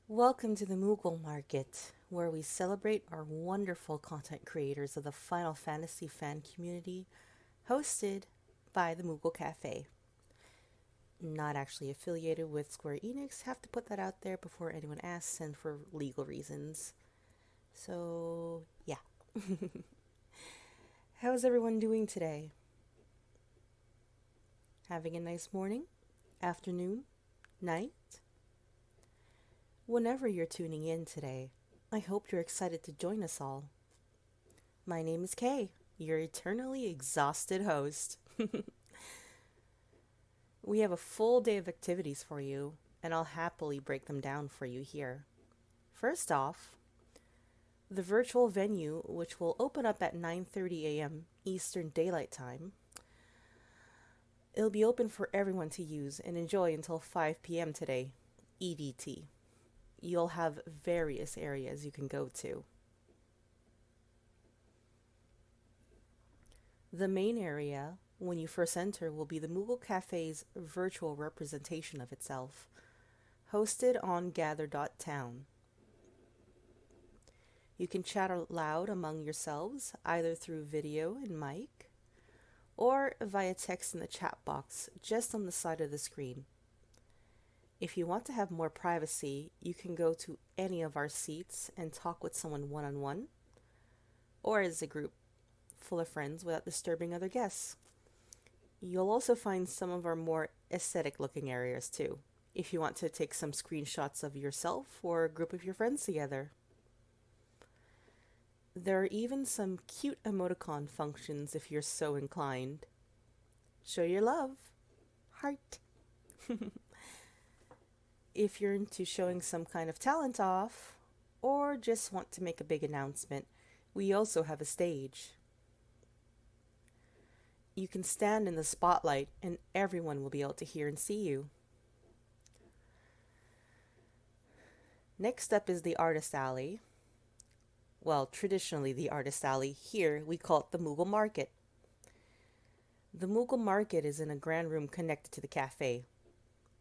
Welcome to the Moogle Market, where we celebrate our wonderful content creators of the Final Fantasy fan community, hosted by the Moogle Cafe. Not actually affiliated with Square Enix, have to put that out there before anyone asks and for legal reasons. So, yeah. How's everyone doing today? Having a nice morning, afternoon, night? Whenever you're tuning in today, I hope you're excited to join us all. My name is Kay, your eternally exhausted host. We have a full day of activities for you, and I'll happily break them down for you here. First off, the virtual venue, which will open up at 9:30 a.m. Eastern Daylight Time. It'll be open for everyone to use and enjoy until 5 p.m. today, EDT. You'll have various areas you can go to. The main area, when you first enter, will be the Moogle Cafe's virtual representation of itself, hosted on gather.town. You can chat aloud among yourselves, either through video and mic, or via text in the chat box just on the side of the screen. If you want to have more privacy, you can go to any of our seats and talk with someone one-on-one, or as a group full of friends without disturbing other guests. You'll also find some of our more aesthetic looking areas too, if you want to take some screenshots of yourself or a group of your friends together. There are even some cute emoticon functions if you're so inclined. Show your love. Heart. If you're into showing some kind of talent off, or just want to make a big announcement, we also have a stage. You can stand in the spotlight and everyone will be able to hear and see you. Next up is the Artist Alley. Well, traditionally the Artist Alley. Here we call it the Moogle Market. The Moogle Market is in a grand room connected to the cafe.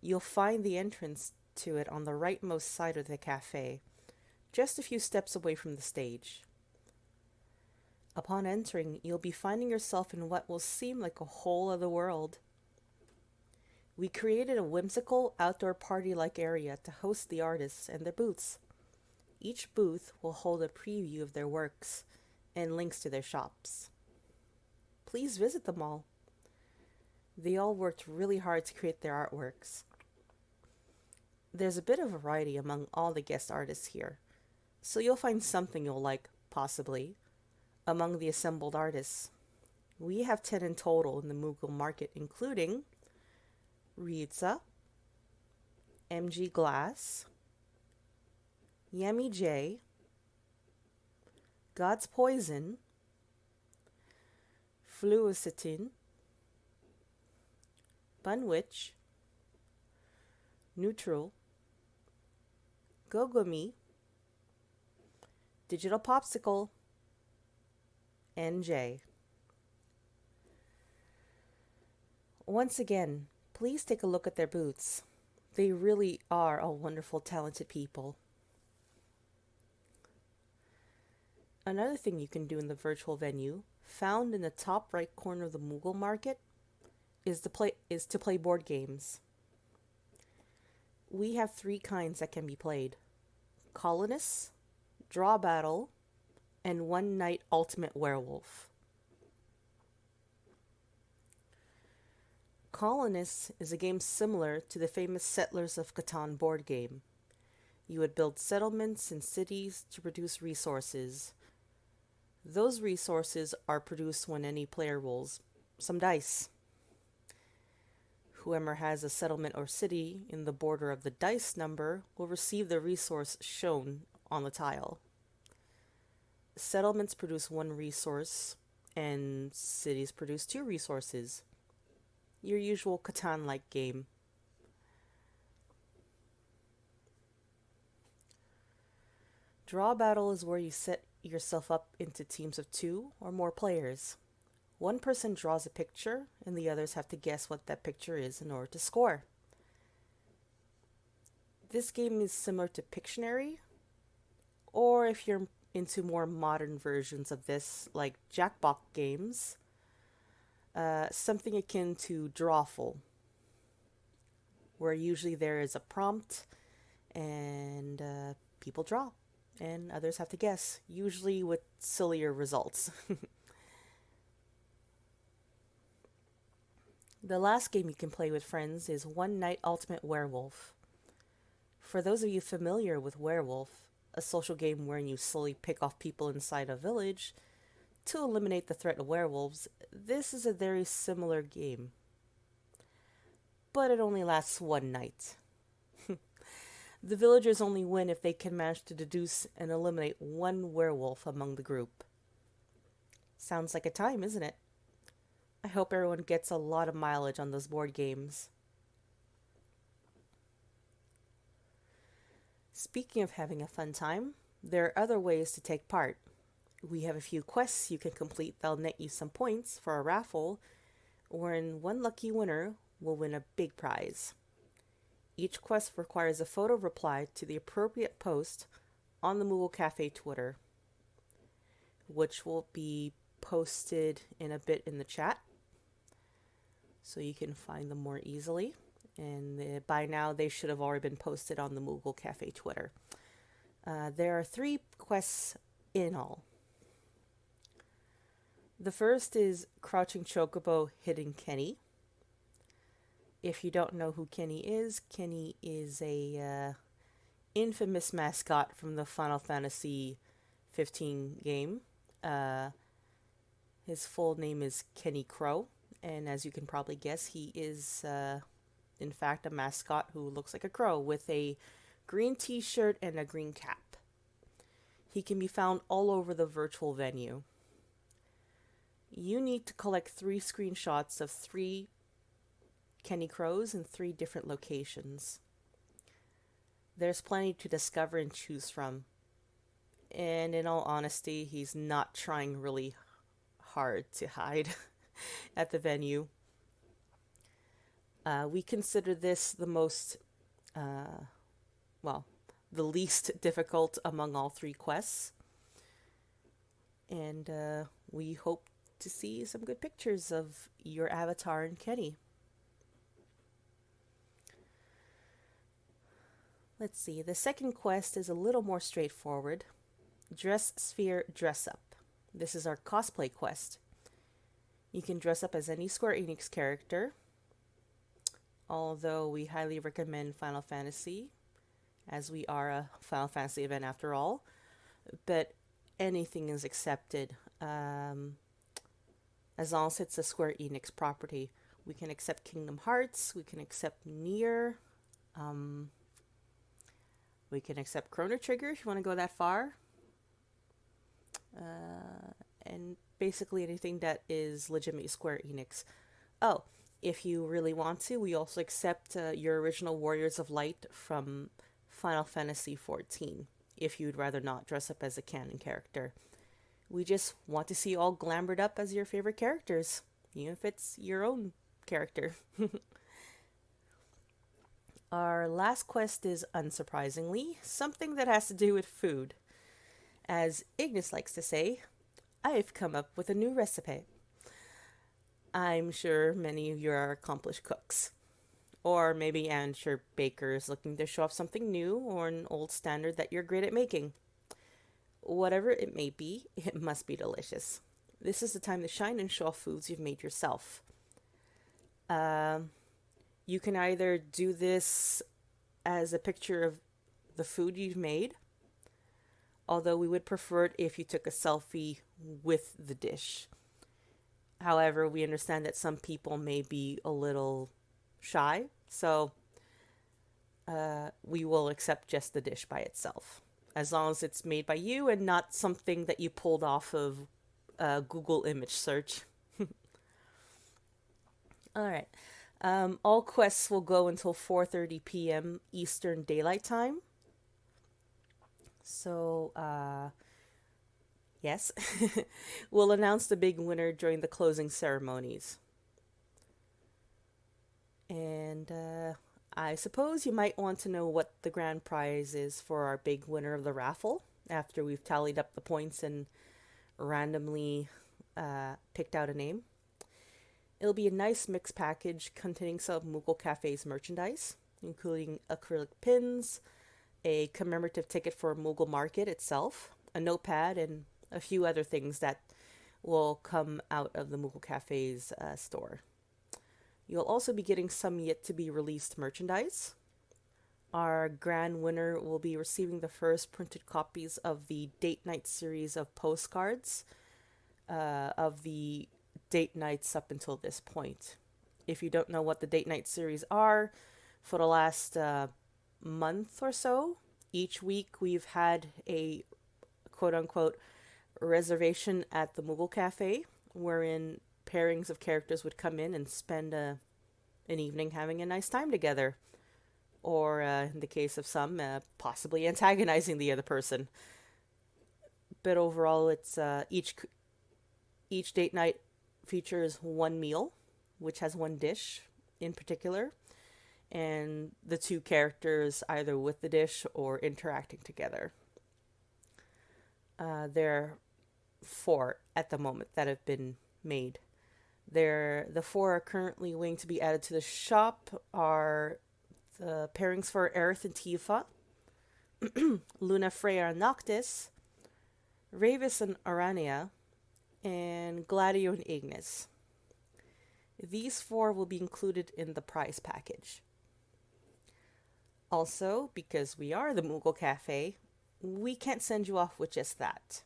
You'll find the entrance to it on the rightmost side of the cafe, just a few steps away from the stage. Upon entering, you'll be finding yourself in what will seem like a whole other world. We created a whimsical outdoor party-like area to host the artists and their booths. Each booth will hold a preview of their works and links to their shops. Please visit them all. They all worked really hard to create their artworks. There's a bit of variety among all the guest artists here, so you'll find something you'll like, possibly, among the assembled artists. We have 10 in total in the Moogle Market, including Riza, MG Glass, Yami J, God's Poison, Fluicitin, Bunwitch, Neutral, Gogumi, Digital Popsicle, and J. Once again, please take a look at their booths. They really are all wonderful, talented people. Another thing you can do in the virtual venue, found in the top right corner of the Moogle Market, is to play board games. We have 3 kinds that can be played: Colonists, Draw Battle, and One Night Ultimate Werewolf. Colonists is a game similar to the famous Settlers of Catan board game. You would build settlements and cities to produce resources. Those resources are produced when any player rolls some dice. Whoever has a settlement or city in the border of the dice number will receive the resource shown on the tile. Settlements produce 1 resource, and cities produce 2 resources. Your usual Catan-like game. Draw Battle is where you set yourself up into teams of 2 or more players. One person draws a picture, and the others have to guess what that picture is in order to score. This game is similar to Pictionary, or if you're into more modern versions of this, like Jackbox games, something akin to Drawful, where usually there is a prompt and people draw, and others have to guess, usually with sillier results. The last game you can play with friends is One Night Ultimate Werewolf. For those of you familiar with Werewolf, a social game wherein you slowly pick off people inside a village to eliminate the threat of werewolves, this is a very similar game. But it only lasts one night. The villagers only win if they can manage to deduce and eliminate one werewolf among the group. Sounds like a time, isn't it? I hope everyone gets a lot of mileage on those board games. Speaking of having a fun time, there are other ways to take part. We have a few quests you can complete that'll net you some points for a raffle, wherein one lucky winner will win a big prize. Each quest requires a photo reply to the appropriate post on the Moogle Cafe Twitter, which will be posted in a bit in the chat, so you can find them more easily. And by now, they should have already been posted on the Moogle Cafe Twitter. There are 3 quests in all. The first is Crouching Chocobo Hidden Kenny. If you don't know who Kenny is a infamous mascot from the Final Fantasy 15 game. His full name is Kenny Crow, and as you can probably guess, he is in fact a mascot who looks like a crow with a green t-shirt and a green cap. He can be found all over the virtual venue. You need to collect 3 screenshots of 3 Kenny Crows in 3 different locations. There's plenty to discover and choose from. And in all honesty, he's not trying really hard to hide at the venue. We consider this the most, the least difficult among all 3 quests. And we hope to see some good pictures of your avatar and Kenny. Let's see, the second quest is a little more straightforward. Dress Sphere Dress Up. This is our cosplay quest. You can dress up as any Square Enix character, although we highly recommend Final Fantasy, as we are a Final Fantasy event after all, but anything is accepted, as long as it's a Square Enix property. We can accept Kingdom Hearts, we can accept Nier, we can accept Chrono Trigger if you want to go that far, and basically anything that is legitimately Square Enix. Oh, if you really want to, we also accept your original Warriors of Light from Final Fantasy XIV, if you'd rather not dress up as a canon character. We just want to see you all glamored up as your favorite characters, even if it's your own character. Our last quest is, unsurprisingly, something that has to do with food. As Ignis likes to say, I've come up with a new recipe. I'm sure many of you are accomplished cooks. Or maybe amateur bakers looking to show off something new or an old standard that you're great at making. Whatever it may be, it must be delicious. This is the time to shine and show off foods you've made yourself. You can either do this as a picture of the food you've made, although we would prefer it if you took a selfie with the dish. However, we understand that some people may be a little shy, so we will accept just the dish by itself, as long as it's made by you and not something that you pulled off of Google image search. All right. All quests will go until 4:30 p.m. Eastern Daylight Time. So, yes, we'll announce the big winner during the closing ceremonies. And I suppose you might want to know what the grand prize is for our big winner of the raffle after we've tallied up the points and randomly picked out a name. It'll be a nice mixed package containing some Moogle Cafe's merchandise, including acrylic pins, a commemorative ticket for Moogle Market itself, a notepad, and a few other things that will come out of the Moogle Cafe's store. You'll also be getting some yet to be released merchandise. Our grand winner will be receiving the first printed copies of the Date Night series of postcards of the date nights up until this point. If you don't know what the Date Night series are, for the last month or so, each week we've had a quote unquote reservation at the Moogle Cafe, wherein pairings of characters would come in and spend an evening having a nice time together. Or, in the case of some, possibly antagonizing the other person. But overall, it's each date night features one meal, which has one dish in particular, and the two characters either with the dish or interacting together. There are 4 at the moment that have been made. The 4 are currently waiting to be added to the shop are the pairings for Aerith and Tifa, Luna, Freya, and Noctis, Ravis and Arania, and Gladio and Ignis. These 4 will be included in the prize package. Also, because we are the Moogle Cafe, we can't send you off with just that.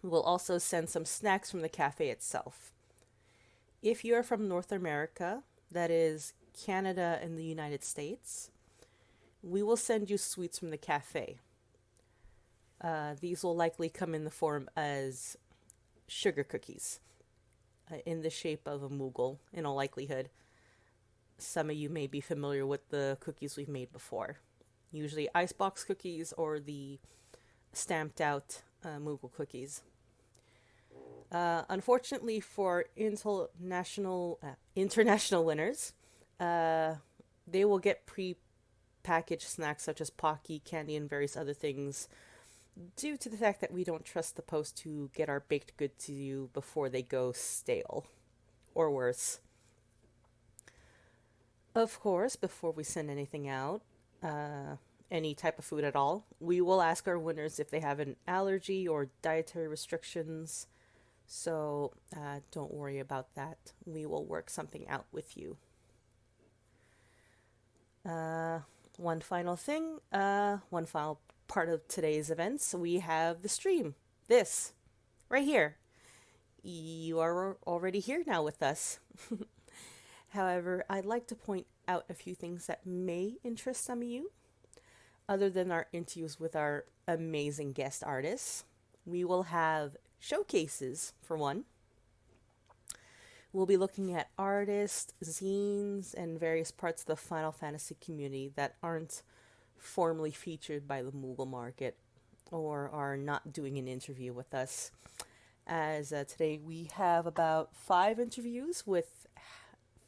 We'll also send some snacks from the cafe itself. If you're from North America, that is Canada and the United States, we will send you sweets from the cafe. These will likely come in the form as sugar cookies in the shape of a Moogle, in all likelihood. Some of you may be familiar with the cookies we've made before. Usually icebox cookies or the stamped out Moogle cookies. Unfortunately for international winners, they will get pre-packaged snacks such as Pocky, candy, and various other things due to the fact that we don't trust the post to get our baked goods to you before they go stale, or worse. Of course, before we send anything out, any type of food at all, we will ask our winners if they have an allergy or dietary restrictions. So don't worry about that. We will work something out with you. One final thing, one final part of today's events, we have the stream. This, right here. You are already here now with us. However, I'd like to point out a few things that may interest some of you. Other than our interviews with our amazing guest artists, we will have showcases, for one. We'll be looking at artists, zines, and various parts of the Final Fantasy community that aren't formally featured by the Moogle Market or are not doing an interview with us. As today we have about 5 interviews with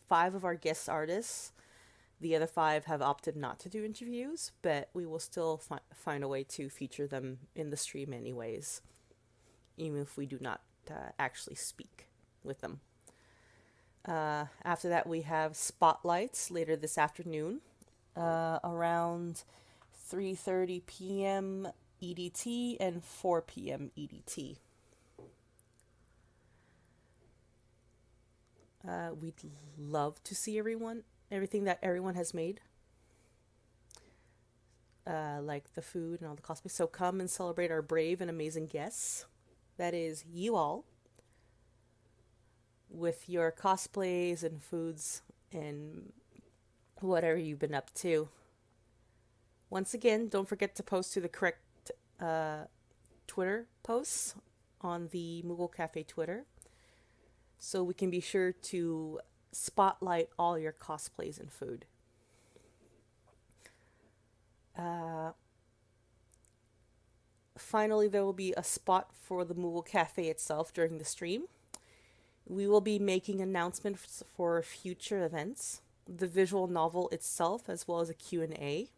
5 of our guest artists. The other 5 have opted not to do interviews, but we will still find a way to feature them in the stream anyways, even if we do not actually speak with them. After that, we have spotlights later this afternoon, around 3:30 p.m. EDT and 4 p.m. EDT. We'd love to see everything that everyone has made, like the food and all the cosplay. So come and celebrate our brave and amazing guests. That is you all, with your cosplays and foods and whatever you've been up to. Once again, don't forget to post to the correct Twitter posts on the Moogle Cafe Twitter, so we can be sure to spotlight all your cosplays and food. Finally, there will be a spot for the Moogle Cafe itself during the stream. We will be making announcements for future events. the visual novel itself as well as a Q&A.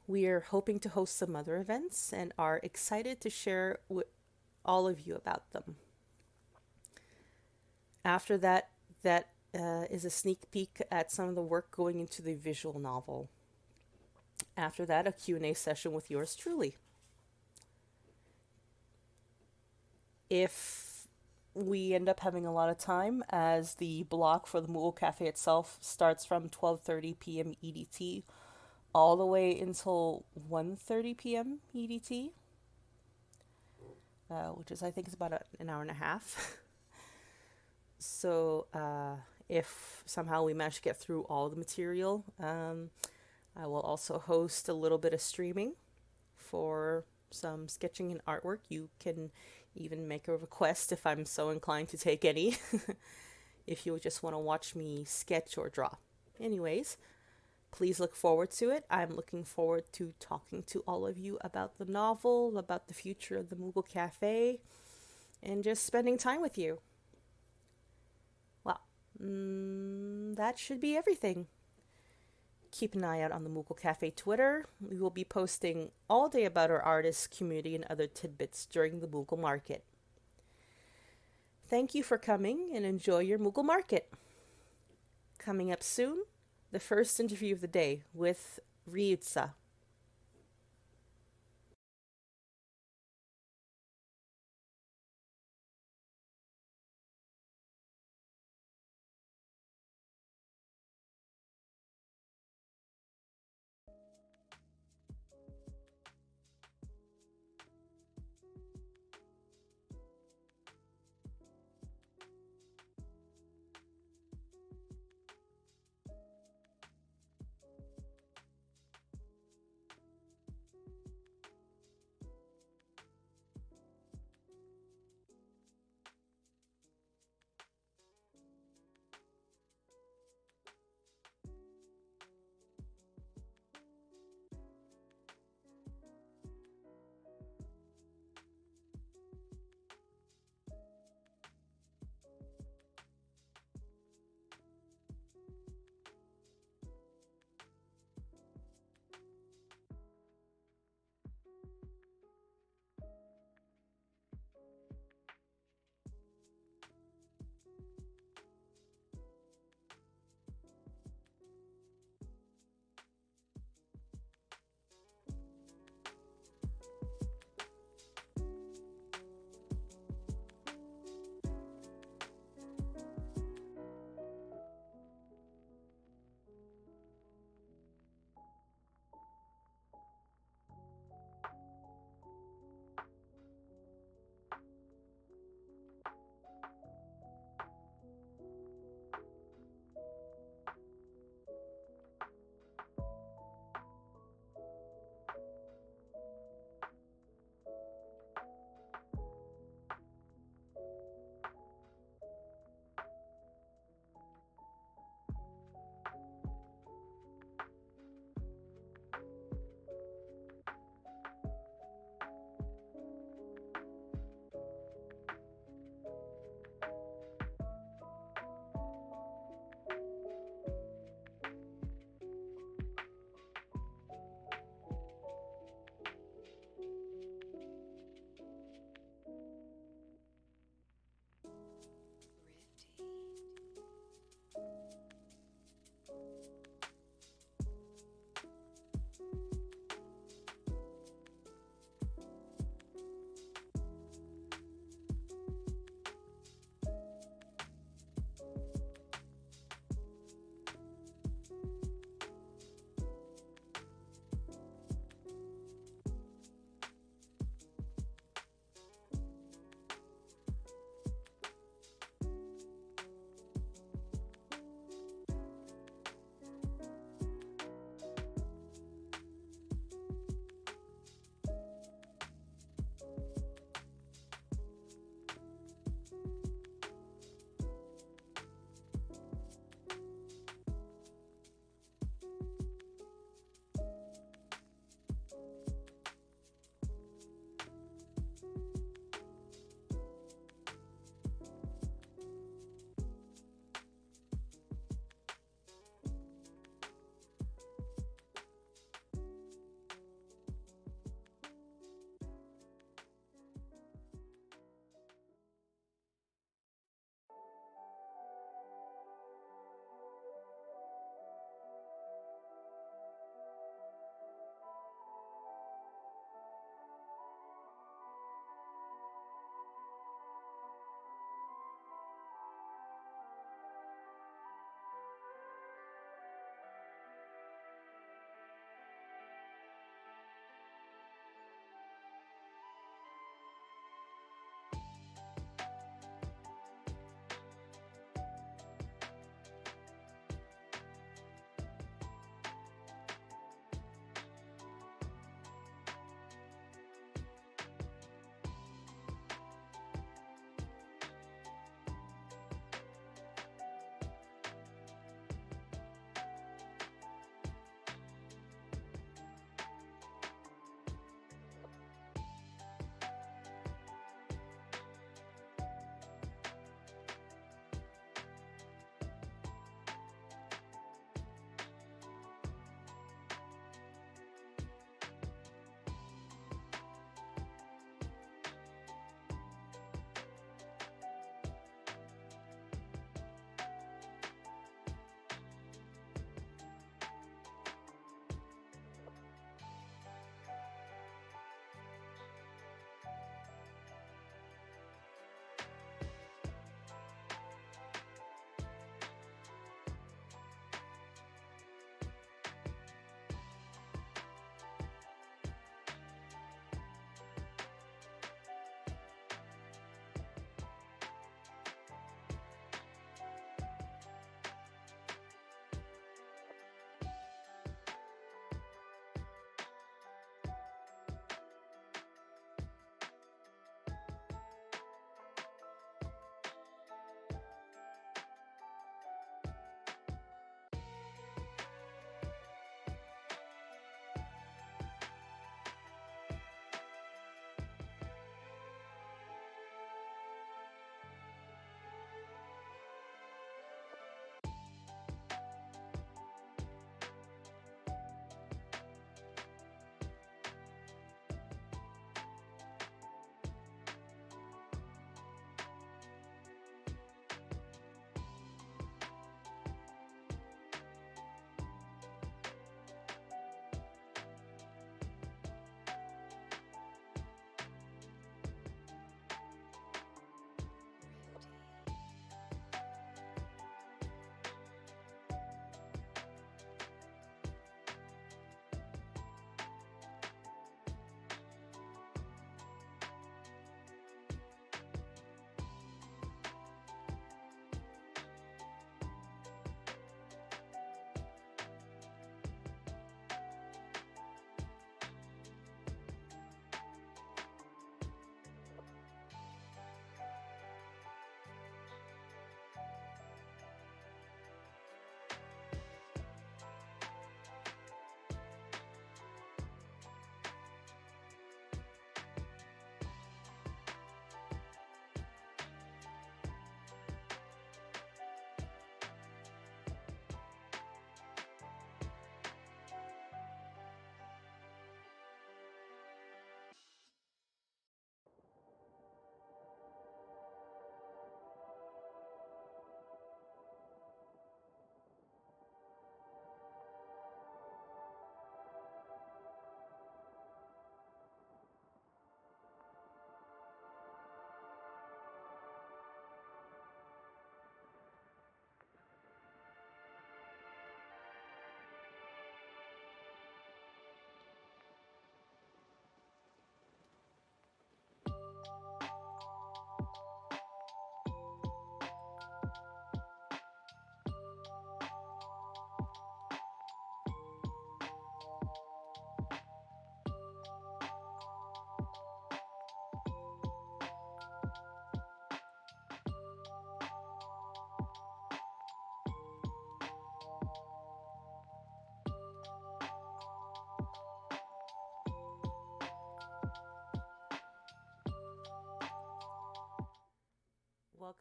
We are hoping to host some other events and are excited to share with all of you about them. After that, that is a sneak peek at some of the work going into the visual novel. After that, a Q&A session with yours truly. If we end up having a lot of time, as the block for the Moogle Cafe itself starts from 12:30 p.m. EDT all the way until 1:30 p.m. EDT, which is, I think, is about an hour and a half. So if somehow we manage to get through all the material, I will also host a little bit of streaming for some sketching and artwork. You can even make a request if I'm so inclined to take any, if you just want to watch me sketch or draw. Anyways, please look forward to it. I'm looking forward to talking to all of you about the novel, about the future of the Moogle Cafe, and just spending time with you. Well, that should be everything. Keep an eye out on the Moogle Cafe Twitter. We will be posting all day about our artists, community, and other tidbits during the Moogle Market. Thank you for coming and enjoy your Moogle Market. Coming up soon, the first interview of the day with Ryutsa.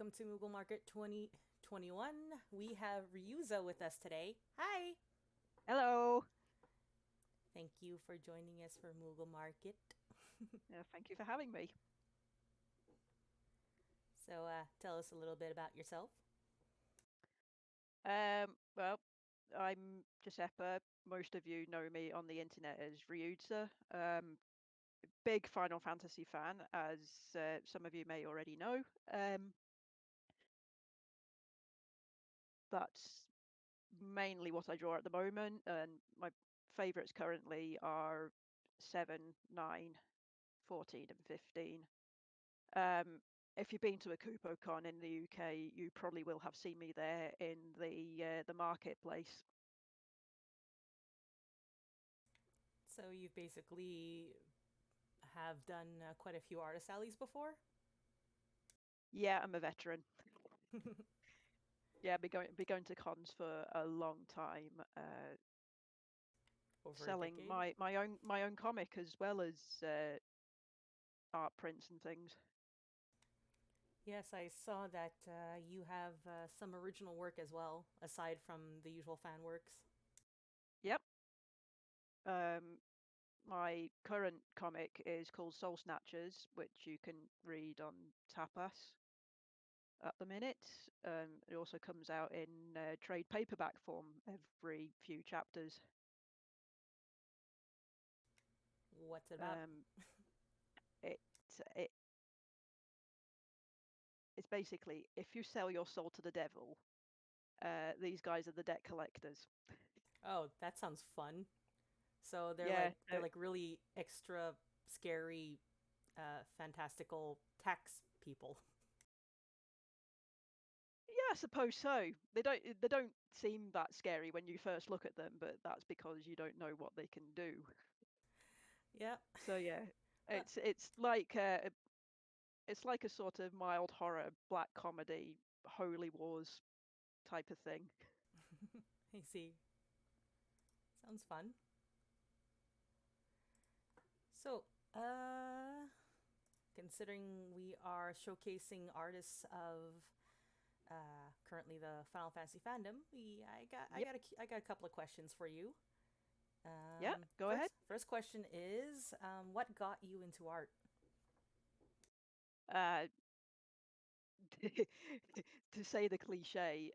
welcome to Moogle Market 2021. We have Ryuza with us today. Hi! Hello. Thank you for joining us for Moogle Market. Thank you for having me. So, tell us a little bit about yourself. Well, I'm Giuseppe. Most of you know me on the internet as Ryuza. Big Final Fantasy fan, as some of you may already know. That's mainly what I draw at the moment, and my favourites currently are 7, 9, 14, and 15. Um, if you've been to a KupoCon in the UK, you probably will have seen me there in the marketplace. So, you've basically have done quite a few artist alleys before? Yeah, I'm a veteran. Yeah, be going to cons for a long time, Over a selling decade? my own comic as well as art prints and things. Yes, I saw that you have some original work as well, aside from the usual fan works. Yep. Um, my current comic is called Soul Snatchers, which you can read on Tapas at the minute. It also comes out in trade paperback form every few chapters. What's it about? Um, it it it's basically if you sell your soul to the devil, these guys are the debt collectors. Oh, that sounds fun. So they're Yeah, like they're like really extra scary, fantastical tax people. yeah, I suppose so. They don't seem that scary when you first look at them, but that's because you don't know what they can do. Yeah. So yeah, Uh, it's like a sort of mild horror, black comedy, holy wars type of thing. I see. Sounds fun. So, considering we are showcasing artists of currently the Final Fantasy fandom, we Yep. I got a couple of questions for you. Yeah, go ahead. First question is, what got you into art? Uh, to say the cliche,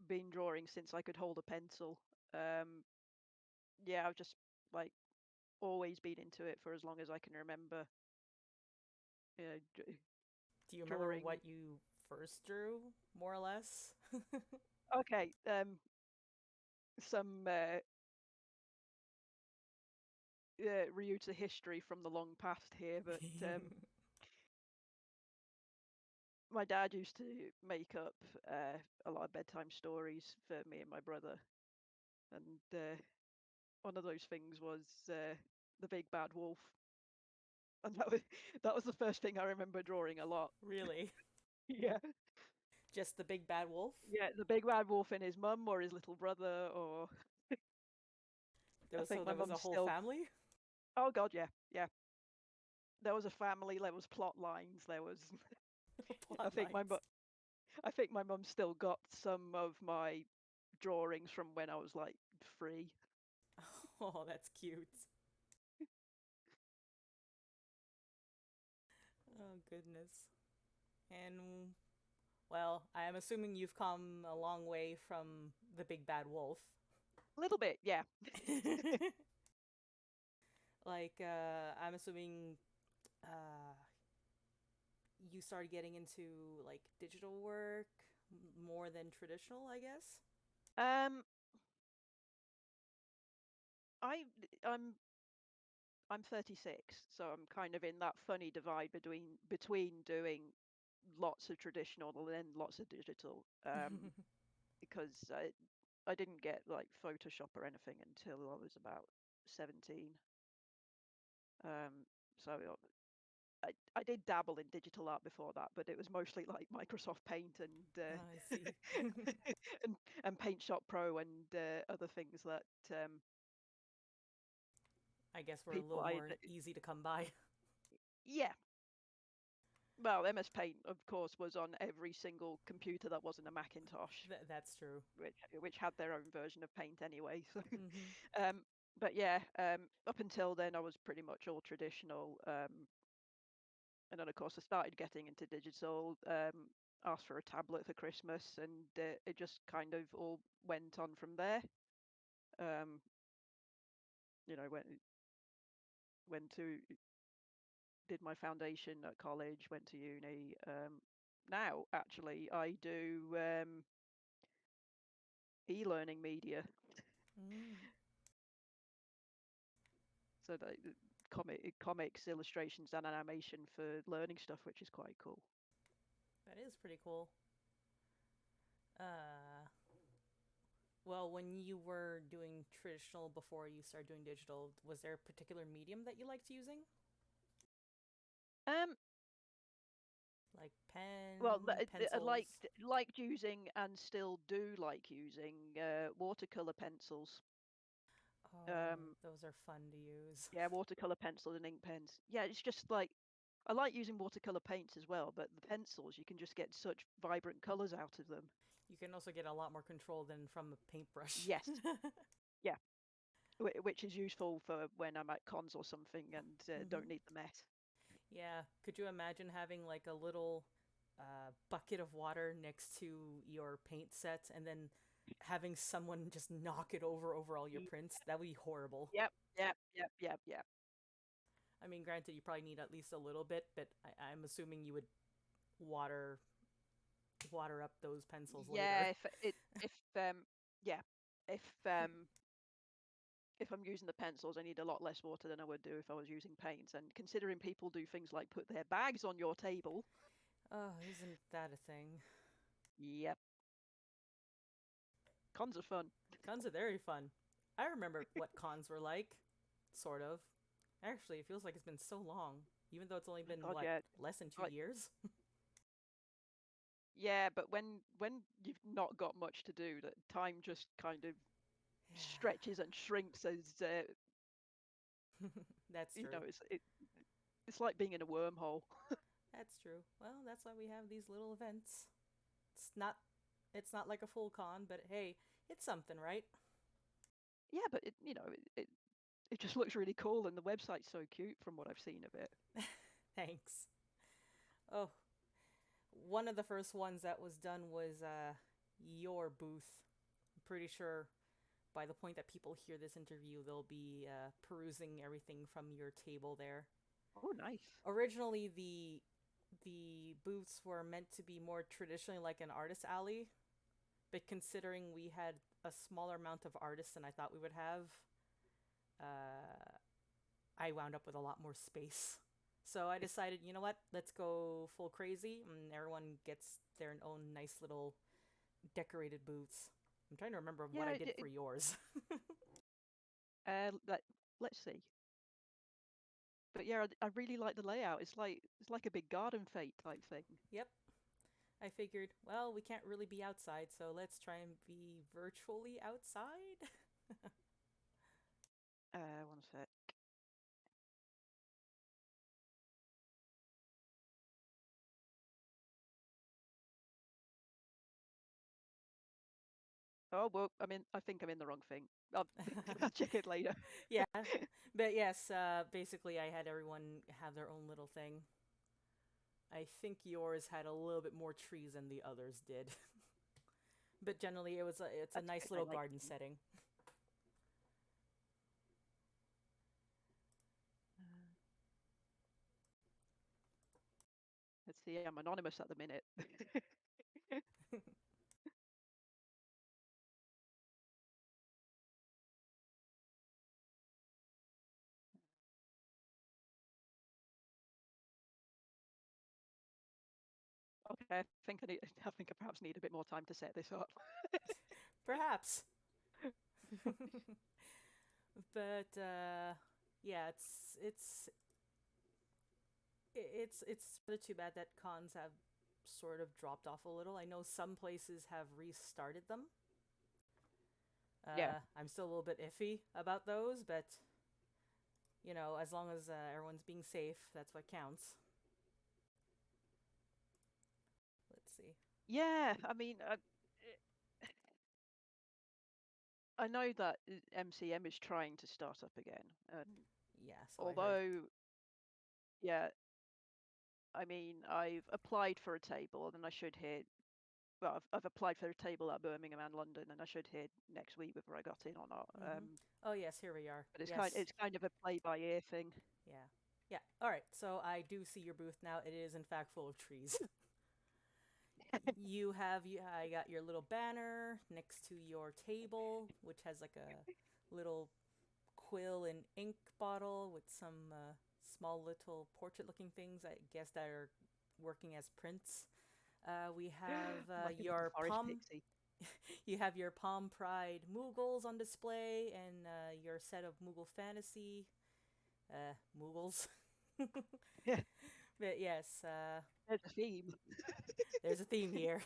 been drawing since I could hold a pencil. Um, yeah, I've just like always been into it for as long as I can remember. Do you remember Drawing. what you first drew, more or less? Okay, some Ryuta history from the long past here, but my dad used to make up a lot of bedtime stories for me and my brother, and one of those things was the big bad wolf, and that was the first thing I remember drawing a lot. Really? Yeah, Just the big bad wolf? yeah, the big bad wolf and his mum or his little brother, or I So think my there was a mum's whole still. family? Oh God, yeah, yeah. There was a family. There was plot lines. There was. I Plot think my lines. mum. I think my mum still got some of my drawings from when I was like 3. Oh, that's cute. Oh, goodness. And, well, I am assuming you've come a long way from the big bad wolf. A little bit, yeah. Like, I'm assuming uh, you started getting into, like, digital work more than traditional, I guess? Um, I I'm I'm 36, so I'm kind of in that funny divide between doing lots of traditional and then lots of digital. Because I didn't get like Photoshop or anything until I was about 17. Um, so I did dabble in digital art before that, but it was mostly like Microsoft Paint and I see. and Paint Shop Pro and other things that I guess we're a people little I more easy to come by. yeah. Well, MS Paint, of course, was on every single computer that wasn't a Macintosh, That's true. which had their own version of Paint anyway. So, Hmm. um, but yeah, up until then, I was pretty much all traditional. And then, of course, I started getting into digital. Asked for a tablet for Christmas, and it just kind of all went on from there. Um, went to did my foundation at college, went to uni. Now, actually, I do e-learning media, Mm, so that comics, illustrations, and animation for learning stuff, which is quite cool. that is pretty cool. Uh, well, when you were doing traditional before you started doing digital, was there a particular medium that you liked using? Um, Like well, pen, I pencils? liked using and still do like using watercolor pencils. Oh, Um, those are fun to use. yeah, watercolor pencils and ink pens. Yeah, it's just like I like using watercolor paints as well, but the pencils you can just get such vibrant colors out of them. You can also get a lot more control than from a paintbrush. Yes, yeah, which is useful for when I'm at cons or something and don't Hmm. need the mess. Yeah, could you imagine having like a little bucket of water next to your paint set and then having someone just knock it over all your Ye- prints? That would be horrible. Yep. I mean, granted, you probably need at least a little bit, but I'm assuming you would water water up those pencils Yeah, later. if yeah, if if I'm using the pencils, I need a lot less water than I would do if I was using paints. And considering people do things like put their bags on your table, Oh, isn't that a thing? yep, cons are fun. Cons are very fun. I remember what cons were like, sort of. Actually, it feels like it's been so long, even though it's only Oh been God, what, yeah, less than two like years. yeah, but when you've not got much to do, that time just kind of stretches and shrinks as That's true. it's like being in a wormhole. That's true. Well, that's why we have these little events. It's not it's not like a full con, but hey, it's something, right? Yeah, but it just looks really cool, and the website's so cute from what I've seen of it. Thanks. Oh, one of the first ones that was done was your booth. I'm pretty sure by the point that people hear this interview, they'll be perusing everything from your table there. Oh, nice. Originally, the booths were meant to be more traditionally like an artist alley, but considering we had a smaller amount of artists than I thought we would have, uh, I wound up with a lot more space. So I decided, you know what? Let's go full crazy, and everyone gets their own nice little decorated booths. I'm trying to remember what Yeah, I did for yours. let's see. But yeah, I really like the layout. It's like a big garden fete type thing. Yep. I figured, well, we can't really be outside, so let's try and be virtually outside. One sec. Oh well, I think I'm in the wrong thing. We'll check it later. Yeah. But yes, basically, I had everyone have their own little thing. I think yours had a little bit more trees than the others did. But generally, it's a That's nice because I little like garden trees. setting. Uh, let's see. I'm anonymous at the minute. Okay, I think I perhaps need a bit more time to set this up. Perhaps. But yeah, it's sort of too bad that cons have sort of dropped off a little. I know some places have restarted them. Yeah, I'm still a little bit iffy about those, but as long as everyone's being safe, that's what counts. see. Yeah, I mean, I know that MCM is trying to start up again, and Yeah, so I heard. although, yeah, I mean, I've applied for a table, and I should hear. Well, I've applied for a table at Birmingham and London, and I should hear next week whether I got in or not. Mm-hmm. Oh, yes, here we are. But it's kind Yes. it's kind of a play by ear thing. Yeah. Yeah. All right. So I do see your booth now. It is in fact full of trees. I got your little banner next to your table, which has like a little quill and ink bottle with some small little portrait looking things, I guess, that are working as prints. We have Like a little forest pixie. you have your Palm Pride Moogles on display, and your set of Moogle Fantasy Moogles. Yeah, But yes, there's a theme. there's a theme here,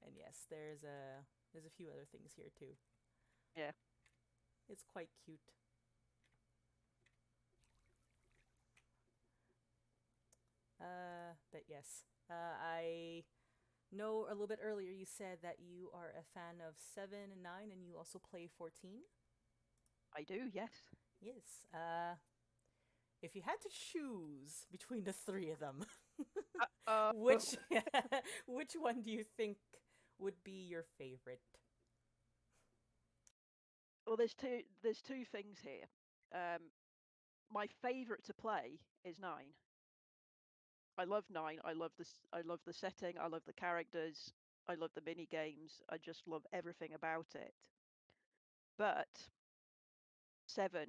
and yes, there's a few other things here too. Yeah, It's quite cute. But yes, I know a little bit earlier you said that you are a fan of 7 and 9, and you also play 14. I do. Yes. Yes. If you had to choose between the three of them, Uh, uh, which which one do you think would be your favorite? well, there's two things here. Um, my favorite to play is 9. I love 9. I love the setting. I love the characters. I love the mini games. I just love everything about it. But 7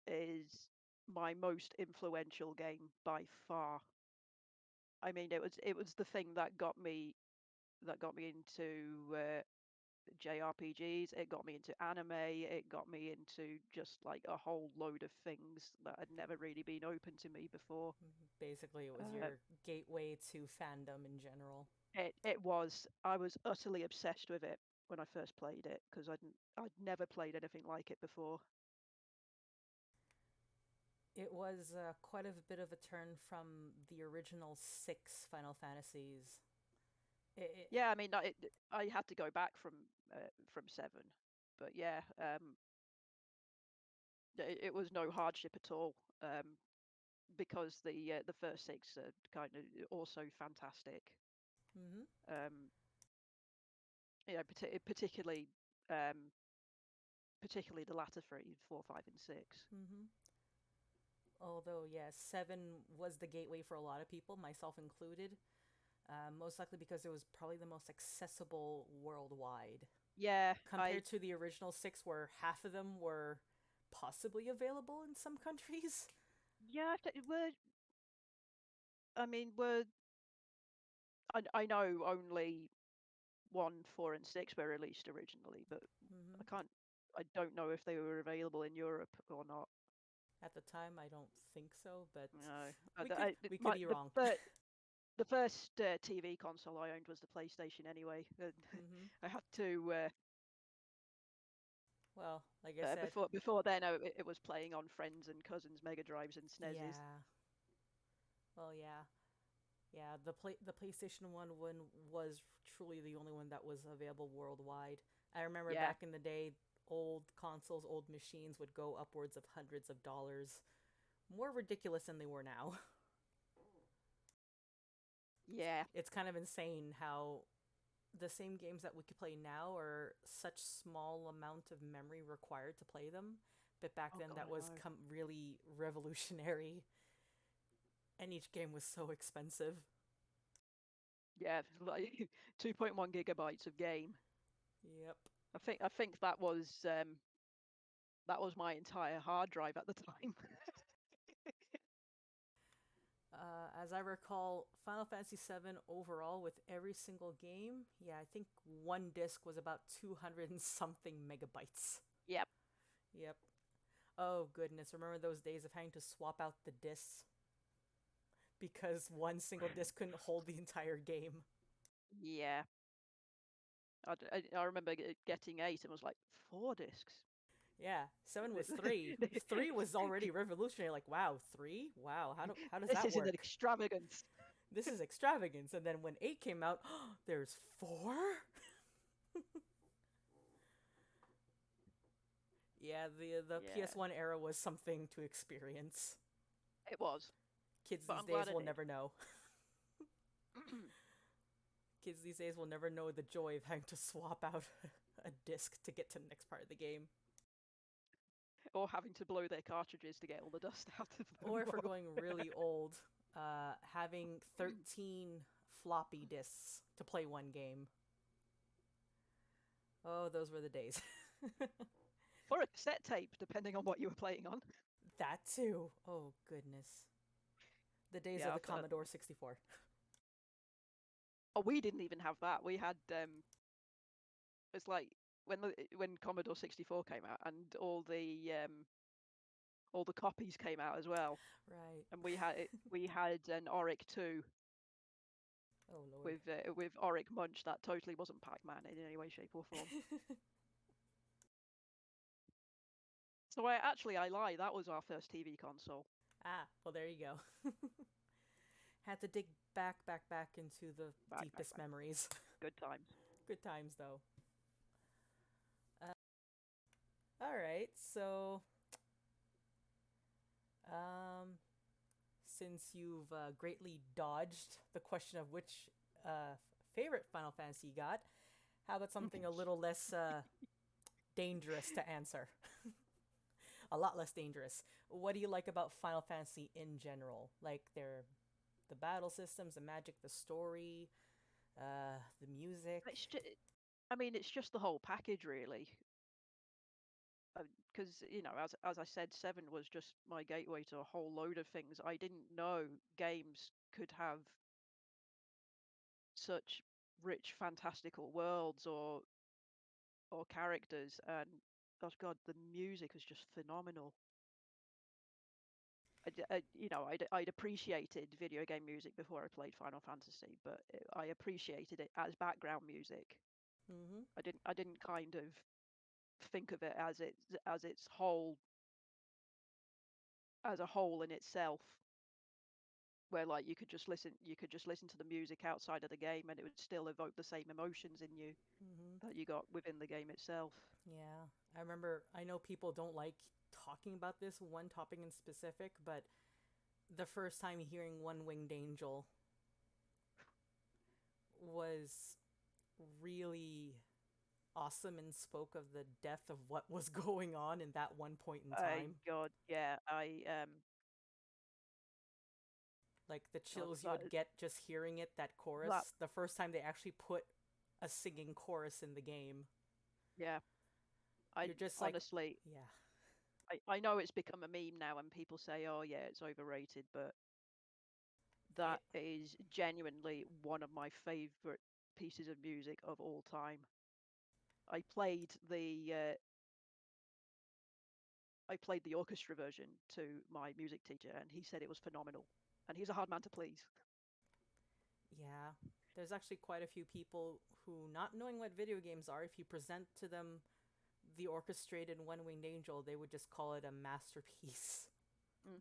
is my most influential game by far. I mean, it was the thing that got me into JRPGs. It got me into anime. It got me into just like a whole load of things that had never really been open to me before. Basically, it was Uh, your gateway to fandom in general. it was. I was utterly obsessed with it when I first played it because I'd never played anything like it before. It was quite a bit of a turn from the original 6 Final Fantasies. It, Yeah, I mean, I had to go back from 7, but yeah, it was no hardship at all. Because the first 6 are kind of also fantastic. mm-hmm, Um, you know, particularly um, particularly the latter 3, 4, 5, and 6. mm-hmm. Although, yes, 7 was the gateway for a lot of people, myself included. Most likely because it was probably the most accessible worldwide. Yeah, Compared to the original 6, where half of them were possibly available in some countries. yeah, we're I mean we're I know only 1, 4, and 6 were released originally, but Mm-hmm. I don't know if they were available in Europe or not. At the time, I don't think so, but No, we could be wrong. the first TV console I owned was the PlayStation anyway. And Mm-hmm. I had to Well, like I said, before then it was playing on friends and cousins' Mega Drives and SNESes. yeah. Well, yeah. Yeah, the PlayStation 1 was truly the only one that was available worldwide. I remember Yeah, back in the day, old consoles, old machines would go upwards of hundreds of dollars. More ridiculous than they were now. yeah. It's kind of insane how the same games that we could play now are such small amount of memory required to play them. But back Oh then God, that I was know. really revolutionary, and each game was so expensive. Yeah, like 2.1 gigabytes of game. Yep. I think that was my entire hard drive at the time. As I recall, Final Fantasy VII overall, with every single game, yeah, I think one disc was about 200 and something megabytes. Yep. Yep. Oh, goodness. Remember those days of having to swap out the discs because one single disc couldn't hold the entire game? Yeah. I remember getting 8 and was like 4 discs. Yeah, 7 was 3. 3 was already revolutionary. Like, wow, 3? Wow, how does This that is an work? extravagance. This is extravagance. And then when 8 came out, there's 4? Yeah, the Yeah, PS1 era was something to experience. it was, Kids but these I'm glad days I will did. never know. Kids these days will never know the joy of having to swap out a disc to get to the next part of the game. Or having to blow their cartridges to get all the dust out of Or them. if we're going really old, having 13 floppy disks to play one game. Oh, those were the days. Or a cassette tape, depending on what you were playing on. That too. Oh, goodness. The days of Yeah, the Commodore 64. oh, we didn't even have that. We had it's like when Commodore 64 came out and all the copies came out as well, Right. and we had an Oric 2 Oh, Lord. with Oric Munch that totally wasn't Pac-Man in any way, shape, or form. So I lie. That was our first TV console. Ah, well, there you go. Had to dig back into the Back, deepest back. memories. Good times. Good times, though. All right, so um, since you've greatly dodged the question of which favorite Final Fantasy you got, how about something a little less dangerous to answer? A lot less dangerous. What do you like about Final Fantasy in general? Like the battle systems, the magic, the story, the music. It's just, I mean, it's just the whole package, really. Because as I said, Seven was just my gateway to a whole load of things. I didn't know games could have such rich, fantastical worlds or characters, and gosh, God, the music was just phenomenal. I'd appreciated video game music before I played Final Fantasy, but I appreciated it as background music. Mm-hmm. I didn't kind of think of it as its whole as a whole in itself, where like you could just listen to the music outside of the game and it would still evoke the same emotions in you Mm-hmm. that you got within the game itself. Yeah, I remember. I know people don't like talking about this one topic in specific, but the first time hearing One Winged Angel was really awesome and spoke of the depth of what was going on in that one point in time. God, yeah, Like the God, chills you would get just hearing it, that that chorus, the first time they actually put a singing chorus in the game. yeah, I You're just like, honestly, yeah. I know it's become a meme now and people say, oh yeah, it's overrated, but that It, is genuinely one of my favorite pieces of music of all time. I played the uh, I played the orchestra version to my music teacher, and he said it was phenomenal. And he's a hard man to please. yeah. There's actually quite a few people who, not knowing what video games are, if you present to them the orchestrated One Winged Angel, they would just call it a masterpiece. Mm.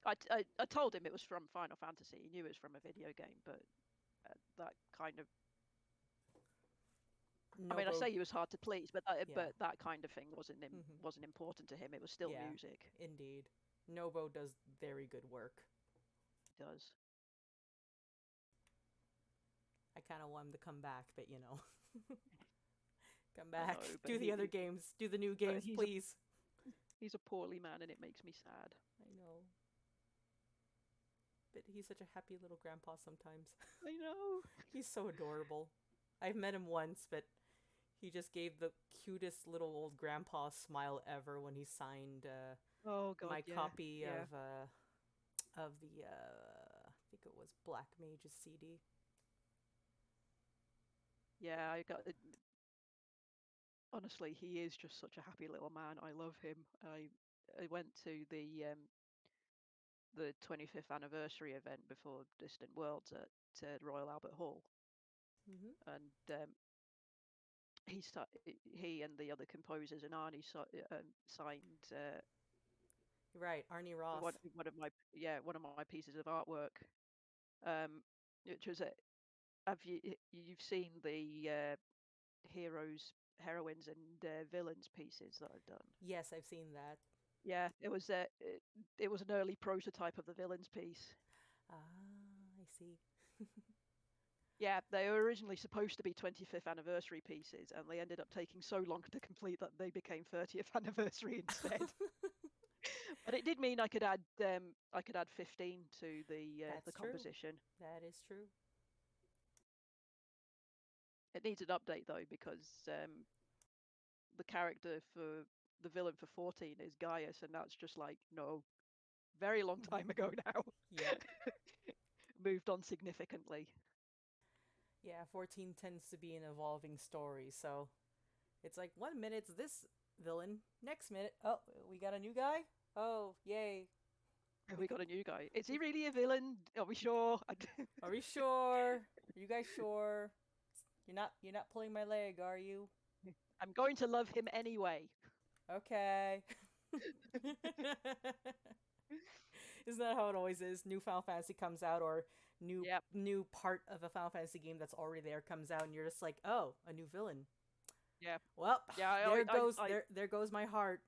I told him it was from Final Fantasy. He knew it was from a video game, but that kind of I mean, I Nobo, say he was hard to please, but that, yeah. but that kind of thing Mm-hmm. wasn't important to him. It was still Yeah, music. indeed. Nobo does very good work. He does. I kind of want him to come back, but come I back, know, but do the other games, do the new games, he's a please. he's a poorly man, and it makes me sad. I know. But he's such a happy little grandpa sometimes. I know. He's so adorable. I've met him once, but he just gave the cutest little old grandpa smile ever when he signed Oh God, my yeah, copy yeah, of the I think it was Black Mage's CD. yeah. I got honestly, he is just such a happy little man. I love him. I went to the 25th anniversary event before Distant Worlds at Royal Albert Hall, Mm-hmm. and he and the other composers and Arnie signed Right, Arnie Roth. one of my pieces of artwork. Um, which was a have you've seen the heroes, heroines, and villains pieces that I've done? Yes, I've seen that. Yeah, it was an early prototype of the villains piece. Ah, I see. Yeah, they were originally supposed to be 25th anniversary pieces, and they ended up taking so long to complete that they became 30th anniversary instead. But it did mean I could add 15 to the That's true. composition. That is true. It needs an update though because the character for the villain for 14 is Gaius, and that's just like no, very long time ago now. Yep. Moved on significantly. Yeah, 14 tends to be an evolving story, so it's like 1 minute it's this villain, next minute, oh, we got a new guy? Oh, yay. We We could, got a new guy. Is he really a villain? Are we sure? are we sure? Are you guys sure? You're not pulling my leg, are you? I'm going to love him anyway. Okay. Isn't that how it always is? New Final Fantasy comes out or new Yep. new part of a Final Fantasy game that's already there comes out and you're just like, "Oh, a new villain." Yeah. Well, Yeah. there goes there goes my heart.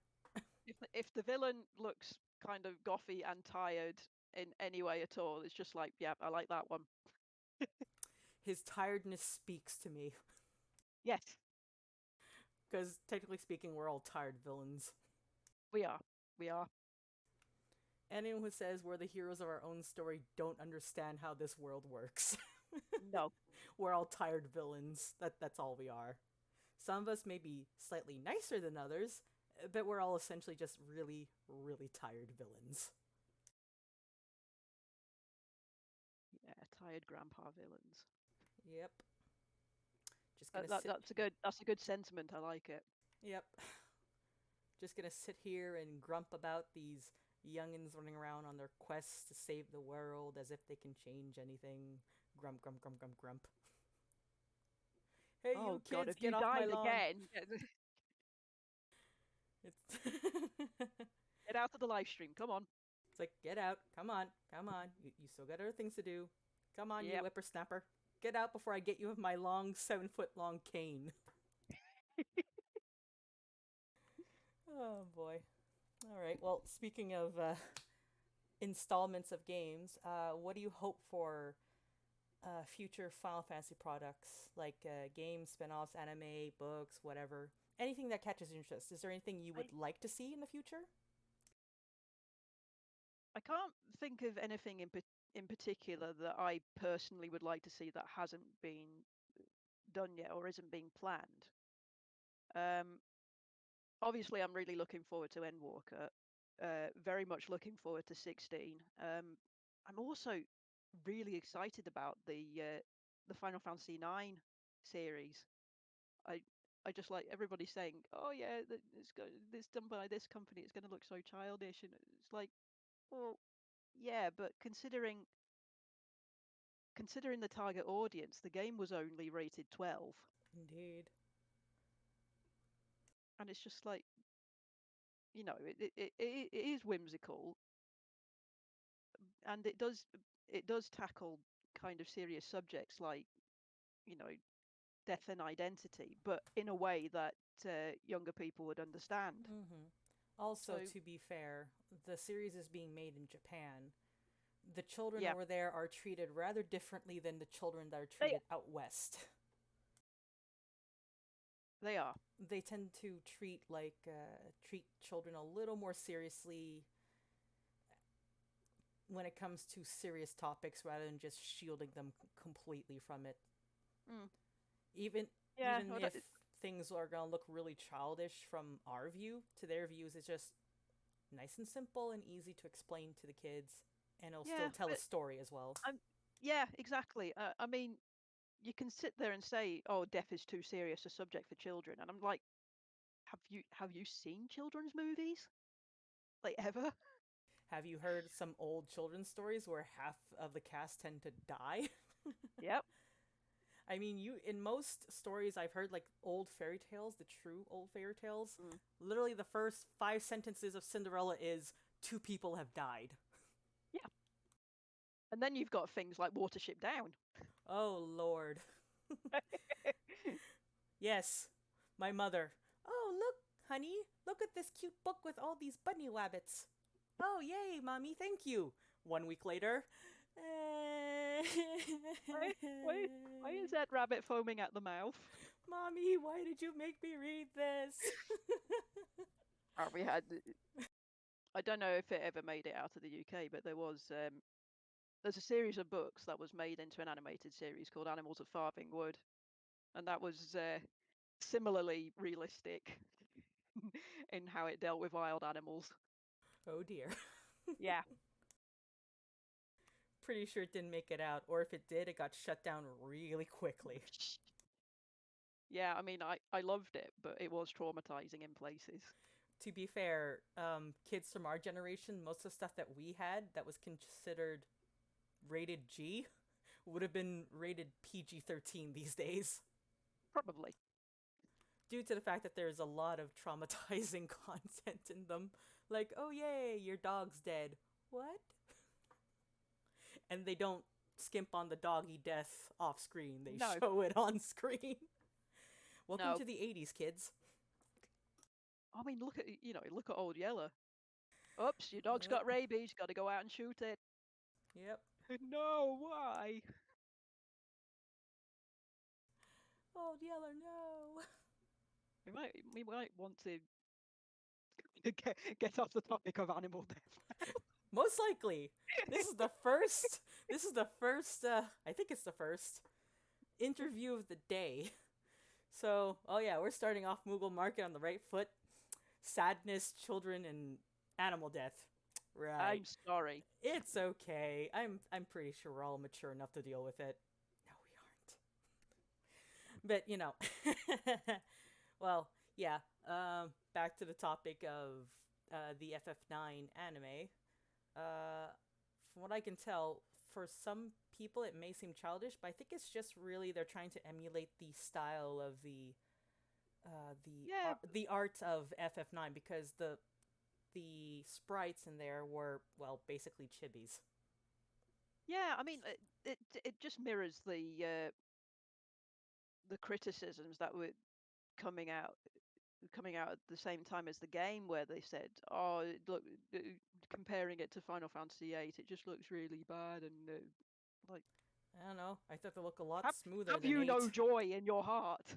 If the villain looks kind of gothy and tired in any way at all, it's just like, yeah, I like that one. His tiredness speaks to me Yes, because technically speaking, we're all tired villains. we are. We are. Anyone who says we're the heroes of our own story don't understand how this world works. No. We're all tired villains. That's all we are. Some of us may be slightly nicer than others, but we're all essentially just really, really tired villains. Yeah, tired grandpa villains. Yep. Just gonna That sit. that's a good sentiment. I like it. Yep. Just gonna sit here and grump about these youngins running around on their quests to save the world as if they can change anything. Grump, grump, grump, grump, grump. Hey, you Oh God, kids, have get you off my died lawn! again? It's Get out of the live stream. Come on. it's like get out, come on, come on. You still got other things to do. Come on, you Yep. whippersnapper, get out before I get you with my long 7 foot long cane. Oh boy. All right. Well, speaking of installments of games, what do you hope for future Final Fantasy products like games, spin-offs, anime, books, whatever? Anything that catches your interest. Is there anything you I would like to see in the future? I can't think of anything in particular that I personally would like to see that hasn't been done yet or isn't being planned. Um, Obviously, I'm really looking forward to Endwalker. Very much looking forward to 16. I'm also really excited about the Final Fantasy 9 series. I I just like everybody saying, "Oh yeah, it's done by this company. It's going to look so childish," and it's like, well, yeah, but considering the target audience, the game was only rated 12, Indeed. and it's just like, it is whimsical, and it does tackle kind of serious subjects like, you know, death and identity, but in a way that younger people would understand. Mm-hmm. Also, So to be fair, the series is being made in Japan. The children yeah, over there are treated rather differently than the children that are they treated out west. they are. They tend to treat children a little more seriously when it comes to serious topics rather than just shielding them completely from it. Mm, Even yeah, even if things are gonna look really childish from our view to their views, it's just nice and simple and easy to explain to the kids, and it'll still yeah, tell a but story as well. I'm yeah, exactly. I mean, you can sit there and say, "Oh, death is too serious a subject for children," and I'm like, have you seen children's movies like ever? Have you heard some old children's stories where half of the cast tend to die? Yep. I mean, you in most stories I've heard like old fairy tales, the true old fairy tales, Mm, literally the first 5 sentences of Cinderella is two people have died. yeah. And then you've got things like Watership Down. Oh, Lord. Yes, my mother. Oh, look, honey, look at this cute book with all these bunny rabbits. Oh, yay, mommy, thank you. 1 week later. Why, why, why is that rabbit foaming at the mouth? Mommy, why did you make me read this? We had. I don't know if it ever made it out of the UK, but there's a series of books that was made into an animated series called Animals of Farthing Wood, and that was similarly realistic in how it dealt with wild animals. Oh, dear. Yeah. Pretty sure it didn't make it out, or if it did, it got shut down really quickly. Yeah, I mean, I loved it, but it was traumatizing in places. To be fair, kids from our generation, most of the stuff that we had that was considered rated G would have been rated PG-13 these days. Probably. Due to the fact that there's a lot of traumatizing content in them. Like, oh yay, your dog's dead. What? And they don't skimp on the doggy death off screen, they No, show it on screen. Welcome no. to the 80s, kids. I mean, look at Old Yeller. Oops, your dog's got rabies. Got to go out and shoot it. Yep. No, why? Oh, Yeller, no. We might want to get off the topic of animal death. Most likely. This is the first I think it's the first interview of the day. So, oh yeah, we're starting off Moogle Market on the right foot. Sadness, children, and animal death. I'm Right. sorry. It's okay. I'm pretty sure we're all mature enough to deal with it. No, we aren't. But well, yeah. Back to the topic of the FF9 anime. From what I can tell, for some people it may seem childish, but I think it's just really they're trying to emulate the style of Yeah, the art of FF9 because the sprites in there were well basically chibis. yeah. I mean, it just mirrors the criticisms that were coming out coming out at the same time as the game, where they said, "Oh, look, comparing it to Final Fantasy VIII, it just looks really bad," and like, I don't know. I thought they look a lot have smoother have than you no 8. joy in your heart?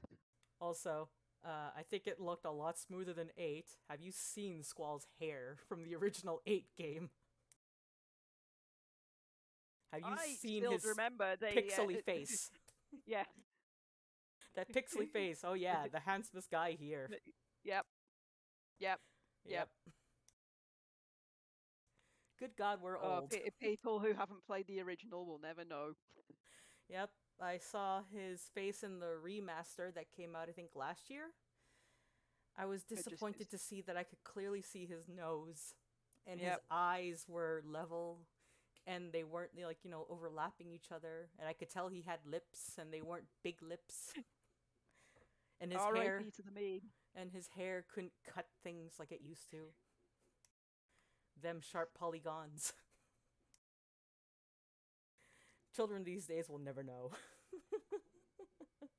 Also, I think it looked a lot smoother than 8. Have you seen Squall's hair from the original 8 game? Have you I seen still his remember pixely face? yeah, That pixely face. Oh yeah, the handsomest guy here. yep, yep, yep. Yep. Good God, we're old. People who haven't played the original will never know. Yep. I saw his face in the remaster that came out I think last year. I was It just disappointed is. to see that I could clearly see his nose and his Yep. eyes were level and they weren't like, overlapping each other and I could tell he had lips and they weren't big lips and his R.I.P. hair to the meme. couldn't cut things like it used to. Them sharp polygons. Children these days will never know.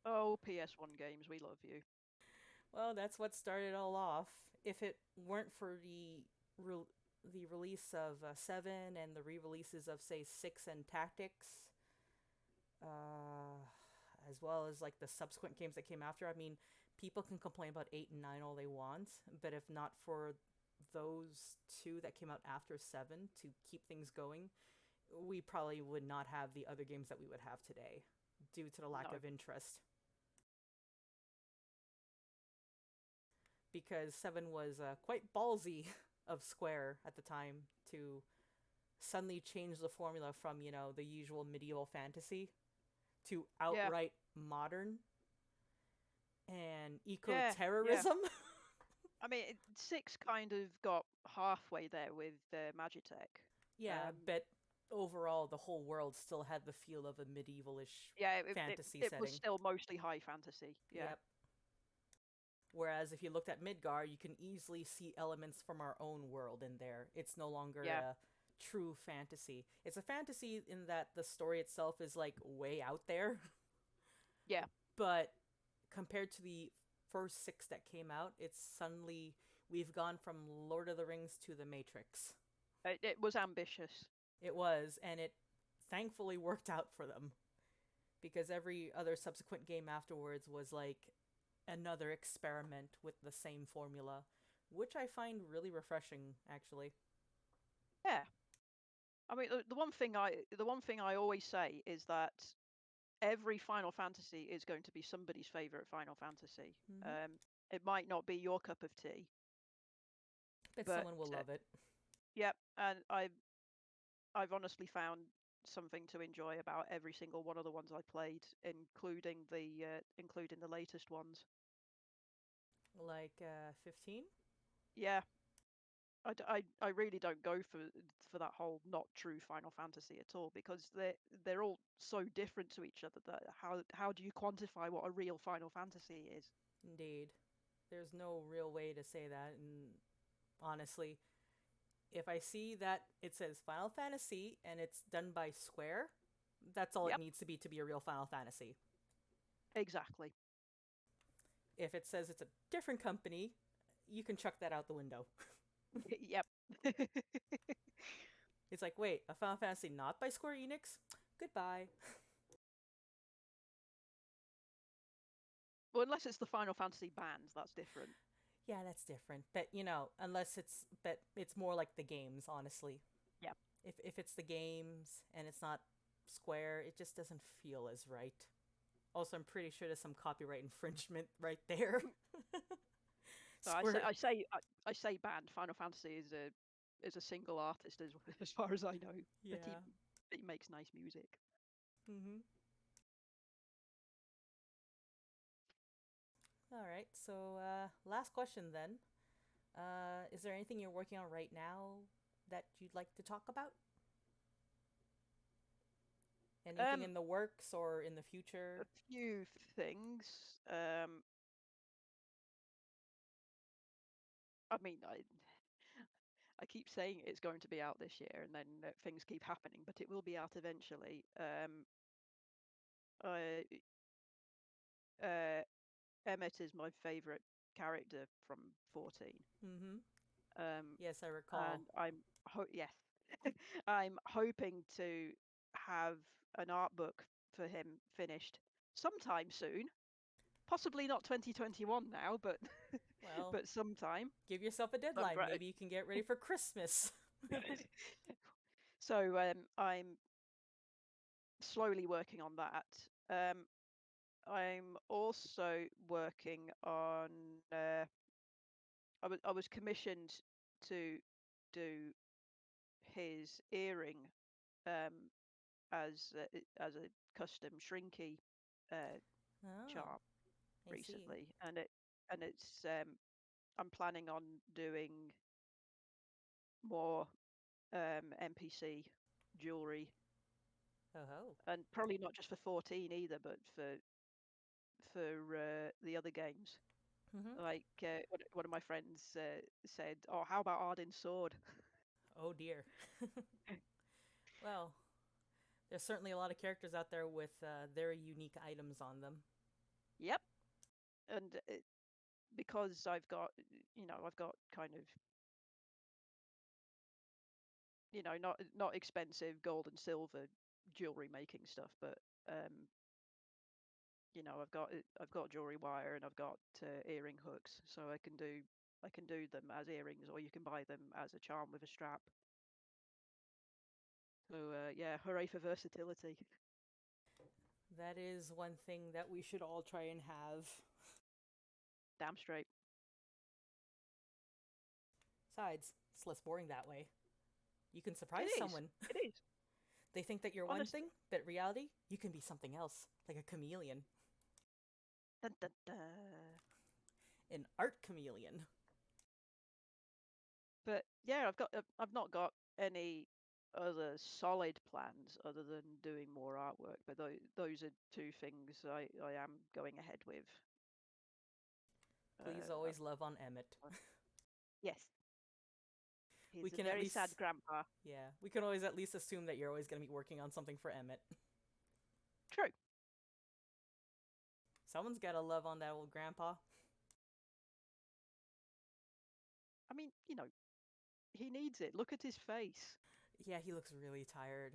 Oh, PS1 games, we love you. Well, that's what started it all off. If it weren't for re- the release of 7 and the re-releases of say 6 and Tactics, uh, as well as like the subsequent games that came after, I mean, people can complain about 8 and 9 all they want, but if not for those two that came out after 7 to keep things going, we probably would not have the other games that we would have today due to the lack No. of interest. Because 7 was quite ballsy of Square at the time to suddenly change the formula from, the usual medieval fantasy to Yeah. outright modern and eco Yeah. Yeah. terrorism. I mean, 6 kind of got halfway there with Magitech. Yeah, Um, but overall, the whole world still had the feel of a medieval-ish yeah, fantasy it was setting. still mostly high fantasy. Yeah. Yep. Whereas if you looked at Midgar, you can easily see elements from our own world in there. It's no longer Yeah. true fantasy. It's a fantasy in that the story itself is like way out there, Yeah, but compared to the first six that came out, it's suddenly we've gone from Lord of the Rings to the Matrix. it was ambitious. It was, and it thankfully worked out for them because every other subsequent game afterwards was like another experiment with the same formula, which I find really refreshing, actually. Yeah, I mean, the one thing I always say is that every Final Fantasy is going to be somebody's favorite Final Fantasy. Mm-hmm. It might not be your cup of tea, But but someone will love it. yeah, and I've honestly found something to enjoy about every single one of the ones I played, including the latest ones. Like 15? Yeah, I really don't go for that whole not true Final Fantasy at all because they're all so different to each other that how do you quantify what a real Final Fantasy is? Indeed. There's no real way to say that, and honestly, if I see that it says Final Fantasy and it's done by Square, that's all it Yep, needs to be a real Final Fantasy. exactly. If it says it's a different company, you can chuck that out the window. Yep. It's like, wait, a Final Fantasy not by Square Enix? Goodbye. Well, unless it's the Final Fantasy bands, that's different. Yeah, that's different. But but it's more like the games, honestly. Yeah. If it's the games and it's not Square, it just doesn't feel as right. Also, I'm pretty sure there's some copyright infringement right there. So I say Square. I say I say band. Final Fantasy is a single artist as far as I know, but Yeah. he makes nice music. Mm-hmm. All right. So, last question then. Is there anything you're working on right now that you'd like to talk about? Anything Um, in the works or in the a future? few things. I mean, I keep saying it's going to be out this year, and then things keep happening, but it will be out eventually. I Emmett is my favorite character from 14. Mm-hmm. Um, Yes, I recall. and yes, I'm hoping to have an art book for him finished sometime soon. Possibly not 2021 now, but Well, but sometime. give yourself a I'm deadline. very Maybe you can get ready for Christmas. so I'm slowly working on that. I'm also working on. I was commissioned to do his earring um, as a custom shrinky uh, Oh, charm I see. recently, and it's I'm planning on doing more NPC jewelry, Oh ho. and probably not just for 14 either, but for the other games. Mm-hmm. Like one of my friends said, "Oh, how about Arden's sword?" Oh dear. Well, there's certainly a lot of characters out there with their unique items on them. Yep, and because I've got kind of not expensive gold and silver jewelry making stuff, but um, I've got jewelry wire and I've got earring hooks, so I can do them as earrings, or you can buy them as a charm with a strap. So yeah, hooray for versatility. That is one thing that we should all try and have. Damn straight. Besides, it's less boring that way. You can It surprise is. someone. It is. They think that you're one Honestly. thing, but reality, you can be something else, like a chameleon, Dun, dun, dun. an art chameleon. But yeah, I've not got any other solid plans other than doing more artwork, but those are two things I am going ahead with. Please Uh, always love on Emmett. yes. We He's a can at very sad least, grandpa. yeah, we can always at least assume that you're always going to be working on something for Emmett. True. Someone's got to love on that old grandpa. I mean, he needs it. Look at his face. Yeah, he looks really tired.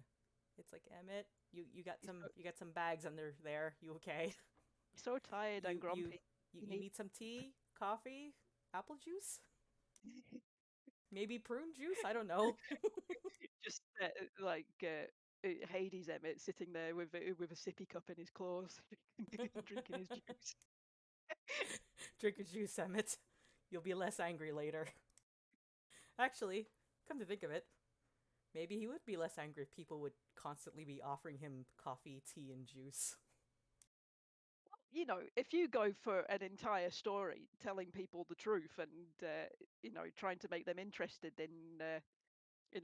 It's like, Emmett, you got He's so, some bags under there. You okay? so tired and You you grumpy. you, He you needs need some tea, coffee, apple juice, maybe prune juice. I don't know. just Hades Emmett sitting there with a sippy cup in his claws, drinking his juice. Drink your juice, Emmett. You'll be less angry later. Actually, come to think of it, maybe he would be less angry if people would constantly be offering him coffee, tea, and juice. If you go for an entire story telling people the truth and trying to make them interested in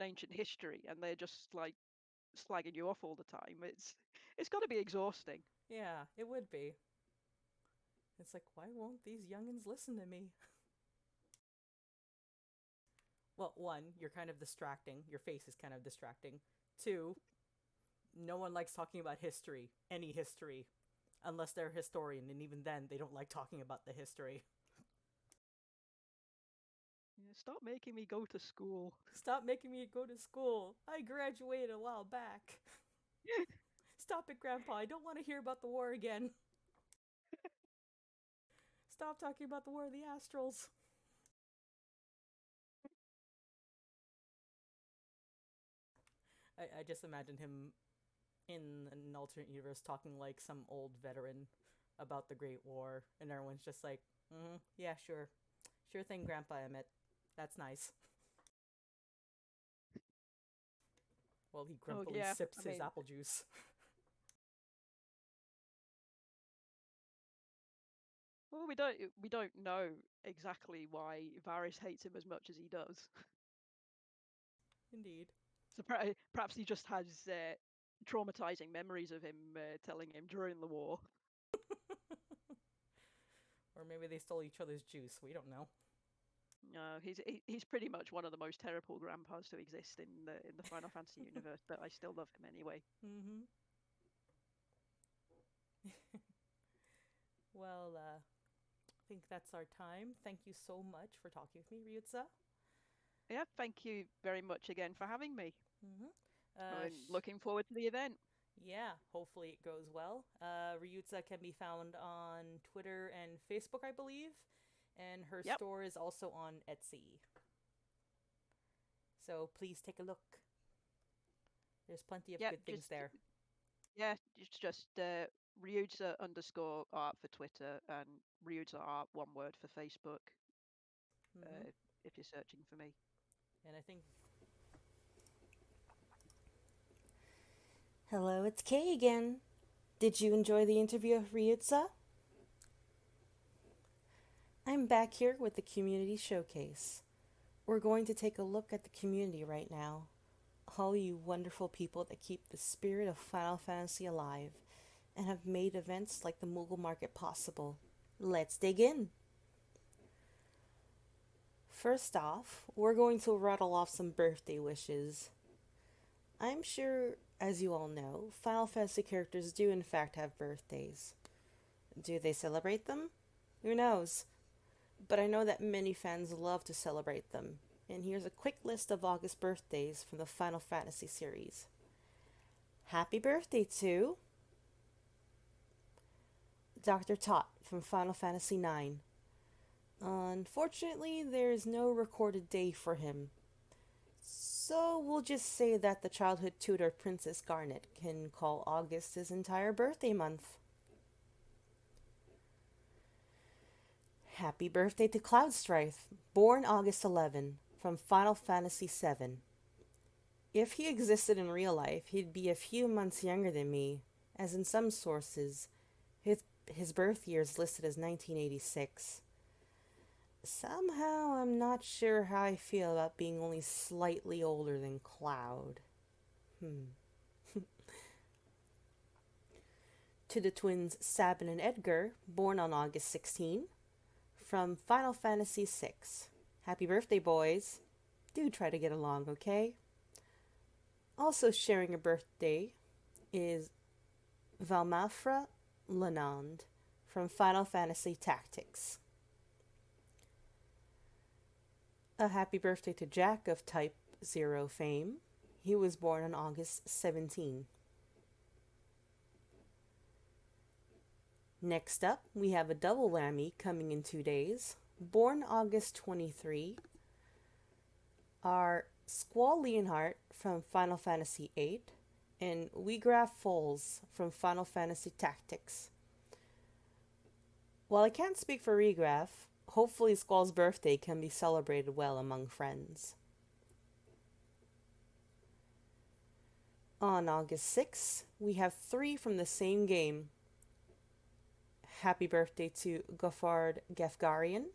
ancient history, and they're just like slagging you off all the time, it's got to be exhausting. Yeah, it would be. It's like, why won't these youngins listen to me? Well, one, you're kind of distracting. Your face is kind of distracting. Two, no one likes talking about history, any history, unless they're a historian, and even then, they don't like talking about the history. Yeah, stop making me go to school. Stop making me go to school. I graduated a while back. Stop it, Grandpa. I don't want to hear about the war again. Stop talking about the War of the Astrals. I just imagine him in an alternate universe talking like some old veteran about the Great War, and everyone's just like, yeah, sure. Sure thing, Grandpa Emmett. That's nice. While he Oh grumpily yeah, I sips his mean, apple juice. well, we don't know exactly why Varys hates him as much as he does. Indeed. So perhaps he just has traumatizing memories of him telling him during the war. Or maybe they stole each other's juice. We don't know. No, he's pretty much one of the most terrible grandpas to exist in the Final Fantasy universe, but I still love him anyway. Mm-hmm. Well, I think that's our time. Thank you so much for talking with me, Ryutza. Yeah, thank you very much again for having me. Mm-hmm. I'm looking forward to the event. Yeah, hopefully it goes well. Ryutza can be found on Twitter and Facebook, I believe, and her Yep. store is also on Etsy. So please take a look. There's plenty of Yep. good things there. Just Ryuza underscore art for Twitter and Ryuza art one word for Facebook. Mm-hmm. Uh, if you're searching for me. And I think. Hello, it's Kay again. Did you enjoy the interview of Ryutza? I'm back here with the Community Showcase. We're going to take a look at the community right now. All you wonderful people that keep the spirit of Final Fantasy alive and have made events like the Moogle Market possible. Let's dig in. First off, we're going to rattle off some birthday wishes. I'm sure, as you all know, Final Fantasy characters do in fact have birthdays. Do they celebrate them? Who knows? But I know that many fans love to celebrate them, and here's a quick list of August birthdays from the Final Fantasy series. Happy birthday to Dr. Tot from Final Fantasy IX. Unfortunately, there's no recorded day for him, so we'll just say that the childhood tutor Princess Garnet can call August his entire birthday month. Happy birthday to Cloudstrife, born August 11, from Final Fantasy VII. If he existed in real life, he'd be a few months younger than me, as in some sources, his birth year is listed as 1986. Somehow, I'm not sure how I feel about being only slightly older than Cloud. To the twins Sabin and Edgar, born on August 16, from Final Fantasy VI. Happy birthday, boys! Do try to get along, okay? Also sharing a birthday is Valmafra Lenand from Final Fantasy Tactics. A happy birthday to Jack of Type 0 fame. He was born on August 17. Next up, we have a double whammy coming in 2 days. Born August 23, are Squall Leonhardt from Final Fantasy VIII and Weegraf Foles from Final Fantasy Tactics. While I can't speak for Regraph, hopefully Squall's birthday can be celebrated well among friends. On August 6th, we have 3 from the same game. Happy birthday to Goffard Gefgarian,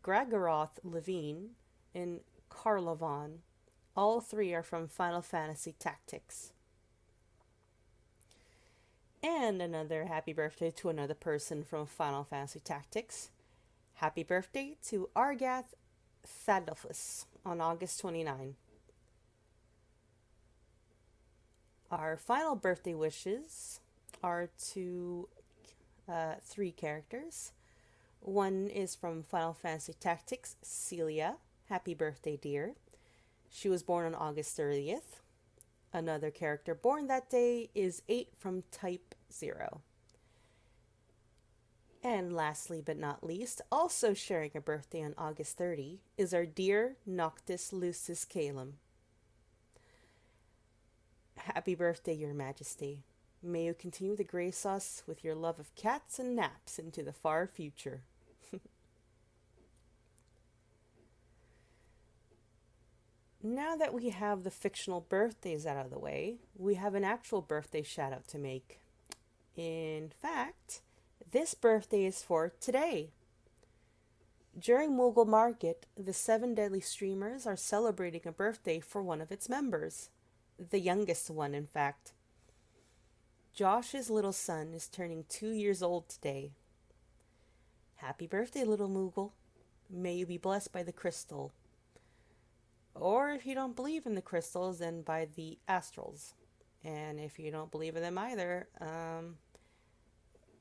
Gragoroth Levine, and Karlovan. All 3 are from Final Fantasy Tactics. And another happy birthday to another person from Final Fantasy Tactics. Happy birthday to Argath Thadolphus on August 29. Our final birthday wishes are to 3 characters. One is from Final Fantasy Tactics, Celia. Happy birthday, dear. She was born on August 30th. Another character born that day is 8 from Type 0. And lastly but not least, also sharing a birthday on August 30, is our dear Noctis Lucis Calum. Happy birthday, Your Majesty. May you continue to grace us with your love of cats and naps into the far future. Now that we have the fictional birthdays out of the way, we have an actual birthday shout out to make. In fact, this birthday is for today. During Moogle Market, the 7 Deadly Streamers are celebrating a birthday for one of its members. The youngest one, in fact. Josh's little son is turning 2 years old today. Happy birthday, little Moogle. May you be blessed by the crystal. Or if you don't believe in the crystals, then by the astrals. And if you don't believe in them either,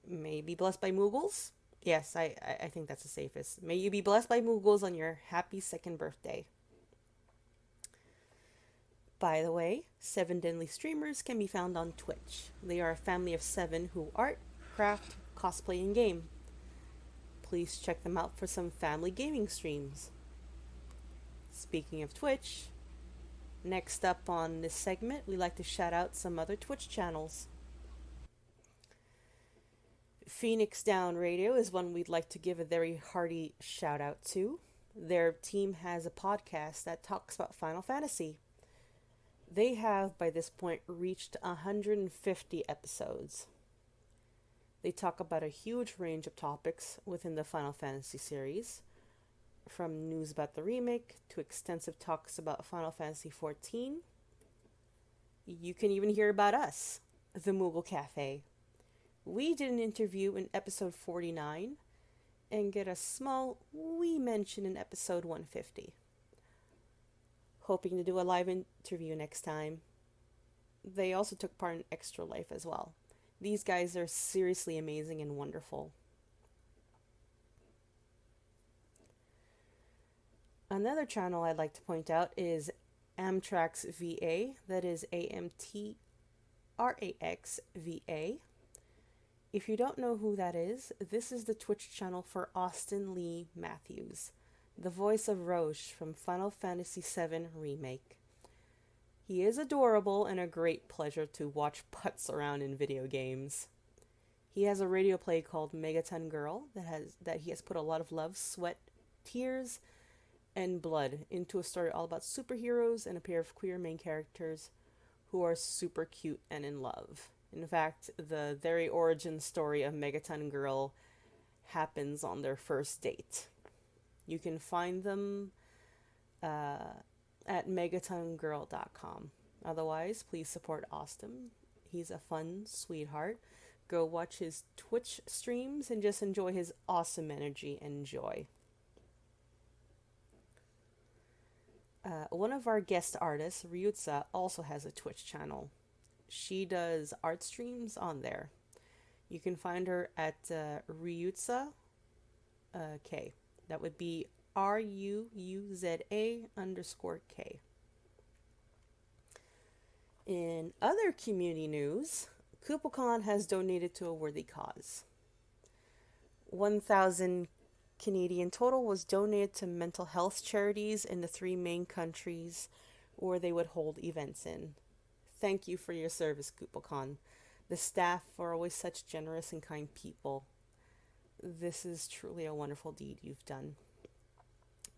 may you be blessed by Moogles? Yes, I think that's the safest. May you be blessed by Moogles on your happy 2nd birthday. By the way, 7 Deadly Streamers can be found on Twitch. They are a family of 7 who art, craft, cosplay, and game. Please check them out for some family gaming streams. Speaking of Twitch, next up on this segment, we like to shout out some other Twitch channels. Phoenix Down Radio is one we'd like to give a very hearty shout out to. Their team has a podcast that talks about Final Fantasy. They have, by this point, reached 150 episodes. They talk about a huge range of topics within the Final Fantasy series, from news about the remake to extensive talks about Final Fantasy XIV. You can even hear about us, the Moogle Cafe. We did an interview in episode 49 and get a small wee mention in episode 150. Hoping to do a live interview next time. They also took part in Extra Life as well. These guys are seriously amazing and wonderful. Another channel I'd like to point out is Amtrax VA, that is AMTRAX VA. If you don't know who that is, this is the Twitch channel for Austin Lee Matthews, the voice of Roche from Final Fantasy VII Remake. He is adorable and a great pleasure to watch putz around in video games. He has a radio play called Megaton Girl that he has put a lot of love, sweat, tears, and blood into a story all about superheroes and a pair of queer main characters who are super cute and in love. In fact, the very origin story of Megaton Girl happens on their first date. You can find them at megatongirl.com. Otherwise, please support Austin. He's a fun sweetheart. Go watch his Twitch streams and just enjoy his awesome energy and joy. One of our guest artists, Ryutsa, also has a Twitch channel. She does art streams on there. You can find her at Ryutsa K. That would be RUUZA_K. In other community news, KupoCon has donated to a worthy cause. 1,000 Canadian total was donated to mental health charities in the three main countries where they would hold events in. Thank you for your service, KupoCon. The staff are always such generous and kind people. This is truly a wonderful deed you've done.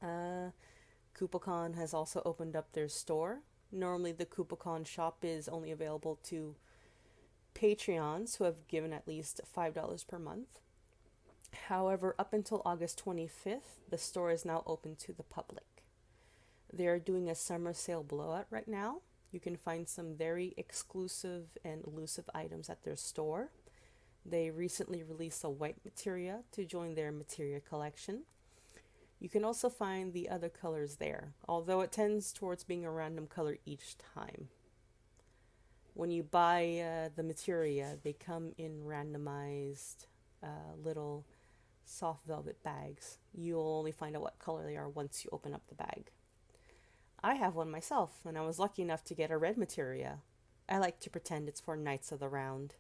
KupoCon has also opened up their store. Normally, the KupoCon shop is only available to Patreons who have given at least $5 per month. However, up until August 25th, the store is now open to the public. They are doing a summer sale blowout right now. You can find some very exclusive and elusive items at their store. They recently released a white materia to join their materia collection. You can also find the other colors there, although it tends towards being a random color each time. When you buy the materia, they come in randomized little soft velvet bags. You'll only find out what color they are once you open up the bag. I have one myself, and I was lucky enough to get a red materia. I like to pretend it's for Knights of the Round.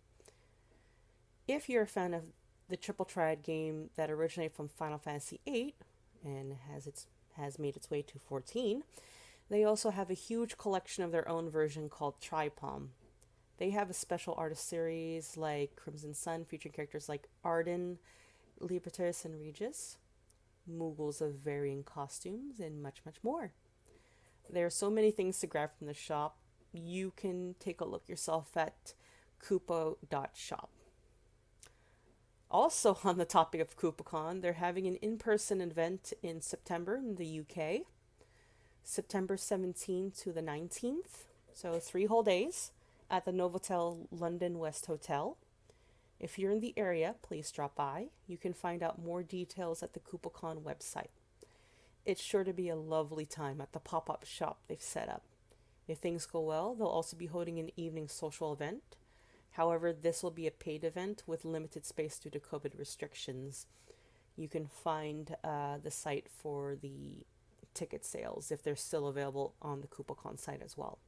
If you're a fan of the Triple Triad game that originated from Final Fantasy VIII and has made its way to 14, they also have a huge collection of their own version called Tripalm. They have a special artist series like Crimson Sun featuring characters like Arden, Libertas, and Regis, Moogles of varying costumes, and much, much more. There are so many things to grab from the shop. You can take a look yourself at kupo.shop. Also, on the topic of KupoCon, they're having an in-person event in September in the UK. September 17th to the 19th, so 3 whole days, at the Novotel London West Hotel. If you're in the area, please drop by. You can find out more details at the KupoCon website. It's sure to be a lovely time at the pop-up shop they've set up. If things go well, they'll also be holding an evening social event. However, this will be a paid event with limited space due to COVID restrictions. You can find the site for the ticket sales if they're still available on the KupoCon site as well.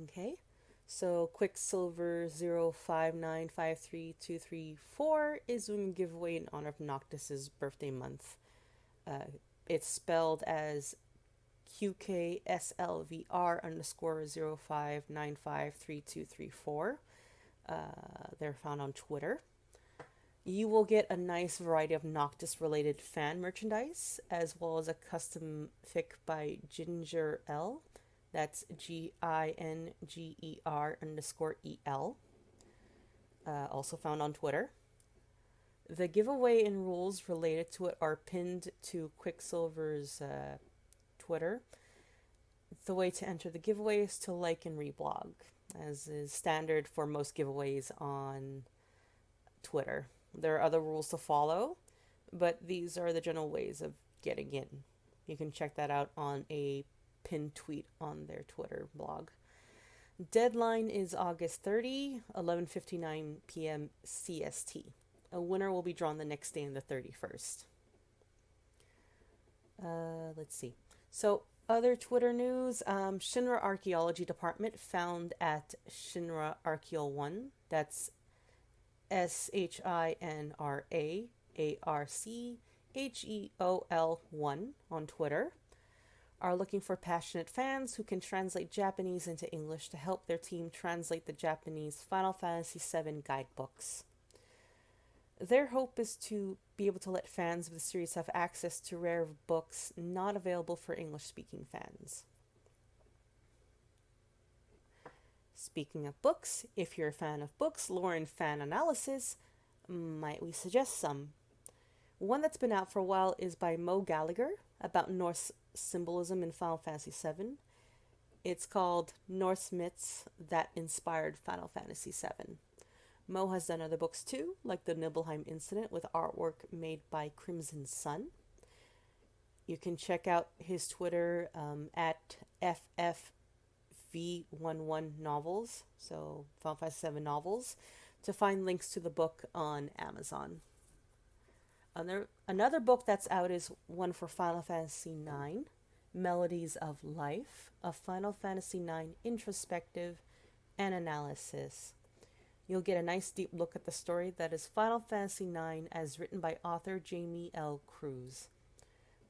Okay, so Quicksilver 0595323 is doing a giveaway in honor of Noctis's birthday month. It's spelled as QKSLVR_05953234. They're found on Twitter. You will get a nice variety of Noctis related fan merchandise, as well as a custom fic by Ginger L. That's GINGER_EL. Also found on Twitter. The giveaway and rules related to it are pinned to Quicksilver's Twitter. The way to enter the giveaway is to like and reblog, as is standard for most giveaways on Twitter. There are other rules to follow, but these are the general ways of getting in. You can check that out on a pinned tweet on their Twitter blog. Deadline is August 30, 11:59 p.m. CST. A winner will be drawn the next day on the 31st. Let's see. So, other Twitter news. Shinra Archaeology Department found at Shinra Archeol 1. That's ShinraArcheol 1 on Twitter. Are looking for passionate fans who can translate Japanese into English to help their team translate the Japanese Final Fantasy VII guidebooks. Their hope is to be able to let fans of the series have access to rare books not available for English-speaking fans. Speaking of books, if you're a fan of books, lore, and fan analysis, might we suggest some? One that's been out for a while is by Mo Gallagher about Norse symbolism in Final Fantasy VII. It's called Norse Myths That Inspired Final Fantasy VII. Mo has done other books too, like the Nibelheim Incident with artwork made by Crimson Sun. You can check out his Twitter at FFV11 Novels, so Final Fantasy 7 Novels, to find links to the book on Amazon. Another book that's out is one for Final Fantasy IX, Melodies of Life, a Final Fantasy IX introspective and analysis. You'll get a nice deep look at the story that is Final Fantasy IX as written by author Jamie L. Cruz.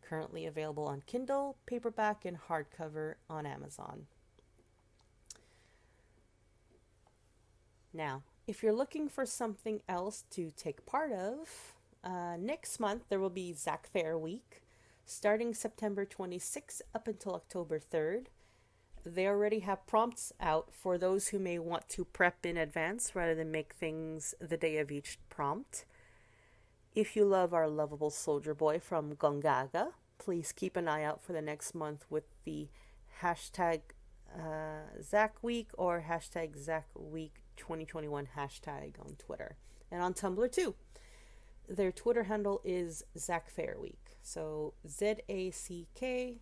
Currently available on Kindle, paperback, and hardcover on Amazon. Now, if you're looking for something else to take part of, next month there will be Zach Fair Week, starting September 26th up until October 3rd. They already have prompts out for those who may want to prep in advance rather than make things the day of each prompt. If you love our lovable soldier boy from Gongaga, please keep an eye out for the next month with the hashtag Zach Week or hashtag Zach Week 2021 hashtag on Twitter and on Tumblr too. Their Twitter handle is Zach Fair Week. So ZACKFAIRWEEK.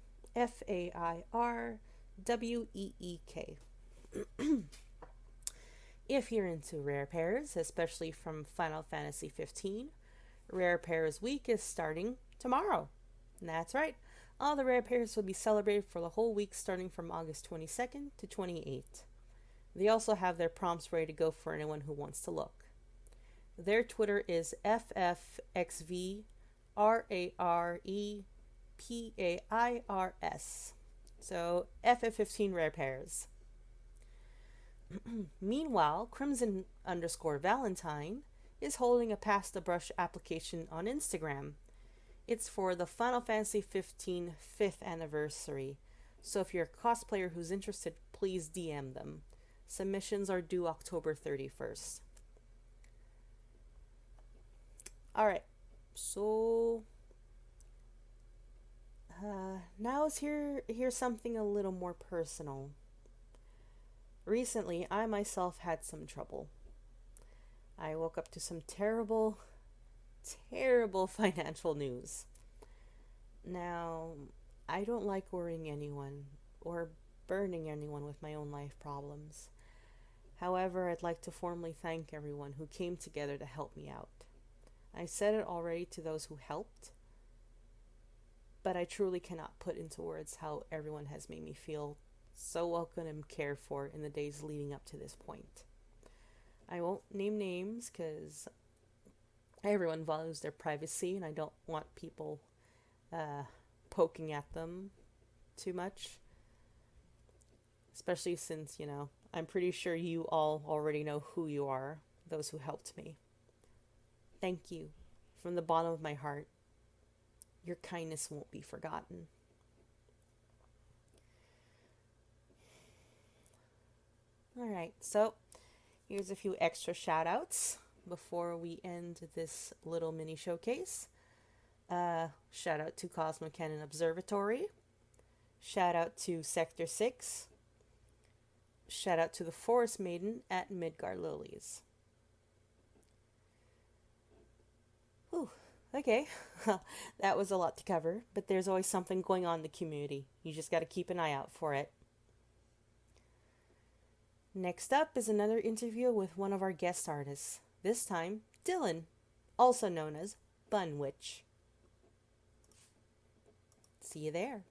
If you're into rare pairs, especially from Final Fantasy 15, Rare Pairs Week is starting tomorrow. And that's right. All the rare pairs will be celebrated for the whole week starting from August 22nd to 28th. They also have their prompts ready to go for anyone who wants to look. Their Twitter is FFXVRAREPAIRS. So FF15 Rare Pairs. Meanwhile, Crimson_Valentine is holding a Pass the Brush application on Instagram. It's for the Final Fantasy 15 5th anniversary, so if you're a cosplayer who's interested, please DM them. Submissions are due October 31st. Alright, so now here's something a little more personal. Recently, I myself had some trouble. I woke up to some terrible financial news. Now, I don't like worrying anyone or burdening anyone with my own life problems. However, I'd like to formally thank everyone who came together to help me out. I said it already to those who helped, but I truly cannot put into words how everyone has made me feel so welcome and cared for in the days leading up to this point. I won't name names because everyone values their privacy and I don't want people poking at them too much. Especially since, I'm pretty sure you all already know who you are, those who helped me. Thank you from the bottom of my heart. Your kindness won't be forgotten. Alright, so here's a few extra shout outs before we end this little mini showcase. Shout out to Cosmo Cannon Observatory. Shout out to Sector 6. Shout out to the Forest Maiden at Midgar Lilies. Whew, okay. That was a lot to cover, but there's always something going on in the community. You just gotta keep an eye out for it. Next up is another interview with one of our guest artists. This time, Dylan, also known as Bunwitch. See you there.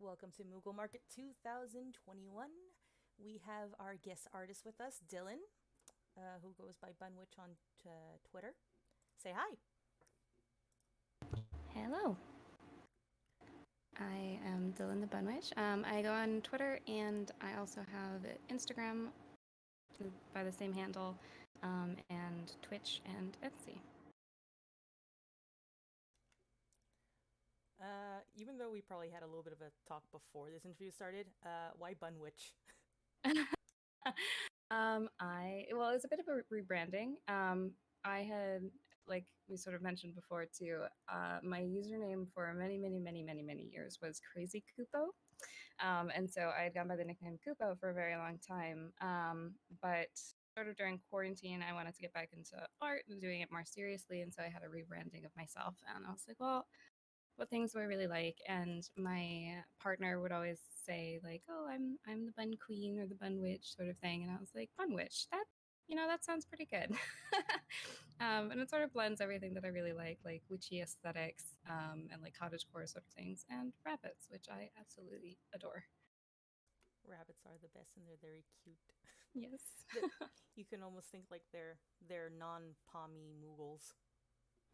Welcome to Moogle Market 2021. We have our guest artist with us, Dylan, who goes by Bunwitch on Twitter. Say hi. Hello. I am Dylan the Bunwitch. I go on Twitter and I also have Instagram by the same handle, and Twitch and Etsy. Even though we probably had a little bit of a talk before this interview started, why Bunwitch? Well, it's a bit of a rebranding. I had, like we sort of mentioned before too, my username for many years was Crazy Kupo. And so I had gone by the nickname Kupo for a very long time. But sort of during quarantine, I wanted to get back into art and doing it more seriously. And so I had a rebranding of myself. And I was like, well, what things do I really like? And my partner would always say, like, oh, I'm the bun queen or the bun witch sort of thing. And I was like, bun witch, that sounds pretty good. And it sort of blends everything that I really like witchy aesthetics, and like cottagecore sort of things, and rabbits, which I absolutely adore. Rabbits are the best and they're very cute. Yes. You can almost think like they're non-pommy Moogles.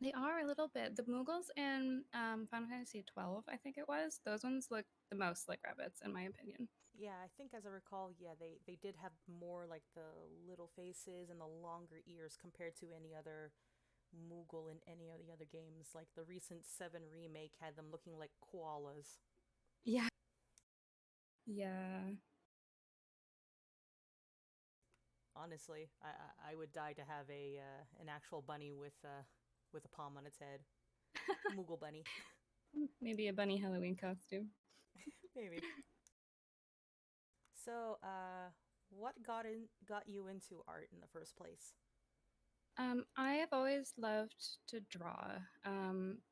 They are a little bit. The Moogles in Final Fantasy 12, I think it was, those ones look the most like rabbits, in my opinion. Yeah, I think as I recall, yeah, they did have more like the little faces and the longer ears compared to any other Moogle in any of the other games. Like the recent 7 remake had them looking like koalas. Yeah. Yeah. Honestly, I would die to have a an actual bunny with a palm on its head. Moogle bunny. Maybe a bunny Halloween costume. Maybe. So, what got you into art in the first place? I have always loved to draw.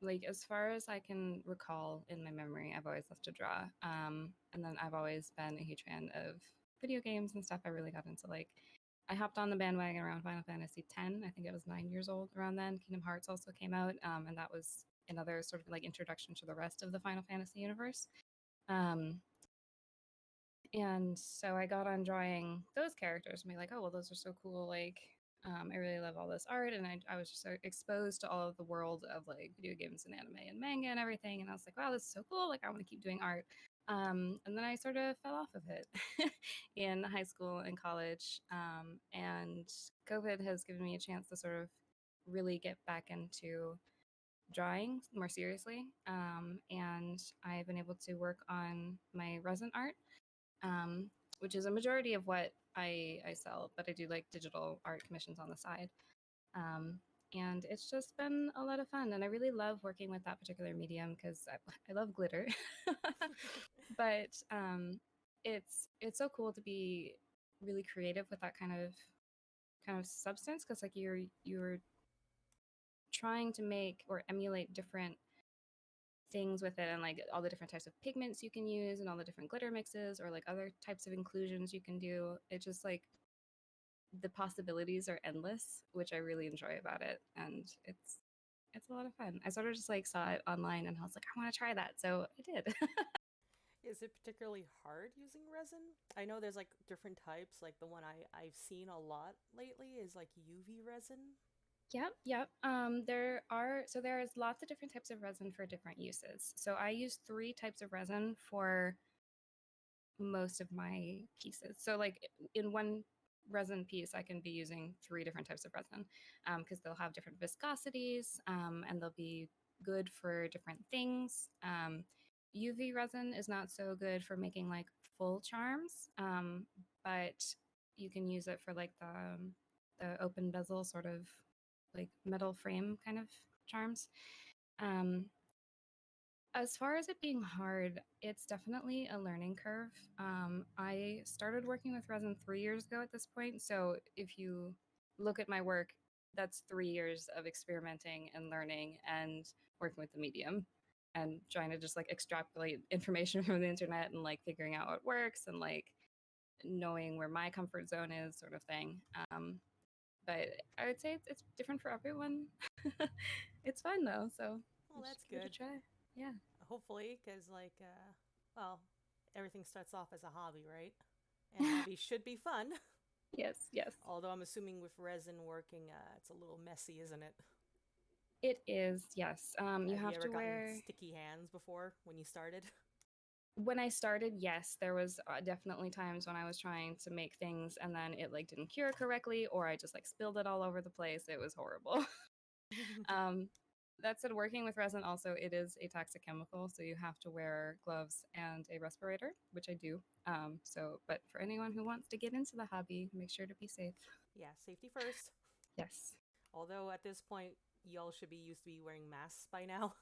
Like as far as I can recall in my memory, I've always loved to draw. And then I've always been a huge fan of video games and stuff. I really got into I hopped on the bandwagon around Final Fantasy X. I think I was 9 years old around then. Kingdom Hearts also came out, and that was another sort of like introduction to the rest of the Final Fantasy universe. Um, and so I got on drawing those characters and be like, oh, well, those are so cool. I really love all this art. And I was just so exposed to all of the world of like video games and anime and manga and everything. And I was like, wow, this is so cool. Like, I want to keep doing art. And then I sort of fell off of it in high school and college. And COVID has given me a chance to sort of really get back into drawing more seriously. And I've been able to work on my resin art, which is a majority of what I sell, but I do like digital art commissions on the side. Um, and it's just been a lot of fun. And I really love working with that particular medium because I love glitter. But it's so cool to be really creative with that kind of substance because like you're trying to make or emulate different things with it and like all the different types of pigments you can use and all the different glitter mixes or like other types of inclusions you can do. It just like the possibilities are endless, which I really enjoy about it. And it's a lot of fun. I sort of just like saw it online and I was like, I want to try that. So I did. Is it particularly hard using resin? I know there's like different types. Like the one I've seen a lot lately is like UV resin. Yep. There's lots of different types of resin for different uses. So I use 3 types of resin for most of my pieces. So like in one resin piece, I can be using 3 different types of resin because they'll have different viscosities, and they'll be good for different things. UV resin is not so good for making like full charms, but you can use it for like the open bezel sort of like metal frame kind of charms. Um, as far as it being hard, it's definitely a learning curve. I started working with resin 3 years ago at this point. So if you look at my work, that's 3 years of experimenting and learning and working with the medium and trying to just like extrapolate information from the internet and like figuring out what works and like knowing where my comfort zone is, sort of thing. But I would say it's different for everyone. It's fun though, so Well, just that's give it a good. try. Yeah. Hopefully, because like Well, everything starts off as a hobby, right? And hobbies should be fun. Yes, yes. Although I'm assuming with resin working, it's a little messy, isn't it? It is, yes. You Have you have ever to gotten wear. sticky hands before when you started? When I started, yes, there was definitely times when I was trying to make things and then it like didn't cure correctly, or I just like spilled it all over the place. It was horrible. um, that said, working with resin also, it is a toxic chemical, so you have to wear gloves and a respirator, which I do. But for anyone who wants to get into the hobby, make sure to be safe. Yeah, safety first. Yes. Although at this point, y'all should be used to be wearing masks by now.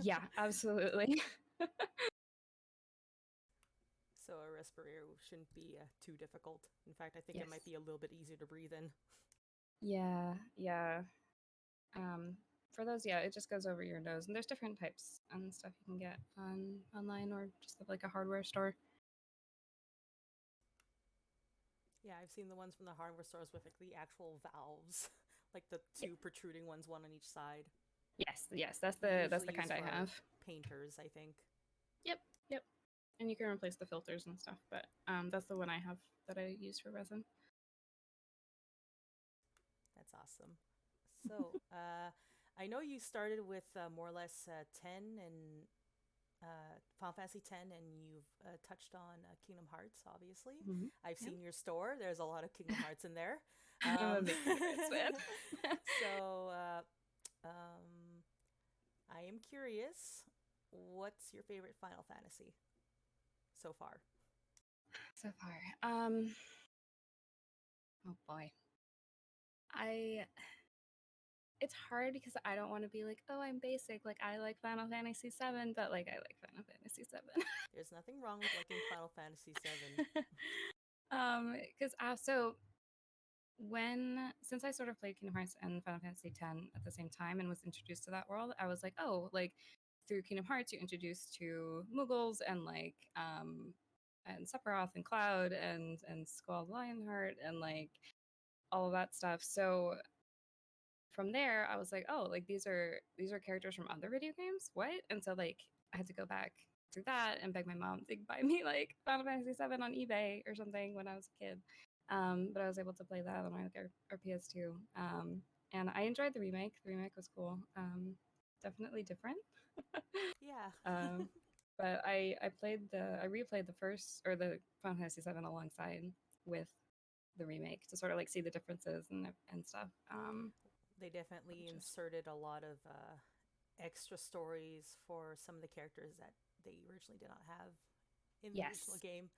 Yeah, absolutely. So a respirator shouldn't be too difficult. In fact, I think it might Yes. be a little bit easier to breathe in. Yeah, yeah. For those, yeah, it just goes over your nose, and there's different types and stuff you can get online or just at, like a hardware store. Yeah, I've seen the ones from the hardware stores with like the actual valves, like the Yeah. two protruding ones, one on each side. Yes, yes, that's Usually the kind used I for have. painters, I think. Yep, yep. And you can replace the filters and stuff, but that's the one I have that I use for resin. That's awesome. So, I know you started with more or less 10 and Final Fantasy 10, and you've touched on Kingdom Hearts, obviously. Mm-hmm. I've Yep. seen your store. There's a lot of Kingdom Hearts in there. I'm a Um, big Kingdom Hearts fan. so, I am curious, what's your favorite Final Fantasy so far? So far, oh boy, I it's hard because I don't want to be like, oh, I'm basic. Like I like Final Fantasy VII, but like I like Final Fantasy VII. There's nothing wrong with liking Final Fantasy VII. Because so when since I sort of played Kingdom Hearts and Final Fantasy X at the same time and was introduced to that world, I was like, oh, like through Kingdom Hearts, you're introduced to Moogles and Sephiroth and Cloud and Squall Lionheart and like all of that stuff. So from there, I was like, oh, like these are characters from other video games. What? And so like I had to go back through that and beg my mom to buy me like Final Fantasy VII on eBay or something when I was a kid. But I was able to play that on my like, our PS2. And I enjoyed the remake. The remake was cool. Definitely different. Yeah. um, but I replayed the first or the Final Fantasy VII alongside with the remake to sort of like see the differences and stuff. They definitely Which is inserted a lot of extra stories for some of the characters that they originally did not have in the original yes, game.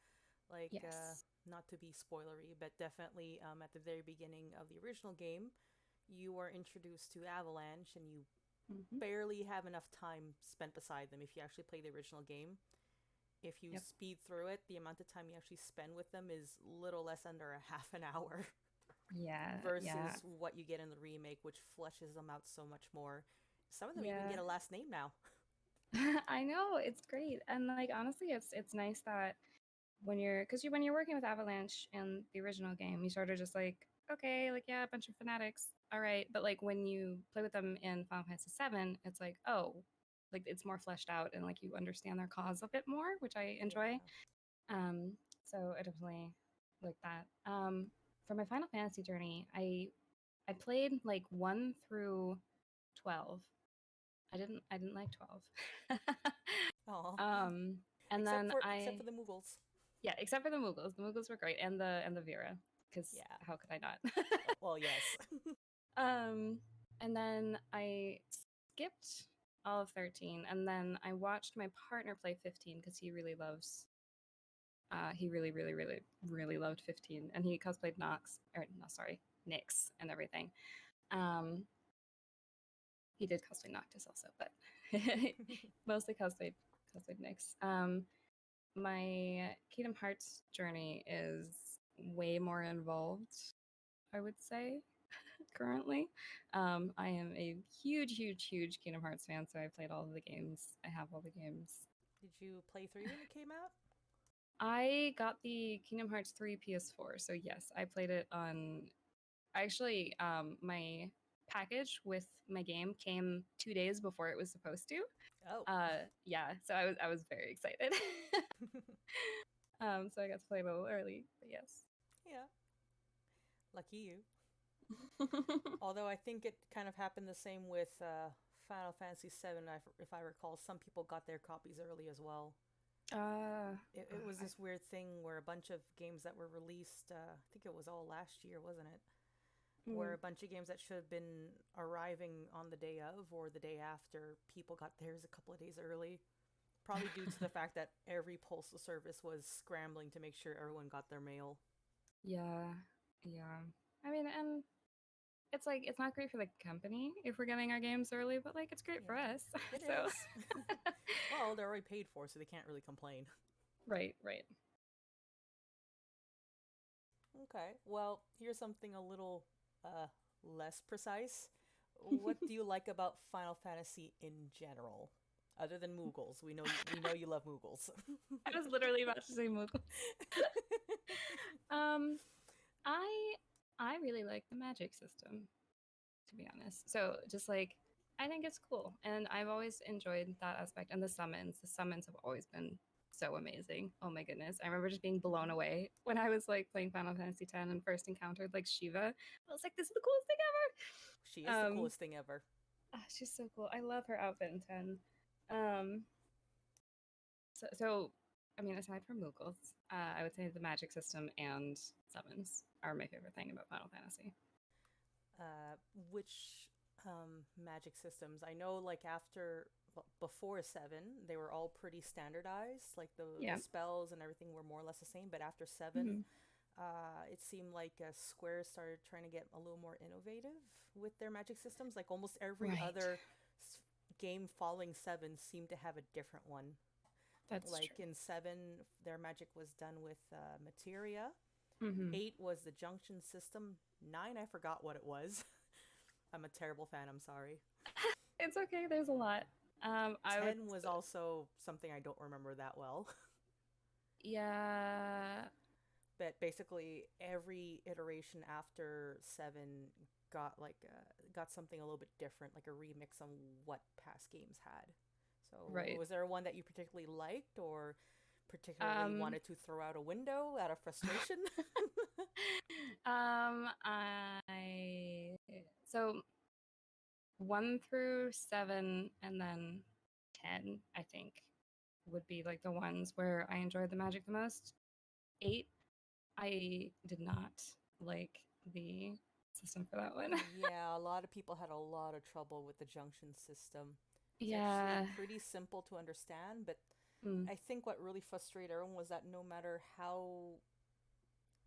Like, yes. not to be spoilery, but definitely at the very beginning of the original game, you are introduced to Avalanche, and you Mm-hmm. barely have enough time spent beside them if you actually play the original game. If you Yep. speed through it, the amount of time you actually spend with them is little less under a half an hour Yeah, yeah, versus what you get in the remake, which fleshes them out so much more. Some of them even yeah. get a last name now. I know it's great, and like honestly, it's nice that when you're working with Avalanche in the original game, you sort of just like okay, like yeah, a bunch of fanatics, all right. But like when you play with them in Final Fantasy VII, it's like oh, like it's more fleshed out and like you understand their cause a bit more, which I enjoy. Yeah. So I definitely like that. For my Final Fantasy journey, I played like 1 through 12. I didn't like 12. Oh, um and then except for I the Moogles. yeah, except for the Moogles. The Moogles were great and the Vera cuz Yeah. how could I not? Well, yes. um and then I skipped all of 13 and then I watched my partner play 15 cuz he really loved 15 and he cosplayed Nox or no sorry, Nyx and everything. Um he did cosplay Noctis also, but mostly cosplayed Nyx. My Kingdom Hearts journey is way more involved, I would say, currently. I am a huge Kingdom Hearts fan, so I played all of the games. I have all the games. Did you play 3 when it came out? I got the Kingdom Hearts 3 PS4, so yes, I played it on. Actually, my package with my game came 2 days before it was supposed to. Oh. Yeah, so I was very excited. So I got to play a little early, but yes. Yeah. Lucky you. Although I think it kind of happened the same with Final Fantasy VII, if I recall. Some people got their copies early as well. It was this weird thing where a bunch of games that were released, I think it was all last year, wasn't it? Where a bunch of games that should have been arriving on the day of or the day after, people got theirs a couple of days early. Probably due to the fact that every postal service was scrambling to make sure everyone got their mail. Yeah, yeah. I mean, and it's like it's not great for the company if we're getting our games early, but like it's great for us. It so. is. Well, they're already paid for, so they can't really complain. Right. Okay, well, here's something a little less precise. What do you like about Final Fantasy in general? Other than Moogles. We know you love Moogles. I was literally about to say Moogle. I really like the magic system, to be honest. So just like I think it's cool, and I've always enjoyed that aspect. And the summons have always been so amazing. Oh my goodness, I remember just being blown away when I was like playing Final Fantasy X and first encountered like Shiva. I was like, this is the coolest thing ever. She is the coolest thing ever. She's so cool. I love her outfit in 10. So I mean, aside from Moogles, I would say the magic system and summons are my favorite thing about Final Fantasy. Which magic systems? I know, like before 7, they were all pretty standardized. Like the spells and everything were more or less the same. But after 7, it seemed like Square started trying to get a little more innovative with their magic systems. Like almost every other game following 7 seemed to have a different one. That's like true. In 7, their magic was done with materia. 8 was the junction system. 9, I forgot what it was. I'm a terrible fan, I'm sorry. It's okay, there's a lot. 10 was also something I don't remember that well. Yeah. But basically, every iteration after 7 got something a little bit different, like a remix on what past games had. So was there one that you particularly liked or particularly wanted to throw out a window out of frustration? So 1 through 7 and then 10, I think, would be like the ones where I enjoyed the magic the most. 8, I did not like the system for that one. Yeah, a lot of people had a lot of trouble with the junction system. It's Yeah. actually pretty simple to understand, but I think what really frustrated everyone was that no matter how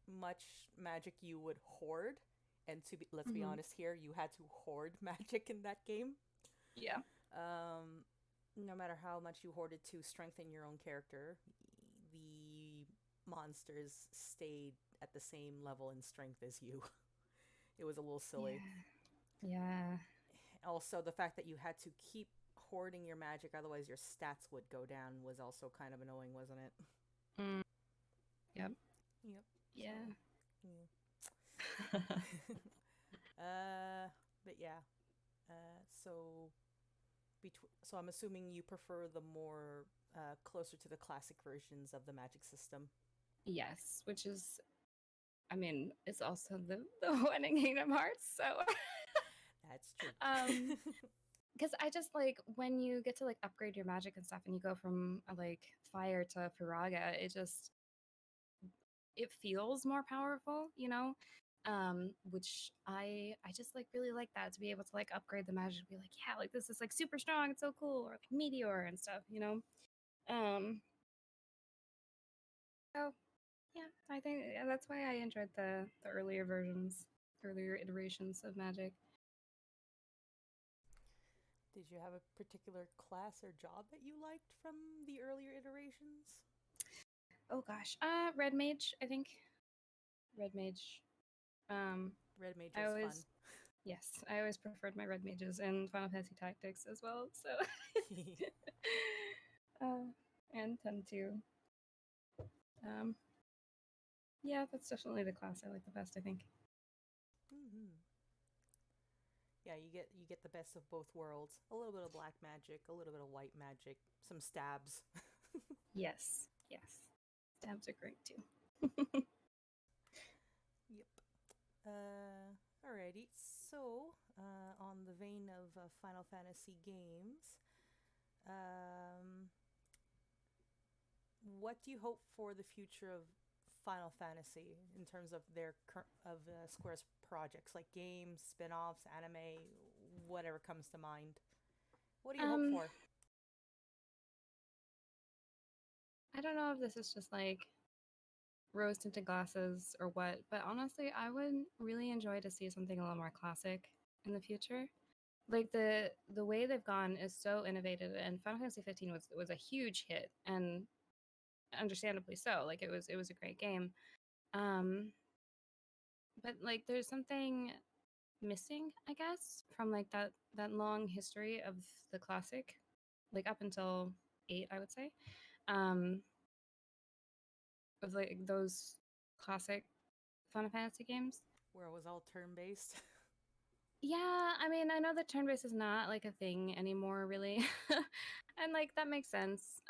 much magic you would hoard, and let's be honest here, you had to hoard magic in that game. Yeah. No matter how much you hoarded to strengthen your own character, the monsters stayed at the same level in strength as you. It was a little silly. Yeah. Also, the fact that you had to keep hoarding your magic, otherwise your stats would go down, was also kind of annoying, wasn't it? Yep. Yeah. But yeah. So I'm assuming you prefer the more closer to the classic versions of the magic system. Yes, which is, I mean, it's also the one in Kingdom Hearts, so. That's true. Because I just like when you get to like upgrade your magic and stuff, and you go from like fire to Firaga, it feels more powerful, you know. Which I just like really like that, to be able to like upgrade the magic, be like, yeah, like this is like super strong, it's so cool, or like meteor and stuff, you know. So yeah, I think that's why I enjoyed the earlier iterations of magic. Did you have a particular class or job that you liked from the earlier iterations? Oh gosh, Red Mage, I think. Red Mage. Red Mage was fun. Yes, I always preferred my Red Mages in Final Fantasy Tactics as well. So, and 10 too. Yeah, that's definitely the class I like the best, I think. Yeah, you get the best of both worlds. A little bit of black magic, a little bit of white magic, some stabs. Yes, yes. Stabs are great too. Yep. Alrighty. So, on the vein of Final Fantasy games, um, what do you hope for the future of Final Fantasy in terms of Square's projects, like games, spin-offs, anime, whatever comes to mind? What do you hope Um, for? I don't know if this is just like rose tinted glasses or what, but honestly, I would really enjoy to see something a little more classic in the future. Like the way they've gone is so innovative, and Final Fantasy 15 was a huge hit, and understandably so. Like it was a great game. Um, but like there's something missing, I guess, from like that long history of the classic, like up until 8, I would say. Um, of like those classic Final Fantasy games. Where it was all turn-based? Yeah, I mean, I know that turn based is not like a thing anymore, really, and like that makes sense.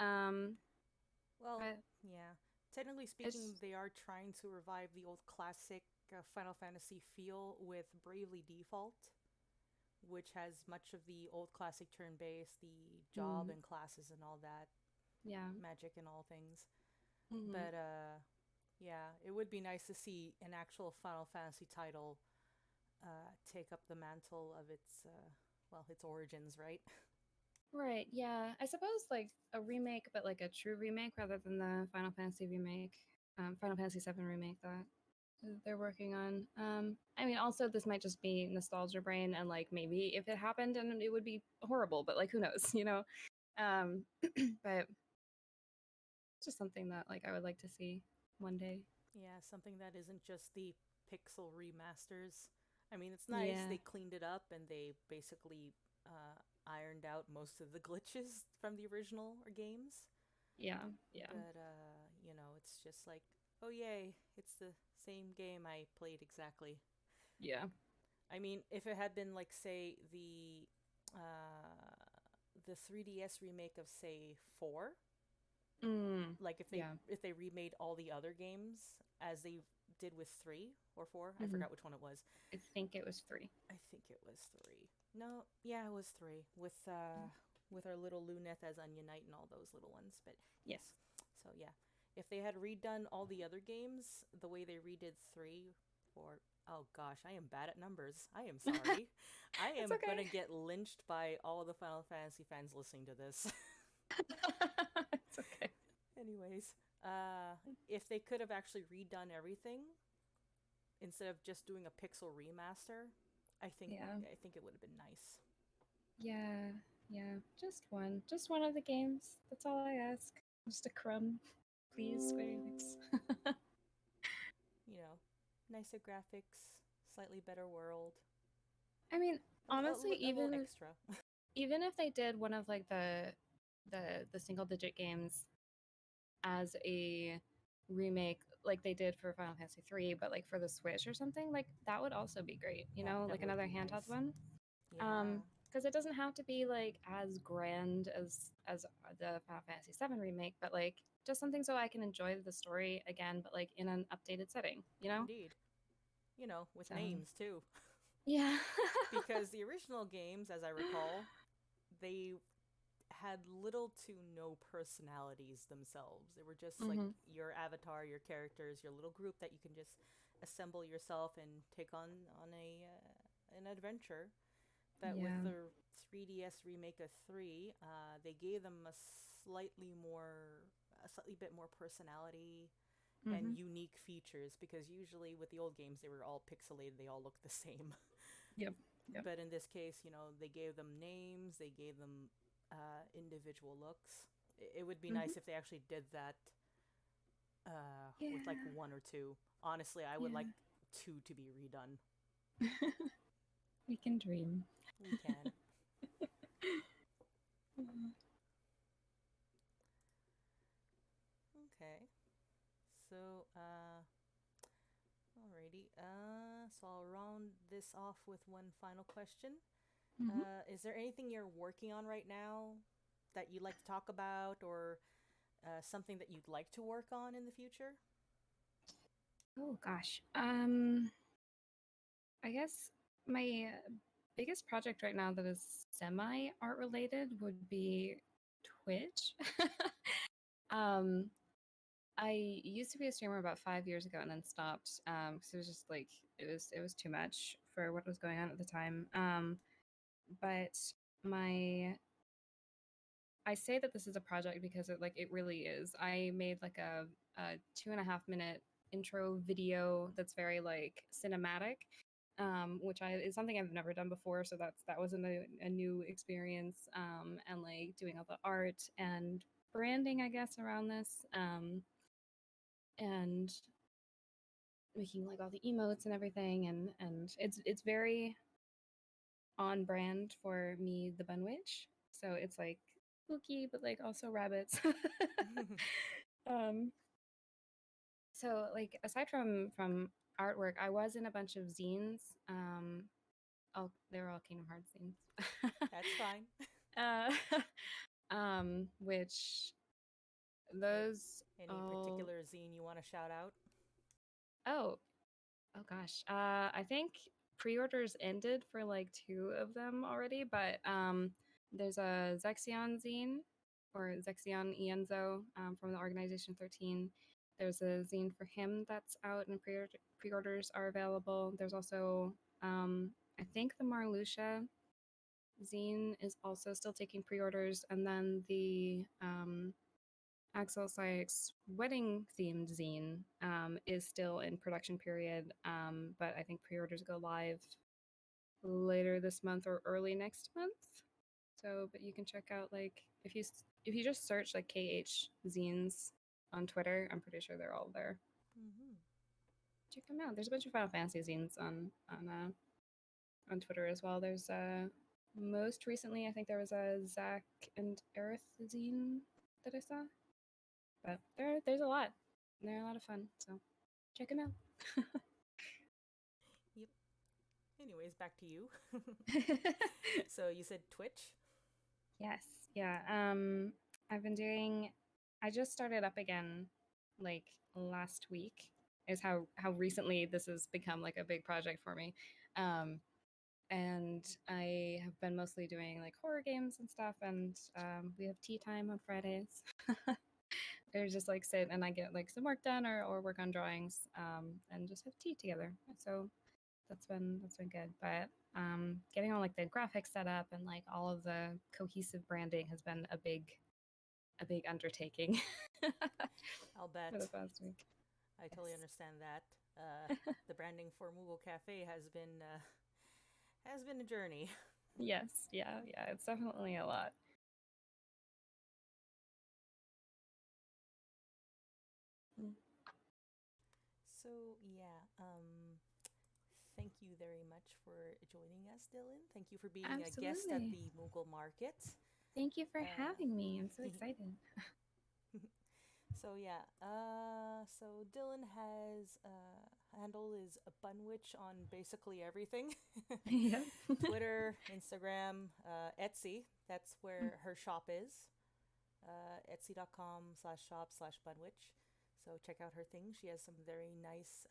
Well, But yeah. Technically speaking, it's they are trying to revive the old classic Final Fantasy feel with Bravely Default, which has much of the old classic turn based, the job mm, and classes and all that, yeah, magic and all things. hmm But yeah, it would be nice to see an actual Final Fantasy title take up the mantle of its well, its origins, right? right, yeah. I suppose like a remake, but like a true remake rather than the Final Fantasy remake, Final Fantasy 7 remake that they're working on. I mean, also this might just be nostalgia brain, and like maybe if it happened, and it would be horrible, but like who knows, you know? Um, but just something that like I would like to see one day. Yeah, something that isn't just the pixel remasters. I mean, it's nice Yeah, they cleaned it up and they basically ironed out most of the glitches from the original games. yeah, yeah, But it's just like, oh yay, it's the same game I played exactly. yeah. I mean, if it had been like, say, the 3DS remake of, say, 4, Mm, like if they yeah. if they remade all the other games as they did with 3 or 4, I hmm forgot which one it was. I think it was 3. I think it was 3. No, yeah, it was 3 with our little Luneth as Onion Knight and all those little ones. But yes, Yes. so yeah, if they had redone all the other games the way they redid 3, or oh gosh, I am bad at numbers. I am sorry. I It's am okay. gonna get lynched by all the Final Fantasy fans listening to this. It's okay. Anyways, if they could have actually redone everything instead of just doing a pixel remaster, I think Yeah. I think it would have been nice. Yeah. Yeah. Just one. Just one of the games. That's all I ask. Just a crumb. Please, Square Enix. You know, nicer graphics, slightly better world, I mean, honestly, a little extra. even if they did one of like the single digit games as a remake like they did for Final Fantasy 3, but like for the Switch or something, like that would also be great, you that know, that like would another be handheld nice. one. Yeah, Because it doesn't have to be like as grand as the Final Fantasy 7 remake, but like just something so I can enjoy the story again, but like in an updated setting, you know? indeed. With So names too. yeah. Because the original games, as I recall, they had little to no personalities themselves. They were just like hmm your avatar, your characters, your little group that you can just assemble yourself and take on a an adventure. But with Yeah. the 3DS remake of 3, they gave them a slightly bit more personality and hmm unique features, because usually with the old games they were all pixelated, they all looked the same. Yep. Yep. But in this case, they gave them names, they gave them individual looks. It would be hmm nice if they actually did that with like Yeah. one or two. Honestly, I would Yeah. like two to be redone. We can dream. We can. Okay. So, alrighty. Alrighty. So I'll round this off with one final question. Mhm. Is there anything you're working on right now that you'd like to talk about, or something that you'd like to work on in the future? Oh gosh. I guess my biggest project right now that is semi art related would be Twitch. um, I used to be a streamer about 5 years ago and then stopped because it was just like it was too much for what was going on at the time. But my I say that this is a project because it really is. I made like a 2.5 minute intro video that's very like cinematic, which is something I've never done before. So that was a new experience, and like doing all the art and branding, I guess, around this, and making like all the emotes and everything, and it's very on brand for me, the Bun Witch. So it's like spooky, but like also rabbits. um, so like aside from artwork, I was in a bunch of zines. All they were all Kingdom Hearts zines. That's fine. uh, which A- those Any all particular zine you want to shout out? oh oh gosh, I think pre-orders ended for like two of them already, but there's a Zexion zine or Zexion Ienzo from the Organization 13. There's a zine for him that's out and pre-orders are available. There's also I think the Marluxia zine is also still taking pre-orders, and then the Axel Sykes wedding themed zine is still in production period, but I think pre-orders go live later this month or early next month. So, but you can check out like if you just search like KH zines on Twitter, I'm pretty sure they're all there. Mm-hmm. Check them out. There's a bunch of Final Fantasy zines on Twitter as well. There's most recently I think there was a Zack and Aerith zine that I saw. But there's a lot. They're a lot of fun. So check them out. Yep. Anyways, back to you. So you said Twitch? Yes. Yeah. I've been doing I just started up again like last week is how recently this has become like a big project for me. And I have been mostly doing like horror games and stuff, and we have tea time on Fridays. Or just like sit and I get like some work done or work on drawings, and just have tea together. So that's been good. But getting all like the graphics set up and like all of the cohesive branding has been a big undertaking I'll for bet. the past week. I totally understand that. The branding for Moogle Cafe has been a journey. Yes, yeah, it's definitely a lot. Mm. So yeah, thank you very much for joining us, Dylan. Thank you for being a guest at Absolutely. the Moogle Market. Thank you for Uh, having me. I'm so excited. so yeah, so Dylan has handle is a Bunwitch on basically everything. Yep. Twitter, Instagram, Etsy. That's where her shop is. Etsy.com/shop/Bunwitch. So check out her things. She has some very nice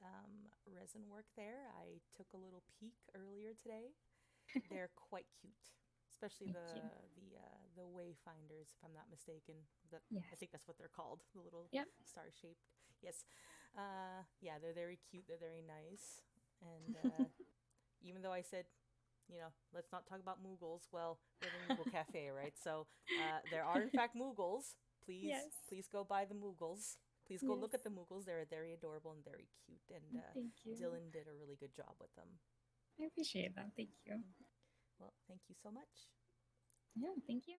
resin work there. I took a little peek earlier today. They're quite cute, especially Thank you. the wayfinders, if I'm not mistaken. That I Yes. think that's what they're called, the little Yep. star shaped. Yes, yeah, they're very cute. They're very nice, and even though I said, let's not talk about Moogles. Well, we're the Moogle Cafe, right? So there are in fact Moogles. Please, Yes. please go buy the Moogles. Please go Yes. look at the Moogles. They're very adorable and very cute. And Thank you. Dylan did a really good job with them. I appreciate that. Thank you. Well, thank you so much. Yeah, thank you.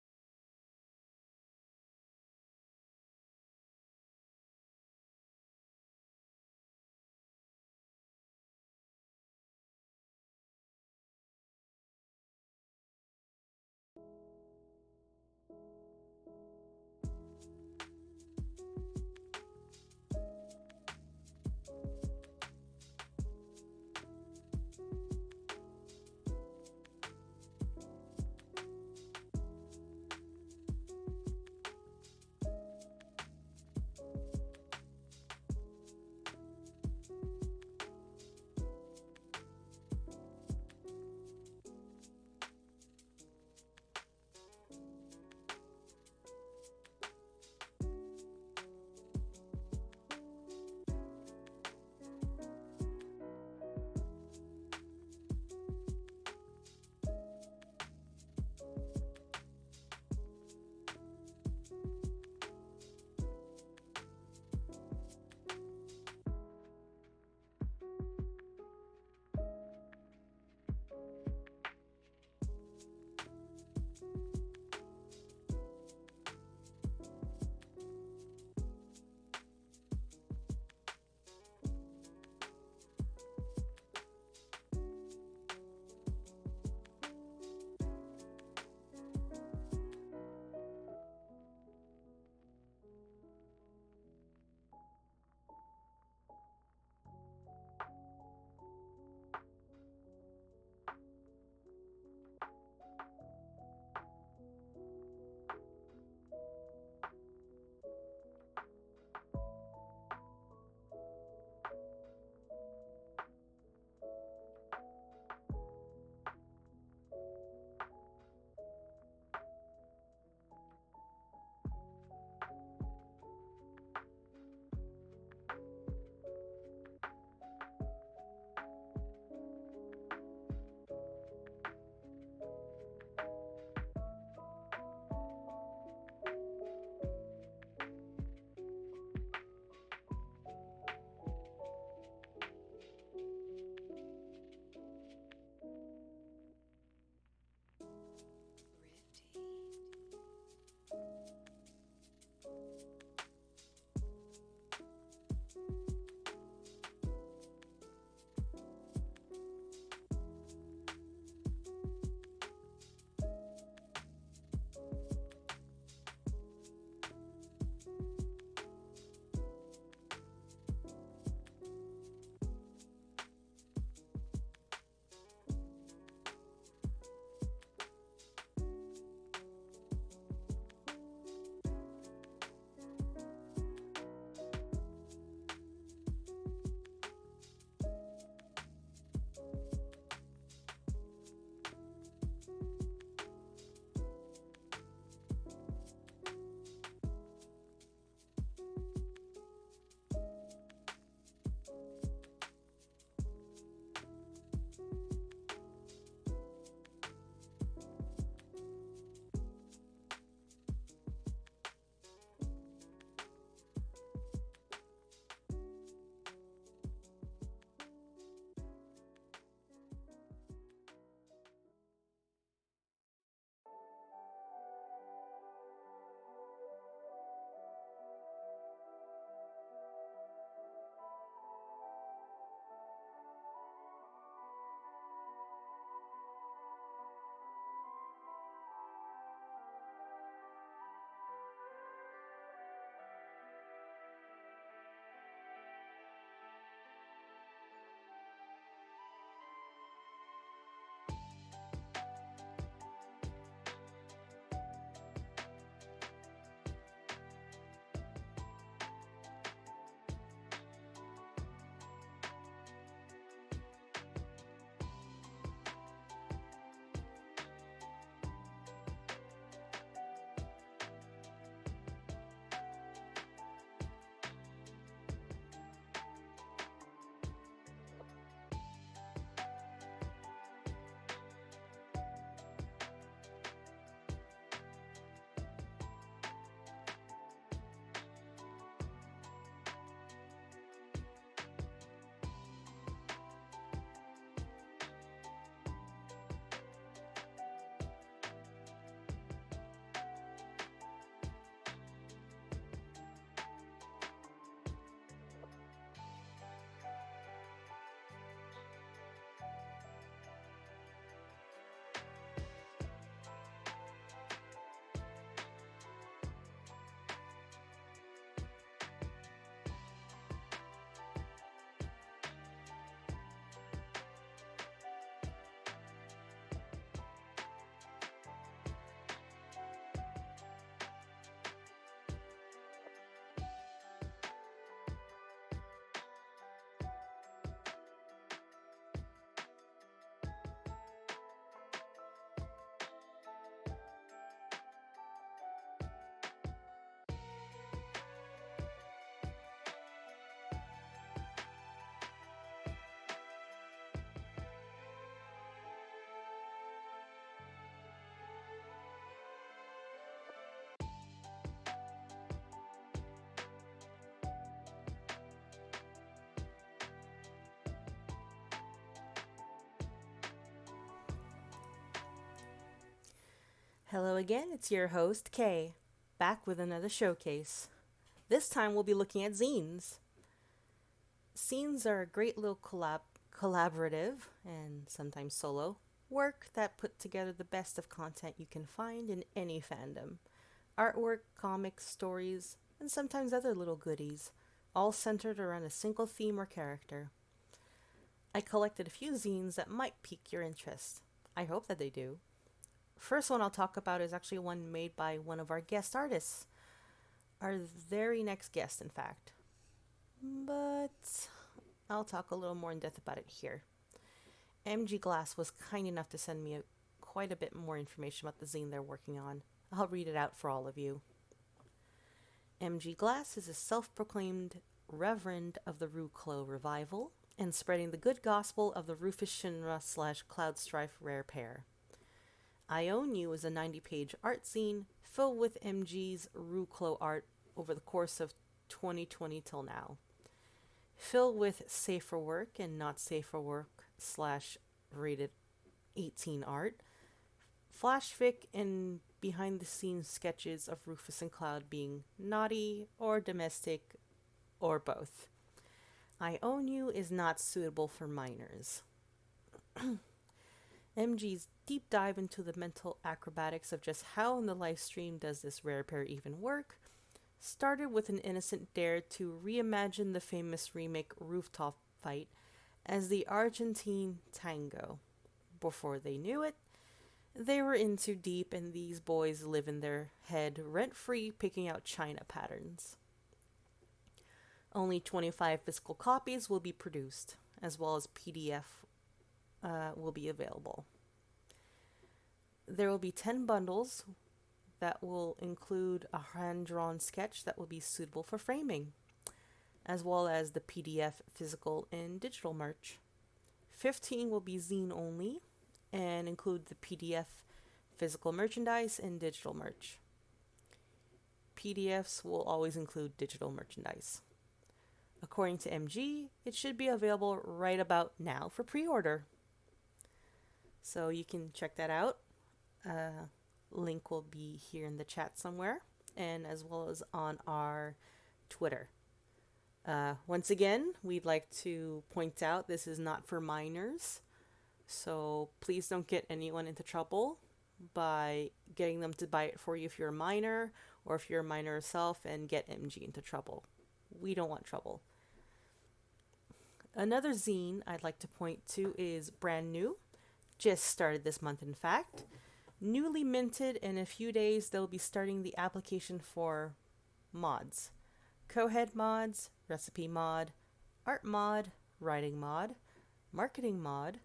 Hello again, it's your host, Kay, back with another showcase. This time we'll be looking at zines. Zines are a great little collaborative, and sometimes solo, work that put together the best of content you can find in any fandom. Artwork, comics, stories, and sometimes other little goodies, all centered around a single theme or character. I collected a few zines that might pique your interest. I hope that they do. First one I'll talk about is actually one made by one of our guest artists. Our very next guest, in fact. But I'll talk a little more in depth about it here. MG Glass was kind enough to send me quite a bit more information about the zine they're working on. I'll read it out for all of you. MG Glass is a self-proclaimed reverend of the Ruclo revival and spreading the good gospel of the Rufus Shinra / Cloudstrife rare pair. I Own You is a 90-page art zine filled with MG's Ruclo art over the course of 2020 till now. Filled with safe for work and not safe for work / rated 18 art, flashfic and behind the scenes sketches of Rufus and Cloud being naughty or domestic or both. I Own You is not suitable for minors. MG's deep dive into the mental acrobatics of just how in the live stream does this rare pair even work started with an innocent dare to reimagine the famous remake Rooftop Fight as the Argentine tango. Before they knew it, they were in too deep and these boys live in their head rent-free picking out China patterns. Only 25 physical copies will be produced, as well as PDF will be available. There will be 10 bundles that will include a hand-drawn sketch that will be suitable for framing, as well as the PDF, physical, and digital merch. 15 will be zine only and include the PDF, physical merchandise, and digital merch. PDFs will always include digital merchandise. According to MG, it should be available right about now for pre-order. So you can check that out. Link will be here in the chat somewhere, and as well as on our Twitter. Once again, we'd like to point out this is not for minors, so please don't get anyone into trouble by getting them to buy it for you if you're a minor, or if you're a minor yourself and get MG into trouble. We don't want trouble. Another zine I'd like to point to is brand new. Just started this month, in fact. Newly minted. In a few days, they'll be starting the application for mods. Co-head mods, recipe mod, art mod, writing mod, marketing mod,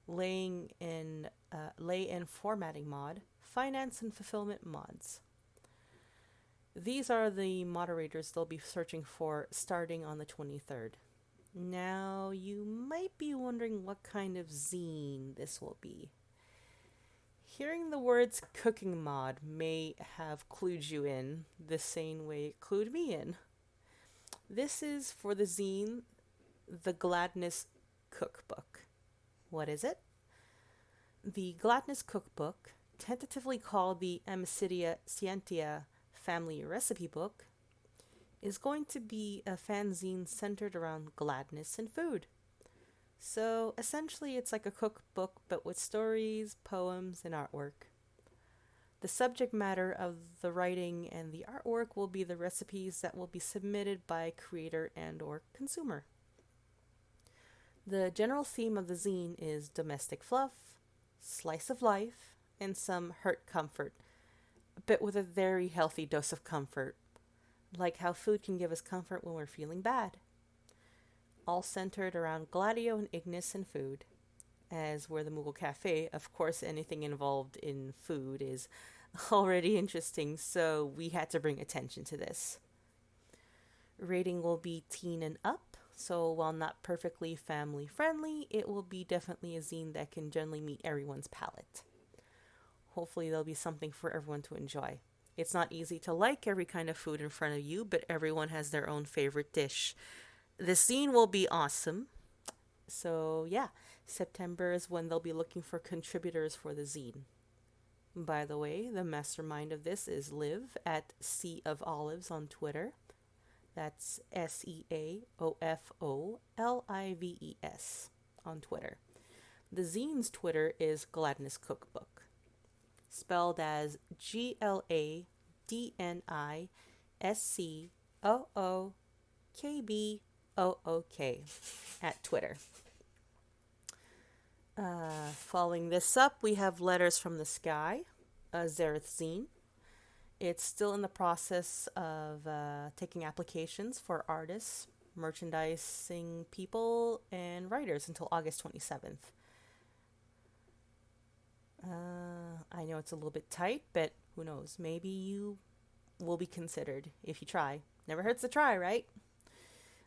lay and formatting mod, finance and fulfillment mods. These are the moderators they'll be searching for starting on the 23rd. Now, you might be wondering what kind of zine this will be. Hearing the words cooking mod may have clued you in the same way it clued me in. This is for the zine, The Gladness Cookbook. What is it? The Gladness Cookbook, tentatively called the Amicitia Scientia Family Recipe Book, is going to be a fanzine centered around gladness and food. So essentially it's like a cookbook but with stories, poems, and artwork. The subject matter of the writing and the artwork will be the recipes that will be submitted by creator and or consumer. The general theme of the zine is domestic fluff, slice of life, and some hurt comfort, but with a very healthy dose of comfort, like how food can give us comfort when we're feeling bad. All centered around Gladio and Ignis and food. As we're the Moogle Cafe, of course anything involved in food is already interesting, so we had to bring attention to this. Rating will be teen and up, so while not perfectly family friendly, it will be definitely a zine that can generally meet everyone's palate. Hopefully there'll be something for everyone to enjoy. It's not easy to like every kind of food in front of you, but everyone has their own favorite dish. The zine will be awesome. So yeah, September is when they'll be looking for contributors for the zine. By the way, the mastermind of this is Liv at Sea of Olives on Twitter. That's SEAOFOLIVES on Twitter. The zine's Twitter is Gladness Cookbook, spelled as GLADNISCOOKBOOK at Twitter. Following this up, we have Letters from the Sky, a Zareth zine. It's still in the process of taking applications for artists, merchandising people, and writers until August 27th. I know it's a little bit tight, but who knows? Maybe you will be considered if you try. Never hurts to try, right?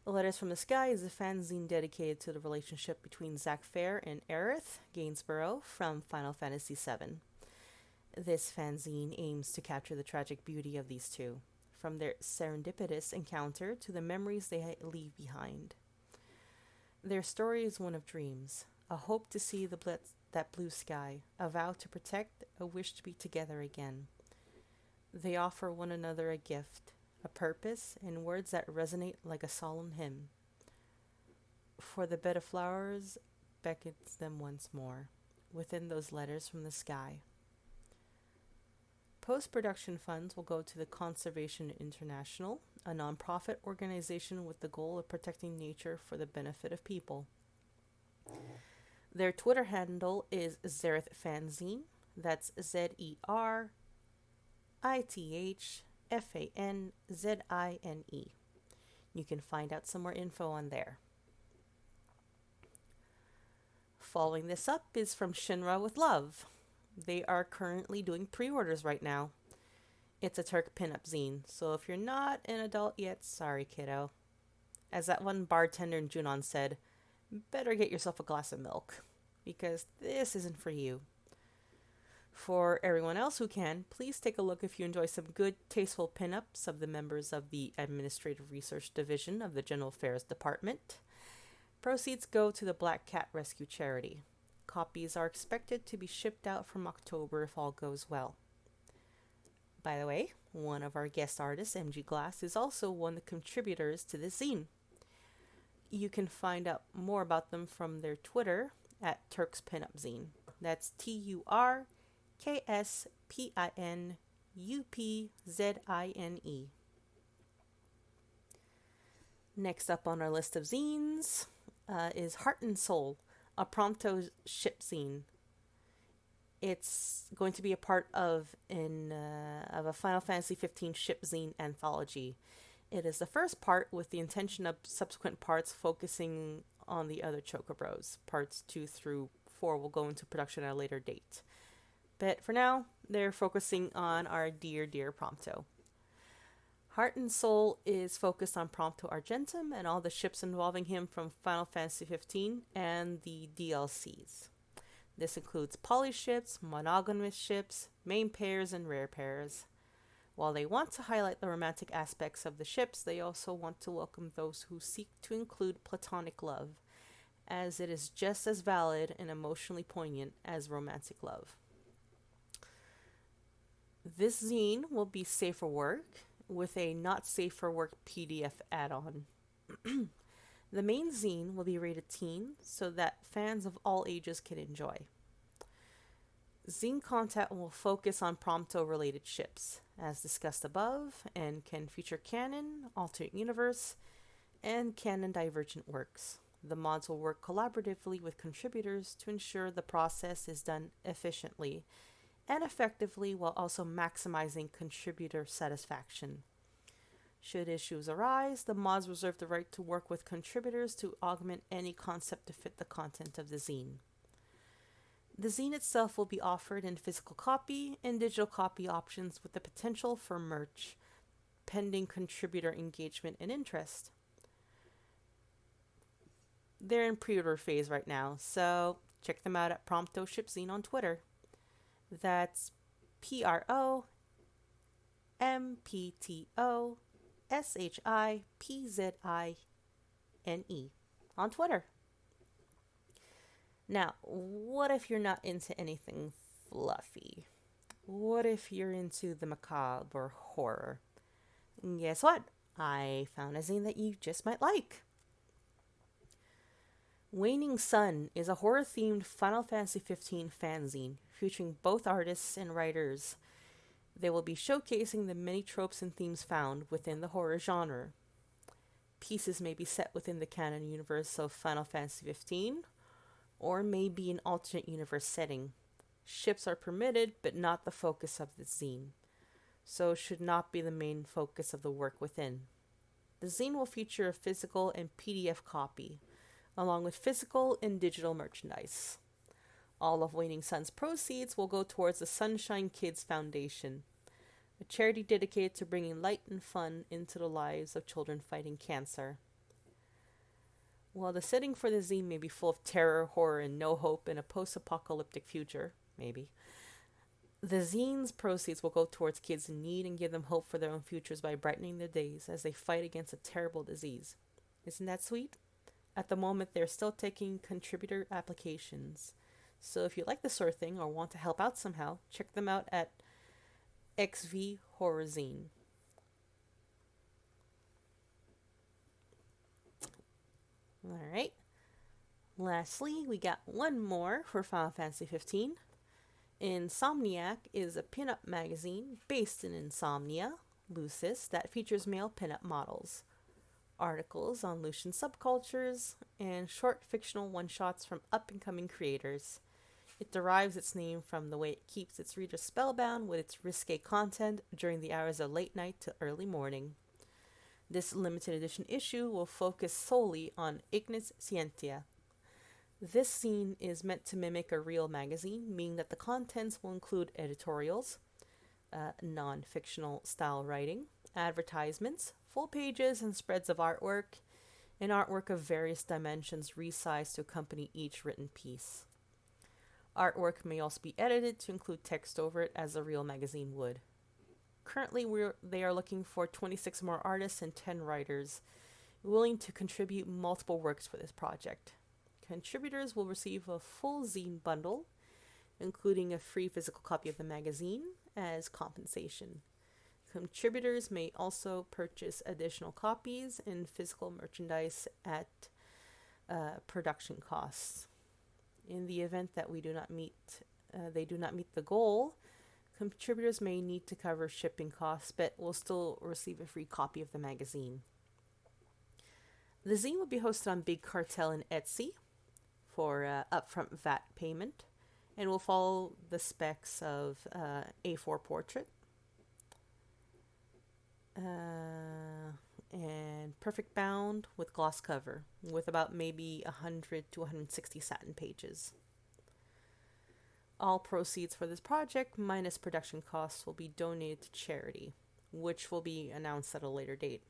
Letters from the Sky is a fanzine dedicated to the relationship between Zack Fair and Aerith Gainsborough from Final Fantasy VII. This fanzine aims to capture the tragic beauty of these two, from their serendipitous encounter to the memories they leave behind. Their story is one of dreams, a hope to see that blue sky, a vow to protect, a wish to be together again. They offer one another a gift, a purpose, and words that resonate like a solemn hymn. For the bed of flowers beckons them once more, within those letters from the sky. Post-production funds will go to the Conservation International, a nonprofit organization with the goal of protecting nature for the benefit of people. Their Twitter handle is Zareth Fanzine. That's ZERITHFANZINE. You can find out some more info on there. Following this up is from Shinra with Love. They are currently doing pre-orders right now. It's a Turk pinup zine, so if you're not an adult yet, sorry kiddo. As that one bartender in Junon said, better get yourself a glass of milk, because this isn't for you. For everyone else who can, please take a look if you enjoy some good, tasteful pinups of the members of the Administrative Research Division of the General Affairs Department. Proceeds go to the Black Cat Rescue Charity. Copies are expected to be shipped out from October if all goes well. By the way, one of our guest artists, MG Glass, is also one of the contributors to this zine. You can find out more about them from their Twitter at Turks Pinup Zine. That's TurkSpinupzine. Next up on our list of zines is Heart and Soul, a Prompto ship zine. It's going to be a part of a Final Fantasy XV ship zine anthology. It is the first part with the intention of subsequent parts focusing on the other Chocobros. Parts 2 through 4 will go into production at a later date. But for now, they're focusing on our dear Prompto. Heart and Soul is focused on Prompto Argentum and all the ships involving him from Final Fantasy XV and the DLCs. This includes poly ships, monogamous ships, main pairs, and rare pairs. While they want to highlight the romantic aspects of the ships, they also want to welcome those who seek to include platonic love, as it is just as valid and emotionally poignant as romantic love. This zine will be safe for work, with a not safe for work PDF add-on. The main zine will be rated teen, so that fans of all ages can enjoy. Zine content will focus on Prompto-related ships, as discussed above, and can feature canon, alternate universe, and canon divergent works. The mods will work collaboratively with contributors to ensure the process is done efficiently and effectively while also maximizing contributor satisfaction. Should issues arise, the mods reserve the right to work with contributors to augment any concept to fit the content of the zine. The zine itself will be offered in physical copy and digital copy options with the potential for merch, pending contributor engagement and interest. They're in pre-order phase right now, so check them out at Prompto Ship Zine on Twitter. That's PROMPTOSHIPZINE on Twitter. Now, what if you're not into anything fluffy? What if you're into the macabre or horror? Guess what? I found a zine that you just might like. Waning Sun is a horror themed Final Fantasy XV fanzine featuring both artists and writers. They will be showcasing the many tropes and themes found within the horror genre. Pieces may be set within the canon universe of Final Fantasy XV, or may be an alternate universe setting. Ships are permitted, but not the focus of the zine, so should not be the main focus of the work within. The zine will feature a physical and PDF copy, along with physical and digital merchandise. All of Waning Sun's proceeds will go towards the Sunshine Kids Foundation, a charity dedicated to bringing light and fun into the lives of children fighting cancer. While the setting for the zine may be full of terror, horror, and no hope in a post-apocalyptic future, maybe, the zine's proceeds will go towards kids in need and give them hope for their own futures by brightening their days as they fight against a terrible disease. Isn't that sweet? At the moment, they're still taking contributor applications. So if you like this sort of thing or want to help out somehow, check them out at XV Horror Zine. Alright. Lastly, we got one more for Final Fantasy XV. Insomniac is a pinup magazine based in Insomnia, Lucis, that features male pinup models, articles on Lucian subcultures, and short fictional one-shots from up-and-coming creators. It derives its name from the way it keeps its readers spellbound with its risque content during the hours of late night to early morning. This limited edition issue will focus solely on Ignis Scientia. This zine is meant to mimic a real magazine, meaning that the contents will include editorials, non-fictional style writing, advertisements, full pages and spreads of artwork, and artwork of various dimensions resized to accompany each written piece. Artwork may also be edited to include text over it as a real magazine would. Currently, they are looking for 26 more artists and 10 writers willing to contribute multiple works for this project. Contributors will receive a full zine bundle, including a free physical copy of the magazine, as compensation. Contributors may also purchase additional copies and physical merchandise at production costs. In the event that they do not meet the goal, contributors may need to cover shipping costs, but will still receive a free copy of the magazine. The zine will be hosted on Big Cartel and Etsy for upfront VAT payment, and will follow the specs of A4 portrait and perfect bound with gloss cover, with about maybe 100 to 160 satin pages. All proceeds for this project, minus production costs, will be donated to charity, which will be announced at a later date.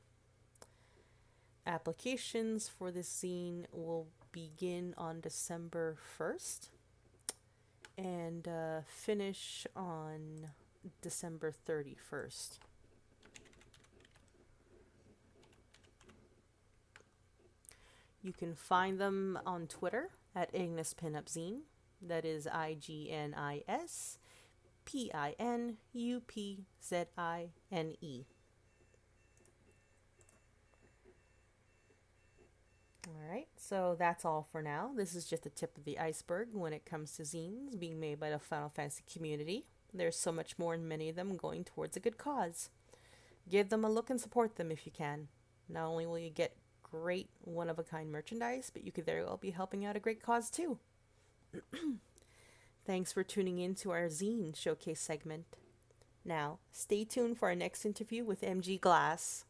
Applications for this zine will begin on December 1st and finish on December 31st. You can find them on Twitter at Ignis Pinup Zine. That is IGNIS PINUPZINE. Alright, so that's all for now. This is just the tip of the iceberg when it comes to zines being made by the Final Fantasy community. There's so much more, and many of them going towards a good cause. Give them a look and support them if you can. Not only will you get great one-of-a-kind merchandise, but you could very well be helping out a great cause too. Thanks for tuning in to our zine showcase segment. Now, stay tuned for our next interview with MG Glass.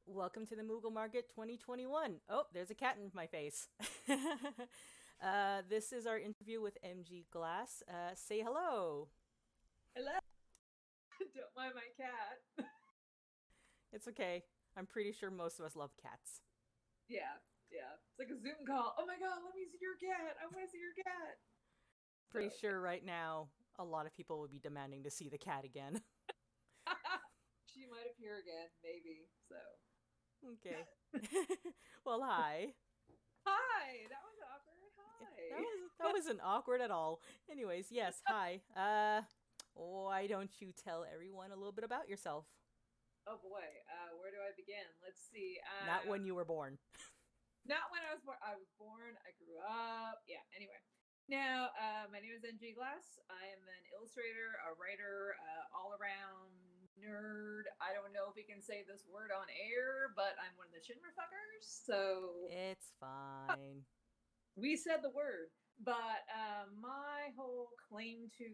Welcome to the Moogle Market 2021. Oh, there's a cat in my face. This is our interview with MG Glass. Say hello. Hello. Don't mind my cat. It's okay. I'm pretty sure most of us love cats. Yeah. It's like a Zoom call. Oh my god, let me see your cat. I want to see your cat. Pretty sure right now a lot of people would be demanding to see the cat again. She might appear again, maybe. So. Okay. Well, hi. Hi. That was awkward. Hi. That wasn't awkward at all. Anyways, yes, hi. Why don't you tell everyone a little bit about yourself? Oh boy. Where do I begin? Let's see. Not when you were born. Not when I was born. I was born. I grew up. Yeah. Anyway. Now, my name is NG Glass. I am an illustrator, a writer, all-around nerd. I don't know if we can say this word on air, but I'm one of the Shinra fuckers. So It's fine. we said the word. But my whole claim to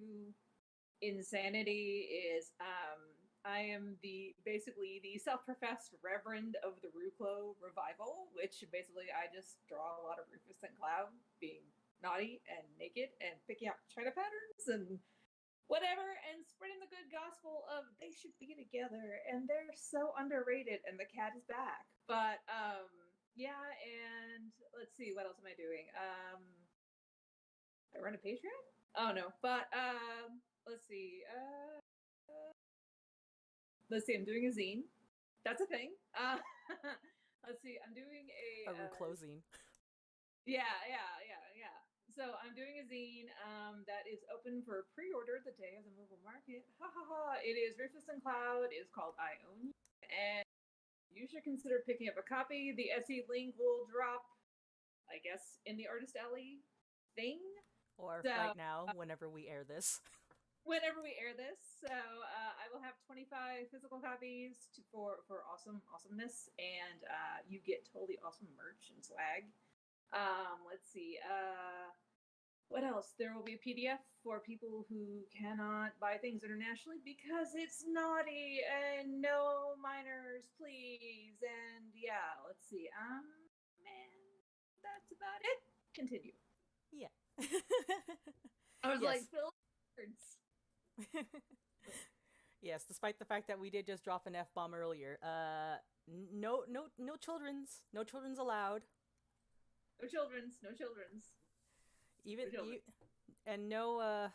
insanity is I am basically the self-professed reverend of the Ruclo revival, which basically I just draw a lot of Rufus and Cloud being naughty and naked and picking out China patterns and whatever, and spreading the good gospel of they should be together and they're so underrated and the cat is back. But yeah, and let's see, what else am I doing? I run a Patreon? Oh no, but let's see. Let's see, I'm doing a zine. That's a thing. Let's see, I'm doing A Ruclo zine. Yeah. So I'm doing a zine that is open for pre-order the day of the Moogle Market. Ha ha ha! It is Rufus and Cloud. It is called I Own You, and you should consider picking up a copy. The Etsy link will drop, I guess, in the Artist Alley thing. Or right now, whenever we air this. Whenever we air this. So I will have 25 physical copies for awesomeness, and you get totally awesome merch and swag. Let's see. What else? There will be a PDF for people who cannot buy things internationally because it's naughty and no minors, please. And yeah, let's see. Man, that's about it. Continue. Yeah. I was like, Phil words. Yes, despite the fact that we did just drop an F-bomb earlier. No children's allowed. No children's. And no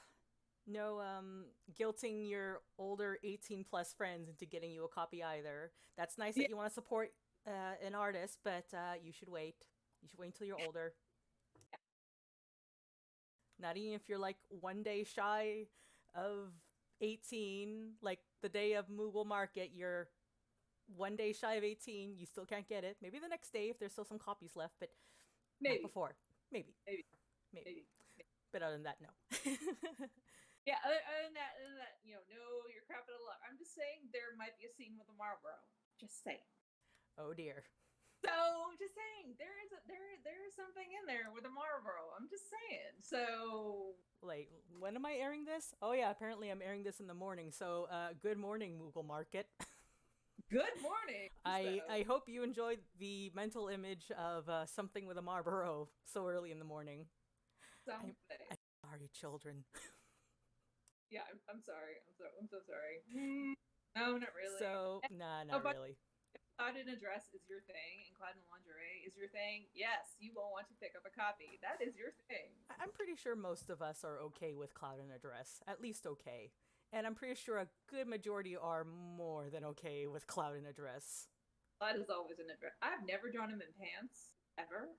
guilting your older 18 plus friends into getting you a copy either. That's nice that you want to support an artist, but you should wait. You should wait until you're older. Not even if you're like one day shy of 18, like the day of Moogle Market, you're one day shy of 18, you still can't get it. Maybe the next day if there's still some copies left, but maybe not before. Maybe. But other than that, no. Yeah, other than that, no, you're crap out of luck. I'm just saying there might be a scene with a Marlboro. Just saying. Oh dear. So, just saying, there is something in there with a Marlboro. I'm just saying. So, Wait, when am I airing this? Oh yeah, apparently I'm airing this in the morning. So, good morning, Moogle Market. Good morning. I hope you enjoyed the mental image of something with a Marlboro so early in the morning. Something. I'm sorry, children. Yeah, I'm sorry. I'm so sorry. No, not really. So, nah, not really. Cloud in a dress is your thing, and Cloud in lingerie is your thing. Yes, you will want to pick up a copy. That is your thing. I'm pretty sure most of us are okay with Cloud in a dress. At least okay. And I'm pretty sure a good majority are more than okay with Cloud in a dress. Cloud is always in a dress. I've never drawn him in pants, ever.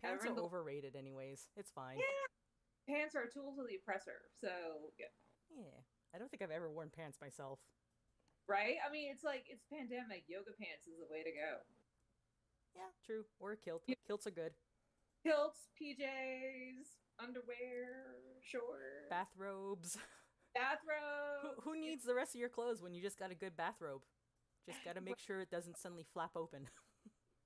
Pants are overrated anyways. It's fine. Yeah. Pants are a tool to the oppressor, so yeah. Yeah. I don't think I've ever worn pants myself. Right? I mean, it's like, it's pandemic. Yoga pants is the way to go. Yeah, true. Or a kilt. Kilts are good. Kilts, PJs, underwear, shorts. Bathrobes. Bathrobes. Who needs the rest of your clothes when you just got a good bathrobe? Just gotta make sure it doesn't suddenly flap open.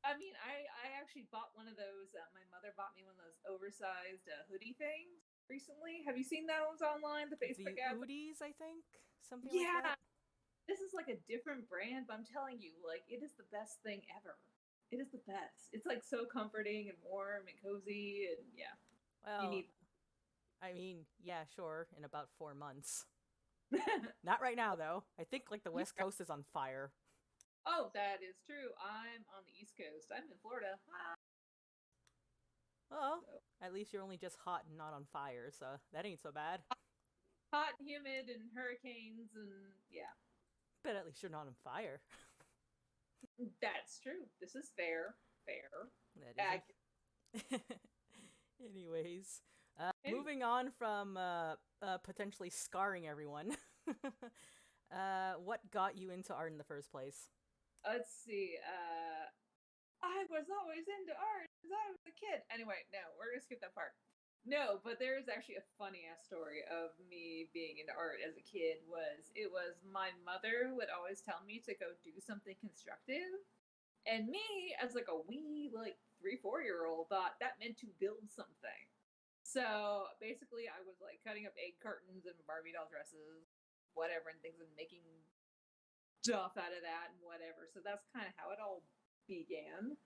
I mean, I actually bought one of those. My mother bought me one of those oversized hoodie things recently. Have you seen those online? The Facebook app? The hoodies, I think? Something like that? this is like a different brand, but I'm telling you, like, it is the best thing ever. It is the best. It's like so comforting and warm and cozy, and yeah, you Well, need. I mean, yeah, sure, in about 4 months. Not right now, though. I think like the West Yeah. Coast is on fire. Oh, that is true. I'm on the East Coast. I'm in Florida. Well, So at least you're only just hot and not on fire, so that ain't so bad. hot and humid and hurricanes and yeah, But at least you're not on fire. that's true. This is fair. Fair. That Accurate. isn't. Anyways, Anyway, moving on from potentially scarring everyone. What got you into art in the first place? let's see. I was always into art since I was a kid. Anyway, no, we're gonna skip that part. No, but there is actually a funny ass story of me being into art as a kid. It was my mother would always tell me to go do something constructive, and me as like a wee like 3 4 year old thought that meant to build something. So basically, I was like cutting up egg cartons and Barbie doll dresses, whatever, and things, and making stuff out of that and whatever. So that's kind of how it all began.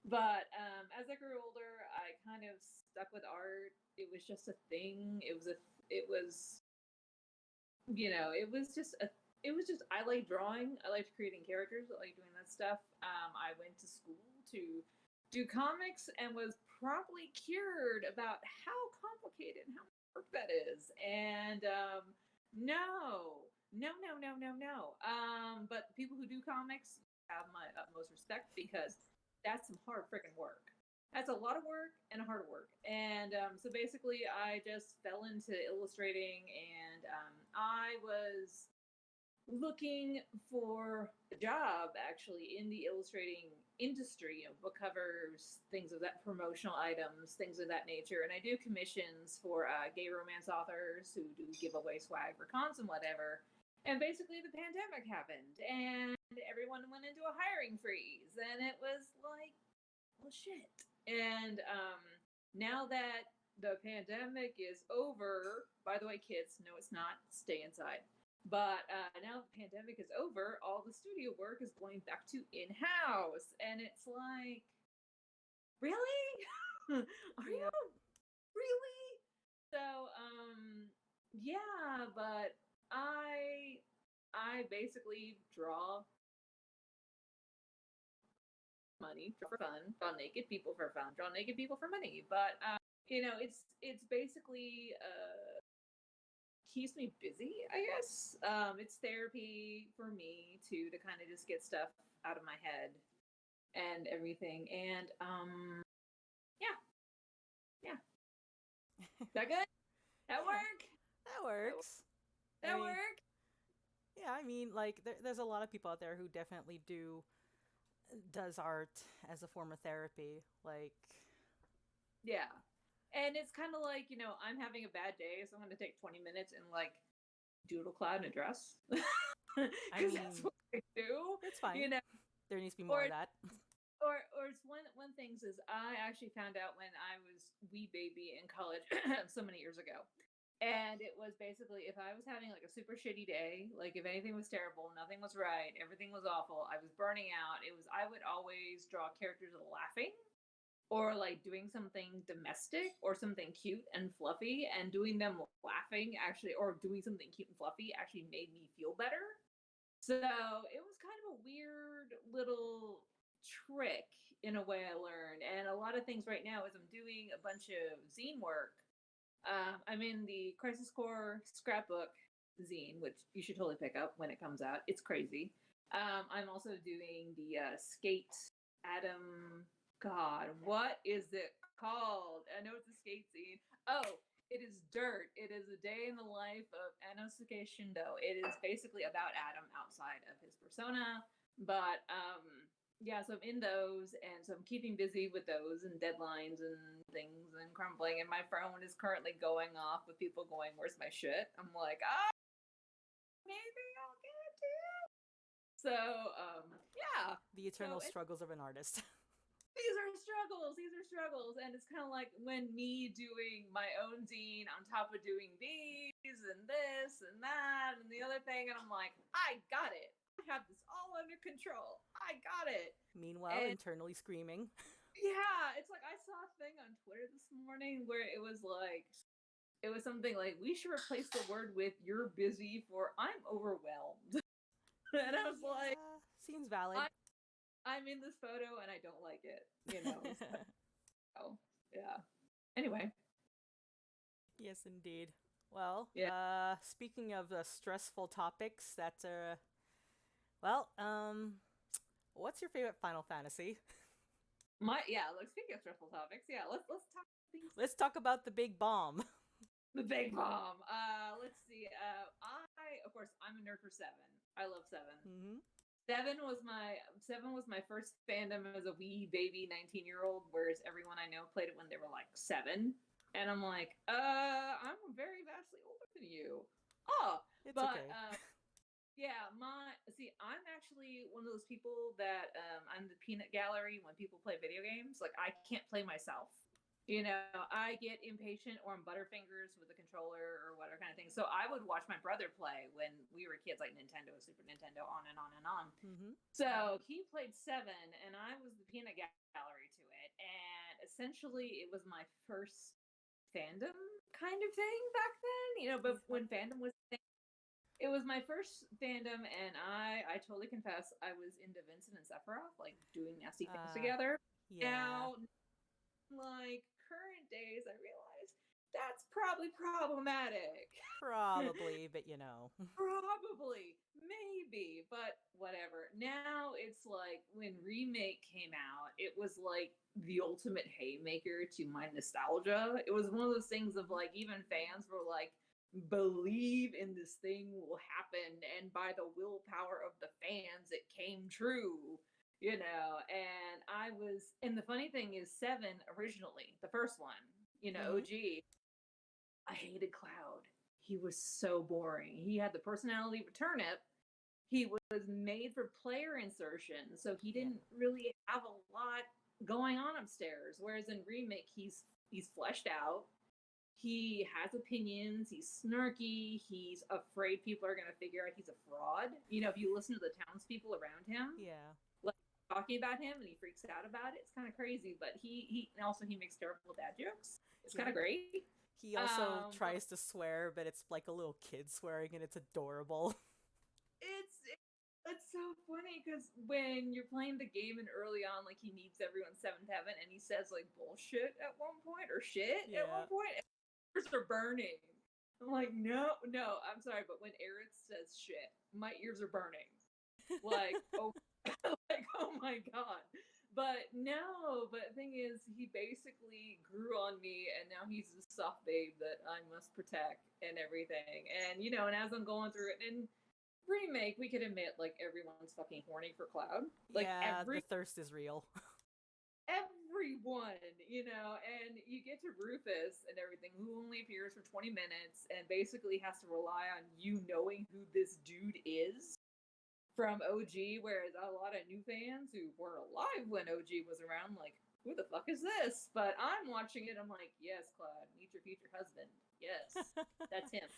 But as I grew older, I kind of stuck with art. It was just a thing. It was, it was just, I like drawing. I liked creating characters. I like doing that stuff. I went to school to do comics and was promptly cured about how complicated and how much work that is. And no, no, no, no, no, no. But people who do comics have my utmost respect because that's some hard freaking work. That's a lot of work and hard work. And so basically, I just fell into illustrating, and I was looking for a job actually in the illustrating industry, book covers, things of that, promotional items, things of that nature. And I do commissions for gay romance authors who do giveaway swag for cons and whatever. And basically, the pandemic happened, and everyone went into a hiring freeze, and it was like, well, shit. And now that the pandemic is over, by the way, kids, no, it's not. Stay inside. But now the pandemic is over, all the studio work is going back to in house. And it's like, really? Are you Yep. really? So, yeah, but I basically draw money for fun, draw naked people for fun, draw naked people for money. But it's basically keeps me busy, I guess. It's therapy for me to kind of just get stuff out of my head and everything. And yeah, yeah. That good? That Yeah, work? that works. I That mean, work? yeah, I mean, like there's a lot of people out there who definitely does art as a form of therapy. Like, Yeah. And it's kind of like, I'm having a bad day, so I'm going to take 20 minutes and like doodle cloud in a dress. I Because that's mean, what I do, it's fine. you know. There needs to be more Or of that. or it's one things is I actually found out when I was wee baby in college so many years ago. And it was basically if I was having like a super shitty day, like if anything was terrible, nothing was right, everything was awful, I was burning out, I would always draw characters laughing or like doing something domestic or something cute and fluffy, and doing them laughing actually or doing something cute and fluffy actually made me feel better. So it was kind of a weird little trick in a way I learned. And a lot of things right now is I'm doing a bunch of zine work. I'm in the Crisis Core scrapbook zine, which you should totally pick up when it comes out. It's crazy. I'm also doing the skate Adam. God, what is it called? I know it's a skate zine. Oh, it is Dirt. It is a day in the life of Anosuke Shindo. It is basically about Adam outside of his persona. But yeah, so I'm in those, and so I'm keeping busy with those and deadlines and things and crumbling. And my phone is currently going off with people going, "Where's my shit?" I'm like, maybe I'll get it to you. So yeah. The eternal So struggles of an artist. these are struggles. These are struggles. And it's kind of like when me doing my own zine on top of doing these and this and that and the other thing. And I'm like, I got it. I have this all under control. I got it. Meanwhile, And internally screaming. yeah, it's like I saw a thing on Twitter this morning where it was something like, we should replace the word with "you're busy" for "I'm overwhelmed." And I was like, Seems valid. I'm in this photo and I don't like it, So, yeah. Anyway. Yes, indeed. Well, Yeah. speaking of stressful topics, that's well, what's your favorite Final Fantasy? Speaking of stressful topics, let's talk things. Let's talk about the big bomb. The big bomb. Let's see. Of course, I'm a nerd for 7. I love 7. Mm-hmm. 7 was my first fandom as a wee baby 19-year-old, whereas everyone I know played it when they were like 7. And I'm like, I'm very vastly older than you. Oh, It's but okay. yeah, I'm actually one of those people that I'm the peanut gallery when people play video games. Like, I can't play myself. I get impatient or I'm butterfingers with a controller or whatever kind of thing. So I would watch my brother play when we were kids, like Nintendo, Super Nintendo, on and on and on. Mm-hmm. So he played 7, and I was the peanut gallery to it. And essentially, it was my first fandom kind of thing back then. But when fandom was a thing, it was my first fandom, and I totally confess I was into Vincent and Sephiroth, like doing nasty things together. Yeah. Now, like current days, I realize that's probably problematic. Probably, but Probably, maybe, but whatever. Now it's like when Remake came out, it was like the ultimate haymaker to my nostalgia. It was one of those things of like, even fans were like, believe in this thing will happen, and by the willpower of the fans, it came true. And the funny thing is, 7 originally, the first one, OG, I hated Cloud. He was so boring. He had the personality of a turnip. He was made for player insertion, so he didn't really have a lot going on upstairs. Whereas in Remake, he's fleshed out. He has opinions. He's snarky. He's afraid people are going to figure out he's a fraud. If you listen to the townspeople around him, like talking about him, and he freaks out about it. It's kind of crazy, but he makes terrible dad jokes. It's kind of great. He also tries to swear, but it's like a little kid swearing, and it's adorable. It's so funny because when you're playing the game and early on, like, he needs everyone's 7th heaven, and he says like bullshit at one point or shit at one point, and ears are burning. I'm like, no, I'm sorry, but when Aerith says shit, my ears are burning. Like, oh, like, oh my god. But the thing is, he basically grew on me, and now he's the soft babe that I must protect and everything. And and as I'm going through it, and Remake, we could admit, like, everyone's fucking horny for Cloud. Like, the thirst is real. Everyone, and you get to Rufus and everything, who only appears for 20 minutes and basically has to rely on you knowing who this dude is from OG, whereas a lot of new fans who weren't alive when OG was around, like, who the fuck is this? But I'm watching it, I'm like, yes, Cloud, meet your future husband. Yes, that's him.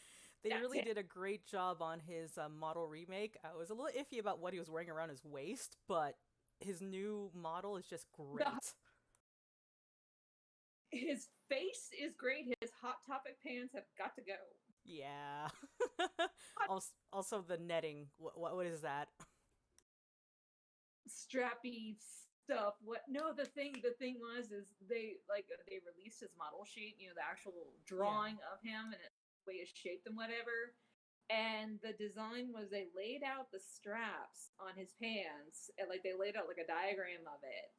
They really did a great job on his model remake. I was a little iffy about what he was wearing around his waist, but his new model is just great. His face is great. His Hot Topic pants have got to go. Yeah. Also the netting. What is that? Strappy stuff. What? No, the thing was they released his model sheet, the actual drawing of him and the way it's shaped and whatever. And the design was, they laid out the straps on his pants, and like they laid out like a diagram of it.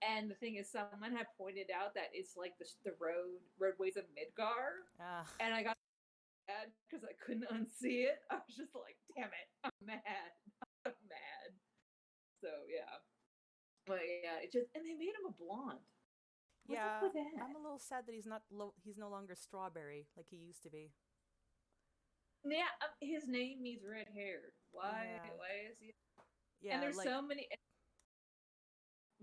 And the thing is, someone had pointed out that it's like the roadways of Midgar. And I got mad because I couldn't unsee it. I was just like, damn it, I'm mad. So yeah. But yeah, and they made him a blonde. What's up with that? I'm a little sad that he's no longer strawberry like he used to be. Yeah, his name means red haired. Why is he? Yeah, and there's so many.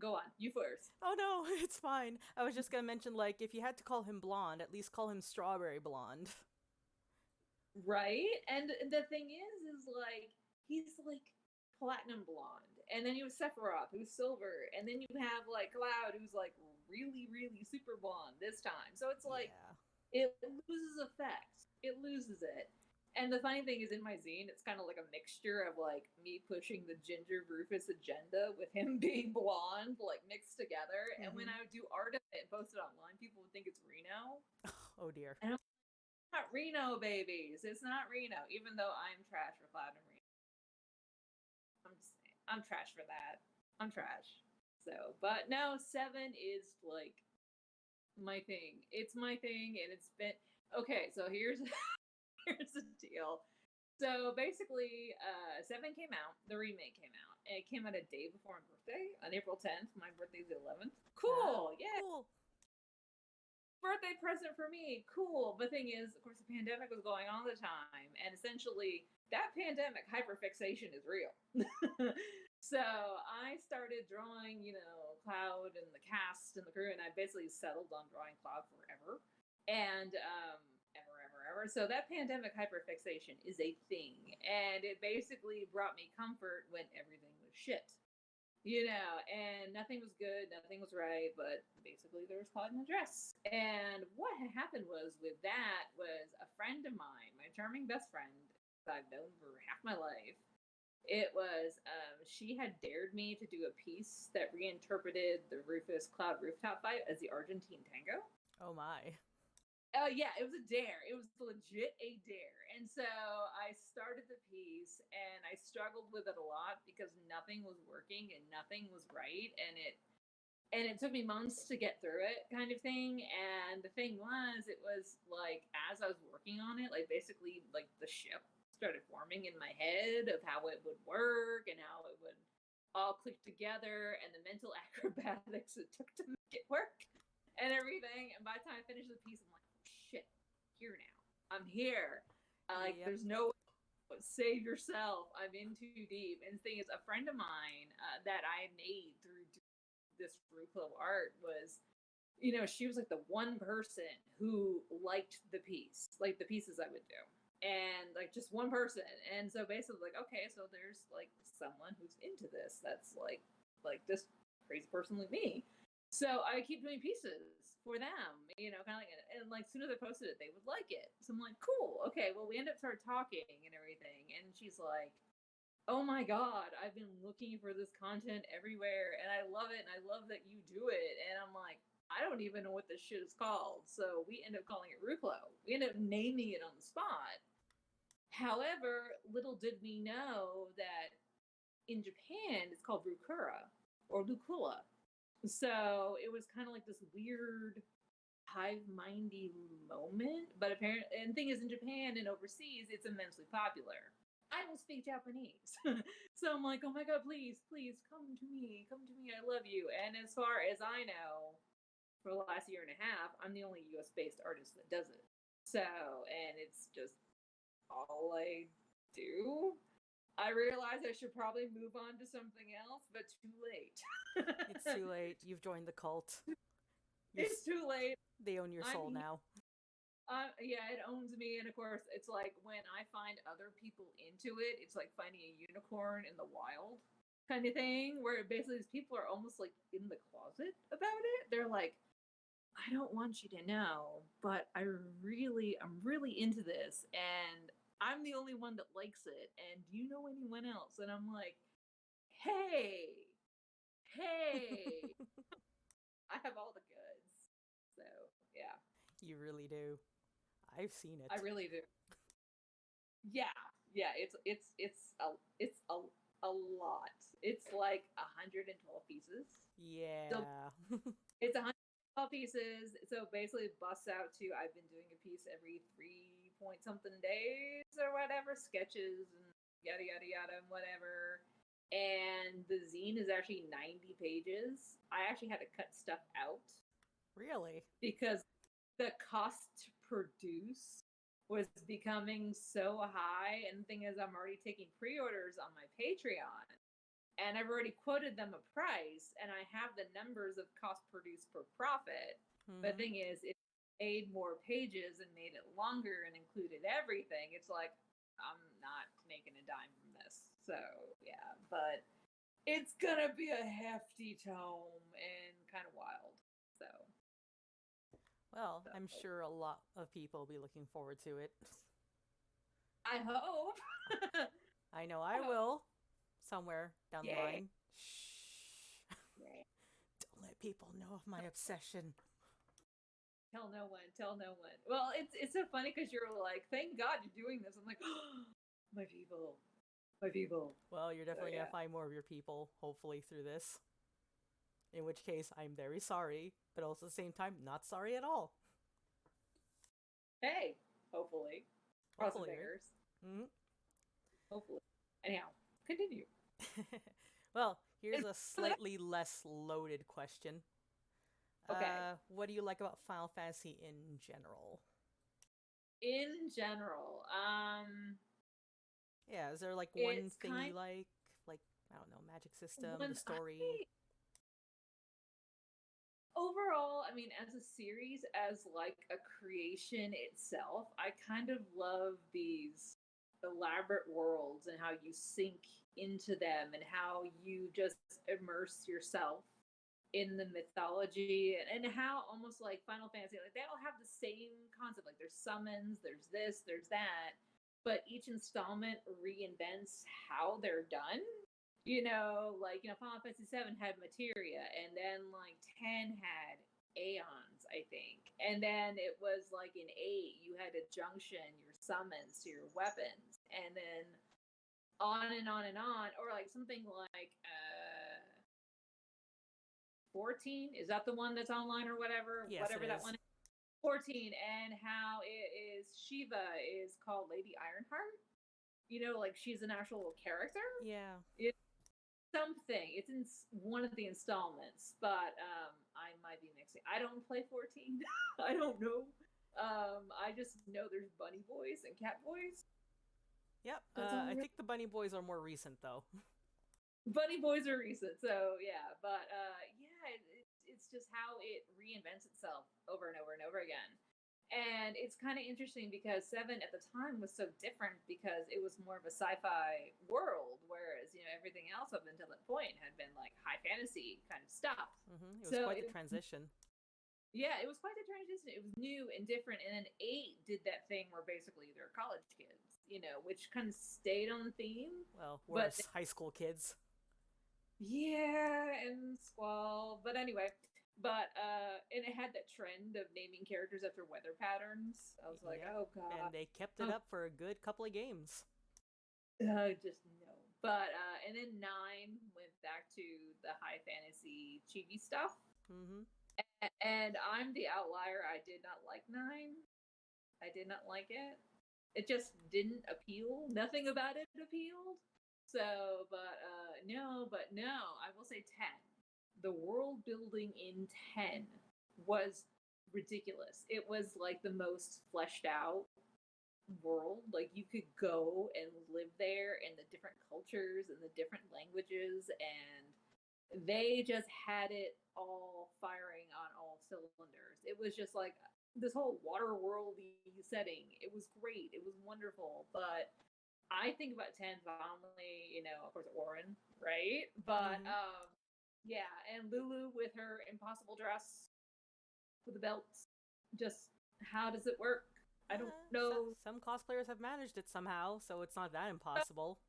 Go on, you first. Oh no, it's fine. I was just gonna mention, like, if you had to call him blonde, at least call him strawberry blonde. Right? And the thing is like, he's like platinum blonde. And then you have Sephiroth, who's silver. And then you have like Cloud, who's like really, really super blonde this time. So it's like, Yeah. it loses effect. It loses it. And the funny thing is, in my zine, it's kind of like a mixture of like me pushing the Ginger Rufus agenda with him being blonde, like mixed together. And when I would do art of it and post it online, people would think it's Reno. Oh dear. And I'm not Reno, babies. It's not Reno, even though I'm trash for Cloud and Reno. I'm just saying, I'm trash for that. I'm trash. So, but no, 7 is like my thing. It's my thing, and it's been okay. So here's the deal. So basically, 7 came out. The remake came out, and it came out a day before my birthday on April 10th. My birthday's the 11th. Cool, yeah. Cool. Birthday present for me. Cool. The thing is, of course, the pandemic was going on at the time, and essentially, that pandemic hyperfixation is real. So I started drawing, Cloud and the cast and the crew, and I basically settled on drawing Cloud forever. And ever. So that pandemic hyperfixation is a thing, and it basically brought me comfort when everything was shit. And nothing was good, nothing was right, but basically there was Cloud in a dress. And what had happened was with that was a friend of mine, my charming best friend, I've known for half my life. It was, she had dared me to do a piece that reinterpreted the Rufus Cloud rooftop fight as the Argentine tango. Oh my. Oh yeah, it was a dare. It was legit a dare. And so I started the piece and I struggled with it a lot because nothing was working and nothing was right, and it took me months to get through it, kind of thing. And the thing was, it was like as I was working on it, like basically like the ship started forming in my head of how it would work and how it would all click together, and the mental acrobatics it took to make it work and everything. And by the time I finished the piece, I'm like, shit, here now. I'm here. Like, there's no save yourself. I'm in too deep. And the thing is, a friend of mine that I made through this group of art was, she was like the one person who liked the piece, like the pieces I would do. And like just one person. And so basically, like, okay, so there's like someone who's into this. That's like this crazy person like me. So I keep doing pieces for them, kind of like, and like, as soon as I posted it, they would like it. So I'm like, cool, okay. Well, we end up started talking and everything, and she's like, oh my god, I've been looking for this content everywhere, and I love it, and I love that you do it. And I'm like, I don't even know what this shit is called. So we end up calling it Ruklo. We end up naming it on the spot. However, little did we know that in Japan it's called Rukura or Lukula. So it was kind of like this weird hive-mindy moment. But apparently, and the thing is, in Japan and overseas, it's immensely popular. I don't speak Japanese. So I'm like, oh my god, please, please, come to me, I love you. And as far as I know, for the last year and a half, I'm the only US-based artist that does it. So, and it's just all I do. I realize I should probably move on to something else, but too late. It's too late. You've joined the cult. It's too late. They own your soul now. Yeah, it owns me. And of course, it's like when I find other people into it, it's like finding a unicorn in the wild kind of thing, where basically these people are almost like in the closet about it. They're like, I don't want you to know, but I'm really into this, and I'm the only one that likes it. And do you know anyone else? And I'm like, hey, I have all the goods. So yeah. You really do. I've seen it. I really do. Yeah, it's a lot. It's like 112 pieces. Yeah. So it's 112 pieces. So basically, it busts out to, I've been doing a piece every 3 point something days or whatever, sketches and yada yada yada and whatever. And the zine is actually 90 pages. I actually had to cut stuff out. Really? Because the cost to produce was becoming so high. And the thing is, I'm already taking pre-orders on my Patreon. and I've already quoted them a price, and I have the numbers of cost produced per profit. But the thing is, if I made more pages and made it longer and included everything, it's like, I'm not making a dime from this. So, yeah, but it's gonna be a hefty tome and kind of wild. So, Well, I'm sure a lot of people will be looking forward to it. I hope. I know I will. Somewhere down the Yay. line. Shh. Yay. Don't let people know of my obsession. Tell no one. Tell no one. Well, it's so funny because you're like, thank God you're doing this. I'm like, oh, my people. My people. Well, you're definitely yeah. going to find more of your people, hopefully, through this. In which case, I'm very sorry, but also at the same time, not sorry at all. Hey, hopefully. Cross some Hopefully, fingers. right? Mm-hmm. Hopefully. Anyhow, continue. Well, here's a slightly less loaded question. Okay. What do you like about Final Fantasy in general? In general, Yeah, is there like one it's thing kind you like? Like, I don't know, magic system, when the story? overall, I mean, as a series, as like a creation itself, I kind of love these elaborate worlds and how you sink into them and how you just immerse yourself in the mythology and how almost like Final Fantasy, like they all have the same concept. Like there's summons, there's this, there's that, but each installment reinvents how they're done. Final Fantasy 7 had materia, and then like 10 had aeons, I think. And then it was like in 8, you had a junction, your summons to your weapons, and then on and on and on. Or like something like 14, is that the one that's online or whatever? Yes, whatever it that is. one is. 14, and how it is Shiva is called Lady Ironheart. Like she's an actual character. Yeah. It's something. It's in one of the installments, but I might be mixing. I don't play 14. I don't know. I just know there's bunny boys and cat boys. Yep. That's all I think the Bunny Boys are more recent, though. Bunny boys are recent, so yeah. But it's just how it reinvents itself over and over and over again. And it's kind of interesting because 7 at the time was so different because it was more of a sci-fi world, whereas everything else up until that point had been like high fantasy kind of stuff. It was quite the transition. Yeah, it was quite the transition. It was new and different. And then 8 did that thing where basically they're college kids, which kind of stayed on theme. Well, worse, high school kids. Yeah, and Squall. But anyway, and it had that trend of naming characters after weather patterns. I was like, oh god. And they kept it up for a good couple of games. Just no. But and then 9 went back to the high fantasy chibi stuff. Mm-hmm. And I'm the outlier. I did not like 9. I did not like it. It just didn't appeal. Nothing about it appealed. So, but no, I will say 10. The world building in 10 was ridiculous. It was like the most fleshed out world. Like you could go and live there and the different cultures and the different languages, and they just had it all firing on all cylinders. It was just like this whole water worldy setting. It was great. It was wonderful. But I think about 10 fondly, of course, Orin, right? But yeah, and Lulu with her impossible dress with the belts. Just how does it work? I don't know. Some cosplayers have managed it somehow, so it's not that impossible.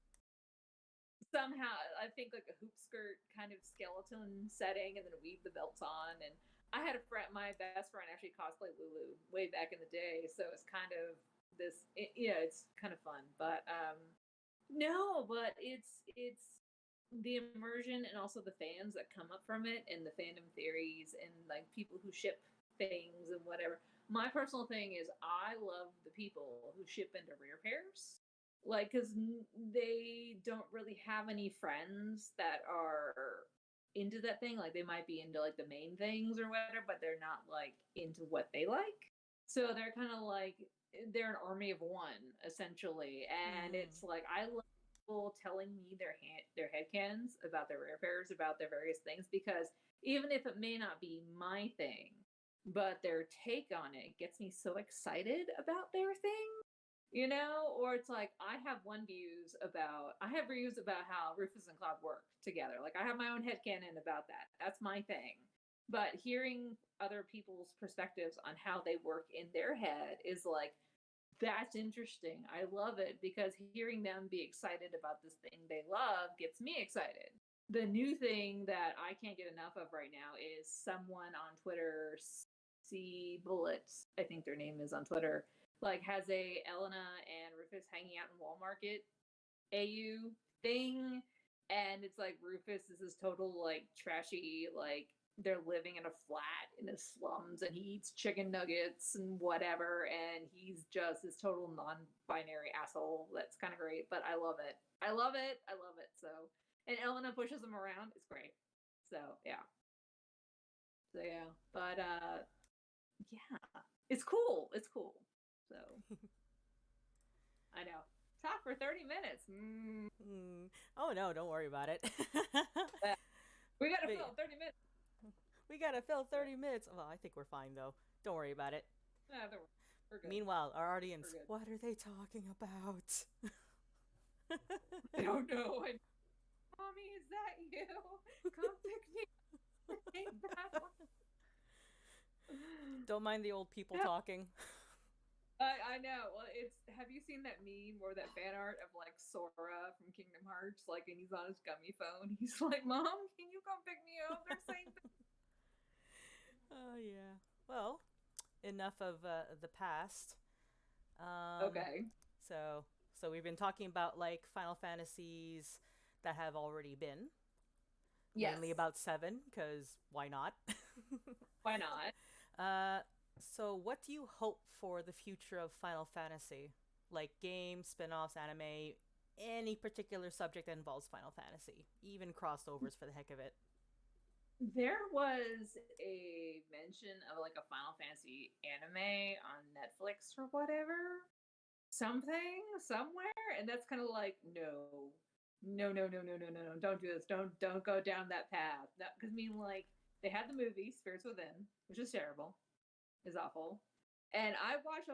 Somehow, I think like a hoop skirt kind of skeleton setting, and then weave the belts on. And I had a friend, my best friend, actually cosplayed Lulu way back in the day, so it's kind of this. It's kind of fun, but no, but it's the immersion and also the fans that come up from it, and the fandom theories, and like people who ship things and whatever. My personal thing is I love the people who ship into rare pairs. Like, because they don't really have any friends that are into that thing. Like, they might be into like the main things or whatever, but they're not like into what they like. So they're kind of like, they're an army of one, essentially. And it's like, I love people telling me their headcanons about their rare pairs, about their various things, because even if it may not be my thing, but their take on it gets me so excited about their thing, you know? Or it's like I have views about how Rufus and Cloud work together. Like I have my own headcanon about that. That's my thing. But hearing other people's perspectives on how they work in their head is like, that's interesting. I love it because hearing them be excited about this thing they love gets me excited. The new thing that I can't get enough of right now is someone on Twitter, C Bullets, I think their name is on Twitter, like has a Elena and Rufus hanging out in Walmart AU thing, and it's like Rufus is this total like trashy, like they're living in a flat in the slums and he eats chicken nuggets and whatever, and he's just this total non-binary asshole. That's kind of great, but I love it. I love it. I love it. So, and Elena pushes him around. It's great. So yeah. But yeah, it's cool. It's cool. So I know. Talk for 30 minutes. Oh no, don't worry about it. We gotta fill 30 minutes. We gotta fill 30 minutes. Well, I think we're fine though. Don't worry about it. Nah, we're good. Meanwhile, our audience, what are they talking about? I don't know. Mommy, is that you? Come pick me up. Don't mind the old people talking. I know. Well, have you seen that meme or that fan art of like Sora from Kingdom Hearts? Like, and he's on his gummy phone. He's like, "Mom, can you come pick me up?" They're saying. Oh yeah. Well, enough of the past. Okay. So we've been talking about like Final Fantasies that have already been. Yes. Mainly about 7, because why not? Why not? So what do you hope for the future of Final Fantasy? Like games, spin-offs, anime, any particular subject that involves Final Fantasy, even crossovers for the heck of it. There was a mention of like a Final Fantasy anime on Netflix or whatever. Something, somewhere, and that's kind of like, no, don't do this. Don't go down that path. Because I mean, like, they had the movie Spirits Within, which is terrible. Is awful. And I watched,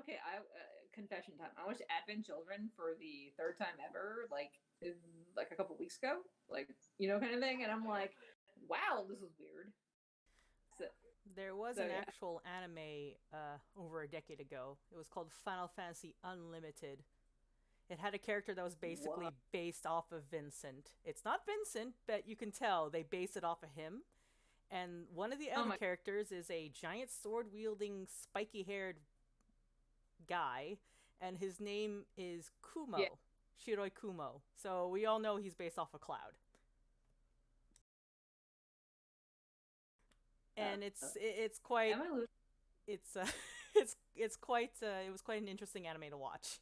confession time. I watched Advent Children for the 3rd time ever, like a couple weeks ago, like, you know, kind of thing. And I'm like, wow, this is weird. There was an actual anime over a decade ago. It was called Final Fantasy Unlimited. It had a character that was basically based off of Vincent. It's not Vincent, but you can tell they based it off of him. And one of the other characters is a giant sword-wielding, spiky-haired guy, and his name is Kumo. Yeah. Shiroi Kumo. So we all know he's based off of Cloud. And it was quite an interesting anime to watch.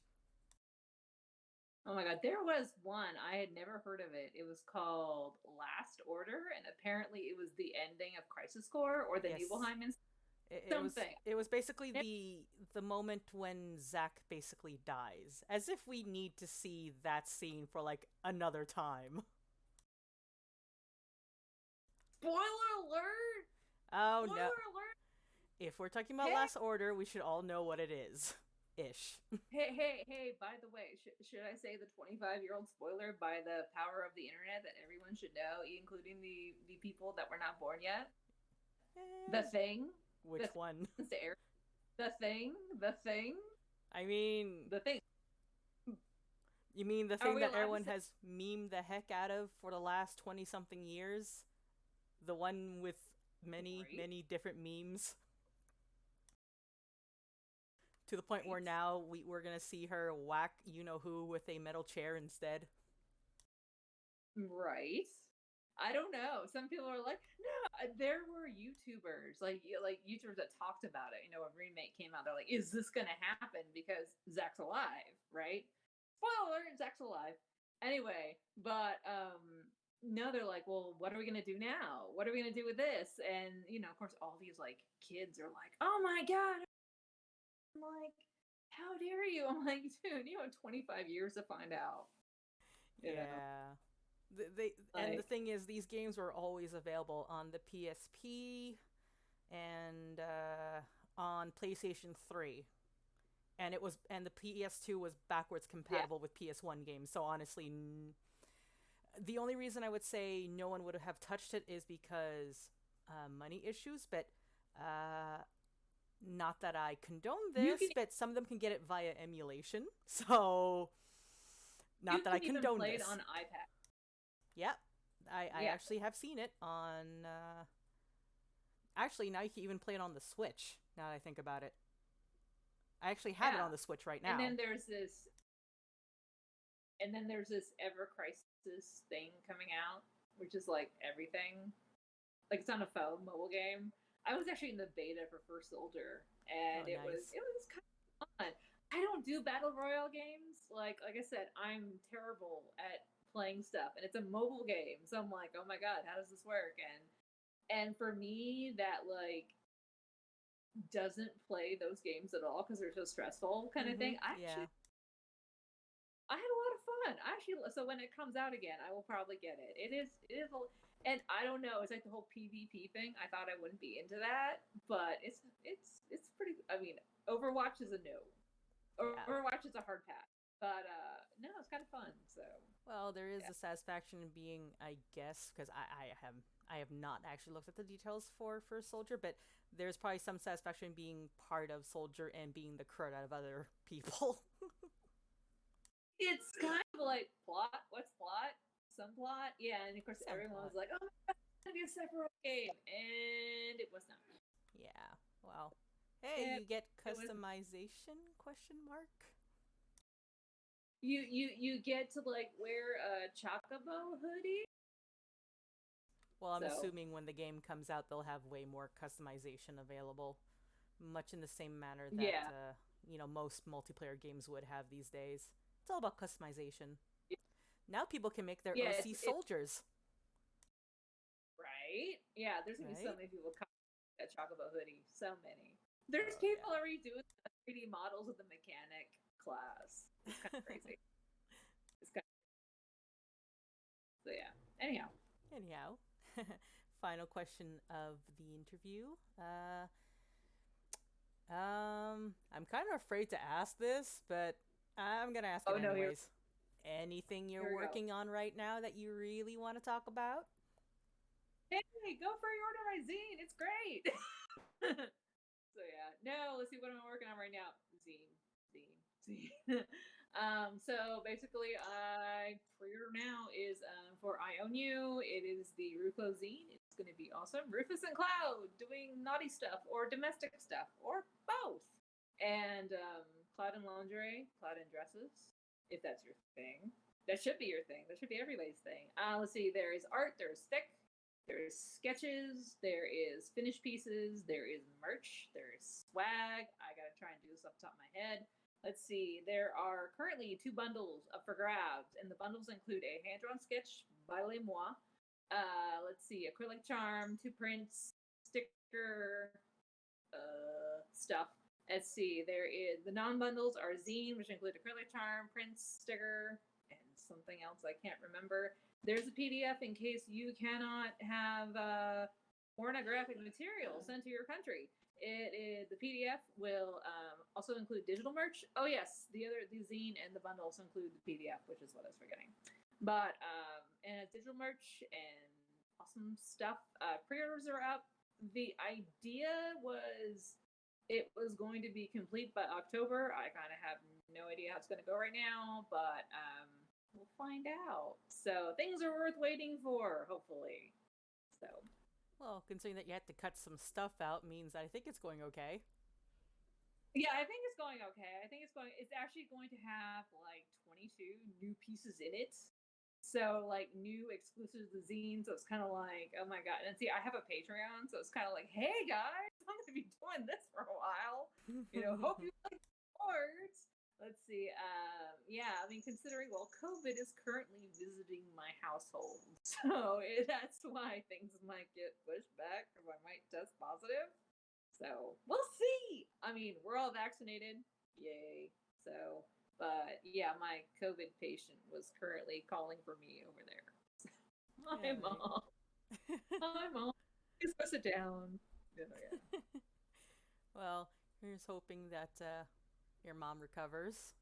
Oh my god, there was one, I had never heard of it. It was called Last Order, and apparently it was the ending of Crisis Core or the Nibelheim something. It was basically the moment when Zack basically dies. As if we need to see that scene for like another time. Spoiler alert! Oh no. If we're talking about Last Order, we should all know what it is. Ish. Hey, by the way, should I say the 25-year-old spoiler by the power of the internet that everyone should know, including the people that were not born yet? The Thing? Which one? The Thing? I mean... The Thing. You mean the thing that everyone has memed the heck out of for the last 20-something years? The one with many different memes? To the point where now we're gonna see her whack you-know-who with a metal chair instead. Right. I don't know. Some people are like, no, there were YouTubers, like YouTubers that talked about it. You know, when Remake came out, they're like, is this gonna happen? Because Zack's alive, right? Spoiler alert, Zack's alive. Anyway, but no, they're like, well, what are we gonna do now? What are we gonna do with this? And, you know, of course, all these like kids are like, oh my god. I'm like, how dare you? I'm like, dude, you have 25 years to find out. You know, Yeah. And the like thing is, these games were always available on the PSP and on PlayStation 3. And the PS2 was backwards yeah, compatible with PS1 games. So honestly, the only reason I would say no one would have touched it is because money issues. But not that I condone you can this, but some of them can get it via emulation. So not you that I can even condone play it this. on iPad. Yep, I Yeah, actually have seen it on. Actually, now you can even play it on the Switch. Now that I think about it, I actually have it yeah. on the Switch right And now. then there's this, and then there's this Ever Crisis thing coming out, which is like everything. Like it's on a phone mobile game. I was actually in the beta for First Soldier, Oh, and nice. it was kind of fun. I don't do battle royale games. Like I said, I'm terrible at playing stuff, and it's a mobile game. So I'm like, oh my god, how does this work? And for me, that like doesn't play those games at all because they're so stressful, kind of thing. Yeah. I had a lot of fun. Actually, so when it comes out again, I will probably get it. It is, and I don't know. It's like the whole PvP thing. I thought I wouldn't be into that, but it's pretty. I mean, Overwatch is a no. Yeah. Overwatch is a hard pass, but no, it's kind of fun. So Well, there is yeah, the satisfaction in being, I guess, because I have not actually looked at the details for Soldier, but there's probably some satisfaction in being part of Soldier and being the crud out of other people. it's kind of like plot. What's plot? Some plot, yeah. And of course, Some everyone plot. was like, "Oh my god, it's gonna be a Sephiroth game," and it was not. Yeah. Well, hey, It, you get it was customization? Question mark. you get to like wear a chocobo hoodie. Well, I'm So assuming when the game comes out, they'll have way more customization available, much in the same manner that yeah, most multiplayer games would have these days. It's all about customization. Now people can make their yeah, OC it's soldiers, right. Yeah, there's gonna be so right? many people coming that chocobo hoodie. So many. There's Oh people yeah. already doing 3D models of the mechanic class. It's kind of crazy. It's kind of, so yeah. Anyhow, Anyhow, final question of the interview. I'm kind of afraid to ask this, but I'm gonna ask it oh no, anyways. Anything you're here we go. working on right now that you really want to talk about? Hey, go for your order my zine. It's great. So yeah, no. Let's see what I'm working on right now. Zine. So basically, I pre-order now is for I Own You. It is the Rufo zine. It's going to be awesome. Rufus and Cloud doing naughty stuff or domestic stuff or both. And Cloud and lingerie, Cloud and dresses, if that's your thing. That should be your thing. That should be everybody's thing. Let's see. There is art. There's thick. There's sketches, there is finished pieces, there is merch, there's swag. I gotta try and do this off the top of my head. Let's see, there are currently 2 bundles up for grabs, and the bundles include a hand drawn sketch by Les Moi. Let's see, acrylic charm, 2 prints, sticker, stuff. Let's see, there is the non bundles are zine, which include acrylic charm, prints, sticker, and something else I can't remember. There's a PDF in case you cannot have pornographic material sent to your country. It is the PDF will also include digital merch. Oh yes, the zine and the bundle also include the PDF, which is what I was forgetting. But and it's digital merch and awesome stuff. Pre-orders are up. The idea was it was going to be complete by October. I kind of have no idea how it's going to go right now, but we'll find out. So things are worth waiting for, hopefully. So Well, considering that you had to cut some stuff out means I think it's going okay. yeah, I think it's going okay. I think it's actually going to have like 22 new pieces in it. So like new exclusive zines. So it's kind of like, oh my god. And see, I have a Patreon, so it's kind of like, hey guys, I'm gonna be doing this for a while. Hope you like sports. Let's see. Yeah, I mean, considering COVID is currently visiting my household, so that's why things might get pushed back, or I might test positive. So we'll see. I mean, we're all vaccinated. Yay. So But yeah, my COVID patient was currently calling for me over there. Hi, Yeah, Mom. Hi, Mom. Please go sit down. Yeah. Well, here's hoping that your mom recovers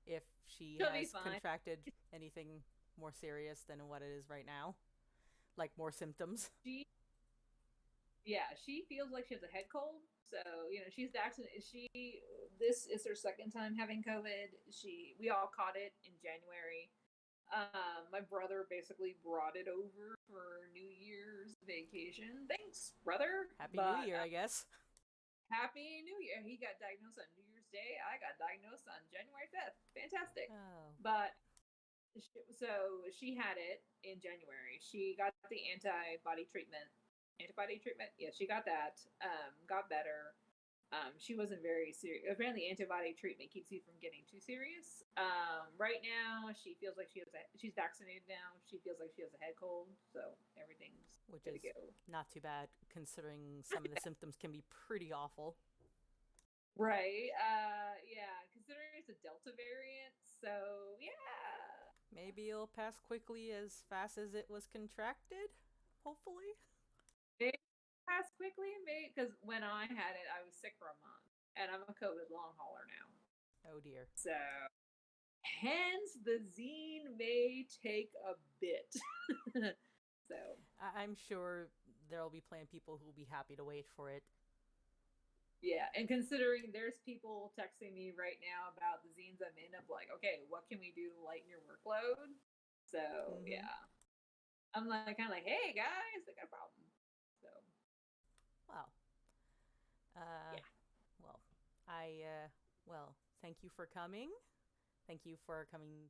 if she She'll be has fine. contracted anything more serious than what it is right now, like more symptoms. She, yeah, she feels like she has a head cold. So, she's vaccinated. This is her second time having COVID. We all caught it in January. My brother basically brought it over for New Year's vacation. Thanks, brother. Happy New But Year, I guess. Happy New Year. He got diagnosed on New Year's Day. I got diagnosed on January 5th. Fantastic. Oh. But so she had it in January. She got the antibody treatment. Antibody treatment? Yeah, she got that. Got better. She wasn't very serious. Apparently, antibody treatment keeps you from getting too serious. Right now, she feels like she's vaccinated now. She feels like she has a head cold, so everything's Which good is to go. not too bad considering some of the symptoms can be pretty awful. Right. Yeah, considering it's a Delta variant, so yeah. Maybe it'll pass quickly as fast as it was contracted, hopefully. Maybe pass quickly, maybe because when I had it, I was sick for a month, and I'm a COVID long hauler now. Oh dear. So, hence the zine may take a bit. So, I'm sure there'll be plenty of people who will be happy to wait for it. yeah, and considering there's people texting me right now about the zines I'm in, of like, okay, what can we do to lighten your workload? So, yeah, I'm like, kind of like, hey guys, I got a problem. So, Well, yeah. well, well, thank you for coming. Thank you for coming.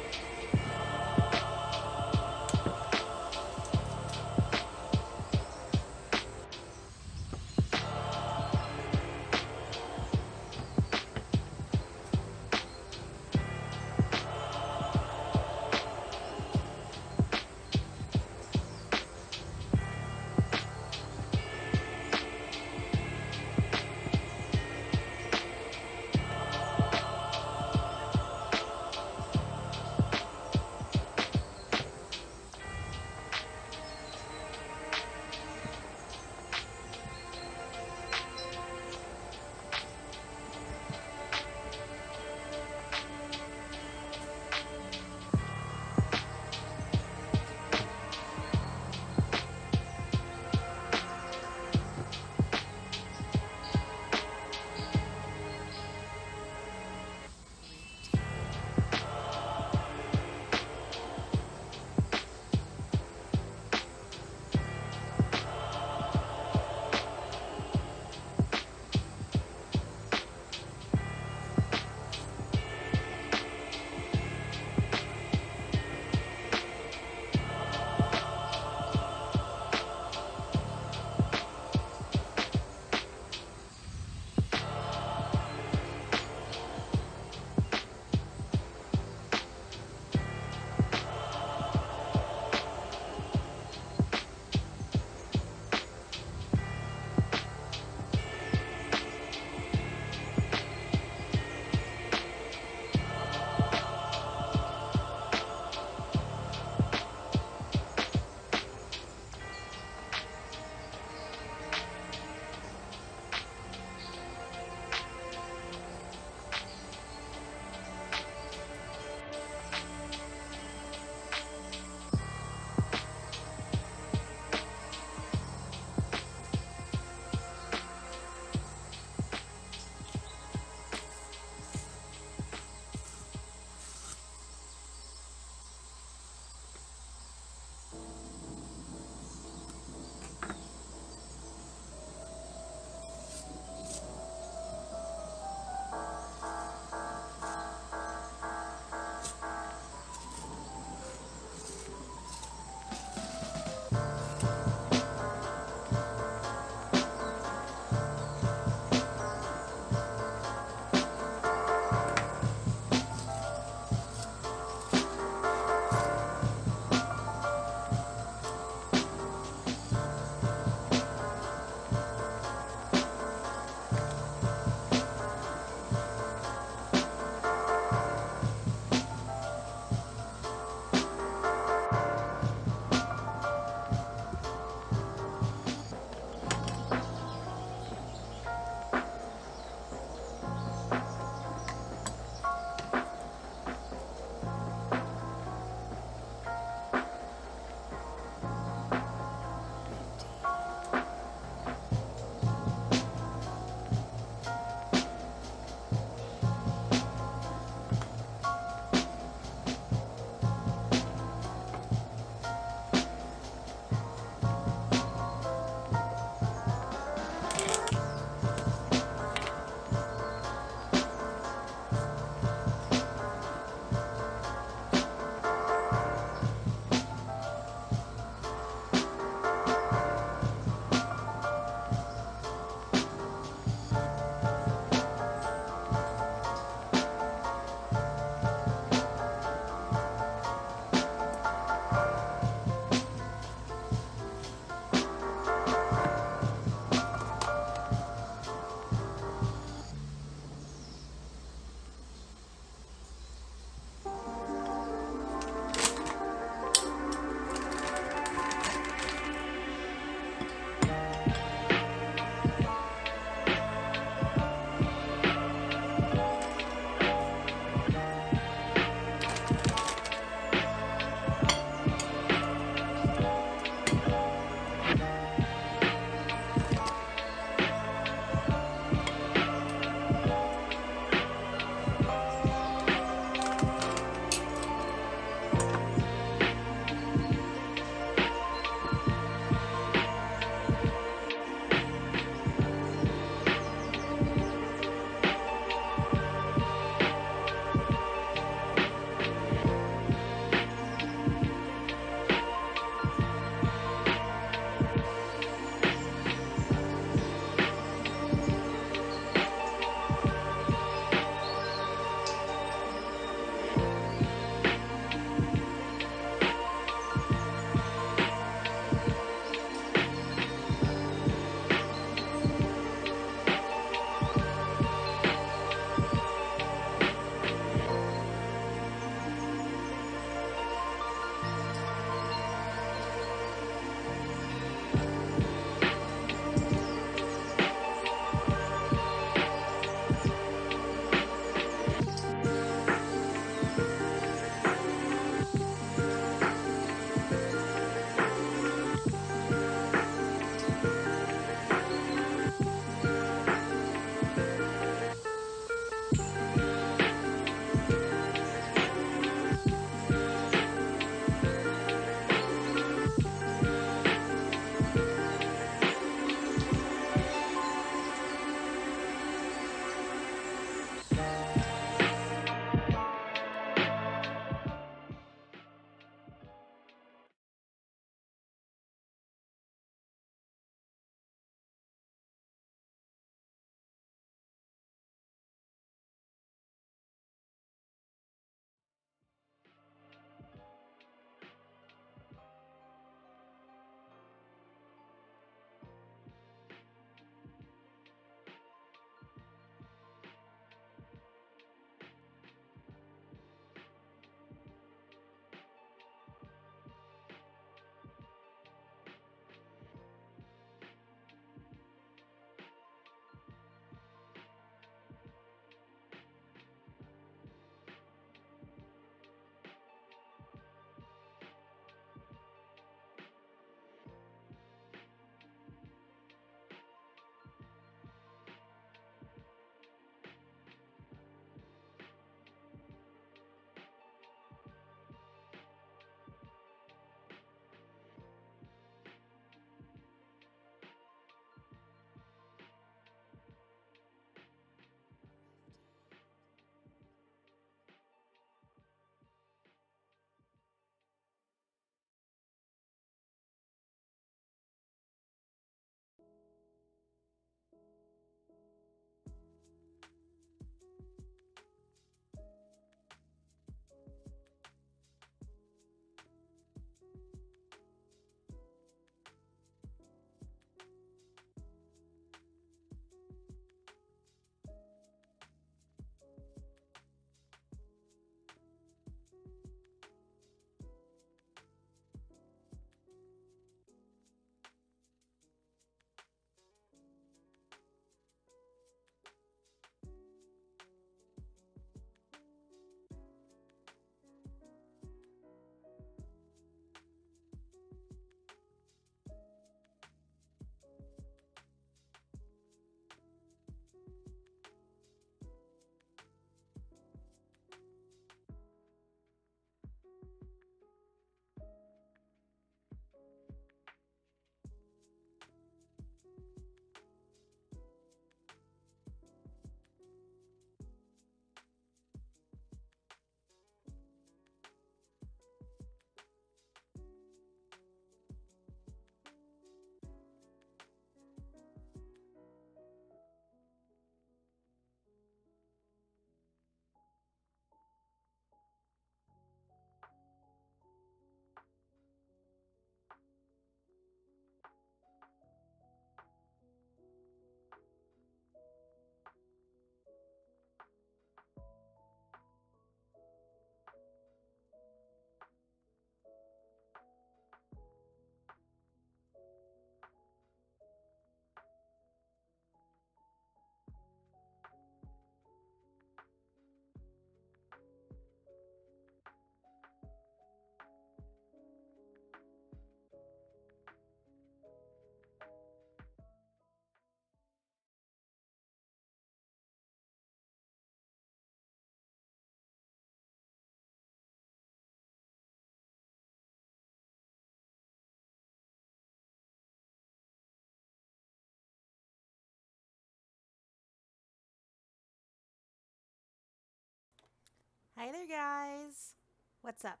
Hi there, guys. What's up?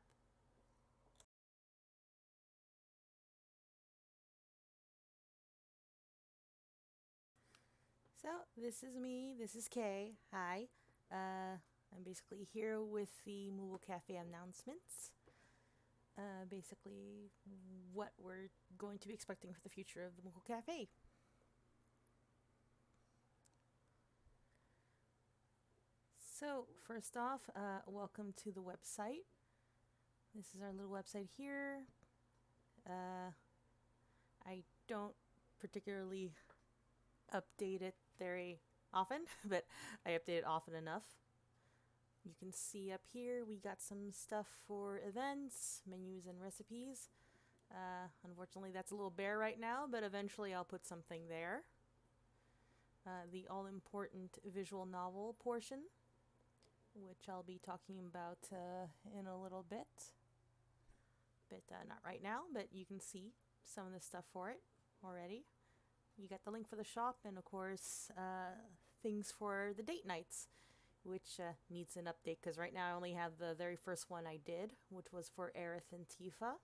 So, this is me. This is Kay. Hi. I'm basically here with the Moogle Cafe announcements. Basically, what we're going to be expecting for the future of the Moogle Cafe. So, first off, welcome to the website. This is our little website here. I don't particularly update it very often, but I update it often enough. You can see up here we got some stuff for events, menus, and recipes. Unfortunately, that's a little bare right now, but eventually I'll put something there. The all-important visual novel portion, which I'll be talking about in a little bit. But not right now, but you can see some of the stuff for it already. You got the link for the shop, and of course, things for the date nights, which needs an update because right now I only have the very first one I did, which was for Aerith and Tifa.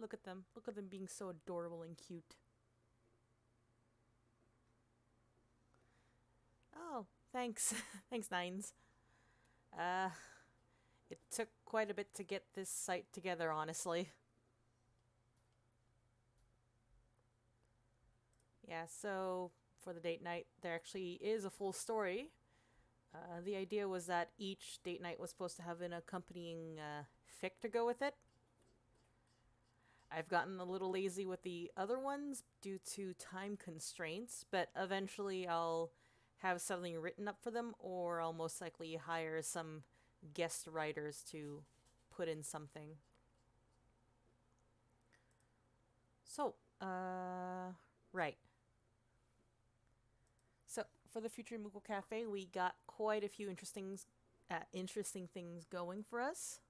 Look at them. Look at them being so adorable and cute. Oh, thanks. Thanks, Nines. It took quite a bit to get this site together, honestly. Yeah, so for the date night, there actually is a full story. The idea was that each date night was supposed to have an accompanying fic to go with it. I've gotten a little lazy with the other ones due to time constraints, but eventually I'll have something written up for them, or I'll most likely hire some guest writers to put in something. So, right. So, for the future Moogle Cafe, we got quite a few interesting things going for us.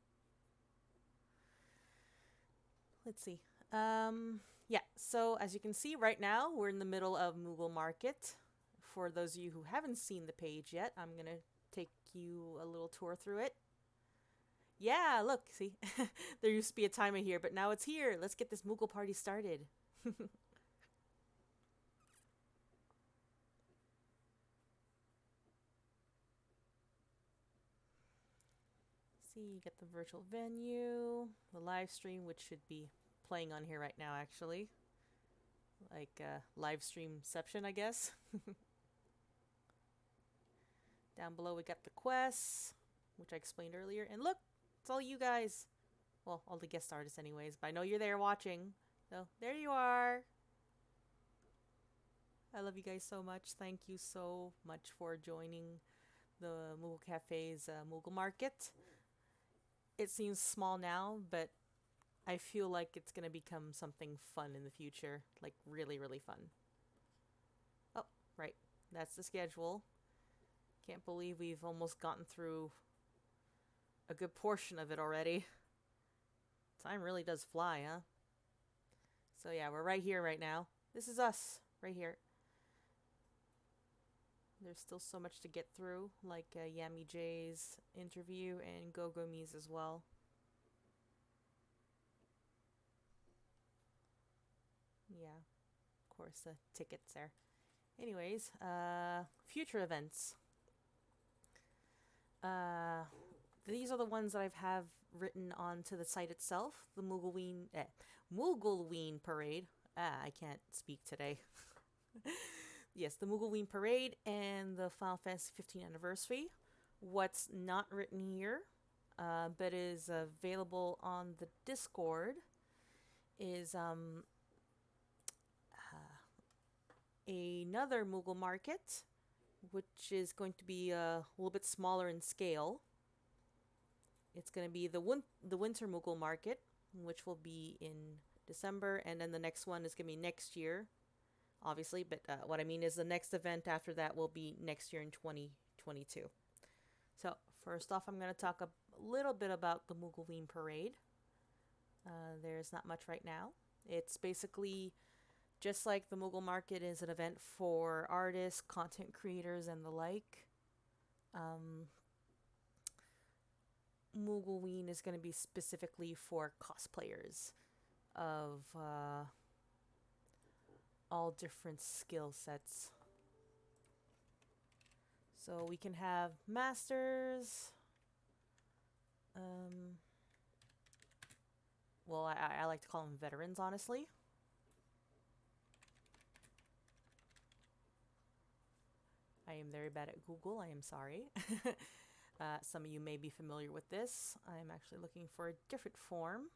Let's see. Yeah, so as you can see right now, we're in the middle of Moogle Market. For those of you who haven't seen the page yet, I'm going to take you a little tour through it. Yeah, look, see? There used to be a timer here, but now it's here. Let's get this Moogle party started. See, you get the virtual venue, the live stream, which should be playing on here right now, actually. Like live streamception, I guess. Down below, we got the quests, which I explained earlier. And look, it's all you guys. Well, all the guest artists, anyways. But I know you're there watching. So, there you are. I love you guys so much. Thank you so much for joining the Moogle Cafe's Moogle Market. It seems small now, but I feel like it's going to become something fun in the future. Like, really, really fun. Oh, right. That's the schedule. Can't believe we've almost gotten through a good portion of it already. Time really does fly, huh? So yeah, we're right here right now. This is us, right here. There's still so much to get through, like Yami J's interview and Gogo Mi's as well. Yeah, of course, the tickets there. Anyways, future events. These are the ones that I have written onto the site itself. The Moogleoween Parade. I can't speak today. Yes, the Moogleoween Parade and the Final Fantasy 15 anniversary. What's not written here, but is available on the Discord, is another Moogle market, which is going to be a little bit smaller in scale. It's going to be the Winter Moogle Market, which will be in December, and then the next one is going to be next year, obviously, but what I mean is the next event after that will be next year in 2022. So, first off, I'm going to talk a little bit about the Moogleoween Parade. There's not much right now. It's basically just like the Moogle Market is an event for artists, content creators, and the like. Moogleween is going to be specifically for cosplayers of all different skill sets. So we can have masters. Well, I like to call them veterans, honestly. I am very bad at Google. I am sorry. Some of you may be familiar with this. I'm actually looking for a different form.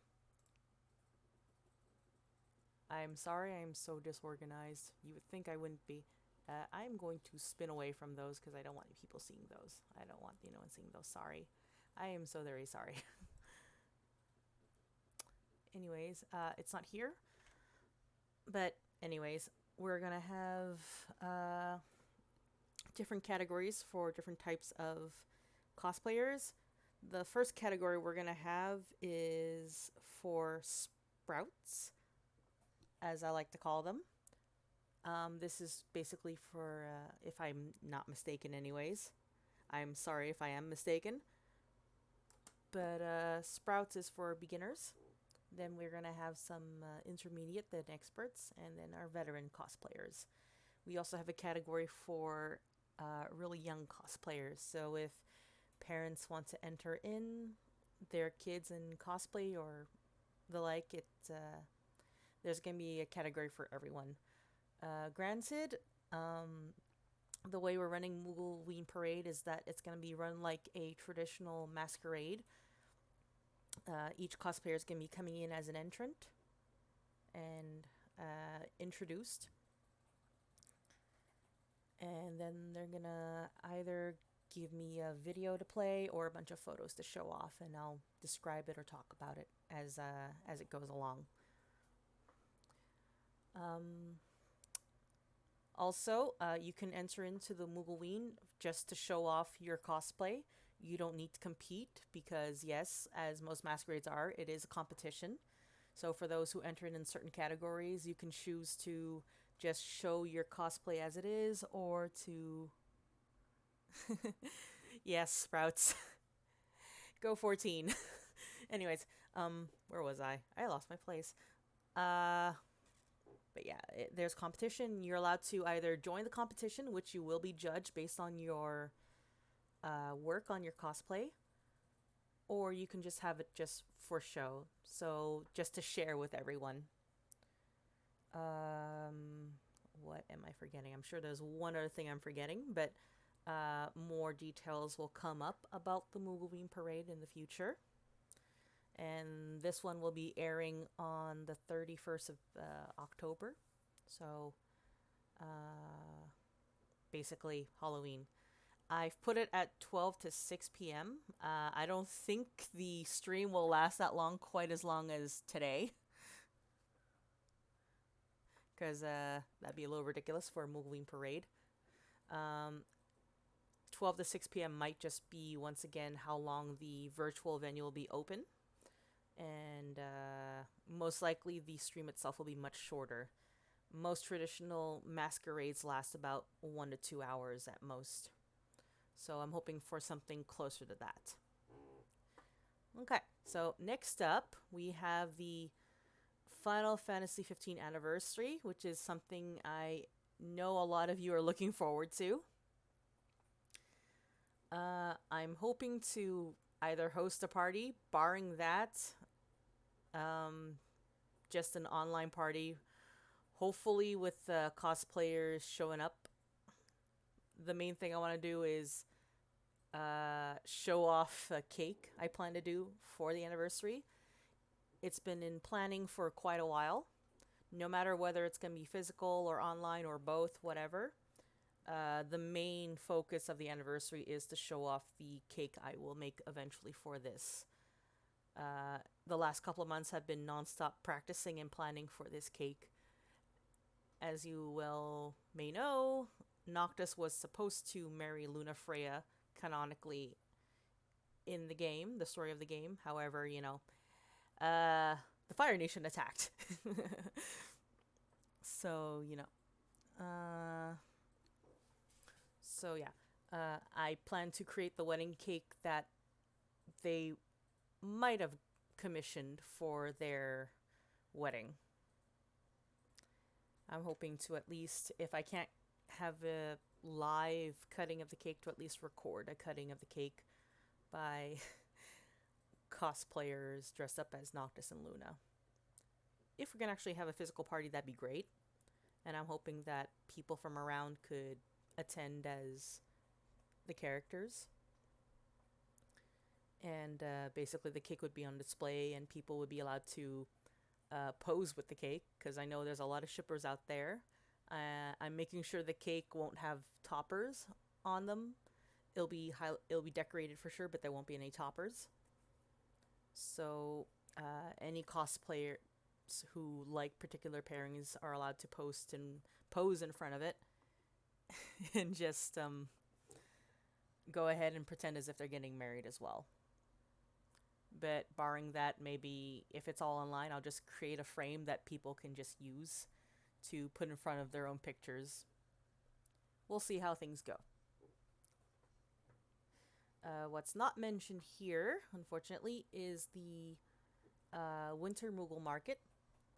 I'm sorry, I'm so disorganized. You would think I wouldn't be. I'm going to spin away from those because I don't want people seeing those. I don't want anyone seeing those. Sorry. I am so very sorry. Anyways, it's not here. But anyways, we're going to have different categories for different types of cosplayers. The first category we're going to have is for sprouts, as I like to call them. This is basically for, if I'm not mistaken anyways. I'm sorry if I am mistaken. But sprouts is for beginners. Then we're going to have some intermediate, then experts, and then our veteran cosplayers. We also have a category for really young cosplayers. So if parents want to enter in their kids in cosplay or the like, there's going to be a category for everyone. Granted, the way we're running Moogleween Parade is that it's going to be run like a traditional masquerade. Each cosplayer is going to be coming in as an entrant and introduced. And then they're going to either give me a video to play or a bunch of photos to show off, and I'll describe it or talk about it as it goes along. Also, you can enter into the Moogleween just to show off your cosplay. You don't need to compete because, yes, as most masquerades are, it is a competition. So for those who enter in certain categories, you can choose to just show your cosplay as it is or to... Yes, Sprouts. Go 14. Anyways, where was I? I lost my place. But yeah, there's competition. You're allowed to either join the competition, which you will be judged based on your work on your cosplay, or you can just have it just for show. So just to share with everyone. What am I forgetting? I'm sure there's one other thing I'm forgetting, but more details will come up about the Moogleween Parade in the future. And this one will be airing on the 31st of October. So, basically Halloween. I've put it at 12 to 6 p.m. I don't think the stream will last that long, quite as long as today. Because that'd be a little ridiculous for a Moogleween Parade. 12 to 6 p.m. might just be, once again, how long the virtual venue will be open. And most likely the stream itself will be much shorter. Most traditional masquerades last about 1 to 2 hours at most. So I'm hoping for something closer to that. Okay, so next up we have the Final Fantasy 15 anniversary, which is something I know a lot of you are looking forward to. I'm hoping to either host a party, barring that, just an online party, hopefully with cosplayers showing up. The main thing I want to do is show off a cake I plan to do for the anniversary. It's been in planning for quite a while. No matter whether it's going to be physical or online or both, whatever. The main focus of the anniversary is to show off the cake I will make eventually for this. The last couple of months have been non-stop practicing and planning for this cake. As you well may know, Noctis was supposed to marry Luna Freya canonically in the game, the story of the game. However, the Fire Nation attacked. So, I plan to create the wedding cake that they might have commissioned for their wedding. I'm hoping to at least, if I can't have a live cutting of the cake, to at least record a cutting of the cake by cosplayers dressed up as Noctis and Luna. If we can actually have a physical party, that'd be great. And I'm hoping that people from around could attend as the characters. And basically the cake would be on display and people would be allowed to pose with the cake, because I know there's a lot of shippers out there. I'm making sure the cake won't have toppers on them. It'll be decorated for sure, but there won't be any toppers. So any cosplayers who like particular pairings are allowed to pose in front of it and just go ahead and pretend as if they're getting married as well. But barring that, maybe if it's all online, I'll just create a frame that people can just use to put in front of their own pictures. We'll see how things go. What's not mentioned here, unfortunately, is the Winter Moogle Market.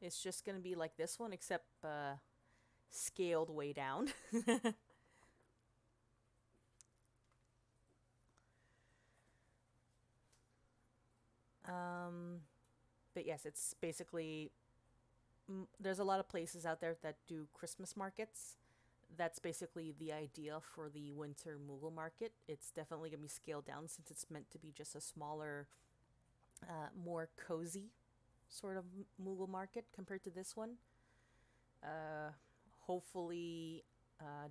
It's just going to be like this one, except scaled way down. But yes, it's basically, there's a lot of places out there that do Christmas markets. That's basically the idea for the Winter Moogle Market. It's definitely going to be scaled down since it's meant to be just a smaller, more cozy sort of Moogle market compared to this one. Hopefully,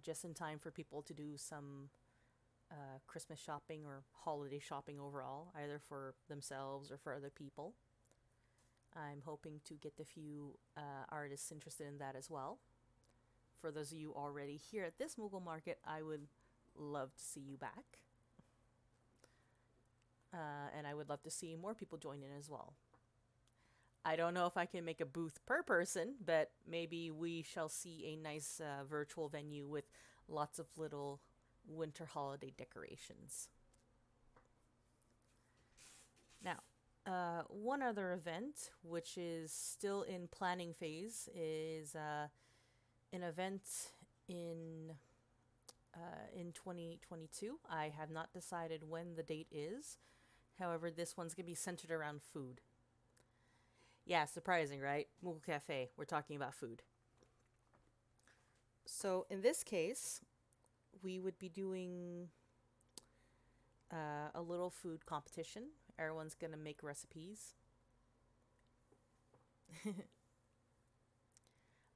just in time for people to do some Christmas shopping or holiday shopping overall, either for themselves or for other people. I'm hoping to get a few artists interested in that as well. For those of you already here at this Moogle Market, I would love to see you back. And I would love to see more people join in as well. I don't know if I can make a booth per person, but maybe we shall see a nice virtual venue with lots of little winter holiday decorations. Now, one other event, which is still in planning phase, is an event in 2022. I have not decided when the date is. However, this one's going to be centered around food. Yeah, surprising, right? Moogle Cafe, we're talking about food. So in this case, we would be doing a little food competition. Everyone's going to make recipes.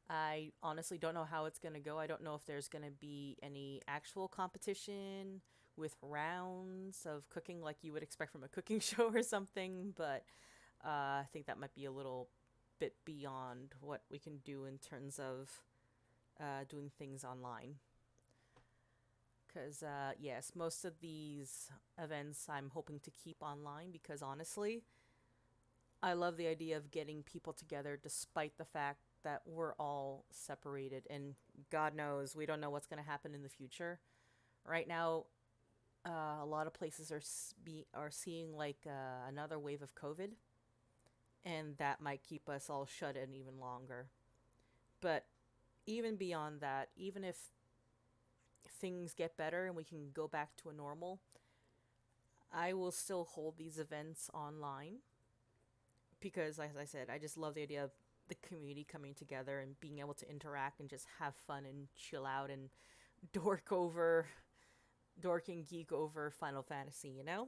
I honestly don't know how it's going to go. I don't know if there's going to be any actual competition with rounds of cooking like you would expect from a cooking show or something, but I think that might be a little bit beyond what we can do in terms of doing things online. Because, yes, most of these events I'm hoping to keep online because, honestly, I love the idea of getting people together despite the fact that we're all separated. And God knows, we don't know what's going to happen in the future. Right now, a lot of places are seeing, like, another wave of COVID. And that might keep us all shut in even longer. But even beyond that, even if things get better and we can go back to a normal, I will still hold these events online because, as I said, I just love the idea of the community coming together and being able to interact and just have fun and chill out and dork and geek over Final Fantasy, you know?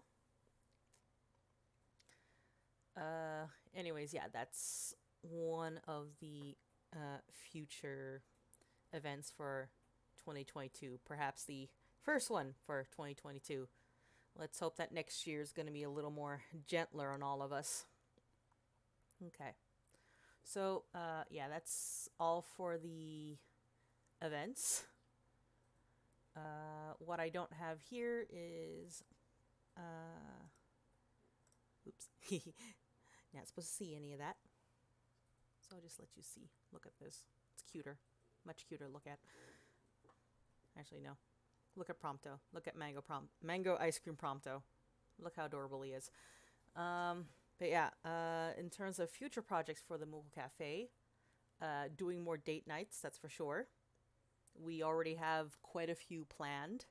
Anyways, yeah, that's one of the future events for 2022. Perhaps the first one for 2022. Let's hope that next year is going to be a little more gentler on all of us. Okay. So, yeah, that's all for the events. What I don't have here is... oops. Not supposed to see any of that. So I'll just let you see. Look at this. It's cuter. Much cuter to look at. Actually, no. Look at Prompto. Look at Mango Ice Cream Prompto. Look how adorable he is. But yeah, in terms of future projects for the Moogle Cafe, doing more date nights, that's for sure. We already have quite a few planned.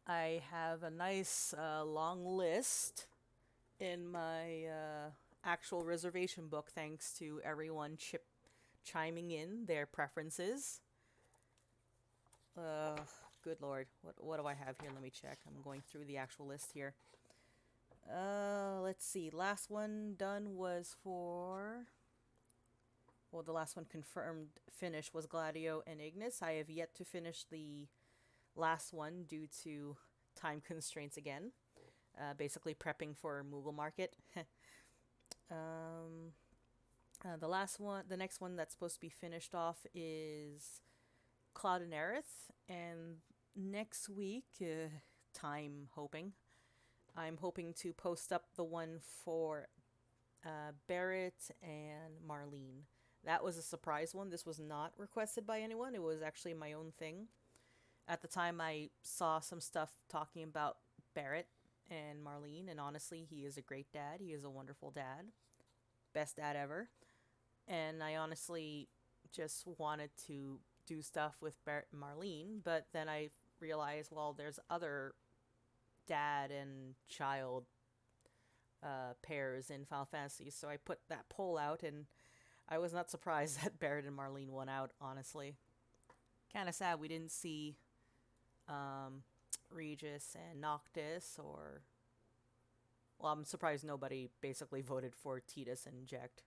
I have a nice long list in my actual reservation book, thanks to everyone chiming in their preferences. Uh, Good lord, what do I have here? Let me check. I'm going through the actual list here. Let's see. Last one done was for. Well, the last one confirmed finish was Gladio and Ignis. I have yet to finish the last one due to time constraints again. Basically prepping for Moogle Market. The next one that's supposed to be finished off is Cloud and Aerith, and next week, I'm hoping to post up the one for Barrett and Marlene. That was a surprise one. This was not requested by anyone. It was actually my own thing. At the time, I saw some stuff talking about Barrett and Marlene, and honestly, he is a great dad. He is a wonderful dad. Best dad ever. And I honestly just wanted to do stuff with Barrett and Marlene, but then I realized, well, there's other dad and child pairs in Final Fantasy, so I put that poll out, and I was not surprised that Barrett and Marlene won out, honestly. Kind of sad we didn't see Regis and Noctis, or... Well, I'm surprised nobody basically voted for Tidus and Jecht,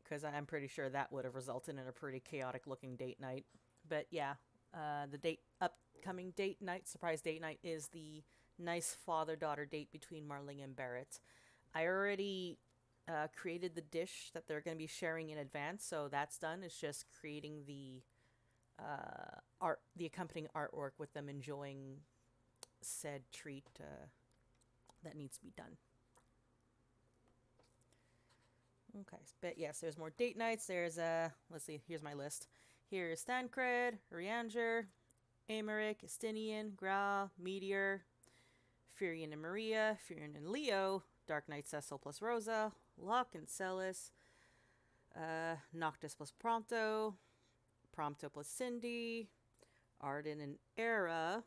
because I'm pretty sure that would have resulted in a pretty chaotic looking date night. But yeah, the upcoming date night, surprise date night, is the nice father-daughter date between Marlene and Barrett. I already created the dish that they're going to be sharing in advance, so that's done. It's just creating the the accompanying artwork with them enjoying said treat that needs to be done. Okay, but yes, there's more date nights. There's let's see, here's my list. Here's Stancred, Rianger, Amaric, Estinian, Gra, Meteor, Furion and Maria, Furion and Leo, Dark Knight Cecil plus Rosa, Locke and Celis, Noctis plus Prompto, Prompto plus Cindy, Arden and Era,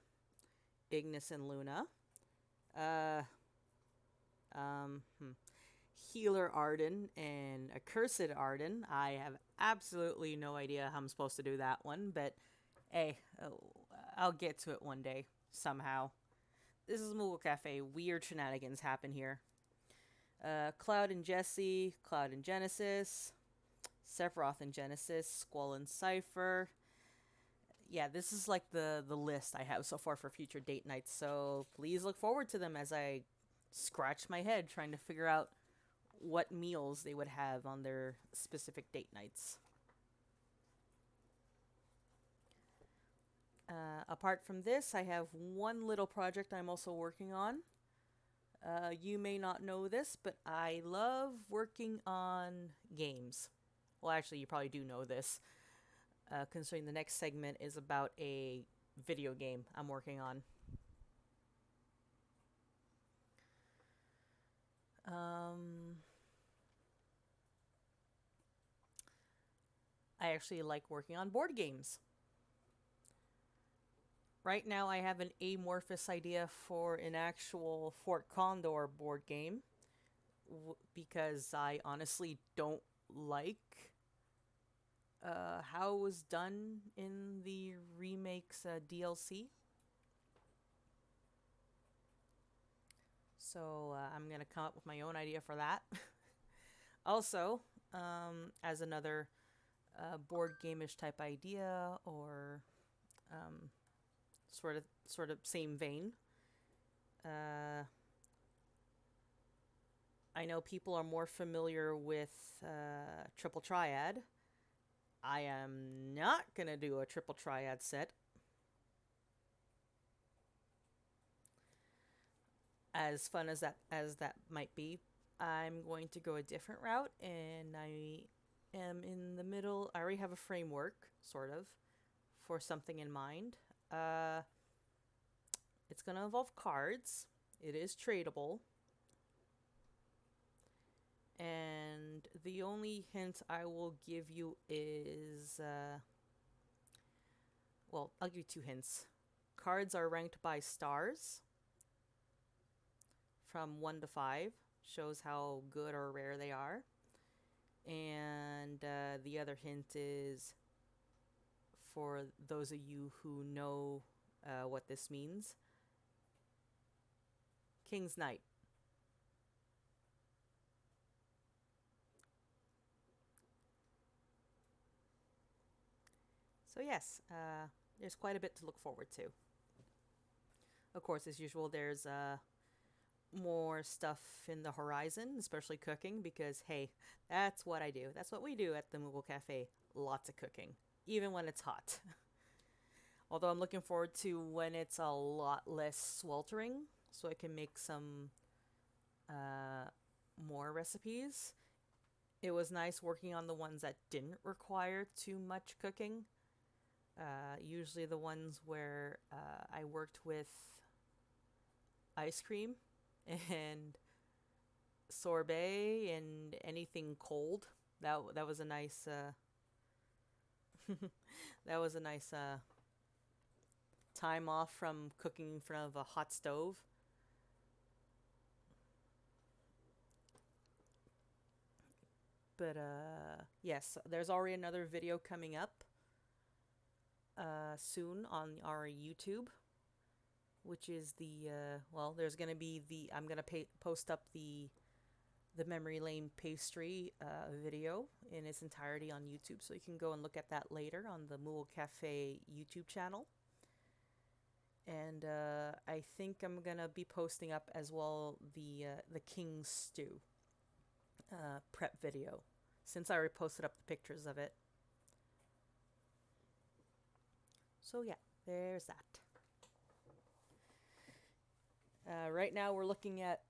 Ignis and Luna, Healer Arden and Accursed Arden. I have absolutely no idea how I'm supposed to do that one, but hey, I'll get to it one day, somehow. This is Moogle Cafe. Weird shenanigans happen here. Cloud and Jesse, Cloud and Genesis, Sephiroth and Genesis, Squall and Cypher. Yeah, this is like the list I have so far for future date nights, so please look forward to them as I scratch my head trying to figure out what meals they would have on their specific date nights. Apart from this, I have one little project I'm also working on. You may not know this, but I love working on games. Well, actually, you probably do know this, considering the next segment is about a video game I'm working on. I actually like working on board games. Right now, I have an amorphous idea for an actual Fort Condor board game, because I honestly don't like how it was done in the remake's DLC. So I'm going to come up with my own idea for that. Also, as another board game-ish type idea, or sort of same vein. I know people are more familiar with Triple Triad. I am not gonna do a Triple Triad set. As fun as that might be, I'm going to go a different route, and I am in the middle. I already have a framework, sort of, for something in mind. It's going to involve cards. It is tradable. And the only hint I will give you is, well, I'll give you two hints. Cards are ranked by stars from 1 to 5, shows how good or rare they are. And the other hint is, for those of you who know what this means, King's Knight. So yes, there's quite a bit to look forward to. Of course, as usual, there's more stuff in the horizon, especially cooking, because hey, that's what I do. That's what we do at the Moogle Cafe. Lots of cooking, even when it's hot. Although I'm looking forward to when it's a lot less sweltering, so I can make some more recipes. It was nice working on the ones that didn't require too much cooking. Usually the ones where I worked with ice cream and sorbet and anything cold. That was a nice that was a nice time off from cooking in front of a hot stove. But yes, there's already another video coming up soon on our YouTube, which is the well, there's gonna be the I'm gonna post up the memory lane pastry video in its entirety on YouTube, so you can go and look at that later on the Moogle Cafe YouTube channel. And I think I'm gonna be posting up as well the King's Stew prep video, since I already posted up the pictures of it. So yeah, there's that. Right now we're looking at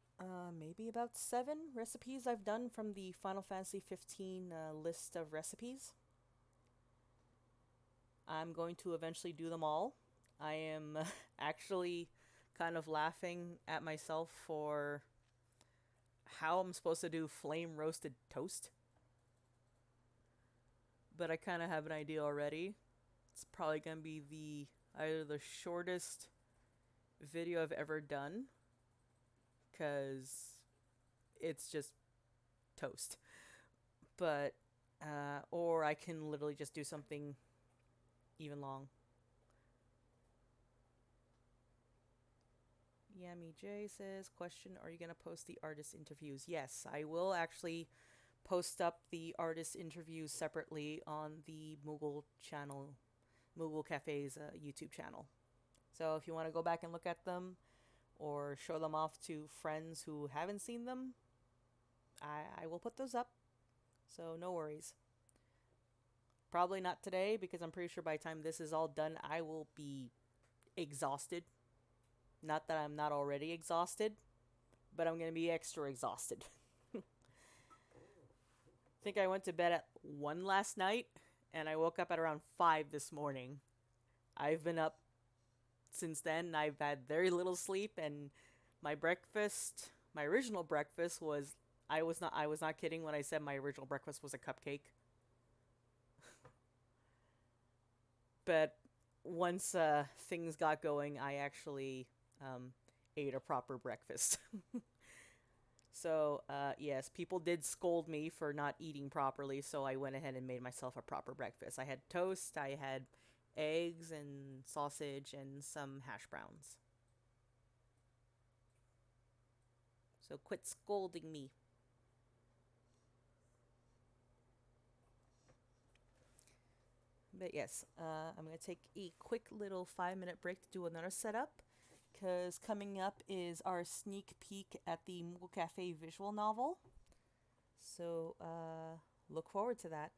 maybe about 7 recipes I've done from the Final Fantasy 15 list of recipes. I'm going to eventually do them all. I am actually kind of laughing at myself for how I'm supposed to do flame roasted toast. But I kind of have an idea already. It's probably going to be either the shortest video I've ever done, because it's just toast. But or I can literally just do something even long. Yami J says, question, are you going to post the artist interviews? Yes, I will actually post up the artist interviews separately on the Moogle channel, Moogle Cafe's YouTube channel. So if you want to go back and look at them or show them off to friends who haven't seen them, I will put those up. So no worries. Probably not today, because I'm pretty sure by the time this is all done, I will be exhausted. Not that I'm not already exhausted, but I'm going to be extra exhausted. I think I went to bed at 1 last night, and I woke up at around 5 this morning. I've been up since then. I've had very little sleep, and my breakfast, my original breakfast was, I was not kidding when I said my original breakfast was a cupcake. But once things got going, I actually ate a proper breakfast. So, yes, people did scold me for not eating properly, so I went ahead and made myself a proper breakfast. I had toast, I had eggs and sausage and some hash browns. So quit scolding me. But yes, I'm going to take a quick little 5-minute break to do another setup, because coming up is our sneak peek at the Moogle Cafe visual novel. So look forward to that.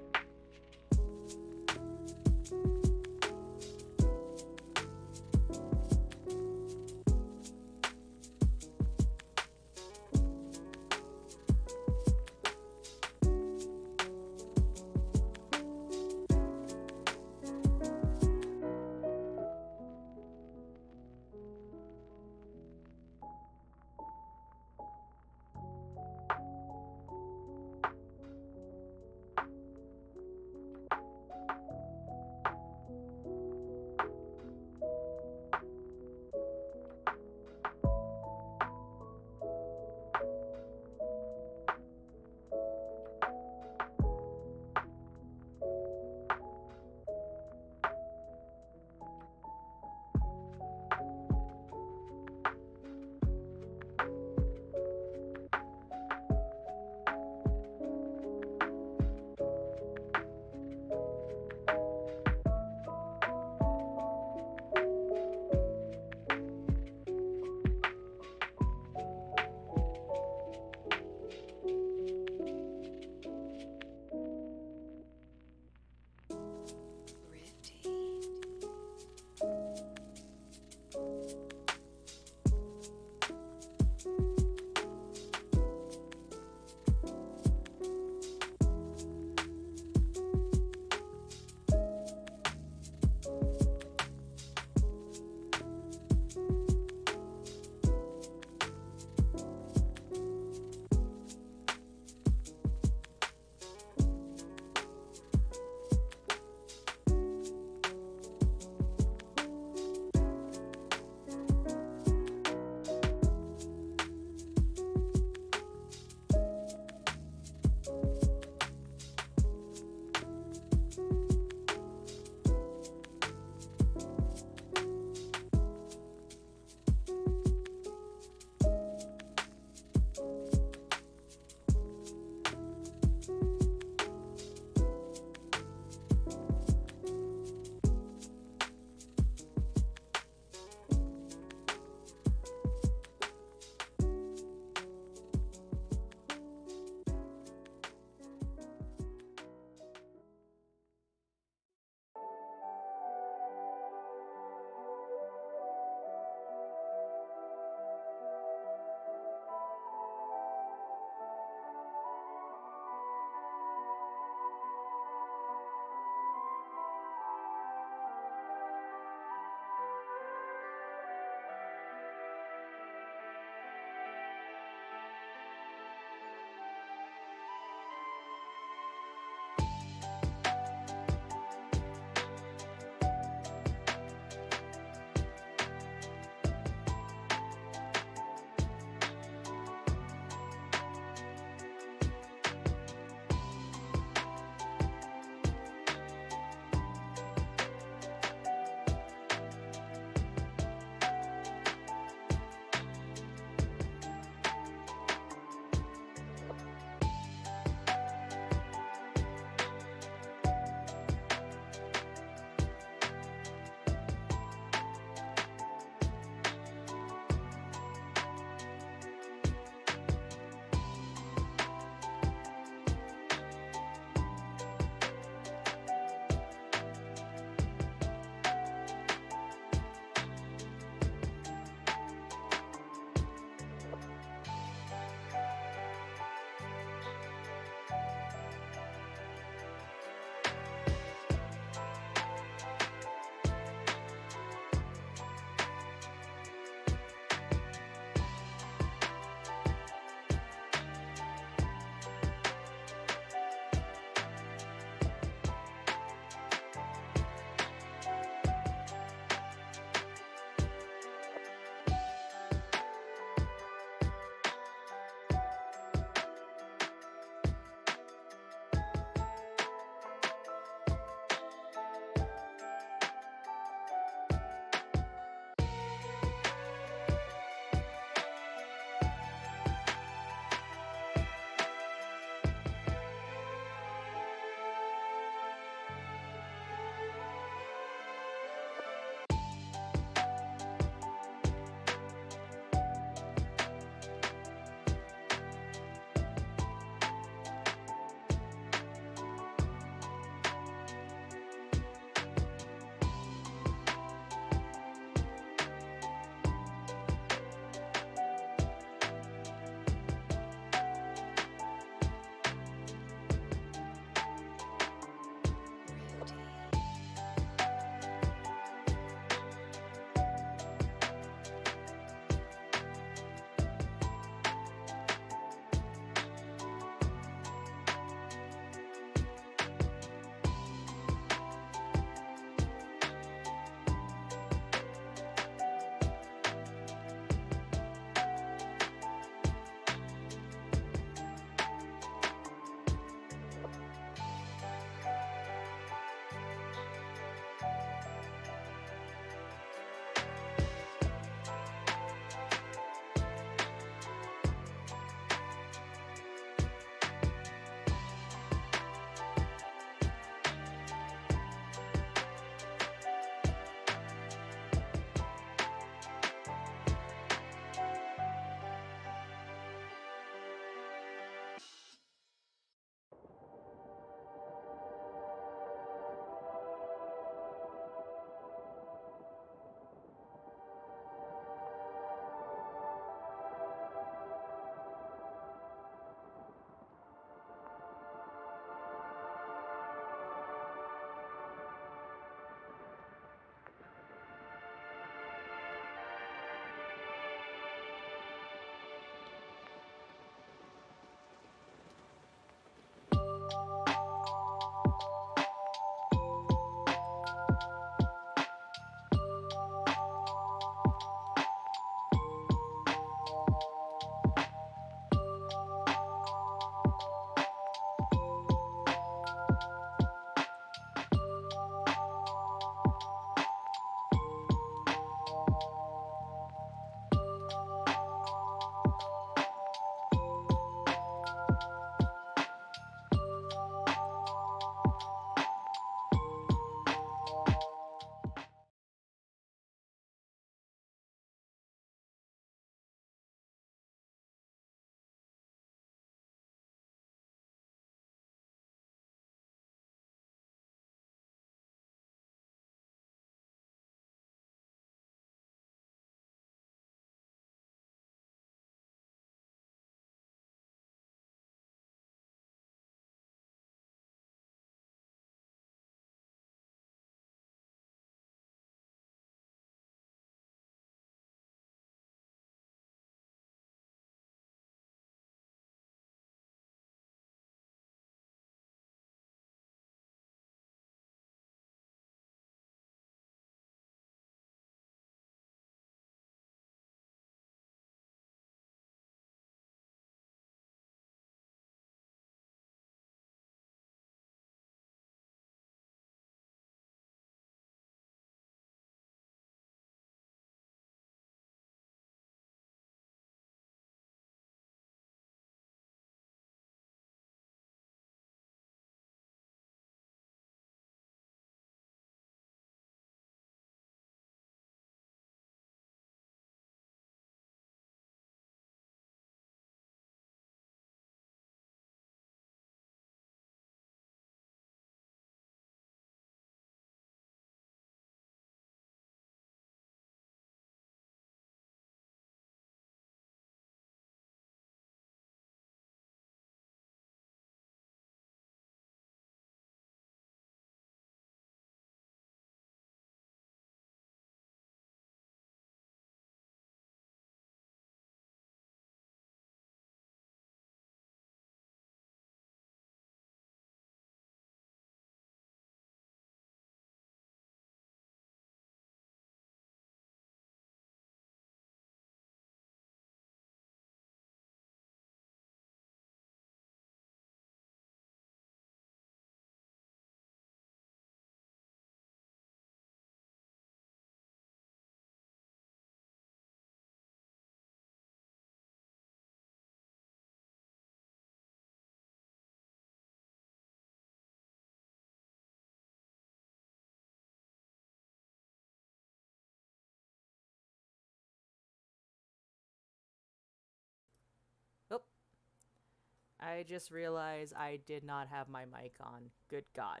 I just realized I did not have my mic on. Good God.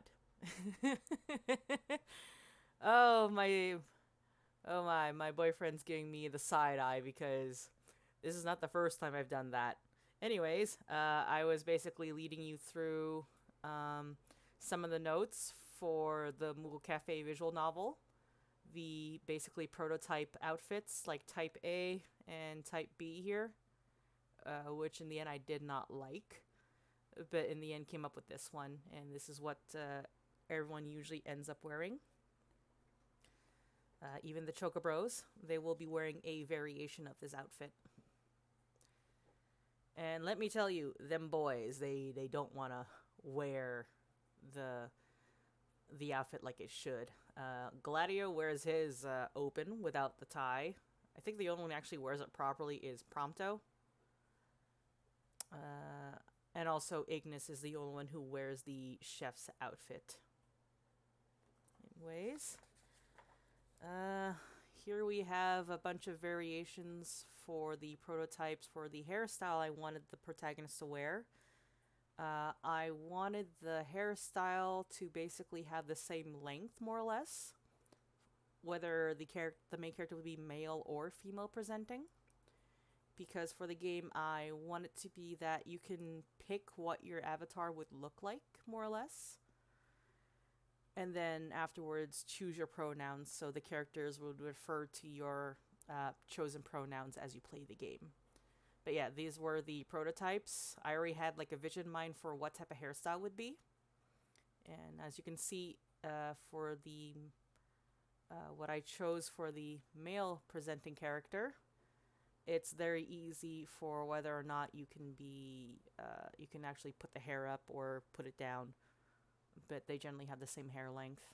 Oh, my boyfriend's giving me the side eye because this is not the first time I've done that. Anyways, I was basically leading you through some of the notes for the Moogle Cafe visual novel. The basically prototype outfits like Type A and Type B here, which in the end I did not like, but in the end came up with this one, and this is what everyone usually ends up wearing. Even the Chocobros, they will be wearing a variation of this outfit. And let me tell you, them boys, they don't want to wear the outfit like it should. Gladio wears his open without the tie. I think the only one who actually wears it properly is Prompto. And also Ignis is the only one who wears the chef's outfit. Anyways, here we have a bunch of variations for the prototypes for the hairstyle I wanted the protagonist to wear. I wanted the hairstyle to basically have the same length, more or less, whether the main character would be male or female presenting. Because for the game, I want it to be that you can pick what your avatar would look like, more or less. And then afterwards, choose your pronouns so the characters would refer to your chosen pronouns as you play the game. But yeah, these were the prototypes. I already had like a vision in mind for what type of hairstyle would be. And as you can see, for the what I chose for the male presenting character, it's very easy for whether or not you can actually put the hair up or put it down, but they generally have the same hair length.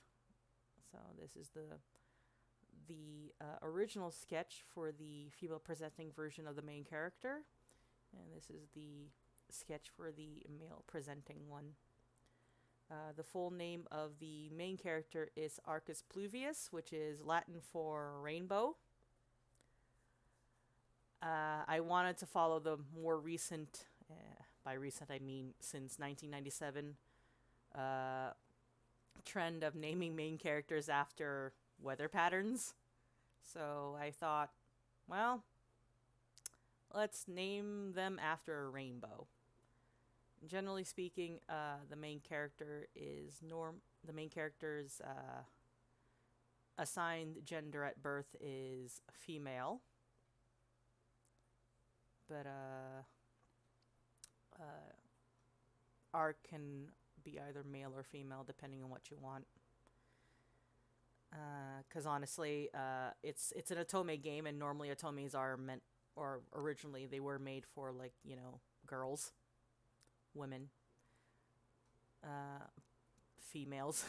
So this is the original sketch for the female presenting version of the main character, and this is the sketch for the male presenting one. The full name of the main character is Arcus Pluvius, which is Latin for rainbow. I wanted to follow the more recent, by recent I mean since 1997, trend of naming main characters after weather patterns. So I thought, well, let's name them after a rainbow. Generally speaking, the main character's assigned gender at birth is female. But art can be either male or female depending on what you want. Because honestly, it's an Otome game, and normally Otomes are meant, or originally they were made for, like, girls, women, females.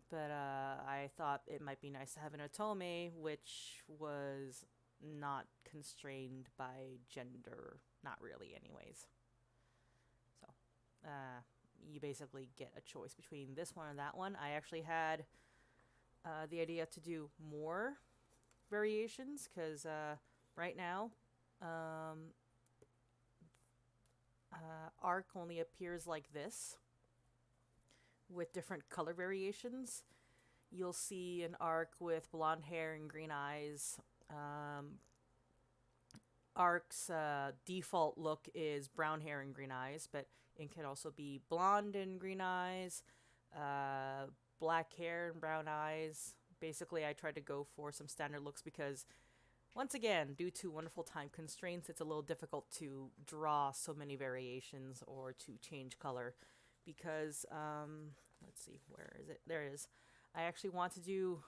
But I thought it might be nice to have an Otome which was not constrained by gender. Not really, anyways. So, you basically get a choice between this one and that one. I actually had the idea to do more variations, because right now, Arc only appears like this, with different color variations. You'll see an Arc with blonde hair and green eyes. Arc's default look is brown hair and green eyes, but it can also be blonde and green eyes, black hair and brown eyes. Basically, I tried to go for some standard looks because, once again, due to wonderful time constraints, it's a little difficult to draw so many variations or to change color. Because, let's see, where is it? There it is. I actually want to do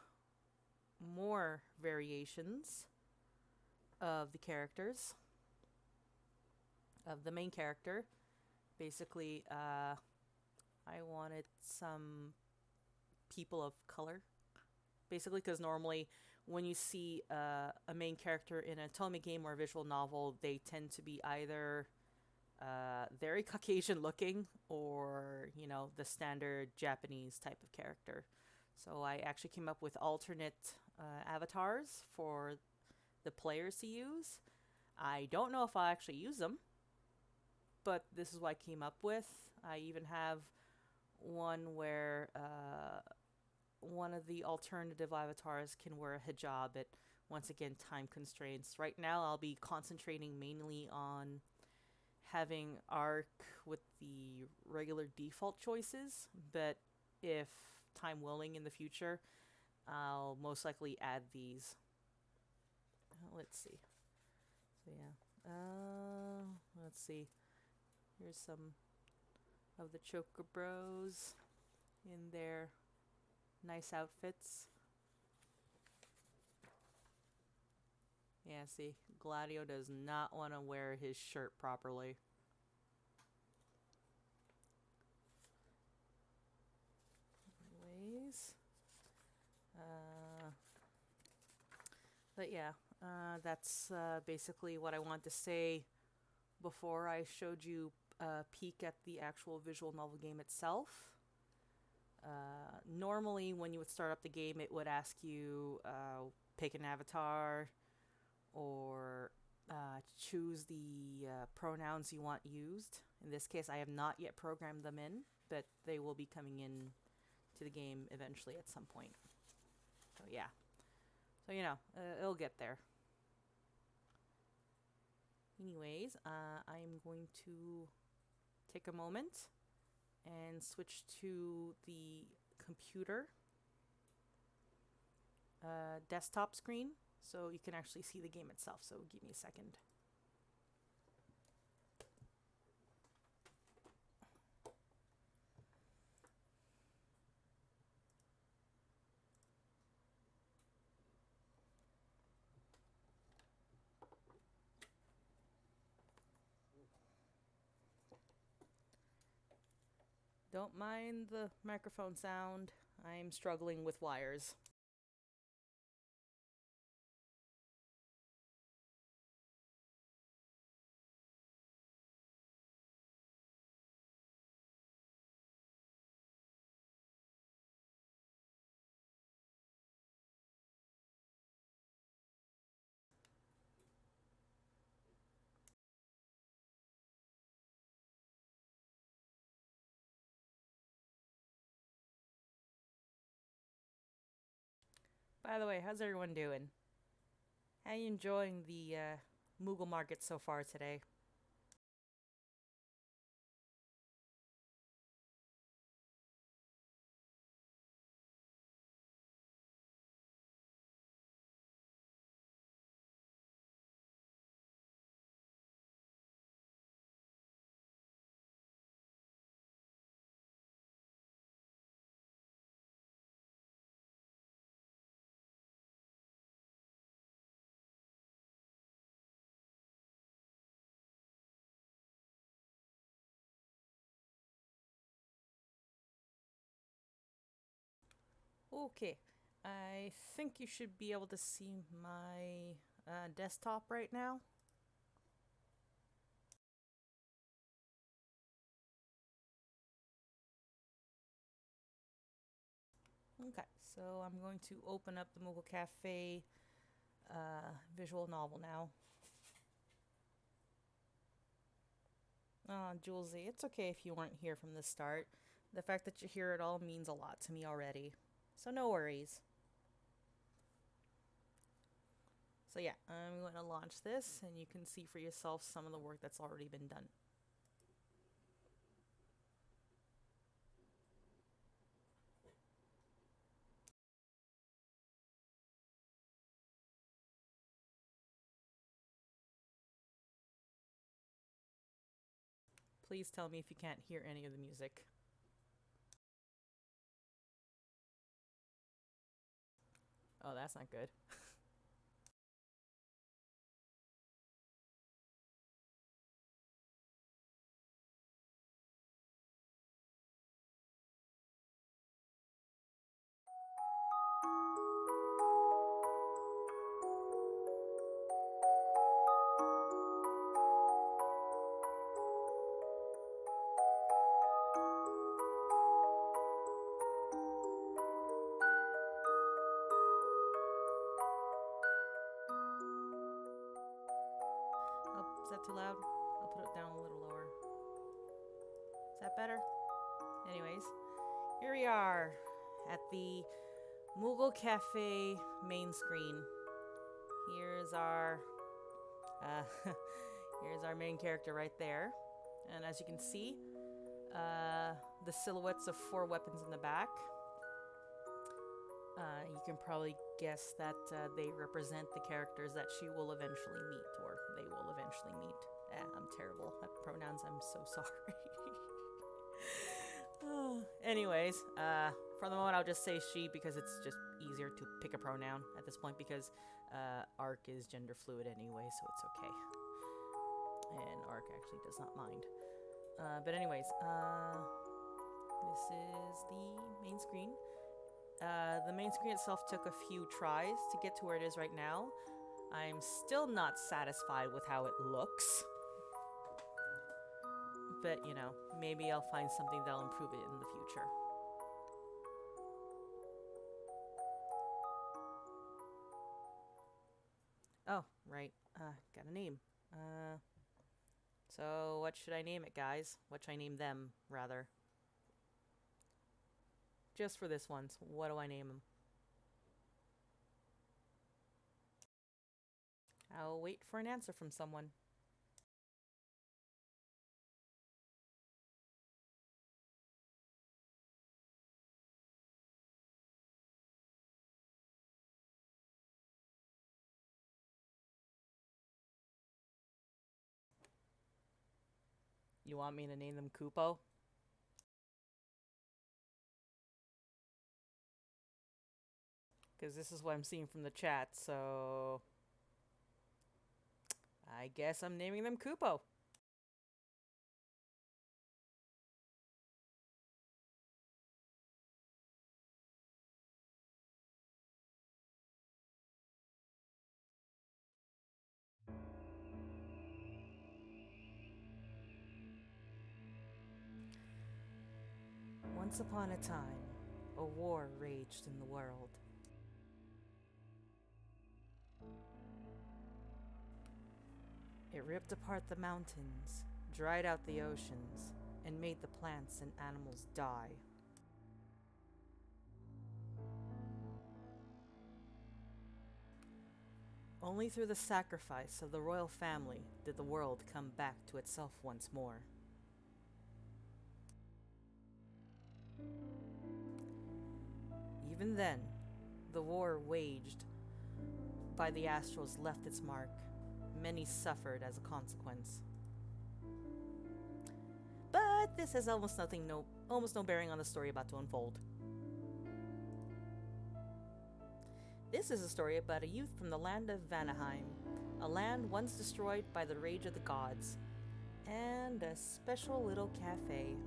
more variations of the characters, of the main character. Basically, I wanted some people of color. Basically, because normally when you see a main character in a Otome game or a visual novel, they tend to be either very Caucasian looking or, the standard Japanese type of character. So I actually came up with alternate avatars for the players to use. I don't know if I'll actually use them, but this is what I came up with. I even have one where one of the alternative avatars can wear a hijab, but once again, time constraints. Right now, I'll be concentrating mainly on having Arc with the regular default choices, but if time willing in the future, I'll most likely add these. Let's see. So yeah. Let's see. Here's some of the Choker Bros in their nice outfits. Yeah, see, Gladio does not want to wear his shirt properly. Anyways, but yeah, that's basically what I want to say before I showed you a peek at the actual visual novel game itself. Normally, when you would start up the game, it would ask you pick an avatar or choose the pronouns you want used. In this case, I have not yet programmed them in, but they will be coming in to the game eventually at some point. So yeah. So, you know, it'll get there. Anyways, I'm going to take a moment and switch to the computer desktop screen so you can actually see the game itself. So give me a second. Don't mind the microphone sound. I'm struggling with wires. By the way, how's everyone doing? How you enjoying the Moogle market so far today? Okay, I think you should be able to see my desktop right now. Okay, so I'm going to open up the Moogle Cafe visual novel now. Julesy, it's okay if you weren't here from the start. The fact that you're here at all means a lot to me already. So no worries. So yeah, I'm going to launch this and you can see for yourself some of the work that's already been done. Please tell me if you can't hear any of the music. Oh, that's not good. Oh, is that too loud? I'll put it down a little lower. Is that better? Anyways, here we are at the Moogle Cafe main screen. Here's our here's our main character right there. And as you can see, the silhouettes of 4 weapons in the back. You can probably guess that they represent the characters that she will eventually meet, or they will eventually meet. I'm terrible at pronouns, I'm so sorry. Anyways, for the moment I'll just say she because it's just easier to pick a pronoun at this point because Ark is gender fluid anyway, so it's okay. And Ark actually does not mind. But anyways, this is the main screen. The main screen itself took a few tries to get to where it is right now. I'm still not satisfied with how it looks. But, you know, maybe I'll find something that'll improve it in the future. Oh, right. Got a name. So what should I name it, guys? What should I name them, rather? Just for this once, what do I name them? I'll wait for an answer from someone. You want me to name them Kupo? Because this is what I'm seeing from the chat, so I guess I'm naming them Kupo. Once upon a time, a war raged in the world. It ripped apart the mountains, dried out the oceans, and made the plants and animals die. Only through the sacrifice of the royal family did the world come back to itself once more. Even then, the war waged by the Astrals left its mark. Many suffered as a consequence. But this has almost no bearing on the story about to unfold. This is a story about a youth from the land of Vanaheim, a land once destroyed by the rage of the gods, and a special little cafe.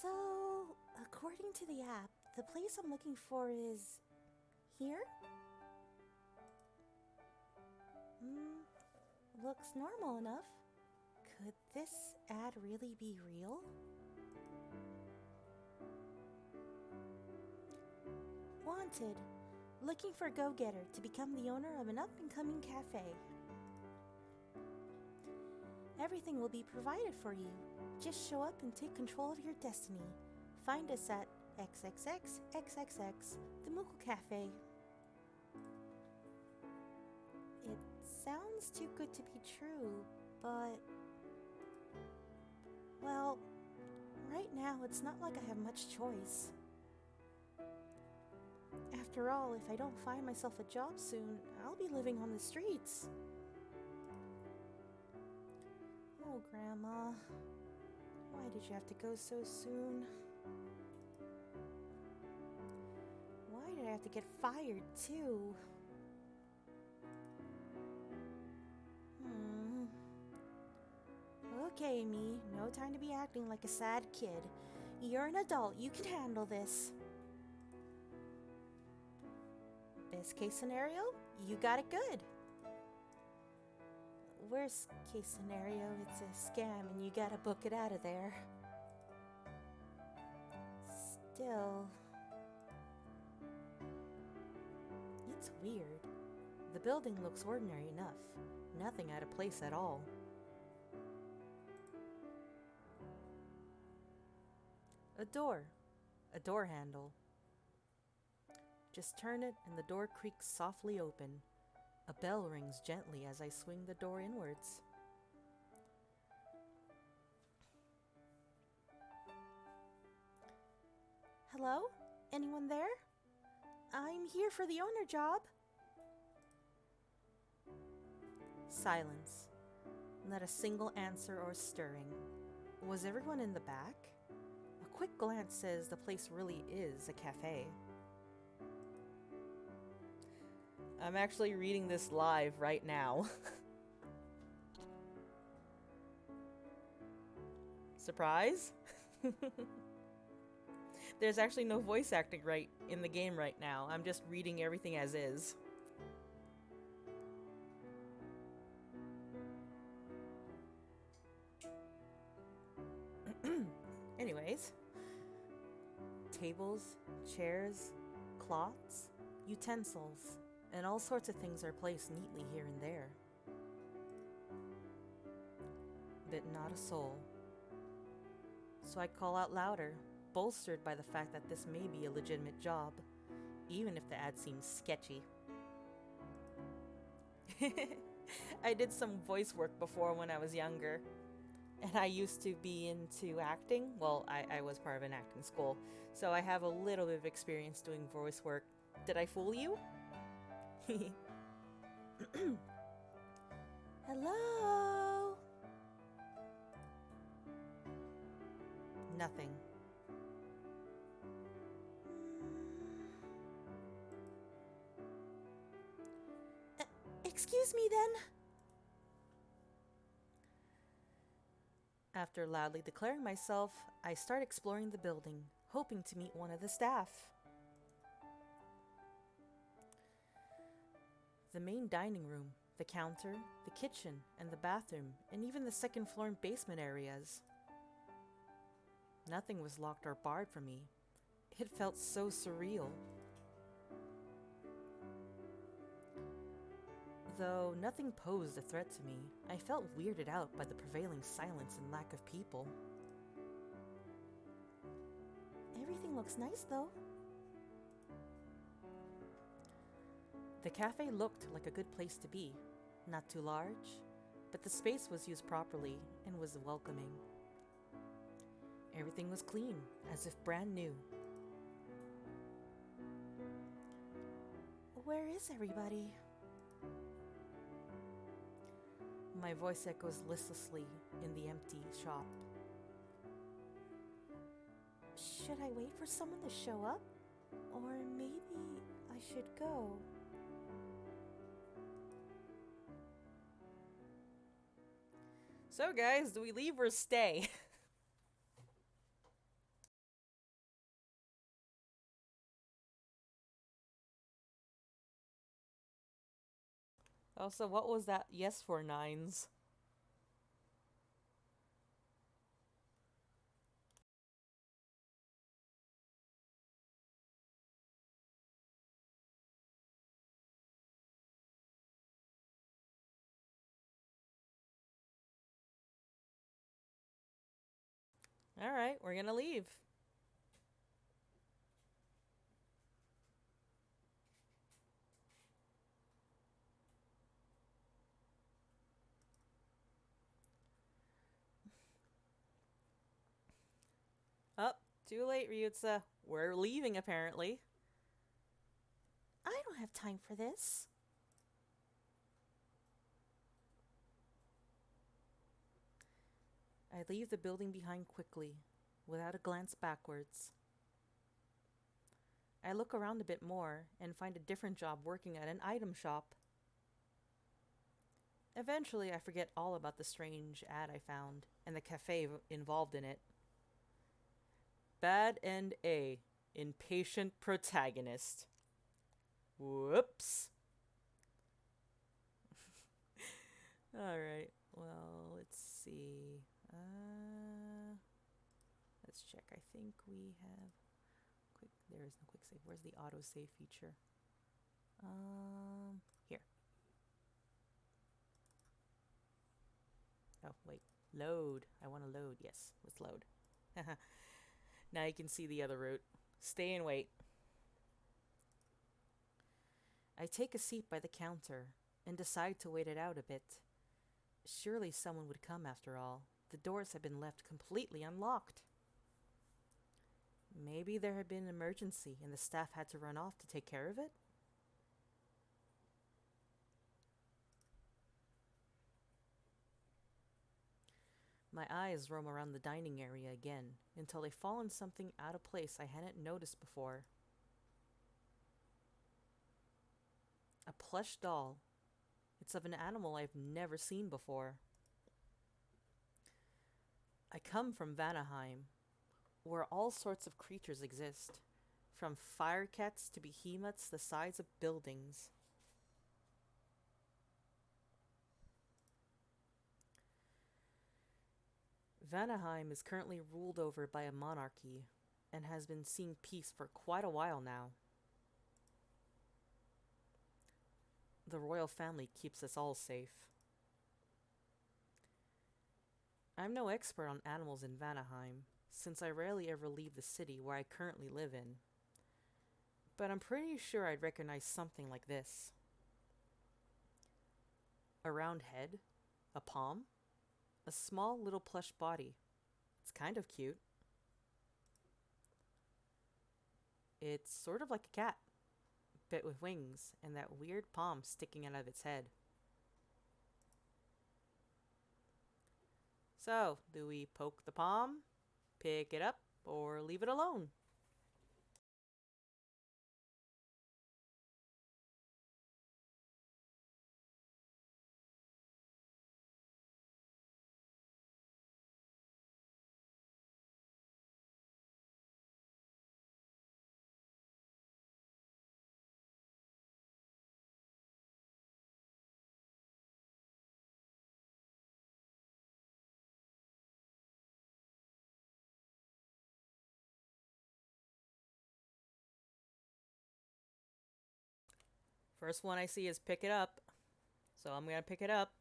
So, according to the app, the place I'm looking for is here? Looks normal enough. Could this ad really be real? Wanted. Looking for a go-getter to become the owner of an up-and-coming cafe. Everything will be provided for you. Just show up and take control of your destiny. Find us at XXXXXX, the Moogle Cafe. It sounds too good to be true, but... well, right now it's not like I have much choice. After all, if I don't find myself a job soon, I'll be living on the streets. Oh, Grandma. Why did you have to go so soon? Why did I have to get fired, too? Okay, me. No time to be acting like a sad kid. You're an adult. You can handle this. Best case scenario, you got it good. Worst case scenario, it's a scam and you gotta book it out of there. still. It's weird. The building looks ordinary enough. Nothing out of place at all. A door. A door handle. Just turn it and the door creaks softly open. A bell rings gently as I swing the door inwards. Hello? Anyone there? I'm here for the owner job. Silence. Not a single answer or stirring. Was everyone in the back? A quick glance says the place really is a cafe. I'm actually reading this live right now. Surprise? There's actually no voice acting right in the game right now. I'm just reading everything as is. Anyways, tables, chairs, cloths, utensils, and all sorts of things are placed neatly here and there. But not a soul. So I call out louder, bolstered by the fact that this may be a legitimate job, even if the ad seems sketchy. I did some voice work before when I was younger, and I used to be into acting. Well, I was part of an acting school, so I have a little bit of experience doing voice work. Did I fool you? Hello? Nothing. Excuse me then? After loudly declaring myself, I start exploring the building, hoping to meet one of the staff. The main dining room, the counter, the kitchen, and the bathroom, and even the second floor and basement areas. Nothing was locked or barred for me. It felt so surreal. Though nothing posed a threat to me, I felt weirded out by the prevailing silence and lack of people. Everything looks nice though. The cafe looked like a good place to be. Not too large, but the space was used properly and was welcoming. Everything was clean, as if brand new. Where is everybody? My voice echoes listlessly in the empty shop. Should I wait for someone to show up? Or maybe I should go? So guys, do we leave or stay? Also, what was that yes for nines? Alright, we're gonna leave. Oh, too late, Ryutsa. We're leaving, apparently. I don't have time for this. I leave the building behind quickly, without a glance backwards. I look around a bit more and find a different job working at an item shop. Eventually, I forget all about the strange ad I found and the cafe involved in it. Bad End A. Impatient protagonist. Whoops. Alright, well, let's see. Let's check. I think we have There is no quick save. Where's the auto save feature? Here. Oh, wait. Load. I want to load. Yes, let's load. Now you can see the other route. Stay and wait. I take a seat by the counter and decide to wait it out a bit. Surely someone would come after all. The doors had been left completely unlocked. Maybe there had been an emergency and the staff had to run off to take care of it? My eyes roam around the dining area again until they fall on something out of place I hadn't noticed before. A plush doll. It's of an animal I've never seen before. I come from Vanaheim, where all sorts of creatures exist, from firecats to behemoths the size of buildings. Vanaheim is currently ruled over by a monarchy and has been seeing peace for quite a while now. The royal family keeps us all safe. I'm no expert on animals in Vanaheim, since I rarely ever leave the city where I currently live in. But I'm pretty sure I'd recognize something like this. A round head, a palm, a small little plush body. It's kind of cute. It's sort of like a cat, but with wings and that weird palm sticking out of its head. So, do we poke the palm, pick it up, or leave it alone? First one I see is pick it up. So I'm gonna pick it up.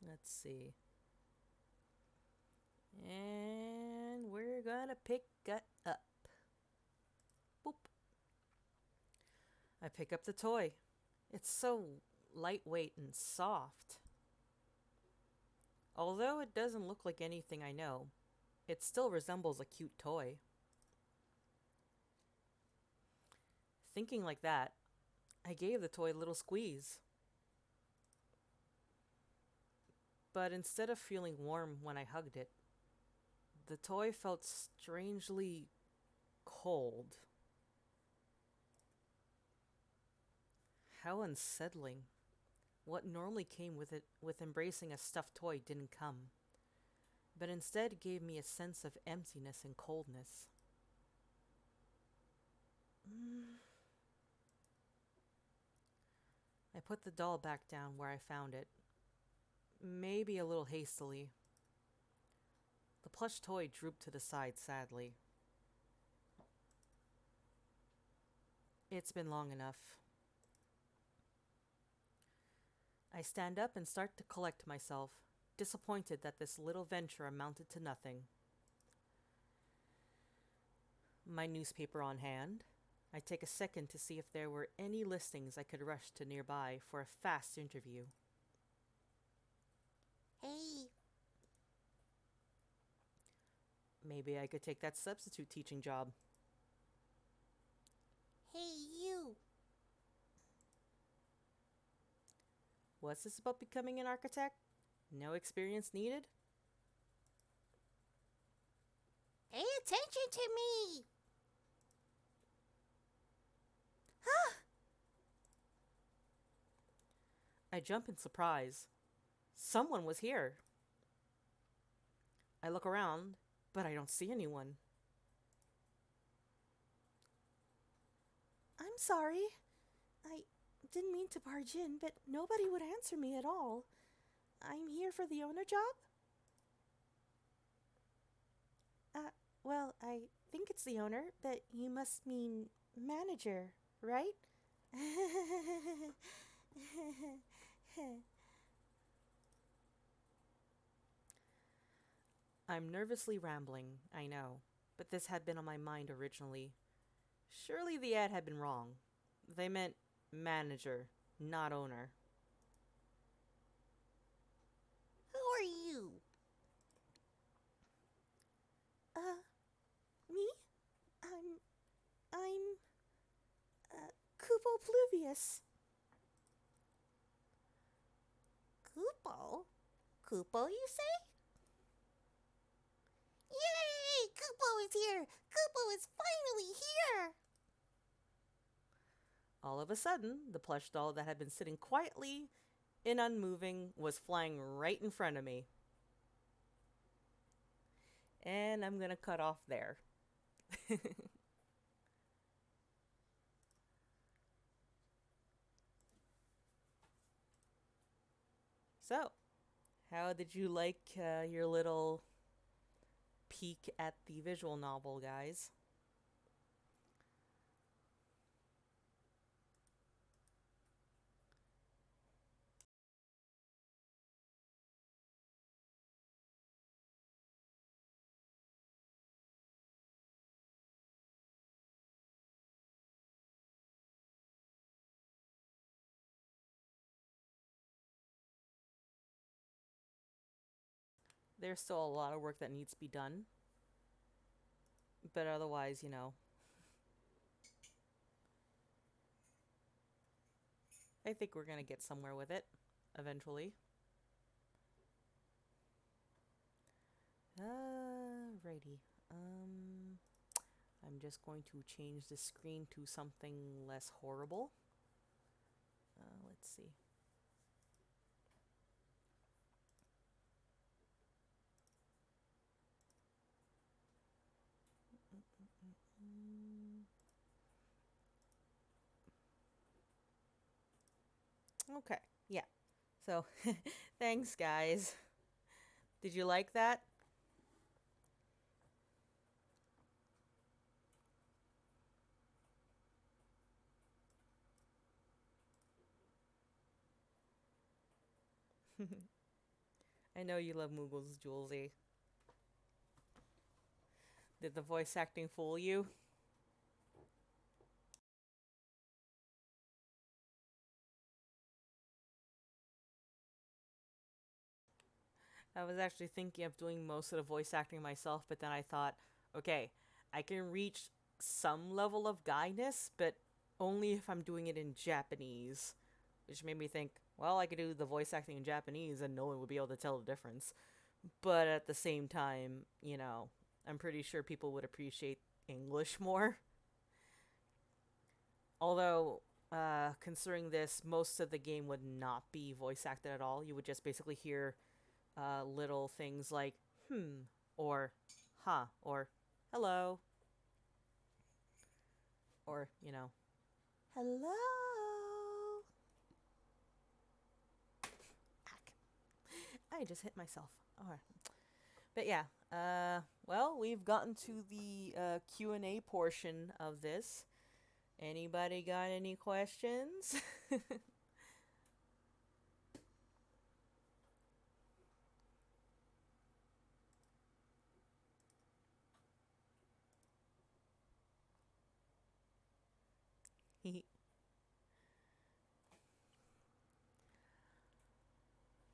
Let's see. And we're gonna pick it up. Boop. I pick up the toy. It's so lightweight and soft. Although it doesn't look like anything I know, it still resembles a cute toy. Thinking like that, I gave the toy a little squeeze. But instead of feeling warm when I hugged it, the toy felt strangely cold. How unsettling. What normally came with it, with embracing a stuffed toy, didn't come, but instead gave me a sense of emptiness and coldness. I put the doll back down where I found it, maybe a little hastily. The plush toy drooped to the side sadly. It's been long enough. I stand up and start to collect myself, disappointed that this little venture amounted to nothing. My newspaper on hand, I take a second to see if there were any listings I could rush to nearby for a fast interview. Hey. Maybe I could take that substitute teaching job. Hey, you. What's this about becoming an architect? No experience needed? Pay attention to me! I jump in surprise. Someone was here. I look around, but I don't see anyone. I'm sorry. I didn't mean to barge in, but nobody would answer me at all. I'm here for the owner job? Well, I think it's it's the owner, but you must mean manager, right? I'm nervously rambling, I know, but this had been on my mind originally. Surely the ad had been wrong. They meant manager, not owner. Who are you? Me? I'm Kupo Pluvius. Kupo? Kupo, you say? Yay! Kupo is here! Kupo is finally here! All of a sudden, the plush doll that had been sitting quietly and unmoving was flying right in front of me. And I'm gonna cut off there. So, how did you like your little peek at the visual novel, guys? There's still a lot of work that needs to be done. But otherwise, I think we're gonna get somewhere with it eventually. Righty. I'm just going to change the screen to something less horrible. Let's see. Okay, yeah. So, thanks, guys. Did you like that? I know you love Moogles, Julesy. Did the voice acting fool you? I was actually thinking of doing most of the voice acting myself, but then I thought, okay, I can reach some level of guyness, but only if I'm doing it in Japanese. Which made me think, well, I could do the voice acting in Japanese and no one would be able to tell the difference. But at the same time, I'm pretty sure people would appreciate English more. Although, considering this, most of the game would not be voice acted at all. You would just basically hear little things like, or, huh, or, hello, or, hello. I just hit myself. Alright. But yeah, well, we've gotten to the Q&A portion of this. Anybody got any questions?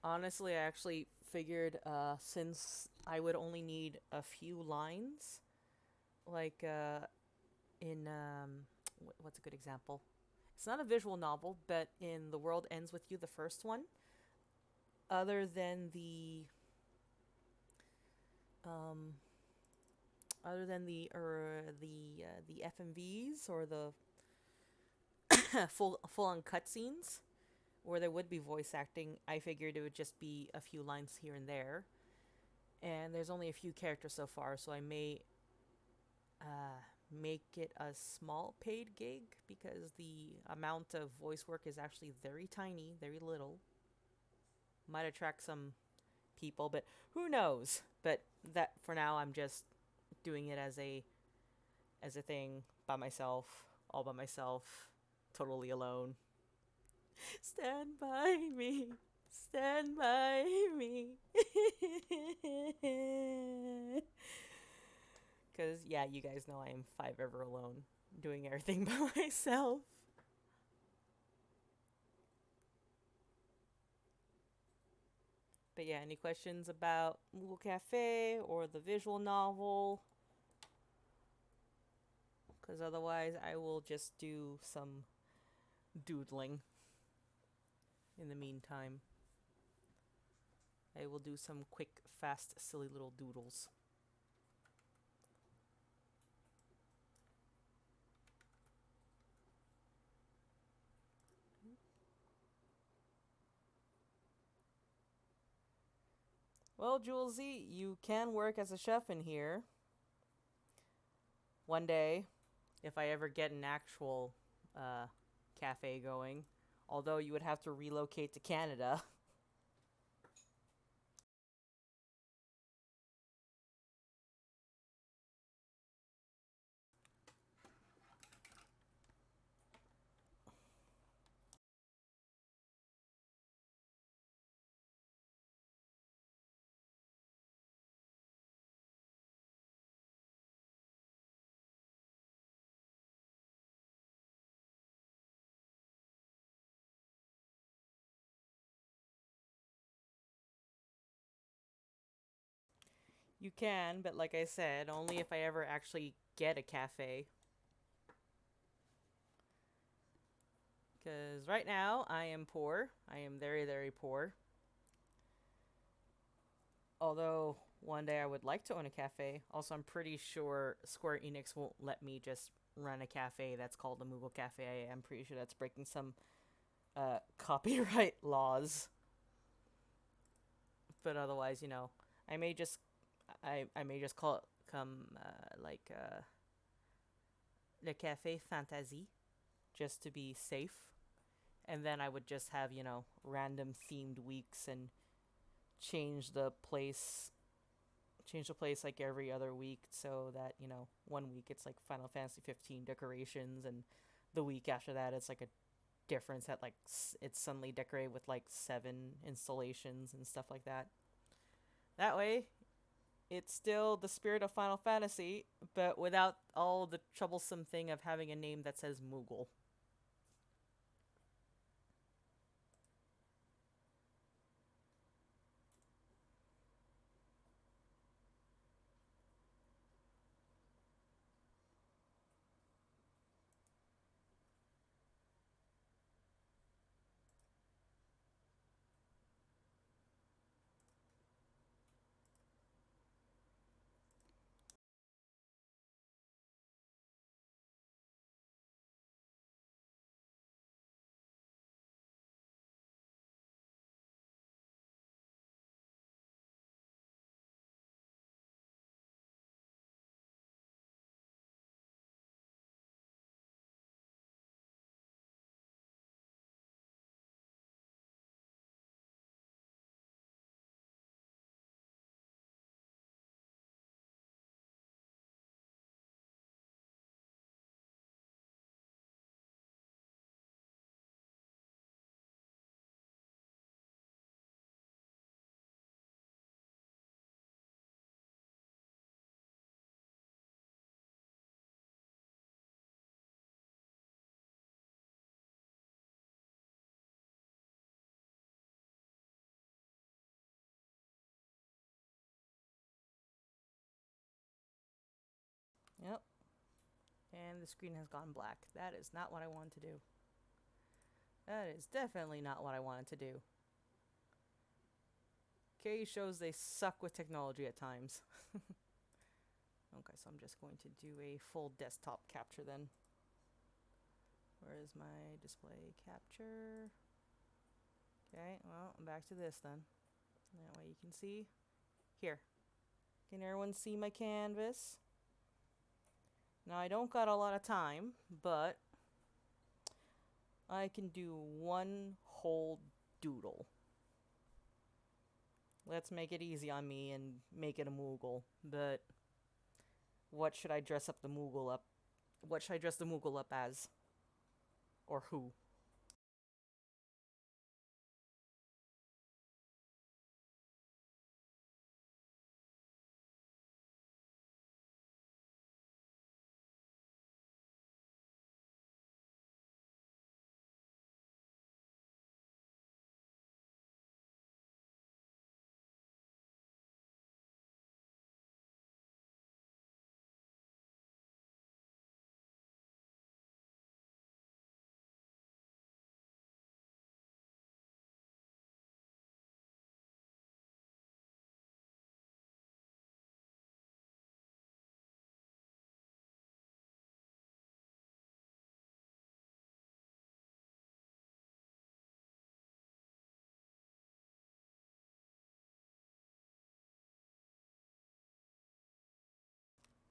Honestly, I actually figured since I would only need a few lines, like in what's a good example? It's not a visual novel, but in The World Ends With You, the first one, other than the um the FMVs or the full on cutscenes where there would be voice acting, I figured it would just be a few lines here and there. And there's only a few characters so far, so I may make it a small paid gig because the amount of voice work is actually very tiny, very little. Might attract some people, but who knows? But that for now, I'm just doing it as a as a thing by myself, all by myself, totally alone. Stand by me. Stand by me. Because, yeah, you guys know I am 5 ever alone, doing everything by myself. But yeah, any questions about Moogle Cafe or the visual novel? Because otherwise, I will just do some doodling in the meantime. I will do some quick, fast, silly little doodles. Well, Julesy, you can work as a chef in here. One day, if I ever get an actual cafe going. Although you would have to relocate to Canada. You can, but like I said, only if I ever actually get a cafe. Because right now, I am poor. I am very, very poor. Although, one day I would like to own a cafe. Also, I'm pretty sure Square Enix won't let me just run a cafe that's called the Moogle Cafe. I'm pretty sure that's breaking some copyright laws. But otherwise, you know, I may just I may just call it Le Café Fantasy, just to be safe. And then I would just have, you know, random themed weeks and change the place like every other week, so that, you know, one week it's like Final Fantasy 15 decorations, and the week after that it's like a difference that like it's suddenly decorated with like 7 installations and stuff like that. That way, it's still the spirit of Final Fantasy, but without all the troublesome thing of having a name that says Moogle. Yep. And the screen has gone black. That is not what I wanted to do. That is definitely not what I wanted to do. K shows they suck with technology at times. Okay, so I'm just going to do a full desktop capture then. Where is my display capture? Okay, well, I'm back to this then. That way you can see. Here. Can everyone see my canvas? Now, I don't got a lot of time, but I can do one whole doodle. Let's make it easy on me and make it a Moogle. But What should I dress up the Moogle up? What should I dress the Moogle up as? Or who?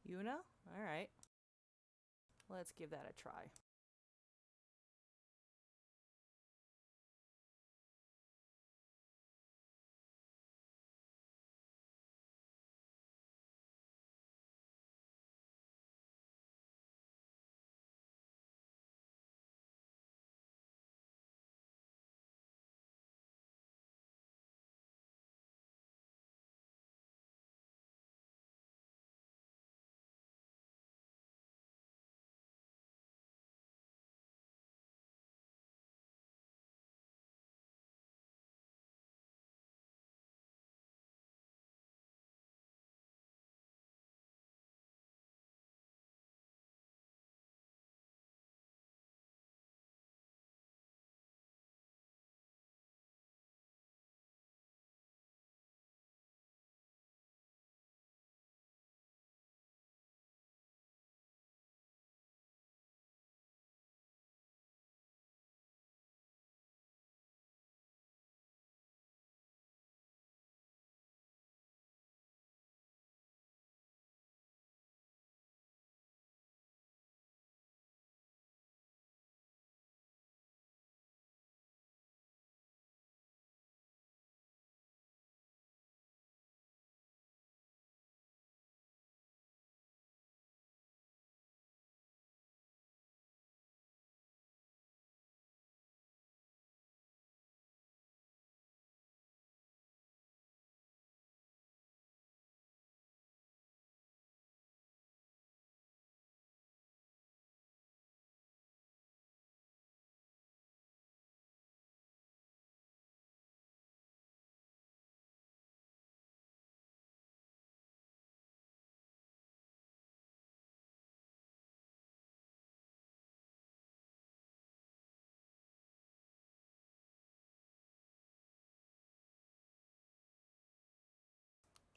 Yuna? Alright. Let's give that a try.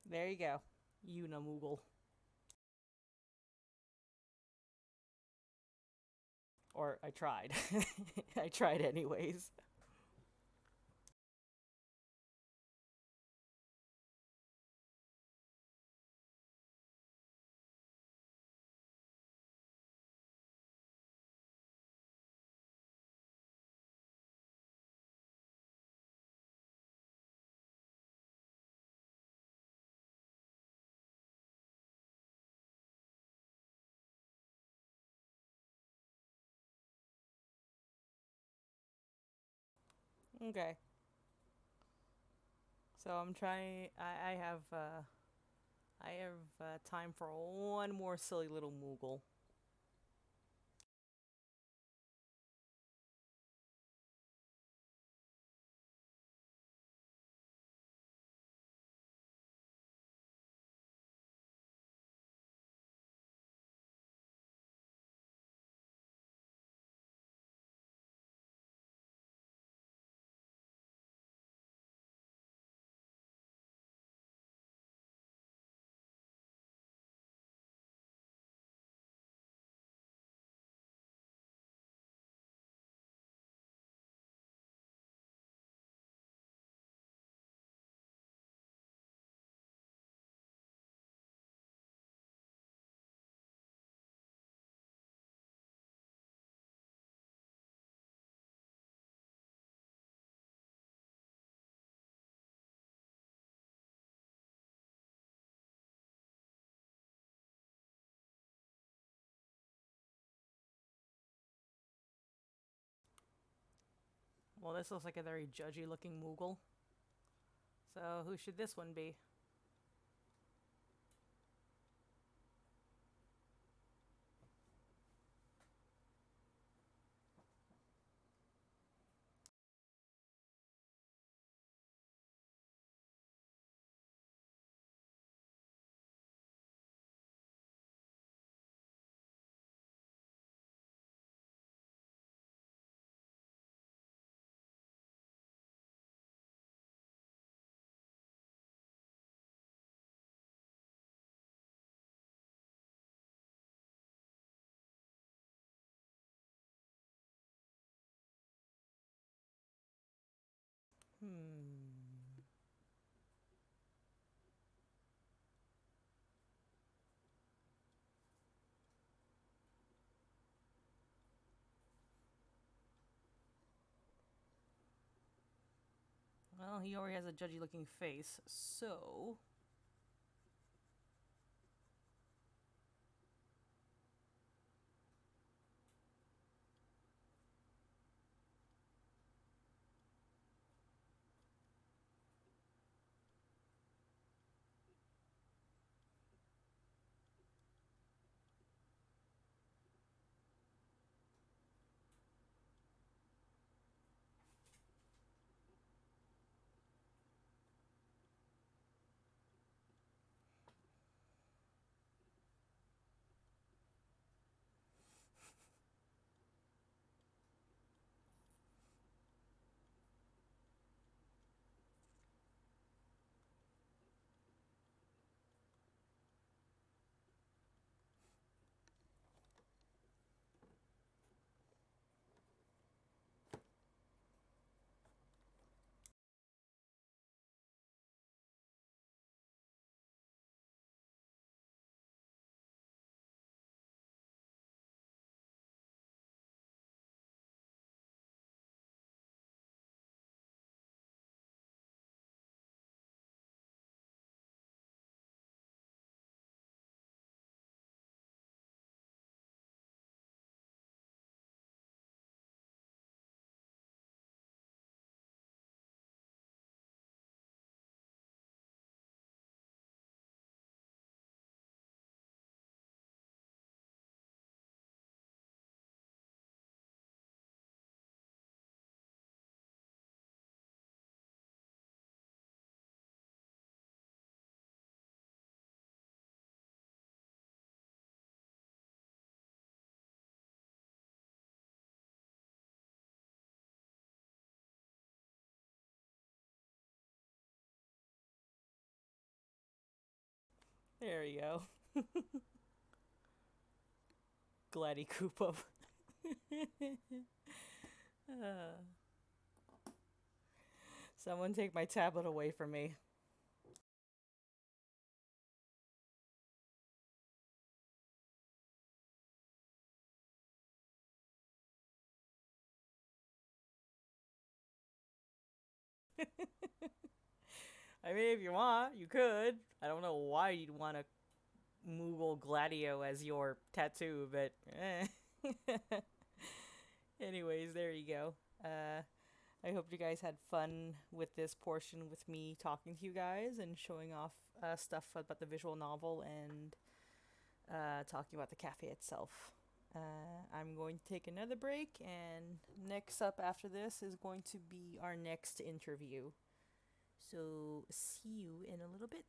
There you go. Yuna Moogle. Or I tried. I tried anyways. Okay. So I'm trying. I have time for one more silly little Moogle. Well, this looks like a very judgy looking Moogle. So who should this one be? Well, he already has a judgy looking face, so... There you go. Gladdy Koopa. Someone take my tablet away from me. I mean, if you want, you could. I don't know why you'd want a Moogle Gladio as your tattoo, but anyways, there you go. I hope you guys had fun with this portion with me talking to you guys and showing off stuff about the visual novel and talking about the cafe itself. I'm going to take another break, and next up after this is going to be our next interview. So, see you in a little bit.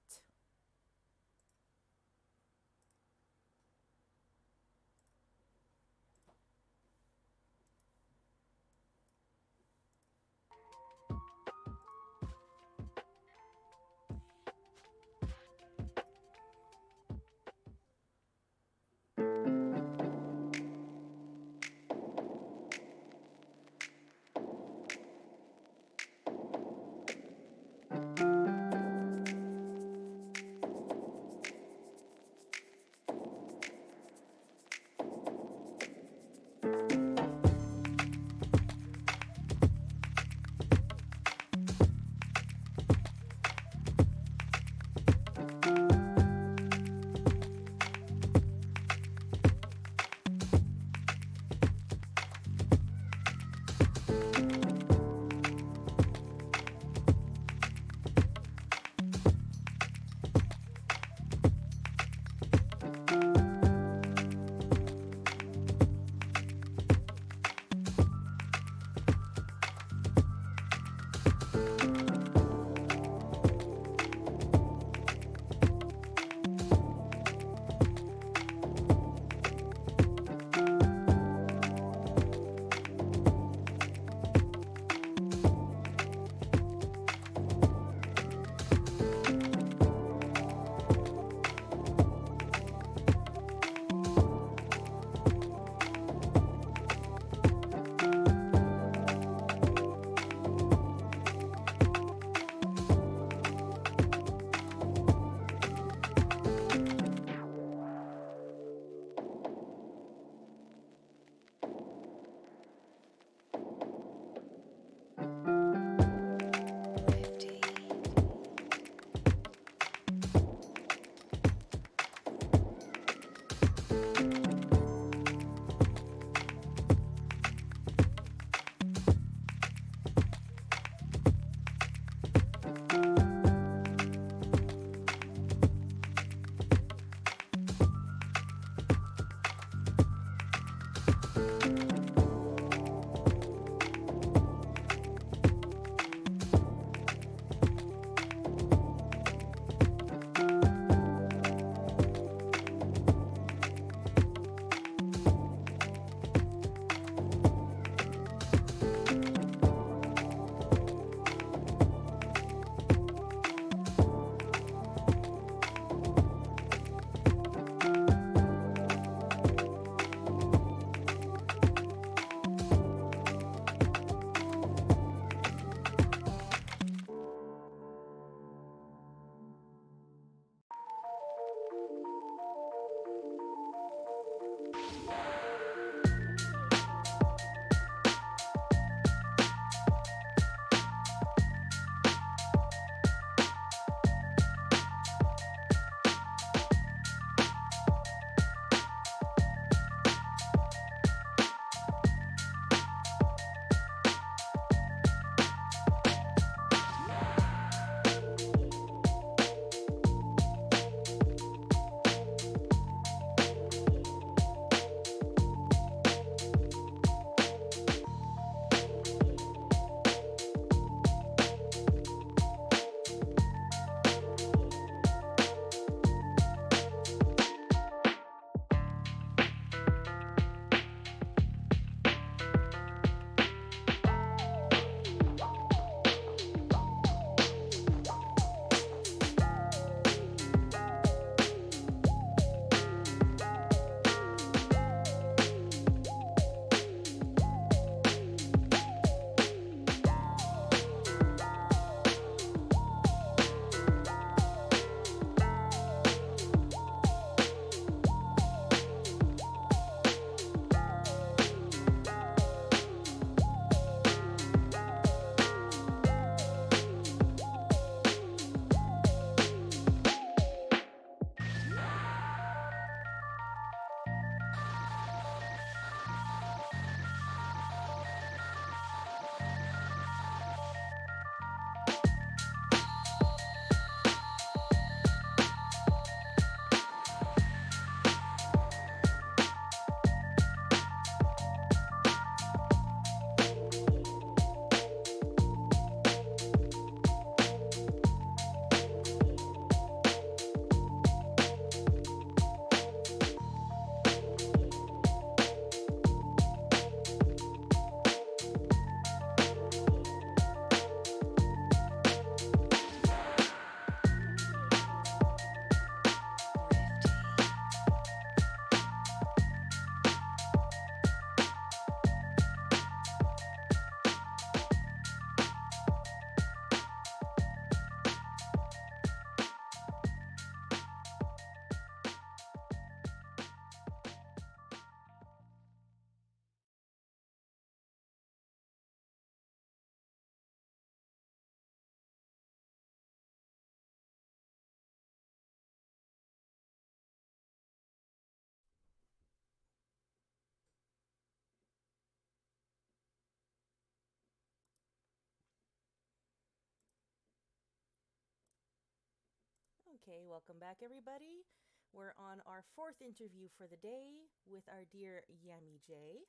Okay, welcome back, everybody. We're on our fourth interview for the day with our dear Yami J.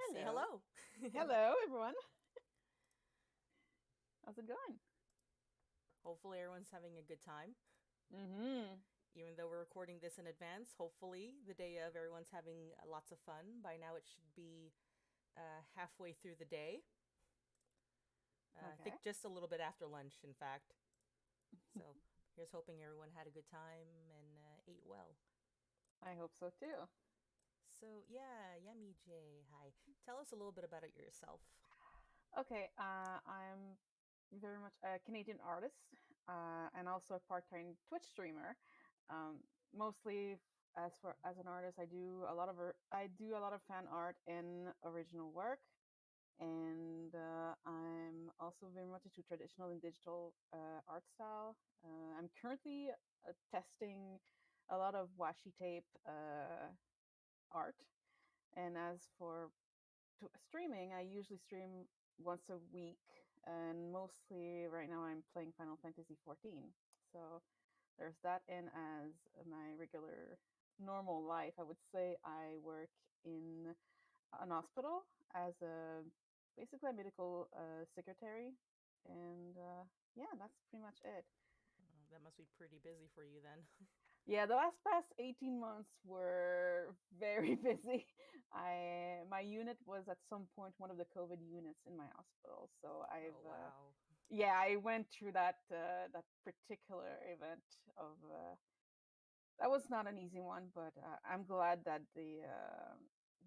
Say Hello. hello. Hello, everyone. How's it going? Hopefully, everyone's having a good time. Mm-hmm. Even though we're recording this in advance, hopefully, the day of, everyone's having lots of fun. By now, it should be halfway through the day. I Okay. think just a little bit after lunch, in fact. So, here's hoping everyone had a good time and ate well. I hope so too. So, yeah, Yami J, hi. Tell us a little bit about it yourself. Okay, I'm very much a Canadian artist and also a part-time Twitch streamer. Mostly as an artist, I do a lot of fan art and original work, and I'm also very much into traditional and digital art style. I'm currently testing a lot of washi tape art. And as for streaming, I usually stream once a week, and mostly right now I'm playing Final Fantasy 14. So there's that. And as my regular normal life, I would say I work in an hospital as a basically a medical secretary, and yeah, that's pretty much it. Oh, that must be pretty busy for you then. Yeah, the last past 18 months were very busy. I my unit was at some point one of the COVID units in my hospital, so Oh, I've wow. yeah, I went through that particular event of that was not an easy one, but I'm glad that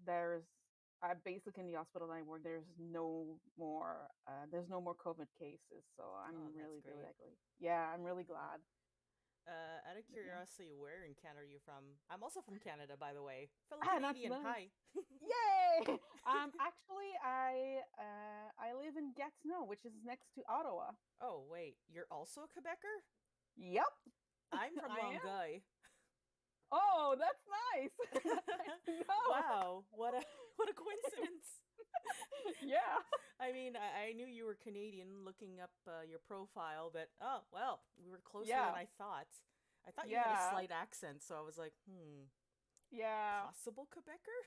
there's basically in the hospital I work there's no more COVID cases, so Oh, I'm that's really great. yeah, I'm really glad. Out of But yeah. curiosity, where in Canada are you from? I'm also from Canada, by the way. Fellow That's Canadian, nice. hi. Yay! Actually, I live in Gatineau, which is next to Ottawa. Oh, wait, you're also a Quebecer? Yep, I'm from I am. Longueuil. Oh, that's nice. That's nice to know. Wow, what a coincidence. Yeah, I mean, I knew you were Canadian looking up your profile, but oh, well, we were closer than yeah, I thought. I thought you had a yeah, slight accent, so I was like, yeah. possible Quebecer?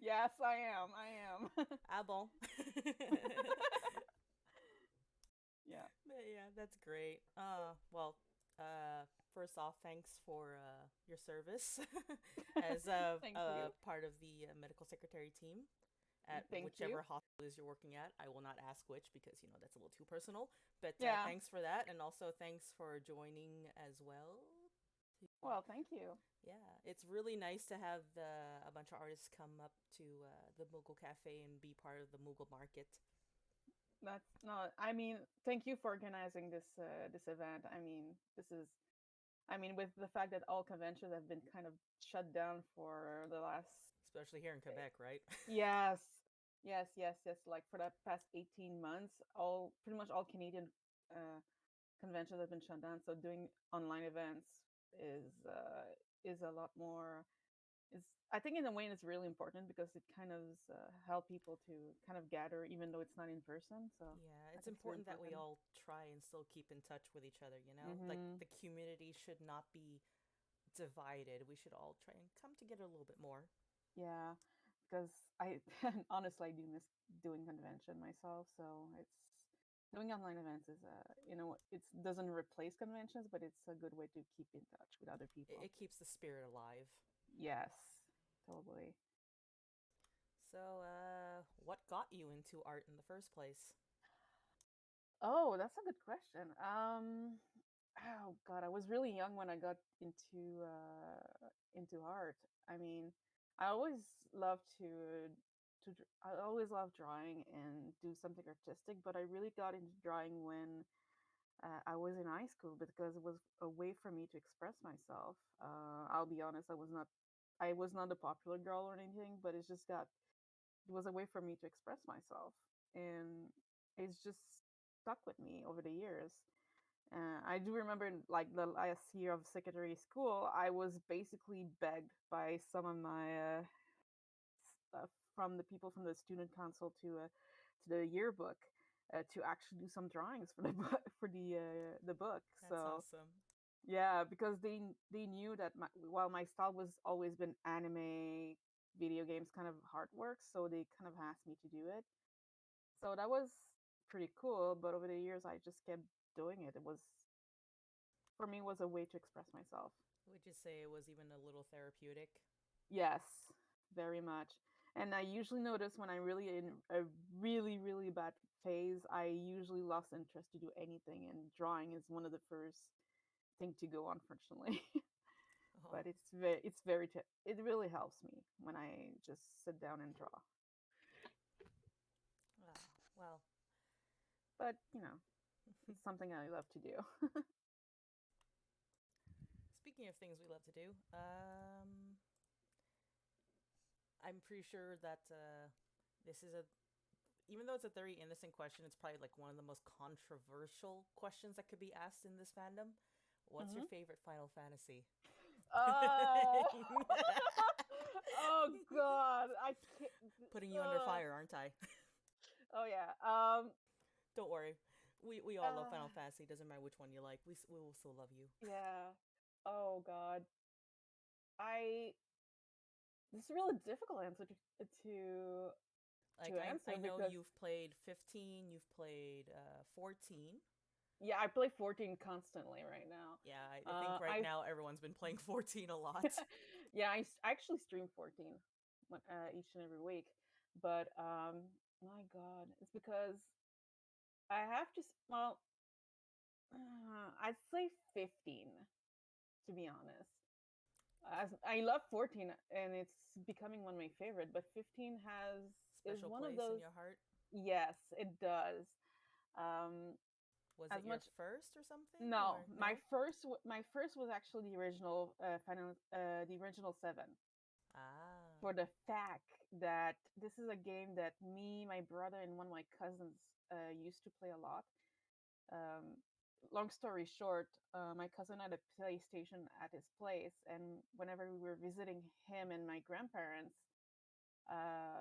Yes, I am. I am. Ah bon. Yeah. But yeah, that's great. First off, thanks for your service as Thank you. part of the medical secretary team at Thank whichever you. hospital is you're working at. I will not ask which because that's a little too personal. But Yeah. thanks for that, and also thanks for joining as well. Well, thank you. Yeah, it's really nice to have a bunch of artists come up to the Moogle Cafe and be part of the Moogle Market. That's no. I mean, thank you for organizing this event. I mean, with the fact that all conventions have been kind of shut down for the last Especially here in Quebec, right? yes, yes. Like for the past 18 months, all pretty much all Canadian uh, conventions have been shut down. So doing online events is a lot more. Is I think in a way it's really important because it kind of help people to kind of gather, even though it's not in person. So Yeah, I it's think it's really important that we important. all try and still keep in touch with each other, you know? Like, Mm-hmm. the community should not be divided. We should all try and come together a little bit more. Yeah, because I honestly I do miss doing convention myself. So it's doing online events is it doesn't replace conventions, but it's a good way to keep in touch with other It people. keeps the spirit alive. Yes, totally. So, what got you into art in the first place? Oh, that's a good question. Oh God, I was really young when I got into art. I mean, I always loved I always loved drawing and do something artistic, but I really got into drawing when I was in high school because it was a way for me to express myself. I'll be honest, I was not a popular girl or anything, but it was a way for me to express myself, and it's just stuck with me over the years. I do remember, like the last year of secondary school, I was basically begged by some of my from the people from the student council to the yearbook to actually do some drawings for the book the book. That's So awesome. yeah, because they knew that while my style was always been anime, video games, kind of artwork, so they kind of asked me to do it. So that was pretty cool. But over the years, I just kept doing it. It was for me was a way to express myself. Would you say it was even a little therapeutic? Yes, very much. And I usually notice when I'm really in a really bad phase, I usually lost interest to do anything, and drawing is one of the first thing to go, unfortunately. Oh, But it really helps me when I just sit down and draw. well, But it's something I love to do. speaking of things we love to do, I'm pretty sure that this is even though it's a very innocent question, it's probably like one of the most controversial questions that could be asked in this fandom. What's your Hmm. favorite Final Fantasy? Oh, oh God, I can't. Putting you under fire, aren't I? Oh yeah. Don't worry. We all love Uh, Final Fantasy. Doesn't matter which one you like. We will still love you. yeah. Oh God. I This is a really difficult answer to Like I answer know because you've played 15, you've played 14. yeah, I play 14 constantly right now. Yeah, I think right I now everyone's been playing 14 a lot. yeah, I actually stream 14 each and every week, but my God, it's because I have to. Well, I'd say 15 to be honest. As I love 14 and it's becoming one of my favorite, but 15 has is Special one of place in those. your heart. Yes, it does. Um, Was as it your much first or something No, or no? my first was actually the original the original 7, Ah. for the fact that this is a game that me, my brother, and one of my cousins used to play a lot. Um, Long story short, my cousin had a PlayStation at his place, and whenever we were visiting him and my grandparents,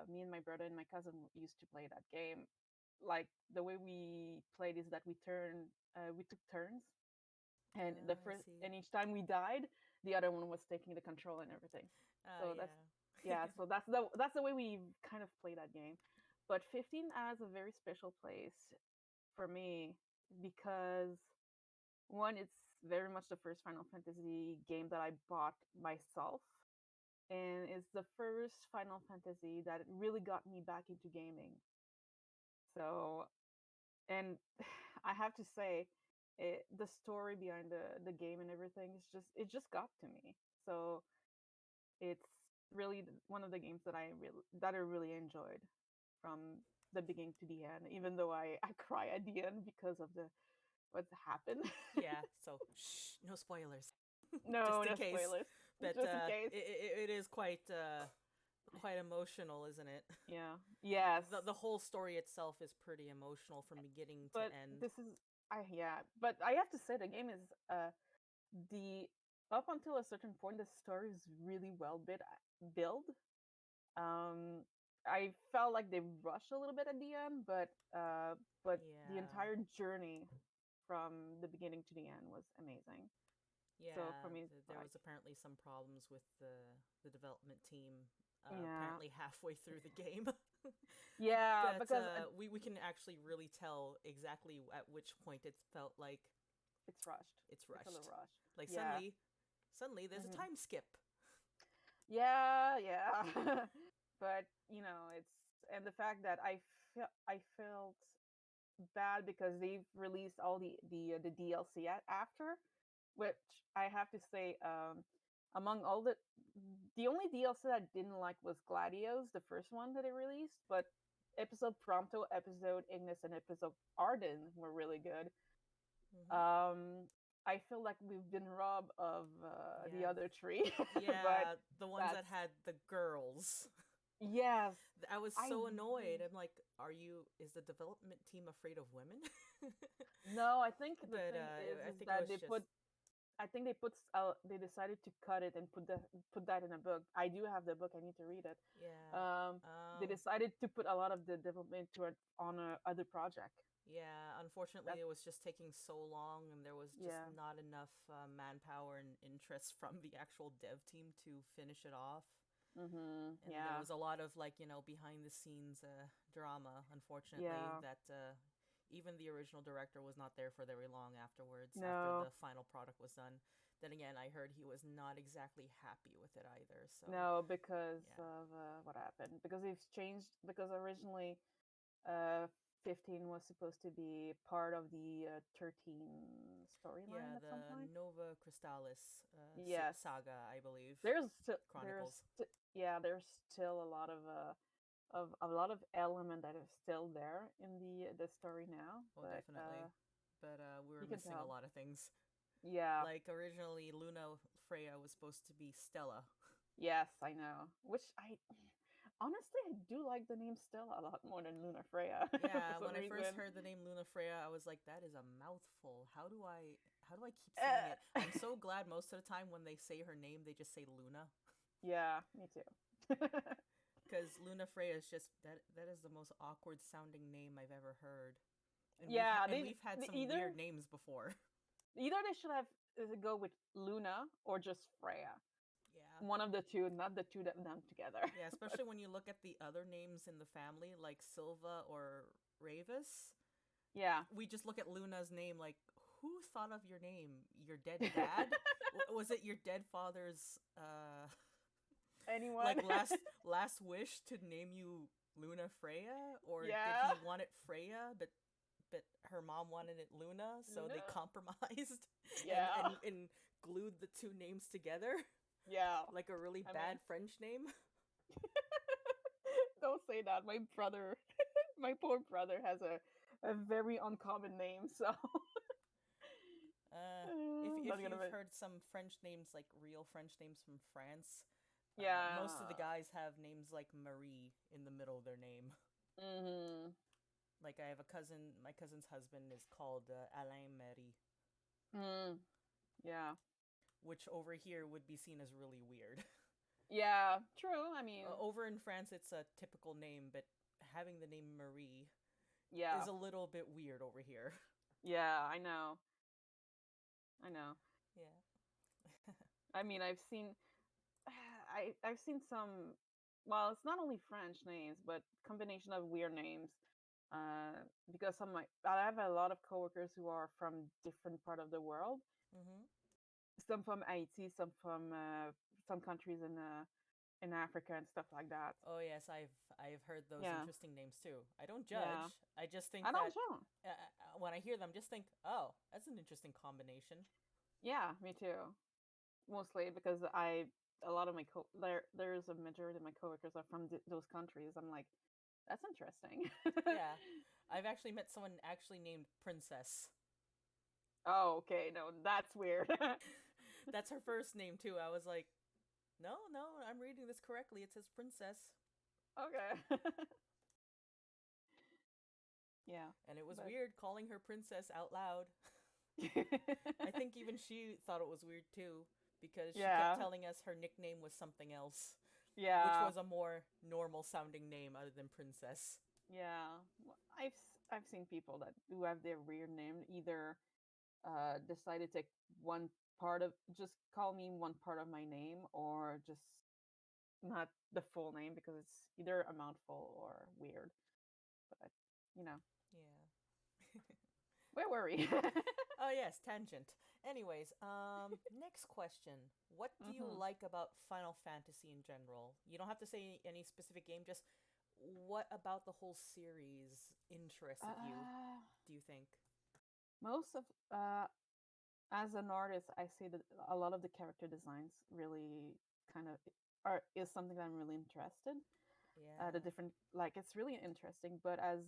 me and my brother and my cousin used to play that game. Like the way we played is that we took turns, and the Ah, I first see. and each time we died, the other one was taking the control and everything. Ah, So that's yeah. yeah. So that's the way we kind of play that game. But 15 has a very special place for me because one, it's very much the first Final Fantasy game that I bought myself, and it's the first Final Fantasy that really got me back into gaming. So, and I have to say, the story behind the game and everything is it just got to me. So it's really one of the games that I really enjoyed from the beginning to the end. Even though I cry at the end because of the what's happened. Yeah, so shh, no spoilers. No, Just in no case. spoilers. But Just in case. it is quite emotional, isn't it? Yeah. Yes. The whole story itself is pretty emotional from beginning to But end. this is I yeah, but I have to say the game is the up until a certain point the story is really well built. Um I felt like they rushed a little bit at the end, but the Yeah. entire journey from the beginning to the end was amazing. So for Yeah, me it's there like was apparently some problems with the development team yeah. apparently halfway through the game. Yeah, But because we can actually really tell exactly at which point it felt like it's rushed. it's It's a little rushed. rushed. Like Yeah. suddenly there's a Hmm. time skip. Yeah, yeah. But it's and the fact that I felt bad because they've released all the DLC after, which I have to say, among all the only DLC that I didn't like was Gladios, the first one that they released, but episode Prompto, episode Ignis, and episode Arden were really good. Hmm. Um, I feel like we've been robbed of the Yeah, other three, but yeah, the ones that that's had the girls. yes. I was I so annoyed. wish. I'm like, is the development team afraid of women? No, I think the But thing I is think it that was just they decided to cut it and put that in a book. I do have the book. I need to read it. yeah. Um, they decided to put a lot of the development to it on a other project. Yeah, unfortunately, That it was just taking so long, and there was just yeah. not enough manpower and interest from the actual dev team to finish it off. Mhm. And there Yeah. was a lot of behind the scenes drama, unfortunately, Yeah. that even the original director was not there for very long afterwards, after No. the final product was done. Then again, I heard he was not exactly happy with it either. So No, because yeah, of what happened. Because they've changed. Because originally, uh, 15 was supposed to be part of the 13 storyline yeah, at some the point. Nova Crystallis Yes. saga, I believe, There's Chronicles. yeah, there's still a lot of a lot of element that is still there in the story now, Oh, but definitely. But we were you can missing a tell. lot of things. Yeah. Like originally, Luna Freya was supposed to be Stella. Yes, I know. Which I honestly I do like the name Stella a lot more than Luna Freya for Yeah, some when I first reason. heard the name Luna Freya, I was like, that is a mouthful. How do I keep saying Uh, it? I'm so glad most of the time when they say her name, they just say Luna. yeah, me too. Because Luna Freya is just that is the most awkward sounding name I've ever heard. And Yeah, we've had they some weird either names before. they should have go with Luna or just Freya. one of the two, not the two of them together. Yeah, especially when you look at the other names in the family, like Silva or Ravis. Yeah. We just look at Luna's name like, who thought of your name? Your dead dad? Was it your dead father's Anyone? like last wish to name you Luna Freya, or did Yeah. he want it Freya, but her mom wanted it Luna, so they Luna. compromised Yeah. and glued the two names together Yeah. like a really I bad mean, French name. don't say that. My brother, my poor brother, has a very uncommon name. So If not gonna. you've heard some French names, like real French names from France, most of the Yeah. guys have names like Marie in the middle of their name. Mm-hmm. Like I have a cousin, my cousin's husband is called Alain Marie, Mm. Yeah. which over here would be seen as really weird. Yeah. True. I mean, Over in France, it's a typical name, but having the name Marie is yeah. a little bit weird over here. Yeah. I know. I know. Yeah. I mean, I've seen. I've seen some. Well, it's not only French names, but combination of weird names. Because I have a lot of coworkers who are from different part of the world. Mm-hmm. Some from Haiti, some countries in Africa and stuff like that. Oh yes, I've heard those Yeah, interesting names too. I don't yeah. judge. I just think I don't that know. when I hear them, just think, oh, that's an interesting combination. Yeah, me too. Mostly because a lot of my there's a majority of my coworkers are from those countries. I'm like, that's interesting. Yeah, I've actually met someone actually named Princess. Oh, okay. No, that's weird. That's her first name too. I was like, no, no, I'm reading this correctly. It says Princess, Okay. Yeah, and it was but weird calling her Princess out loud. I think even she thought it was weird too, because she kept yeah, telling us her nickname was something else, which yeah, was a more normal sounding name other than Princess. yeah. I've seen people that who have their weird name either decided to take one part of just call me one part of my name or just not the full name because it's either a mouthful or weird. But you know, Yeah. where were we? Oh yes, tangent. Anyways, next question. What do you Hmm. like about Final Fantasy in general? You don't have to say any specific game, just what about the whole series interested you, Uh, do you think? most of as an artist, I say that a lot of the character designs really kind of are is something that I'm really interested. The Yeah. different like it's really interesting, but as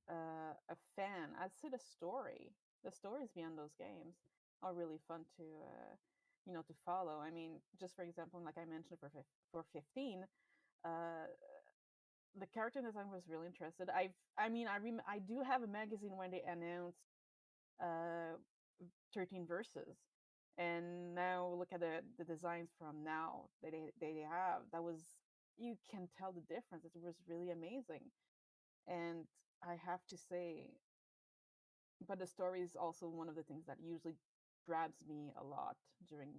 a fan, I'd say the stories behind those games are really fun to to follow. I mean, just for example, like I mentioned for 15, uh, the character design was really interested. I do have a magazine when they announced uh 13 verses, and now look at the designs from now that they have. That was you can tell the difference. It was really amazing, and I have to say, but the story is also one of the things that usually grabs me a lot during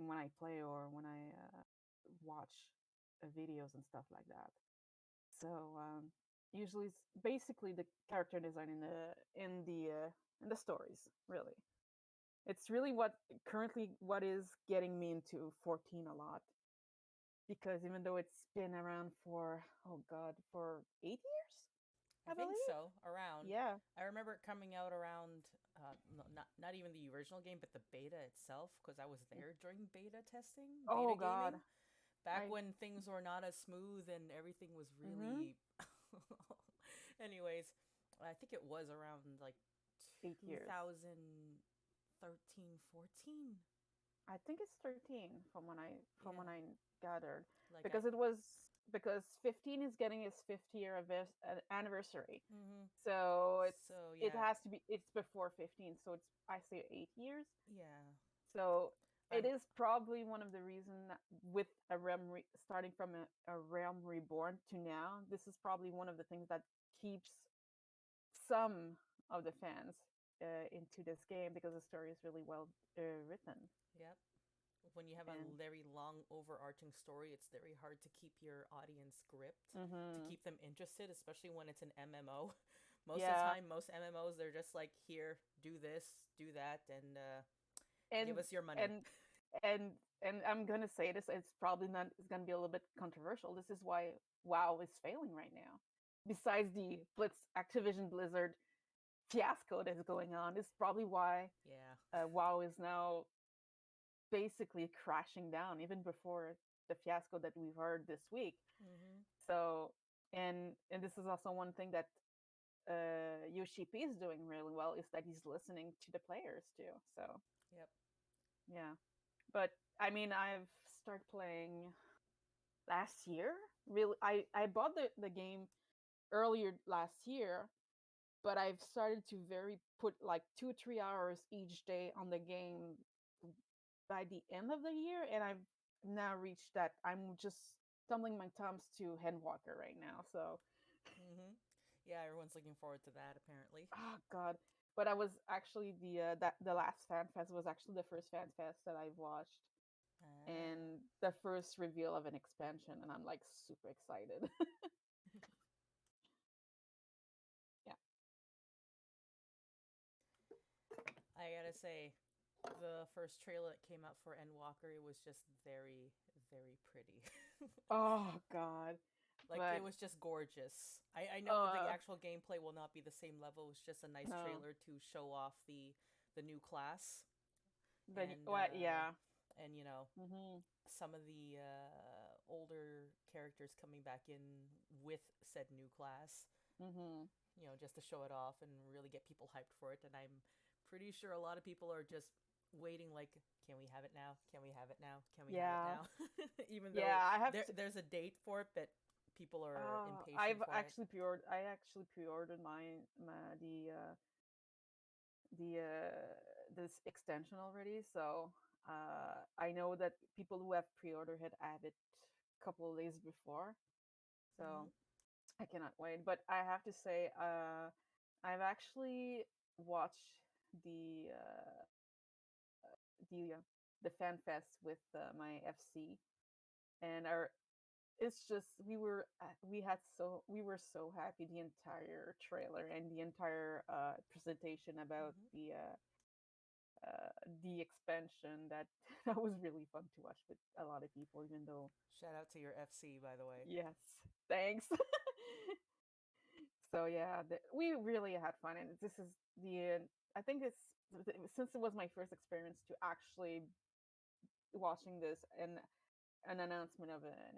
when I play or when I watch videos and stuff like that. So usually it's basically the character design in the stories. Really, it's really what is getting me into 14 a lot, because even though it's been around for oh god for 8 years, I I think believe. so, around. Yeah. I remember it coming out around no, not even the original game, but the beta itself, because I was there during beta testing, beta Oh god. gaming, back I. when things were not as smooth and everything was Mhm. really anyways, I think it was around like 8 years. 2013, 14. I think it's 13 from when Yeah, I gathered, like I because because 15 is getting its 50th year anniversary. mm-hmm. So So it yeah, has to be it's before 15, so it's I say 8 years. yeah. So it I'm is probably one of the reason that with starting from a realm reborn to now, this is probably one of the things that keeps some of the fans into this game because the story is really well written. Yep. when you have a And very long overarching story, it's very hard to keep your audience gripped, to mm-hmm. keep them interested, especially when it's an MMO. Most of the Yeah, time, most MMOs, they're just like, here, do this, do that, and give and us your money. and and I'm gonna say this. It's probably not. It's gonna be a little bit controversial. This is why WoW is failing right now. Besides the Activision Blizzard fiasco that's going on, is probably why Yeah. WoW is now basically crashing down, even before the fiasco that we've heard this week. Mm-hmm. So, and this is also one thing that Yoshi P is doing really well, is that he's listening to the players too. So Yep. yeah, but I mean, I've started playing last year. Really, I bought the game earlier last year, but I've started to very put like 2 or 3 hours each day on the game by the end of the year, and I've now reached that I'm just tumbling my thumbs to Handwalker right now. So, Mm-hmm. Yeah, everyone's looking forward to that, apparently. oh god. But I was actually the last fan fest was actually the first fan fest that I've watched, Ah. and the first reveal of an expansion, and I'm like super excited. Yeah. I gotta say, the first trailer that came out for Endwalker, it was just very, very pretty. Oh god. Like, it But was just gorgeous. I know the uh actual gameplay will not be the same level. It's just a nice no. trailer to show off the new class Then and what? Yeah. you know, Mhm. some of the older characters coming back in with said new class, Mhm. you know, just to show it off and really get people hyped for it. And I'm pretty sure a lot of people are just waiting, like, can we have it now? Can we have it now? Can we have it Yeah. now? Even Yeah. though I have to. there's a date for it, but people are I've impatient for it. actually pre-ordered. I actually pre-ordered the this extension already. So I know that people who have pre-ordered had it a couple of days before. Mm-hmm. So I cannot wait. But I have to say, I've actually watched the uh, the uh, the fan fest with my FC, and our it's just we were so happy the entire trailer and the entire presentation about Mm-hmm. the expansion that that was really fun to watch with a lot of people, even though Shout out to your FC, by the way. yes, thanks. So yeah, we really had fun, and this is the I think it's since it was my first experience to actually watching this, and an announcement of an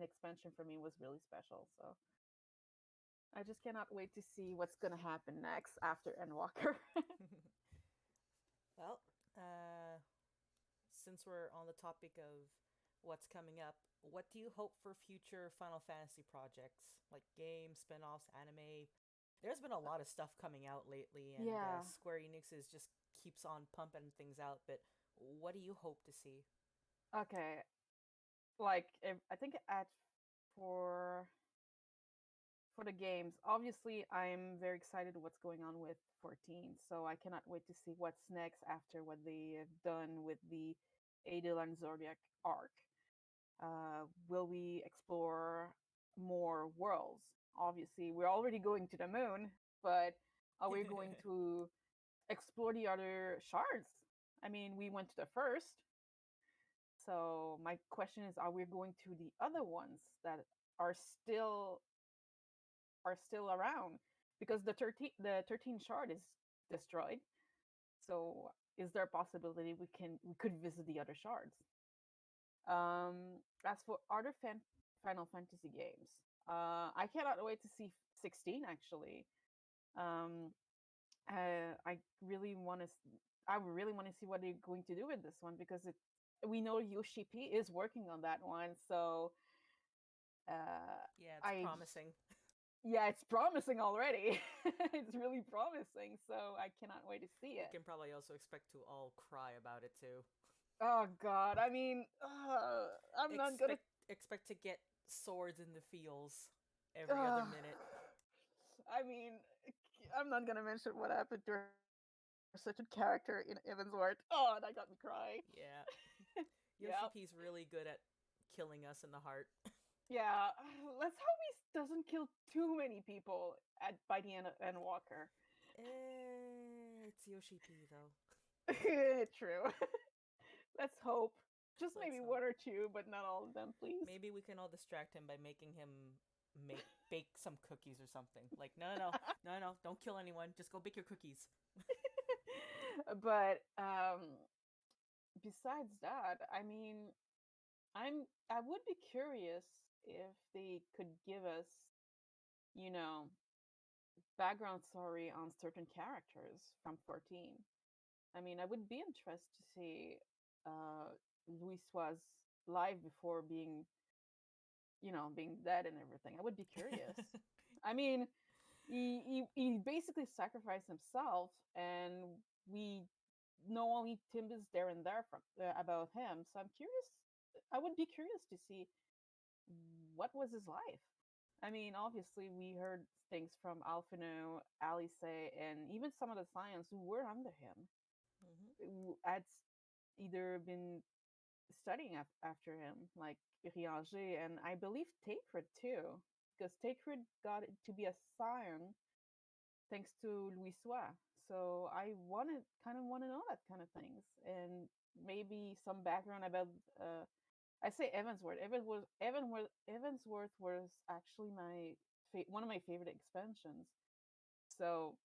expansion for me was really special. So I just cannot wait to see what's gonna happen next after Endwalker. Well, uh, since we're on the topic of what's coming up, what do you hope for future Final Fantasy projects? Like games, spin-offs, anime? There's been a lot of stuff coming out lately, and Yeah. Square Enix is just keeps on pumping things out, but what do you hope to see? Okay. Like I think at for for the games, obviously I'm very excited what's going on with 14. So I cannot wait to see what's next after what they have done with the Adel and Zodiac arc. Will we explore more worlds? Obviously, we're already going to the moon, but are we going to explore the other shards? I mean, we went to the first, so my question is: are we going to the other ones that are still are still around? Because the 13 shard is destroyed. So, is there a possibility we could visit the other shards? As for other Final Fantasy games, I cannot wait to see 16. Actually, um, I really want to. I really want to see what they're going to do with this one, because we know Yoshi P is working on that one. So Yeah, it's I promising. yeah, it's promising already. It's really promising. So I cannot wait to see We it. can probably also expect to all cry about it too. Oh God, I mean, I'm not gonna. Expect to get swords in the fields every other Uh, minute. I mean, I'm not gonna mention what happened to such a character in Evansworth. Oh, that got me crying. Yeah. Yep. Yoshi P's really good at killing us in the heart. Yeah. Let's hope he doesn't kill too many people by the end of Endwalker. It's Yoshi P though. True. Let's hope. Just Let's maybe hope. one or two, but not all of them, please. Maybe we can all distract him by making him bake some cookies or something. Like, no, don't kill anyone. Just go bake your cookies. But besides that, I mean, I would be curious if they could give us, you know, background story on certain characters from 14. I mean, I would be interested to see uh Louis was live before being, being dead and everything. I would be curious. I mean, he basically sacrificed himself, and we know only tidbits there and there from about him. So I'm curious. I would be curious to see what was his life. I mean, obviously, we heard things from Alphino, Alice, and even some of the science who were under him, Mm-hmm. who had either been studying after him, like Rianger, and I believe Tancred too, because Tancred got to be a scion thanks to Louis Sois. So I kind of want to know that kind of things, and maybe some background about. I say Evansworth. Evansworth was actually one of my favorite expansions. So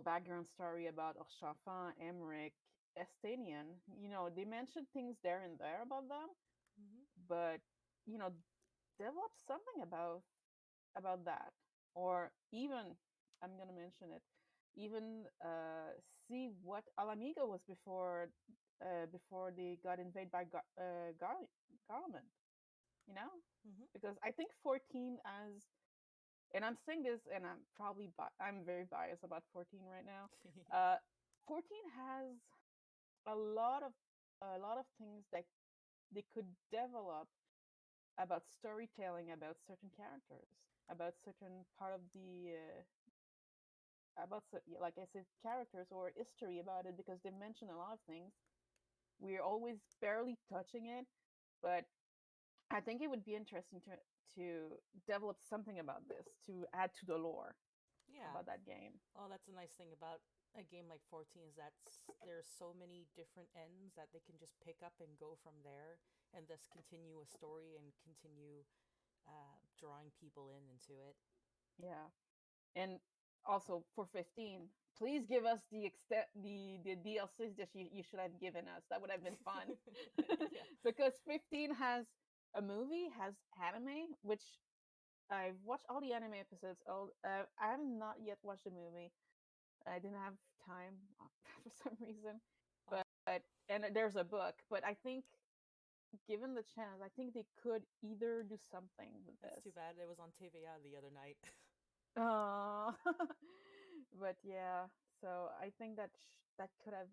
background story about Orchanfant, Emmerich, Estanian. They mentioned things there and there about them, Mm-hmm. but you know, develop something about that, or even I'm gonna mention it. Even see what Alamiga was before they got invaded by government. You know, Mm-hmm. because I think 14 as and I'm saying this, and I'm very biased about 14 right now. Uh, 14 has a lot of things that they could develop about storytelling, about certain characters, about certain part of the like I said, characters or history about it, because they mention a lot of things. We're always barely touching it, but I think it would be interesting to develop something about this to add to the lore Yeah. about that game. Oh, that's a nice thing about a game like 14 is that there's so many different ends that they can just pick up and go from there and thus continue a story and continue drawing people into it. Yeah, and also for 15, please give us the extent the DLCs that you should have given us. That would have been fun. Yeah. Because 15 has a movie, has anime, which I've watched all the anime episodes. I have not yet watched the movie. I didn't have time for some reason. Oh, And there's a book, but I think given the chance, I think they could either do something with that's too this. bad. It was on TVA the other night. Oh, but yeah. So I think that could have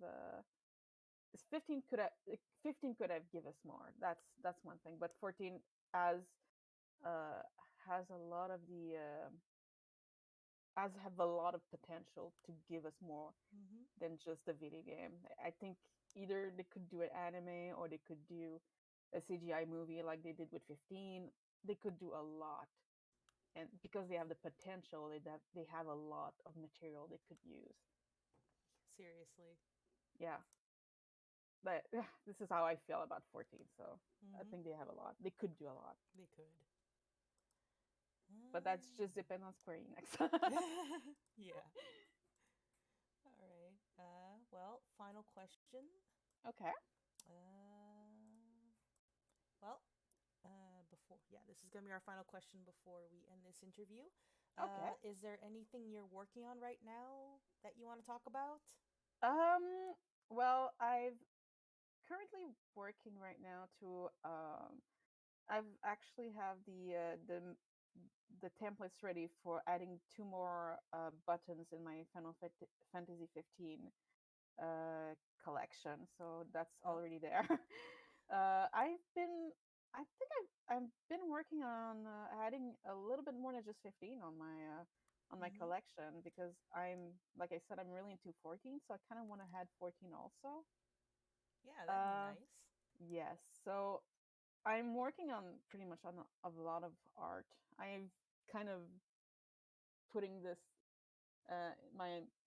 15 could have give us more. That's one thing. But 14 has uh has a lot of the has have a lot of potential to give us more Mm-hmm. than just a video game. I think either they could do an anime or they could do a CGI movie like they did with 15. They could do a lot. And because they have the potential, they have a lot of material they could use. Seriously. Yeah. But this is how I feel about 14. So I Mm-hmm. think they have a lot. They could do a lot. They could. But that's just depend on Square Enix. Yeah. All right. Well, final question. Okay. Uh, well, before yeah, this is gonna be our final question before we end this interview. Okay. Is there anything you're working on right now that you want to talk about? Um well, I've currently working right now to I've actually have the templates ready for adding two more buttons in my Fantasy 15 collection. So that's Oh. already there. I've been, I think I've been working on adding a little bit more than just 15 on my Mm-hmm. collection, because like I said, I'm really into 14, so I kind of want to add 14 also. Yeah, that'd be Uh, nice. Yes. So I'm working on pretty much on a lot of art. I've kind of putting this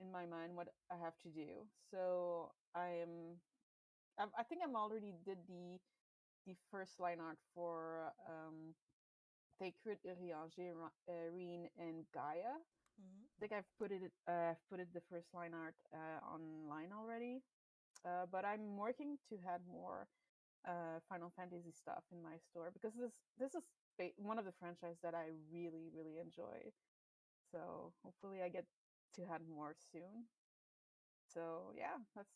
in my mind what I have to do. So I think I'm already did the first line art for Sacred Urianger, Reen, and Gaia. I Mm-hmm. think I've put it the first line art online already. But I'm working to add more Final Fantasy stuff in my store because this is one of the franchises that I really really enjoy. So hopefully I get to add more soon. So yeah, that's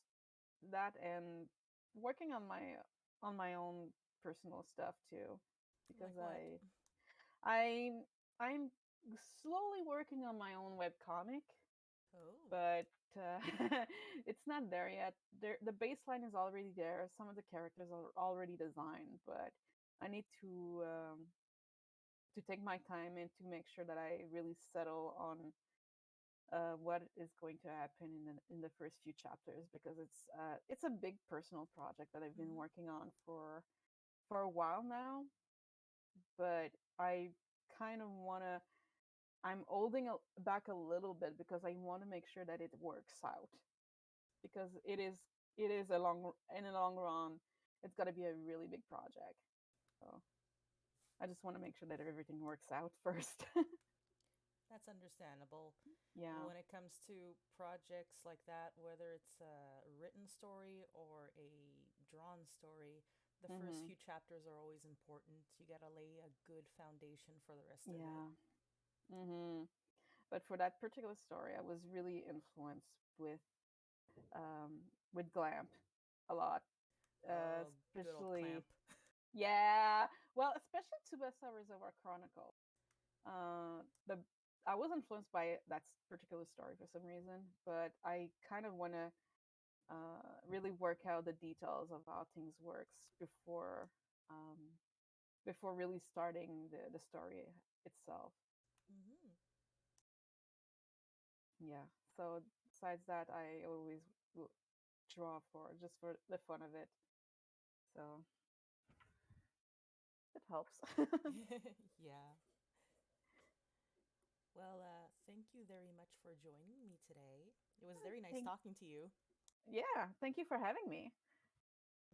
that and working on my own personal stuff too Like because what? I I'm slowly working on my own web comic, Oh. but uh, it's not there yet. The baseline is already there. Some of the characters are already designed, but I need to take my time and to make sure that I really settle on what is going to happen in the first few chapters because it's a big personal project that I've been Mm-hmm. working on for a while now. But I kind of want to. I'm holding back a little bit because I want to make sure that it works out because it is a long in the long run. It's got to be a really big project. So I just want to make sure that everything works out first. That's understandable. Yeah. When it comes to projects like that, whether it's a written story or a drawn story, the first Mhm. few chapters are always important. You gotta lay a good foundation for the rest of it. Yeah. Mhm. But for that particular story, I was really influenced with Glamp a lot, Oh, good old especially Clamp. yeah. Well, especially Tsubasa Reservoir Chronicle. The I was influenced by that particular story for some reason, but I kind of want to really work out the details of how things works um, before really starting the story itself. Mm-hmm. Yeah. So besides that, I always draw for just for the fun of it. So it helps. Yeah. Well, thank you very much for joining me today. It was very nice Thank talking to you. yeah. Thank you for having me.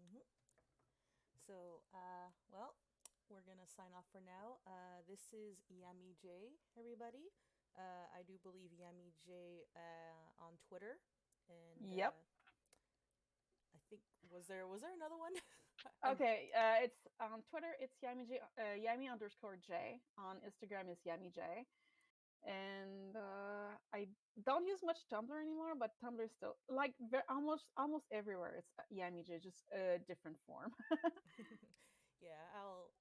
Mm-hmm. So, well, we're gonna sign off for now. This is Yami J, everybody. I do believe Yami J on Twitter, and Yep. I think was there another one? I'm Okay. It's on Twitter. It's Yami underscore J. On Instagram is Yami J. And I don't use much Tumblr anymore, but Tumblr still like almost everywhere. It's Yami J, just a different form. yeah,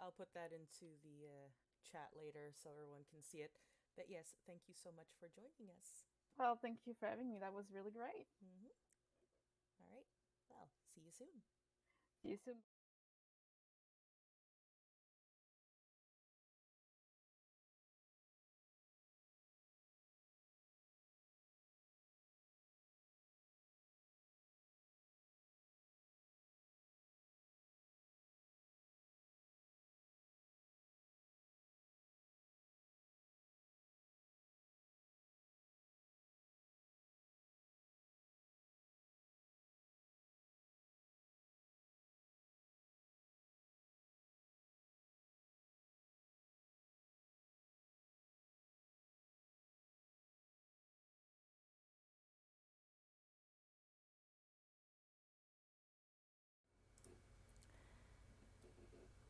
I'll put that into the chat later so everyone can see it. But yes, thank you so much for joining us. Well, thank you for having me. That was really great. Mm-hmm. All right. Well, see you soon. See you soon.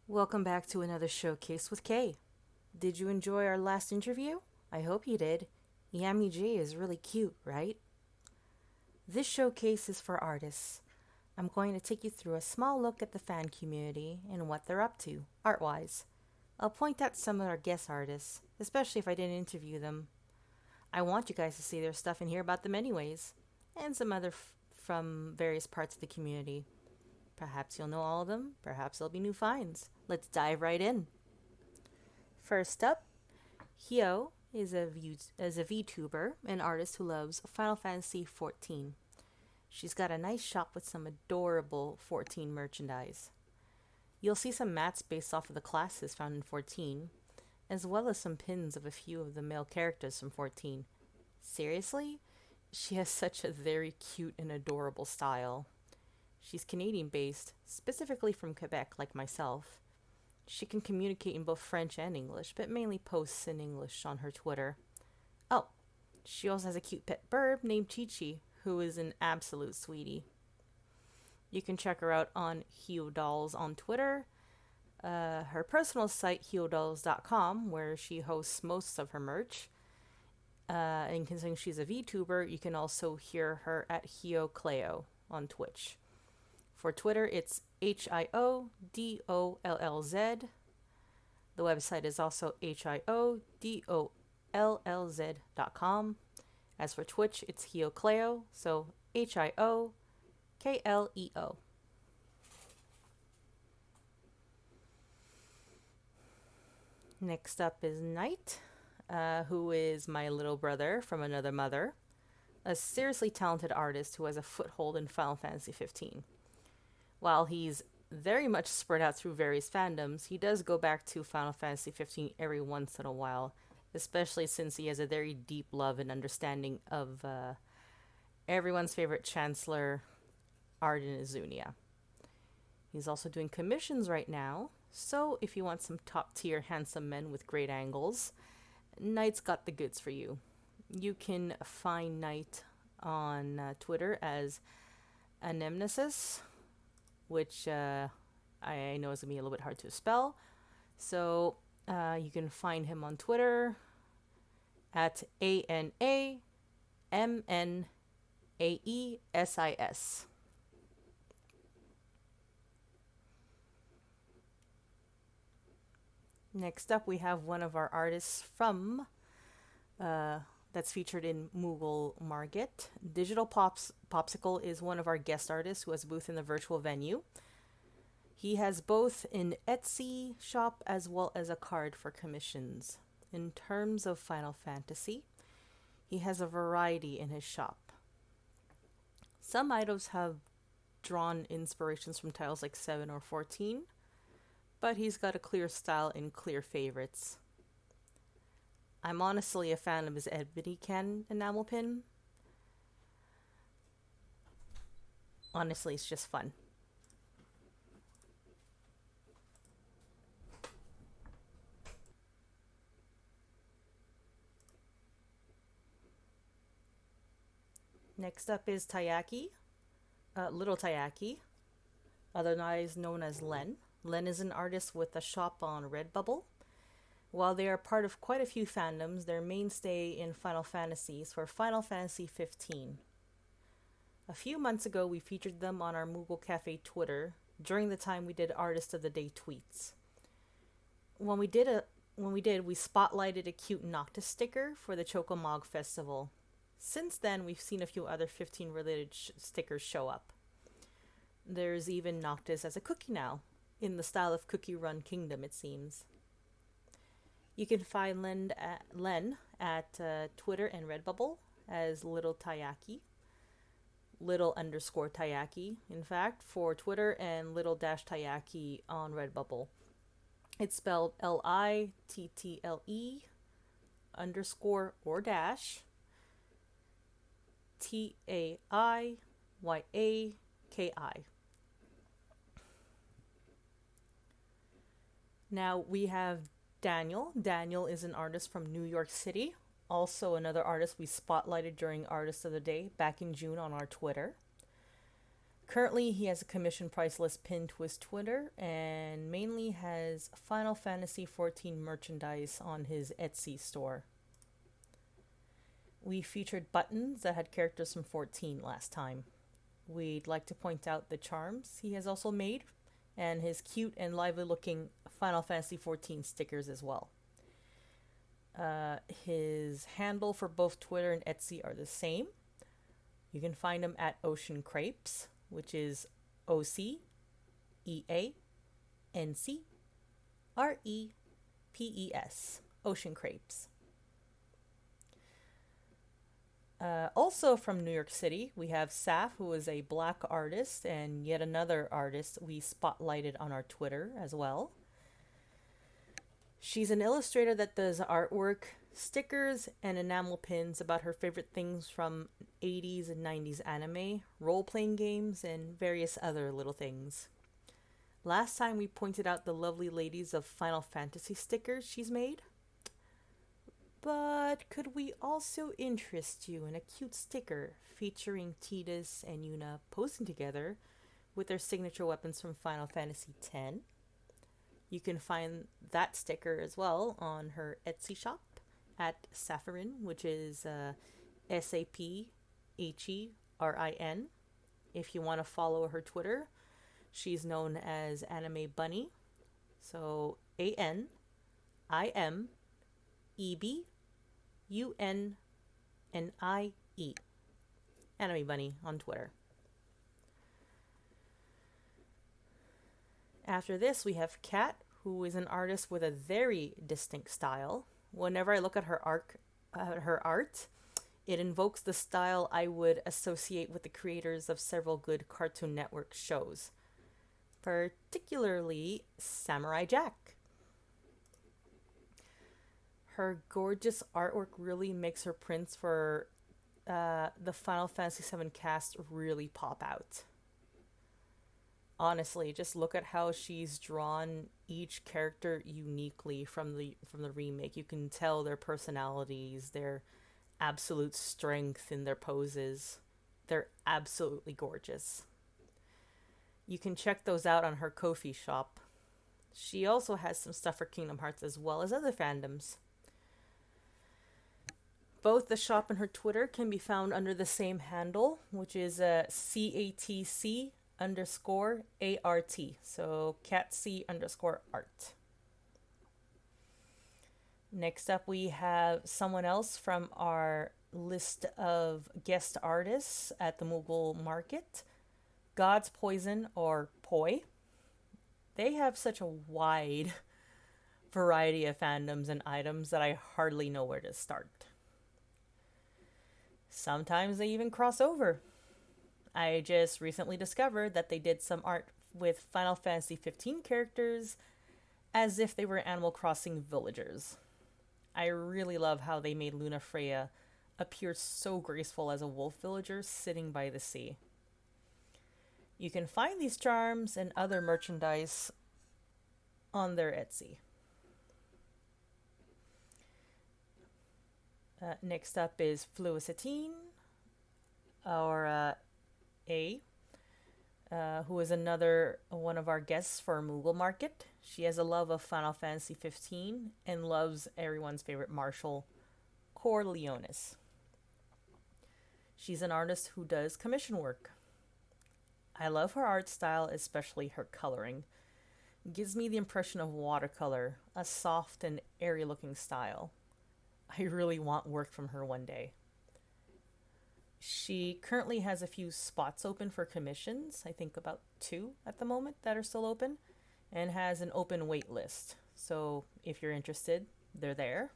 Welcome back to another showcase with Kay. Did you enjoy our last interview? I hope you did. Yami J is really cute, right? This showcase is for artists. I'm going to take you through a small look at the fan community and what they're up to, art wise. I'll point out some of our guest artists, especially if I didn't interview them. I want you guys to see their stuff and hear about them anyways, and some other from various parts of the community. Perhaps you'll know all of them, perhaps there'll be new finds. Let's dive right in. First up, Hyo is a VTuber, an artist who loves Final Fantasy XIV. She's got a nice shop with some adorable 14 merchandise. You'll see some mats based off of the classes found in 14, as well as some pins of a few of the male characters from 14. Seriously? She has such a very cute and adorable style. She's Canadian based, specifically from Quebec, like myself. She can communicate in both French and English, but mainly posts in English on her Twitter. Oh, she also has a cute pet bird named Chi Chi, who is an absolute sweetie. You can check her out on HeoDolls on Twitter, her personal site, HeoDolls.com, where she hosts most of her merch. And considering she's a VTuber, you can also hear her at HioCleo on Twitch. For Twitter, it's HIODOLLZ. The website is also HIODOLLZ.com. As for Twitch, it's HioCleo, so HIOKLEO. Next up is Knight, who is my little brother from another mother, a seriously talented artist who has a foothold in Final Fantasy 15. While he's very much spread out through various fandoms, he does go back to Final Fantasy 15 every once in a while, especially since he has a very deep love and understanding of everyone's favorite Chancellor, Arden Izunia. He's also doing commissions right now, so if you want some top-tier handsome men with great angles, Knight's got the goods for you. You can find Knight on Twitter as Anemnesis, which I know is going to be a little bit hard to spell. So you can find him on Twitter at ANAMNAESIS. Next up, we have one of our artists from that's featured in Moogle Market. Digital Popsicle is one of our guest artists who has a booth in the virtual venue. He has both an Etsy shop as well as a card for commissions. In terms of Final Fantasy, he has a variety in his shop. Some items have drawn inspirations from titles like 7 or 14, but he's got a clear style and clear favorites. I'm honestly a fan of his Ebony Can enamel pin. Honestly, it's just fun. Next up is Tayaki, Little Tayaki, otherwise known as Len. Len is an artist with a shop on Redbubble. While they are part of quite a few fandoms, their mainstay in Final Fantasy is for Final Fantasy 15. A few months ago, we featured them on our Moogle Cafe Twitter during the time we did Artist of the Day tweets. When we did, we spotlighted a cute Noctis sticker for the Chocomog Festival. Since then, we've seen a few other 15 related stickers show up. There's even Noctis as a cookie now, in the style of Cookie Run Kingdom, it seems. You can find Len at Twitter and Redbubble as Little Tayaki. Little_Tayaki, in fact, for Twitter, and Little-Tayaki on Redbubble. It's spelled LITTLE underscore or dash TAIYAKI. Now we have Daniel. Daniel is an artist from New York City. Also another artist we spotlighted during Artist of the Day back in June on our Twitter. Currently, he has a commission price list pinned to his Twitter and mainly has Final Fantasy XIV merchandise on his Etsy store. We featured buttons that had characters from 14 last time. We'd like to point out the charms he has also made and his cute and lively looking Final Fantasy XIV stickers as well. His handle for both Twitter and Etsy are the same. You can find him at Ocean Crepes, which is OCEANCREPES. Ocean Crepes. Also from New York City, we have Saf, who is a black artist, and yet another artist we spotlighted on our Twitter as well. She's an illustrator that does artwork, stickers, and enamel pins about her favorite things from 80s and 90s anime, role playing games, and various other little things. Last time we pointed out the lovely ladies of Final Fantasy stickers she's made. But could we also interest you in a cute sticker featuring Tidus and Yuna posing together with their signature weapons from Final Fantasy X? You can find that sticker as well on her Etsy shop at Saphirin, which is Sapherin. If you want to follow her Twitter, she's known as Anime Bunny. So ANIMEBUNNIE. Anime Bunny on Twitter. After this, we have Kat, who is an artist with a very distinct style. Whenever I look at her art, it invokes the style I would associate with the creators of several good Cartoon Network shows, particularly Samurai Jack. Her gorgeous artwork really makes her prints for the Final Fantasy VII cast really pop out. Honestly, just look at how she's drawn each character uniquely from the remake. You can tell their personalities, their absolute strength in their poses. They're absolutely gorgeous. You can check those out on her Ko-fi shop. She also has some stuff for Kingdom Hearts as well as other fandoms. Both the shop and her Twitter can be found under the same handle, which is CATC _ART. So CatC_art. Next up, we have someone else from our list of guest artists at the Moogle Market, God's Poison, or Poi. They have such a wide variety of fandoms and items that I hardly know where to start. Sometimes they even cross over. I just recently discovered that they did some art with Final Fantasy 15 characters as if they were Animal Crossing villagers. I really love how they made Luna Freya appear so graceful as a wolf villager sitting by the sea. You can find these charms and other merchandise on their Etsy. Next up is Fluicetine, or A, who is another one of our guests for Moogle Market. She has a love of Final Fantasy 15 and loves everyone's favorite marshal, Corleonis. She's an artist who does commission work. I love her art style, especially her coloring. It gives me the impression of watercolor, a soft and airy looking style. I really want work from her one day. She currently has a few spots open for commissions, I think about 2 at the moment that are still open, and has an open wait list. So if you're interested, they're there.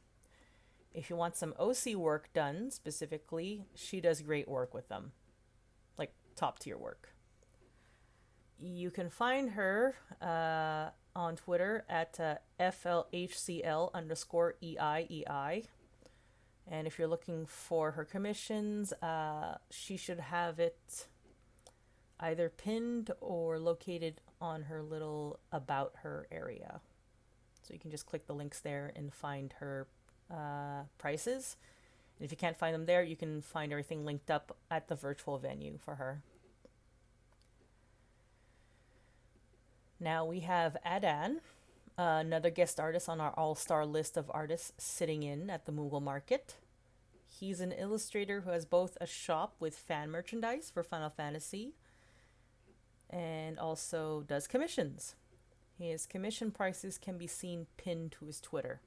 If you want some OC work done specifically, she does great work with them. Like top tier work. You can find her on Twitter at FLHCL_EIEI. And if you're looking for her commissions, she should have it either pinned or located on her little About Her area. So you can just click the links there and find her prices. And if you can't find them there, you can find everything linked up at the virtual venue for her. Now we have Adan, another guest artist on our all-star list of artists sitting in at the Moogle Market. He's an illustrator who has both a shop with fan merchandise for Final Fantasy and also does commissions. His commission prices can be seen pinned to his Twitter.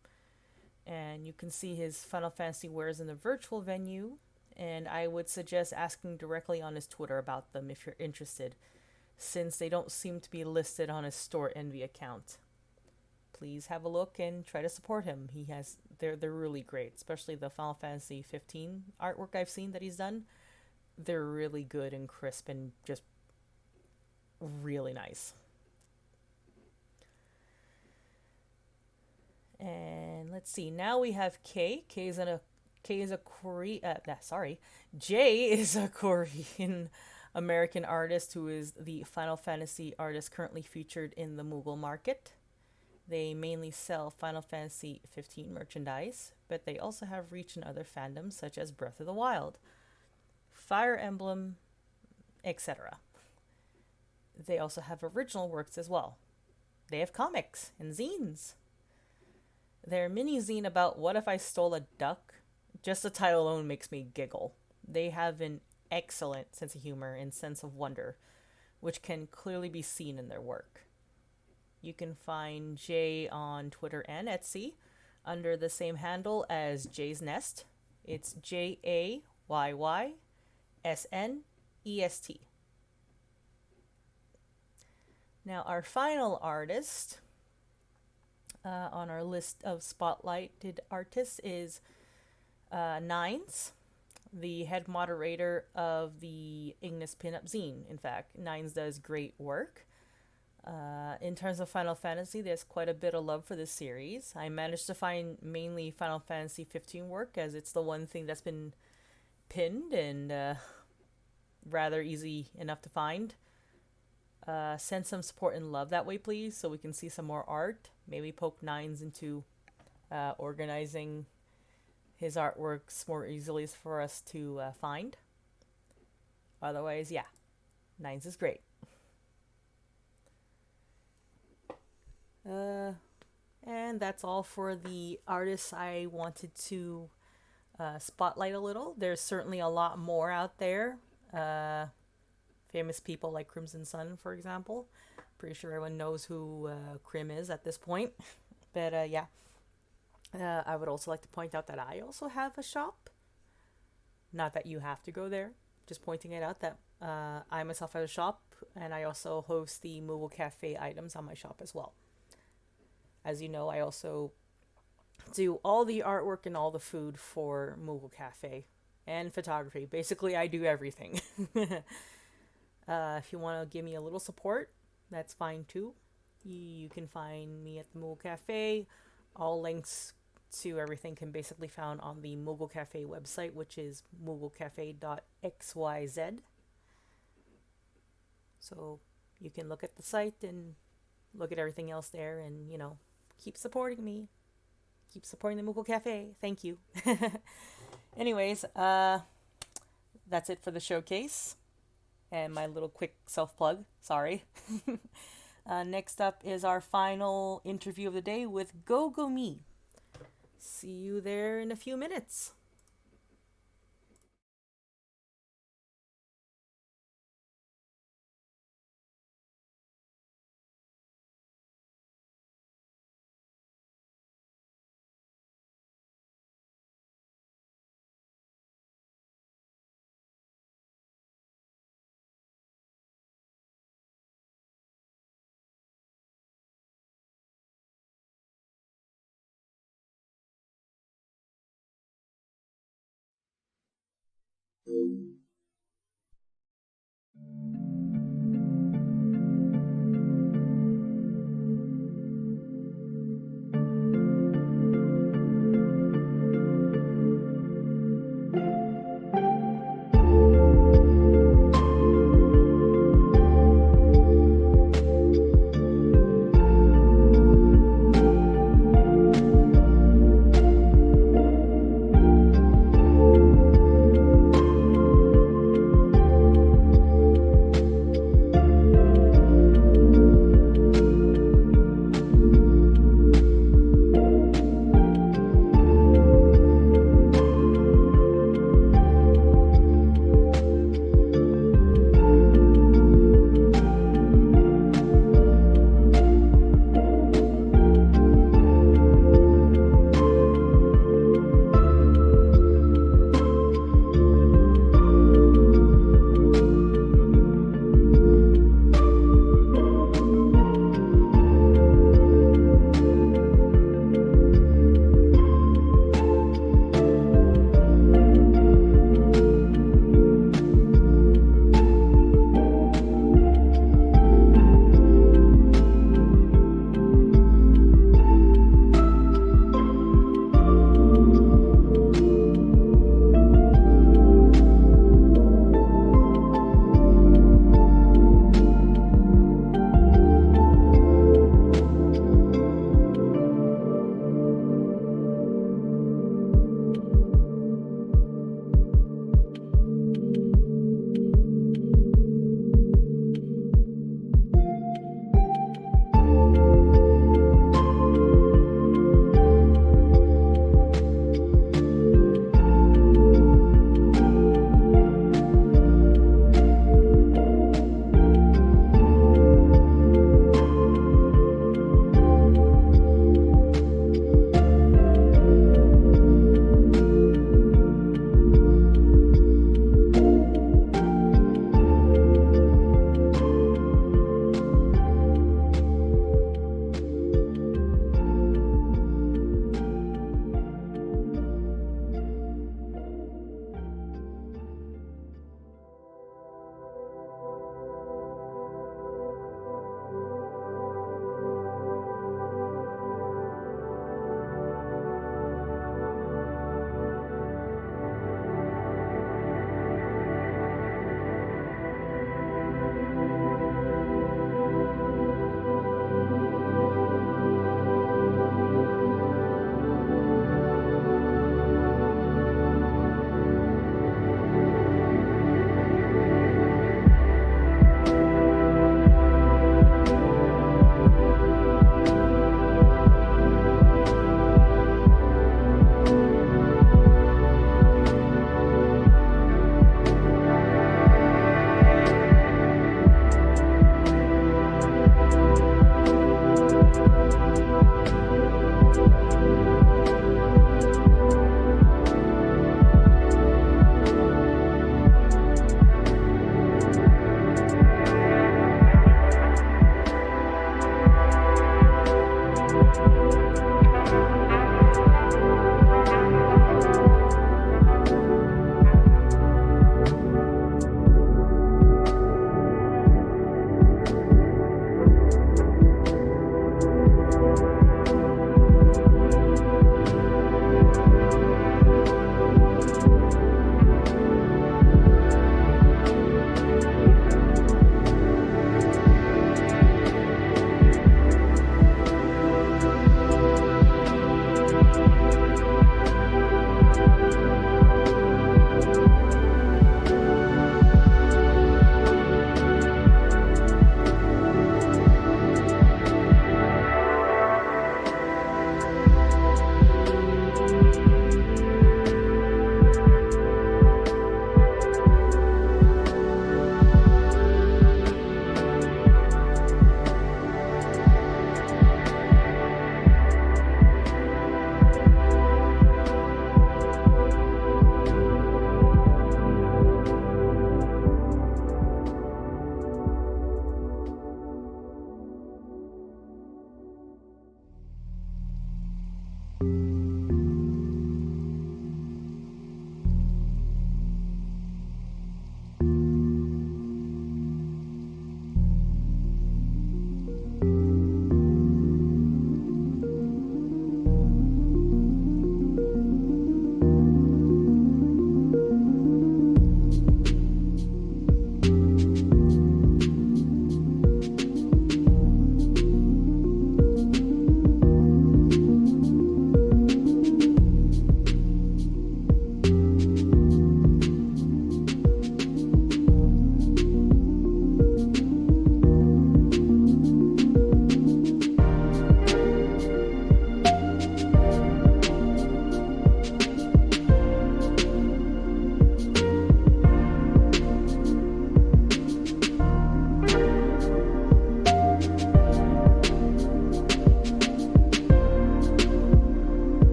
And you can see his Final Fantasy wares in the virtual venue, and I would suggest asking directly on his Twitter about them if you're interested, since they don't seem to be listed on his Store Envy account. please have a look and try to support him. They're really great, especially the Final Fantasy 15 artwork I've seen that he's done. They're really good and crisp and just really nice. And let's see. Now we have Kay. Jay is a Korean American artist who is the Final Fantasy artist currently featured in the Moogle market. They mainly sell Final Fantasy 15 merchandise, but they also have reach in other fandoms such as Breath of the Wild, Fire Emblem, etc. They also have original works as well. They have comics and zines. Their mini zine about What If I Stole a Duck, just the title alone makes me giggle. They have an excellent sense of humor and sense of wonder, which can clearly be seen in their work. You can find Jay on Twitter and Etsy under the same handle as Jay's Nest. It's JAYYSNEST. Now, our final artist on our list of spotlighted artists is Nines, the head moderator of the Ignis Pinup Zine. In fact, Nines does great work. In terms of Final Fantasy, there's quite a bit of love for this series. I managed to find mainly Final Fantasy 15 work, as it's the one thing that's been pinned and rather easy enough to find. Send some support and love that way, please, so we can see some more art. Maybe poke Nines into organizing his artworks more easily for us to find. Otherwise, yeah, Nines is great. And that's all for the artists I wanted to spotlight a little. There's certainly a lot more out there. Famous people like Crimson Sun, for example. Pretty sure everyone knows who Crim is at this point. But yeah. I would also like to point out that I also have a shop. Not that you have to go there. Just pointing it out that I myself have a shop. And I also host the Moogle Cafe items on my shop as well. As you know, I also do all the artwork and all the food for Moogle Cafe. And photography. Basically, I do everything. If you want to give me a little support, that's fine too. You can find me at the Moogle Cafe. All links to everything can basically found on the Moogle Cafe website, which is mooglecafe.xyz. So you can look at the site and look at everything else there and, keep supporting me. Keep supporting the Moogle Cafe. Thank you. Anyways, that's it for the showcase. And my little quick self-plug. Sorry. Next up is our final interview of the day with GoGoMe. See you there in a few minutes.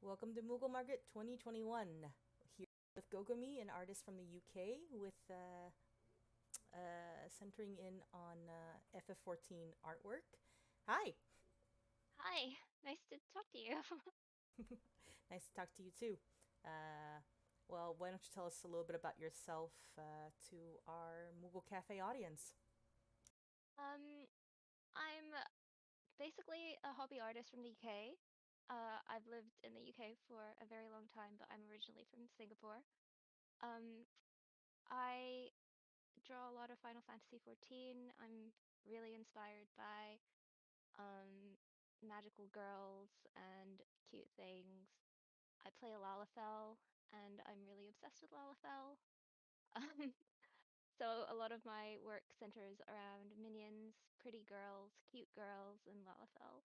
Welcome to Moogle Market 2021. Here with Gogami, an artist from the UK, with centering in on FF14 artwork. Hi! Hi, nice to talk to you. Nice to talk to you too. Uh, well, why don't you tell us a little bit about yourself to our Moogle Cafe audience? um, I'm basically a hobby artist from the UK. I've lived in the UK for a very long time, but I'm originally from Singapore. Um, I draw a lot of Final Fantasy 14. I'm really inspired by um magical girls and cute things. I play a Lalafell, and I'm really obsessed with Lalafell. Um, So a lot of my work centers around minions, pretty girls, cute girls, and Lalafell.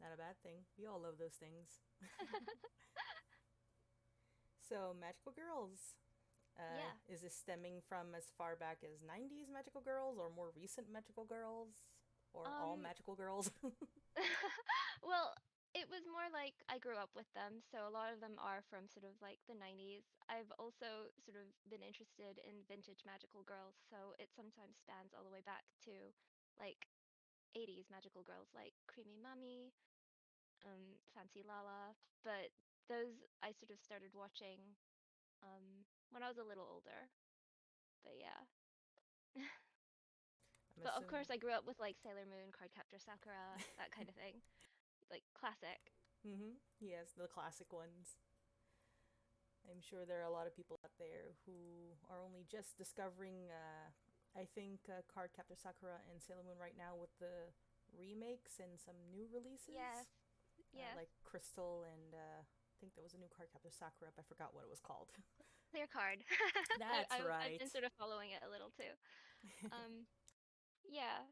Not a bad thing. We all love those things. So, Magical Girls. Yeah. Is this stemming from as far back as 90s Magical Girls or more recent Magical Girls? Or all Um, Magical Girls? well, it was more like I grew up with them, so a lot of them are from sort of like the 90s. I've also sort of been interested in vintage magical girls, so it sometimes spans all the way back to like 80s magical girls like Creamy Mummy, Fancy Lala, but those I sort of started watching when I was a little older. But yeah. I'm But of assuming. course, I grew up with like Sailor Moon, Cardcaptor Sakura, that kind of thing. Like classic. Mm-hmm. Yes, the classic ones. I'm sure there are a lot of people out there who are only just discovering, I think, Card Captor Sakura and Sailor Moon right now with the remakes and some new Yes, releases. yes. Like Crystal and I think there was a new Card Captor Sakura up. I forgot what it was called. Clear card. That's I've been right. sort of following it a little too. Um, yeah.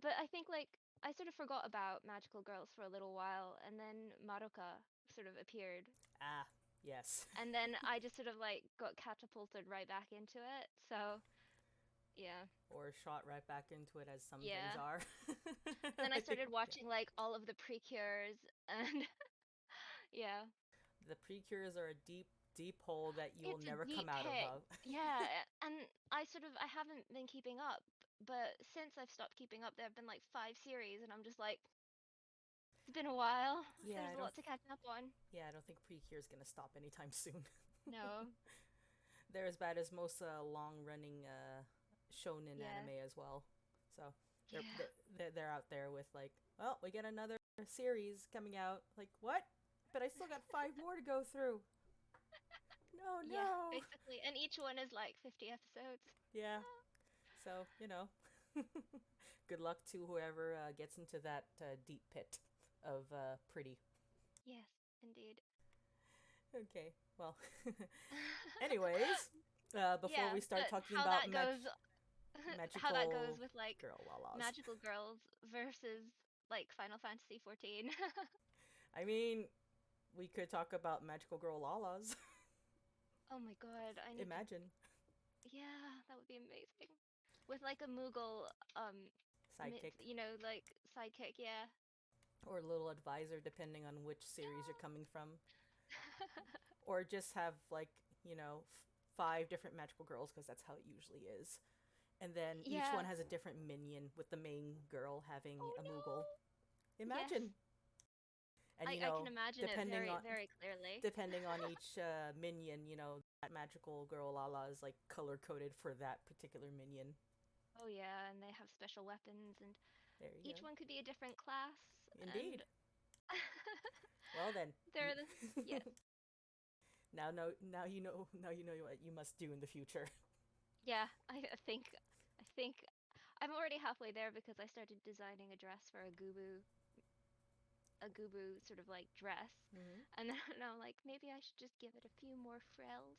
But I think like I sort of forgot about magical girls for a little while, and then Madoka sort of appeared, Ah, yes. and then I just sort of like got catapulted right back into it. So yeah, Or shot right back into it as some things yeah. are. Then I I think, started yeah. watching like all of the precures, and yeah. The Precures are a deep, deep hole that you will It's a never come deep out of. pit. Yeah, and I haven't been keeping up, but since I've stopped keeping up, there have been like 5 series, and I'm just like, it's been a while. Yeah, There's a lot to catch up on. I don't think Precure is gonna stop anytime soon. No. They're as bad as most long-running shonen Yeah. anime as well. So Yeah. they're out there with like, well, we get another series coming out. Like what? But I still got 5 more to go through. No, Yeah, no. basically. And each one is like 50 episodes. Yeah. Ah, So good luck to whoever gets into that deep pit of pretty. yes, indeed. Okay. Well. Anyways, before Yeah, we start but talking how about that goes how that goes magical with like girl lalas. magical girls versus like Final Fantasy 14. I mean, we could talk about magical girl lalas. Oh my God, I need to. Imagine. Yeah, that would be amazing. With like a Moogle, Sidekick. like sidekick, yeah. Or little advisor, depending on which series you're coming from. Yeah. Or just have, like, 5 different magical girls, because that's how it usually is. And then each one Yeah. has a different minion, with the main girl having Oh a Moogle. no. Yes. Imagine! And I can imagine it depending very, on very clearly. depending on each minion, that magical girl Lala is like color coded for that particular minion. Oh yeah, and they have special weapons, and There you each go. one could be a different class, and Indeed. Well then, you they're the yes. now you know what you must do in the future. Yeah, I think I'm already halfway there because I started designing a dress for a Gubu sort of like dress. Hmm. And then now I'm like, maybe I should just give it a few more frills.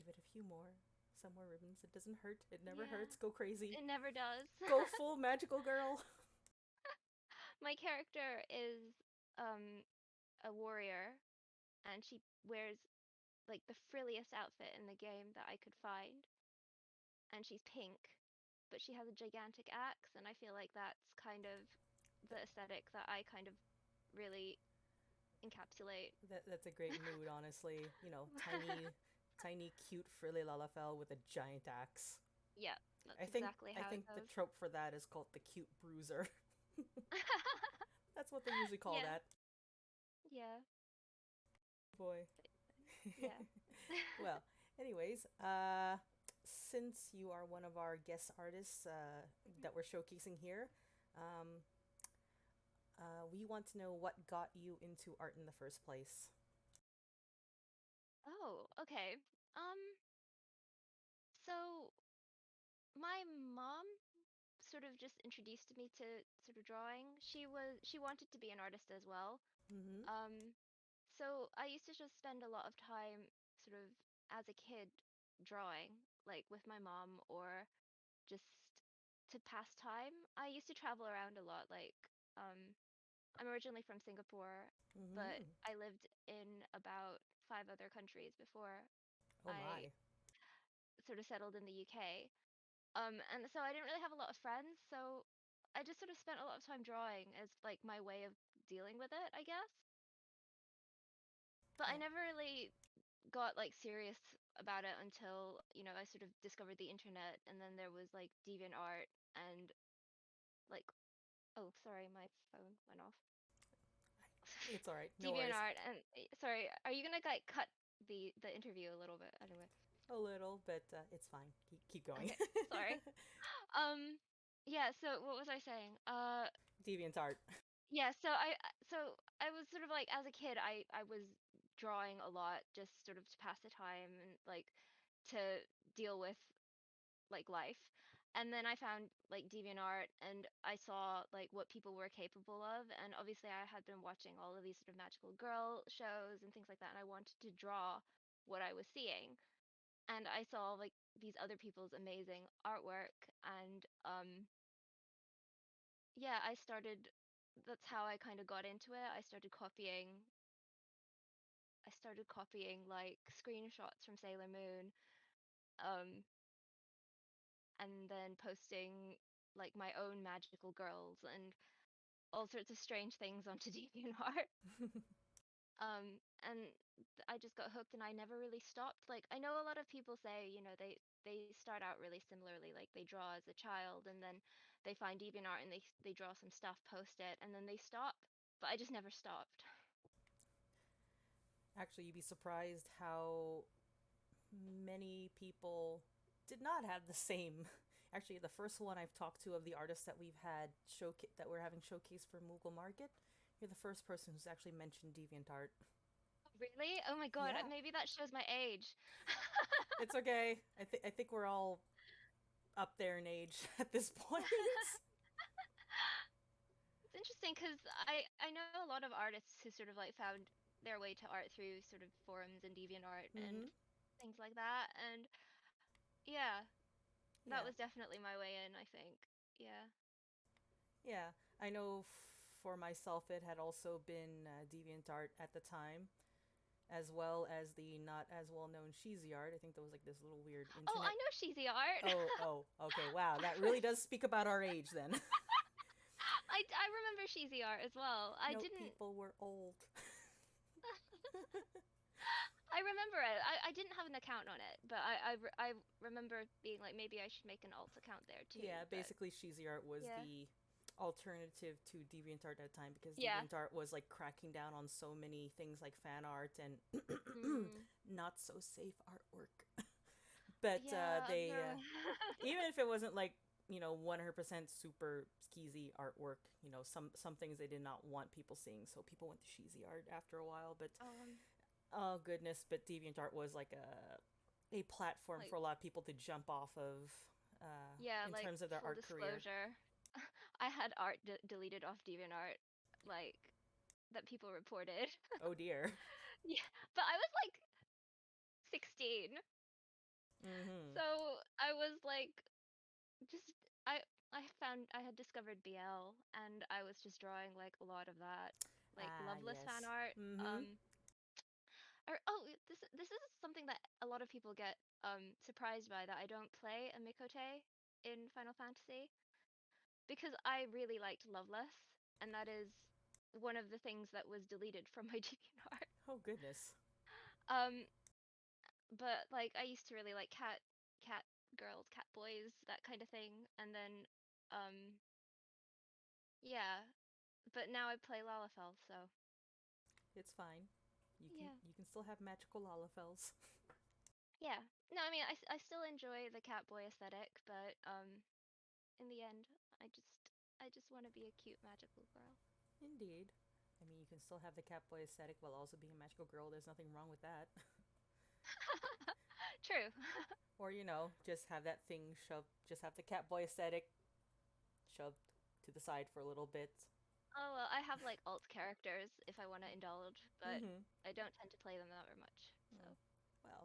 Give it a few more. Some more ribbons. It doesn't hurt. It never Yeah, hurts. Go crazy. it never does. Go full magical girl. My character is um a warrior, and she wears like the frilliest outfit in the game that I could find, and she's pink, but she has a gigantic axe, and I feel like that's kind of the aesthetic that I kind of really encapsulate. That's a great mood, honestly. You know, tiny, tiny, cute frilly Lalafell with a giant axe. Yeah, I that's think exactly I how it think the goes. trope for that is called the cute bruiser. That's what they usually call Yeah, that. yeah, Boy. yeah. Well, anyways, since you are one of our guest artists Mhm. that we're showcasing here, um, we want to know what got you into art in the first place. Oh, okay. Um, so my mom sort of just introduced me to sort of drawing. She wanted to be an artist as well. Mm-hmm. Um, so I used to just spend a lot of time sort of as a kid drawing, like with my mom or just to pass time. I used to travel around a lot. Like, um, I'm originally from Singapore, but Mm-hmm. I lived in about five other countries before Oh I my. sort of settled in the UK. And so I didn't really have a lot of friends, so I just sort of spent a lot of time drawing as like my way of dealing with it, I guess. But I Yeah. never really got like serious about it until, I sort of discovered the internet and then there was like DeviantArt and like, oh, sorry, my phone went off. It's all right. No worries. DeviantArt and sorry, are you gonna like cut the interview a little bit anyway? A little, but it's fine. Keep going. Okay, sorry. Um, yeah, so what was I saying? DeviantArt. Yeah, so I was sort of like as a kid I was drawing a lot just sort of to pass the time and like to deal with like life. And then I found like DeviantArt and I saw like what people were capable of and obviously I had been watching all of these sort of magical girl shows and things like that and I wanted to draw what I was seeing. And I saw like these other people's amazing artwork and yeah, that's how I kind of got into it. I started copying like screenshots from Sailor Moon, um, and then posting like my own magical girls and all sorts of strange things onto DeviantArt. And I just got hooked and I never really stopped. Like I know a lot of people say, they start out really similarly, like they draw as a child and then they find DeviantArt and they draw some stuff, post it, and then they stop. But I just never stopped. Actually, you'd be surprised how many people did not have the same. Actually, the first one I've talked to of the artists that we've had that we're having showcase for Moogle Market, you're the first person who's actually mentioned DeviantArt. Really? Oh my God, Yeah, maybe that shows my age. it's okay. I think we're all up there in age at this point. It's interesting because I know a lot of artists who sort of like found their way to art through sort of forums and DeviantArt and Mm-hmm. things like that. And yeah, that Yeah, was definitely my way in, I think. Yeah. yeah. I know for myself, it had also been DeviantArt at the time, as well as the not as well known Sheezy Art. I think there was like this little weird Oh, I internet. know Sheezy Art. Oh, okay. Wow, that really does speak about our age then. I remember Sheezy Art as well. I No, didn't. people were old. I remember it. I didn't have an account on it, but I remember being like maybe I should make an alt account there too. Yeah, But basically, Sheezy Art was yeah, the alternative to DeviantArt at the time because yeah. DeviantArt was like cracking down on so many things like fan art and Mm, not so safe artwork. But yeah. they, No. even if it wasn't like 100% super skeezy artwork, some things they did not want people seeing, so people went to Sheezy Art after a while. But um, oh goodness, but DeviantArt was like a platform like for a lot of people to jump off of yeah, in like terms of their full art career. disclosure, I had art deleted off DeviantArt, like that people reported. Oh dear. Yeah, but I was like 16, Mm-hmm. so I was like just I I had discovered BL and I was just drawing like a lot of that, like Ah, Loveless fan yes. art. Mm-hmm. Or oh, this is something that a lot of people get surprised by that I don't play a Mikote in Final Fantasy because I really liked Loveless, and that is one of the things that was deleted from my DeviantArt. Oh, goodness. Um, but like I used to really like cat girls, cat boys, that kind of thing. And then um yeah, but now I play Lalafell, so It's fine. yeah. You can still have magical Lalafels. Yeah. No, I mean I still enjoy the cat boy aesthetic, but in the end, I just I just want to be a cute magical girl. Indeed. I mean, you can still have the Catboy aesthetic while also being a magical girl. There's nothing wrong with that. True. Or, just have that thing shoved, just have the Catboy aesthetic shoved to the side for a little bit. Oh well, I have like alt characters if I want to indulge, but Mm-hmm. I don't tend to play them that very much. Mm. So Well,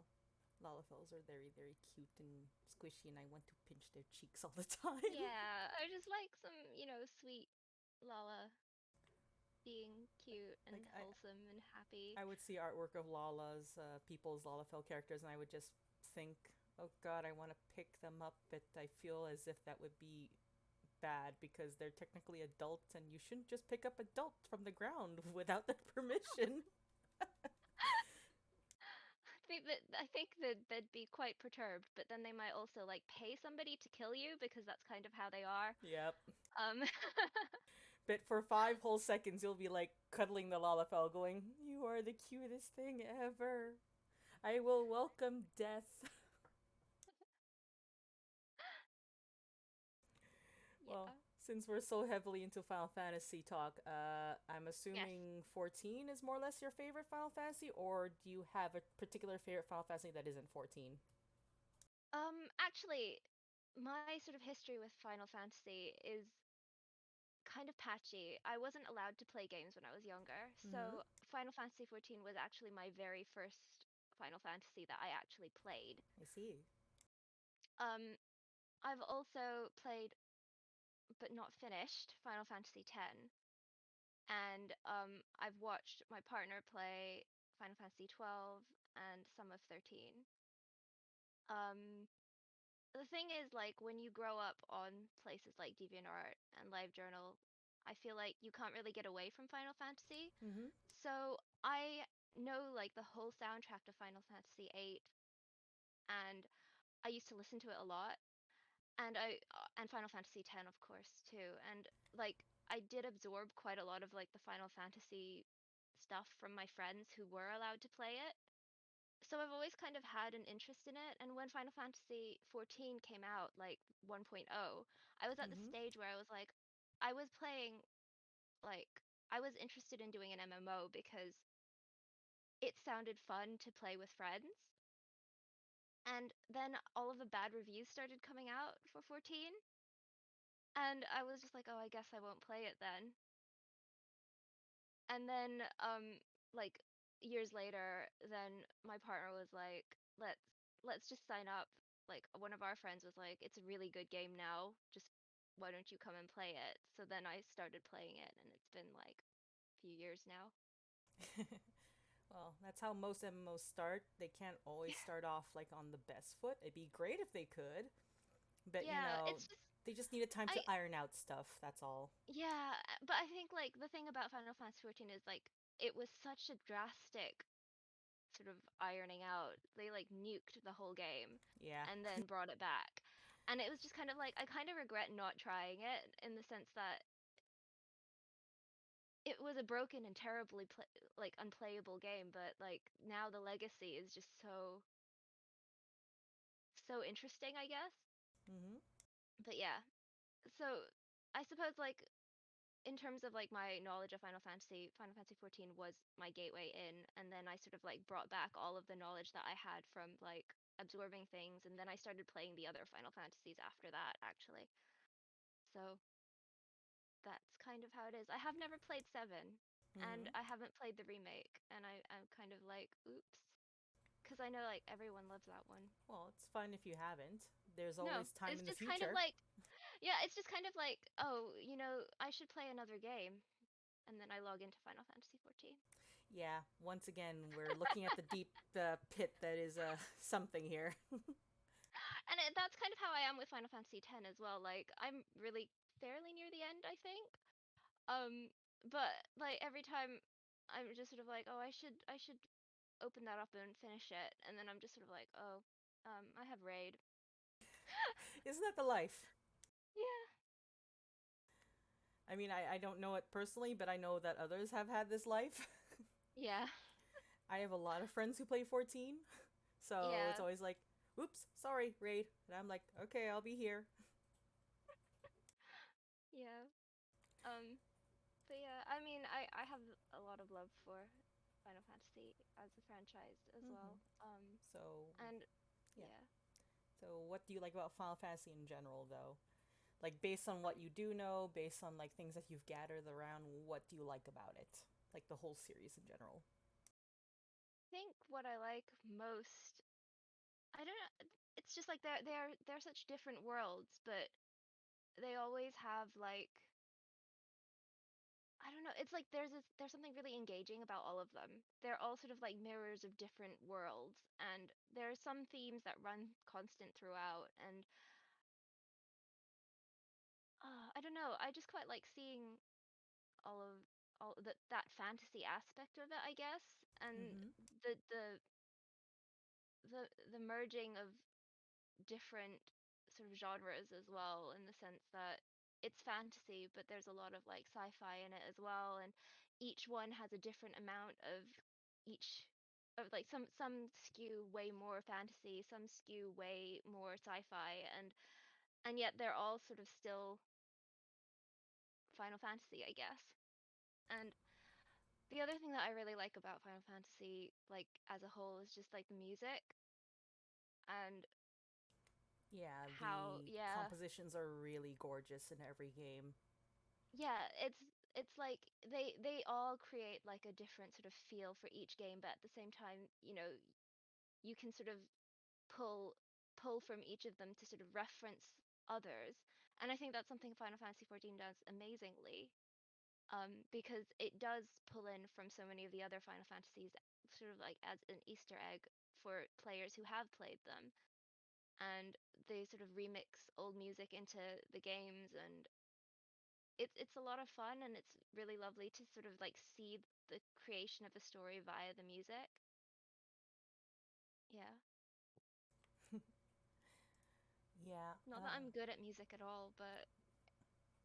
Lalafels are very, very cute and squishy, and I want to pinch their cheeks all the time. yeah, I just like some, sweet Lala being cute and Like, wholesome and happy. I would see artwork of Lala's, people's Lalafell characters, and I would just think, oh god, I want to pick them up, but I feel as if that would be bad because they're technically adults, and you shouldn't just pick up adult from the ground without their permission. I think that they'd be quite perturbed, but then they might also like pay somebody to kill you because that's kind of how they are. Yep. Um But for 5 whole seconds, you'll be like cuddling the Lalafell, going, "You are the cutest thing ever. I will welcome death." Well, yeah. since we're so heavily into Final Fantasy talk, I'm Yes. assuming 14 is more or less your favorite Final Fantasy, or do you have a particular favorite Final Fantasy that isn't 14? Actually, my sort of history with Final Fantasy is kind of patchy. I wasn't allowed to play games when I was younger, Mm-hmm. so Final Fantasy 14 was actually my very first Final Fantasy that I actually played. I see. Um, I've also played but not finished Final Fantasy 10, and I've watched my partner play Final Fantasy 12 and some of 13. Um, the thing is, like, when you grow up on places like DeviantArt and LiveJournal, I feel like you can't really get away from Final Fantasy. Mm-hmm. So I know like the whole soundtrack to Final Fantasy 8, and I used to listen to it a lot. And and Final Fantasy 10, of course, too. And like I did absorb quite a lot of like the Final Fantasy stuff from my friends who were allowed to play it. So I've always kind of had an interest in it. And when Final Fantasy 14 came out, like 1.0, I was at the Mm-hmm. stage where I was like, I was playing, like, I was interested in doing an MMO because it sounded fun to play with friends. And then all of the bad reviews started coming out for 14. And I was just like, oh, I guess I won't play it then. And then, like years later, then my partner was like, let's just sign up. Like one of our friends was like, it's a really good game now. Just why don't you come and play it? So then I started playing it, and it's been like a few years now. Well, that's how most MMOs start. They can't always start off like on the best foot. It'd be great if they could, but Yeah, it's just they just needed time to I iron out stuff. That's all. yeah, but I think like the thing about Final Fantasy 14 is like it was such a drastic sort of ironing out. They like nuked the whole game Yeah. and then brought it back. And it was just kind of like I kind of regret not trying it in the sense that it was a broken and terribly like unplayable game, but like now the legacy is just so interesting, I guess. Mm-hmm. But yeah. So I suppose like in terms of like my knowledge of Final Fantasy 14 was my gateway in, and then I sort of like brought back all of the knowledge that I had from like absorbing things, and then I started playing the other Final Fantasies after that, actually. So that's kind of how it is. I have never played 7, Mm-hmm. and I haven't played the remake, and I'm kind of like, oops, because I know like everyone loves that one. Well, it's fine if you haven't. There's No, always time it's in the just kind of future. like, yeah, it's just kind of like, oh, I should play another game, and then I log into Final Fantasy 14. Yeah, once again, we're looking at the deep pit that is something here. And that's kind of how I am with Final Fantasy 10 as well. Like I'm really fairly near the end, I think. Um, but like every time I'm just sort of like, oh, I should open that up and finish it, and then I'm just sort of like, oh, I have raid. Isn't that the life? Yeah. I mean, I don't know it personally, but I know that others have had this life. Yeah. I have a lot of friends who play 14, so it's Yeah. always like, oops, sorry, raid. And I'm like, okay, I'll be here. Yeah. Um, but yeah, I mean, I have a lot of love for Final Fantasy as a franchise as well. So, And yeah. yeah. So, what do you like about Final Fantasy in general, though? Like, based on what you do know, based on, like, things that you've gathered around, what do you like about it? Like, the whole series in general. Think what I like most, I don't know, it's just like they're such different worlds, but they always have like, I don't know, it's like there's something really engaging about all of them. They're all sort of like mirrors of different worlds, and there are some themes that run constant throughout, and I don't know, I just quite like seeing all of all that fantasy aspect of it, I guess, and Mm-hmm. the the the merging of different sort of genres as well, in the sense that it's fantasy, but there's a lot of like sci-fi in it as well, and each one has a different amount of each of like some skew way more fantasy, some skew way more sci-fi, and yet they're all sort of still Final Fantasy, I guess. And the other thing that I really like about Final Fantasy, like as a whole, is just like the music and Yeah, how, the yeah, compositions are really gorgeous in every game. yeah, it's like they all create like a different sort of feel for each game, but at the same time, you can sort of pull pull from each of them to sort of reference others. And I think that's something Final Fantasy 14 does amazingly, because it does pull in from so many of the other Final Fantasies, sort of like as an Easter egg for players who have played them. And they sort of remix old music into the games, and it's a lot of fun, and it's really lovely to sort of like see the creation of a story via the music. Yeah. Yeah, Not that I'm good at music at all, but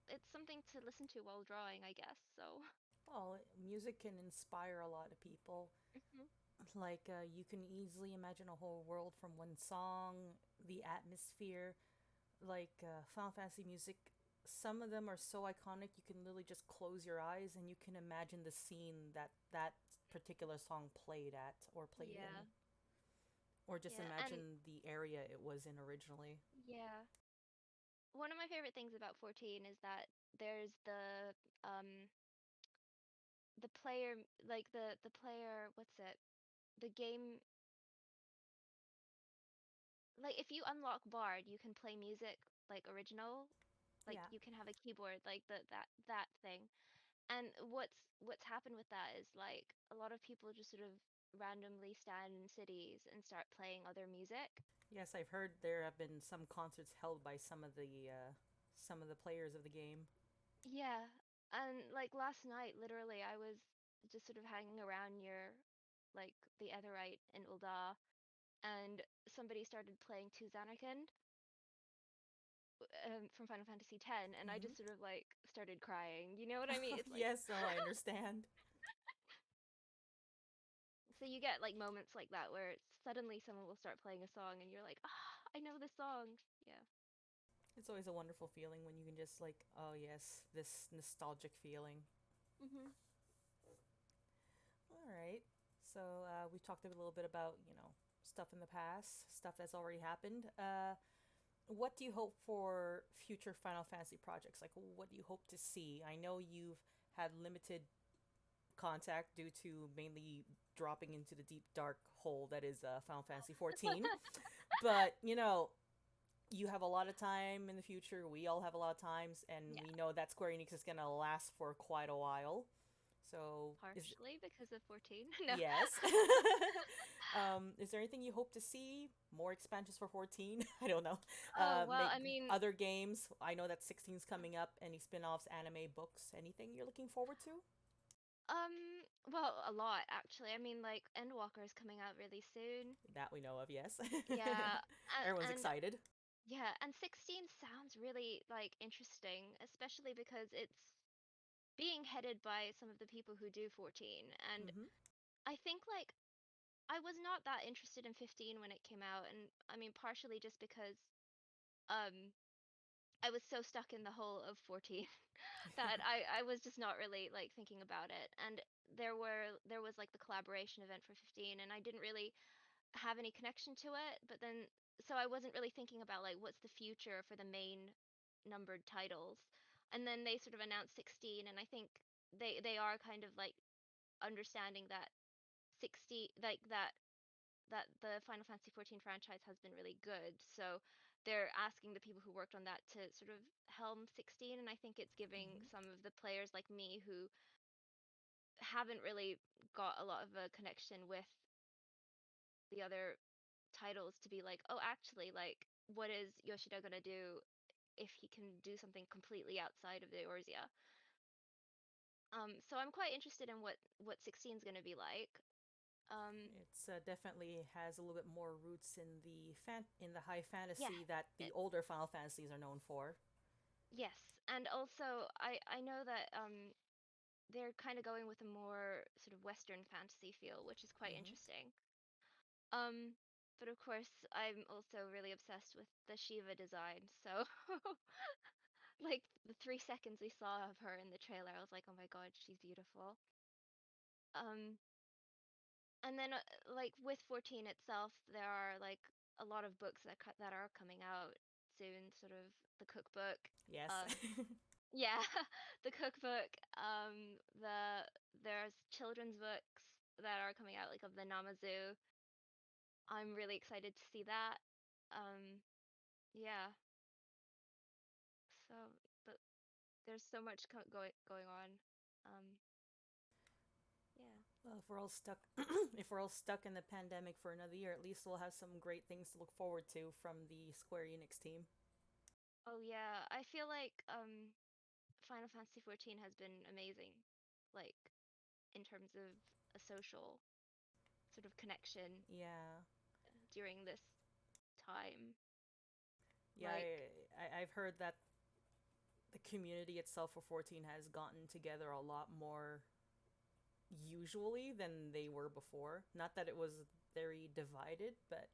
it's something to listen to while drawing, I guess. So, well, music can inspire a lot of people. mhm. Like, you can easily imagine a whole world from one song, the atmosphere. Like, Final Fantasy music, some of them are so iconic you can literally just close your eyes and you can imagine the scene that that particular song played at or played Yeah. in. Or just Yeah. And imagine the area it was in originally. yeah. One of my favorite things about 14 is that there's um the player, like the player, what's it? The game, like if you unlock Bard, you can play music like original, like Yeah. you can have a keyboard like that thing. And what's happened with that is like a lot of people just sort of randomly stand in cities and start playing other music. Yes, I've heard there have been some concerts held by some of the players of the game. Yeah. And like last night, literally, I was just sort of hanging around near like the Etherite in Ul'dah, and somebody started playing To Zanarkand, from Final Fantasy X, and I Mm-hmm. just sort of like started crying. You know what I mean? It's like, Yes, no, I understand. so you get like moments like that where it's suddenly someone will start playing a song and you're like, ah, I know this song. Yeah. It's always a wonderful feeling when you can just like, oh yes, this nostalgic feeling. Mhm. All right. So we talked a little bit about stuff in the past, stuff that's already happened. What do you hope for future Final Fantasy projects? Like, what do you hope to see? I know you've had limited contact due to mainly dropping into the deep dark hole that is Final Fantasy 14. But, you have a lot of time in the future. We all have a lot of times, and Yeah. we know that Square Enix is going to last for quite a while. So is Partially because of 14. No. yes. Is there anything you hope to see? More expansions for 14? I don't know. Oh, well, Make I mean, other games. I know that 16's coming up. Any spin-offs, anime, books, anything you're looking forward to? well, a lot actually. I mean, like Endwalker is coming out really soon. That we know of, yes. Yeah, Everyone's and excited. yeah, and 16 sounds really like interesting, especially because it's being headed by some of the people who do 14. And Mm-hmm. I think like I was not that interested in 15 when it came out, and I mean partially just because um I was so stuck in the hole of 14 that I was just not really like thinking about it. And there was like the collaboration event for 15, and I didn't really have any connection to it, but then so I wasn't really thinking about like what's the future for the main numbered titles. And then they sort of announced 16, and I think they are kind of like understanding that 60 like that the Final Fantasy 14 franchise has been really good. So they're asking the people who worked on that to sort of helm 16, and I think it's giving Mm-hmm. some of the players like me who haven't really got a lot of a connection with the other titles to be like, oh, actually, like, what is Yoshida gonna do if he can do something completely outside of the Eorzea? So I'm quite interested in what 16 is gonna be like. Um, It's definitely has a little bit more roots in the high yeah, fantasy that the it, older Final Fantasies are known for. yes, and also I know that they're kind of going with a more sort of Western fantasy feel, which is quite Mm-hmm. interesting. Um, but of course, I'm also really obsessed with the Shiva design, so like the 3 seconds we saw of her in the trailer, I was like, oh my God, she's beautiful. Um, and then like with 14 itself, there are like a lot of books that are coming out soon, sort of the cookbook. Yes. Um, yeah, the cookbook. There's children's books that are coming out, like of the Namazu. I'm really excited to see that. Um, yeah, so but there's so much going on. Um, yeah. Well, if we're all stuck, if we're all stuck in the pandemic for another year, at least we'll have some great things to look forward to from the Square Enix team. Oh yeah, I feel like Final Fantasy 14 has been amazing, like in terms of a social sort of connection Yeah, during this time. yeah. Like, I've heard that the community itself for 14 has gotten together a lot more usually than they were before. Not that it was very divided, but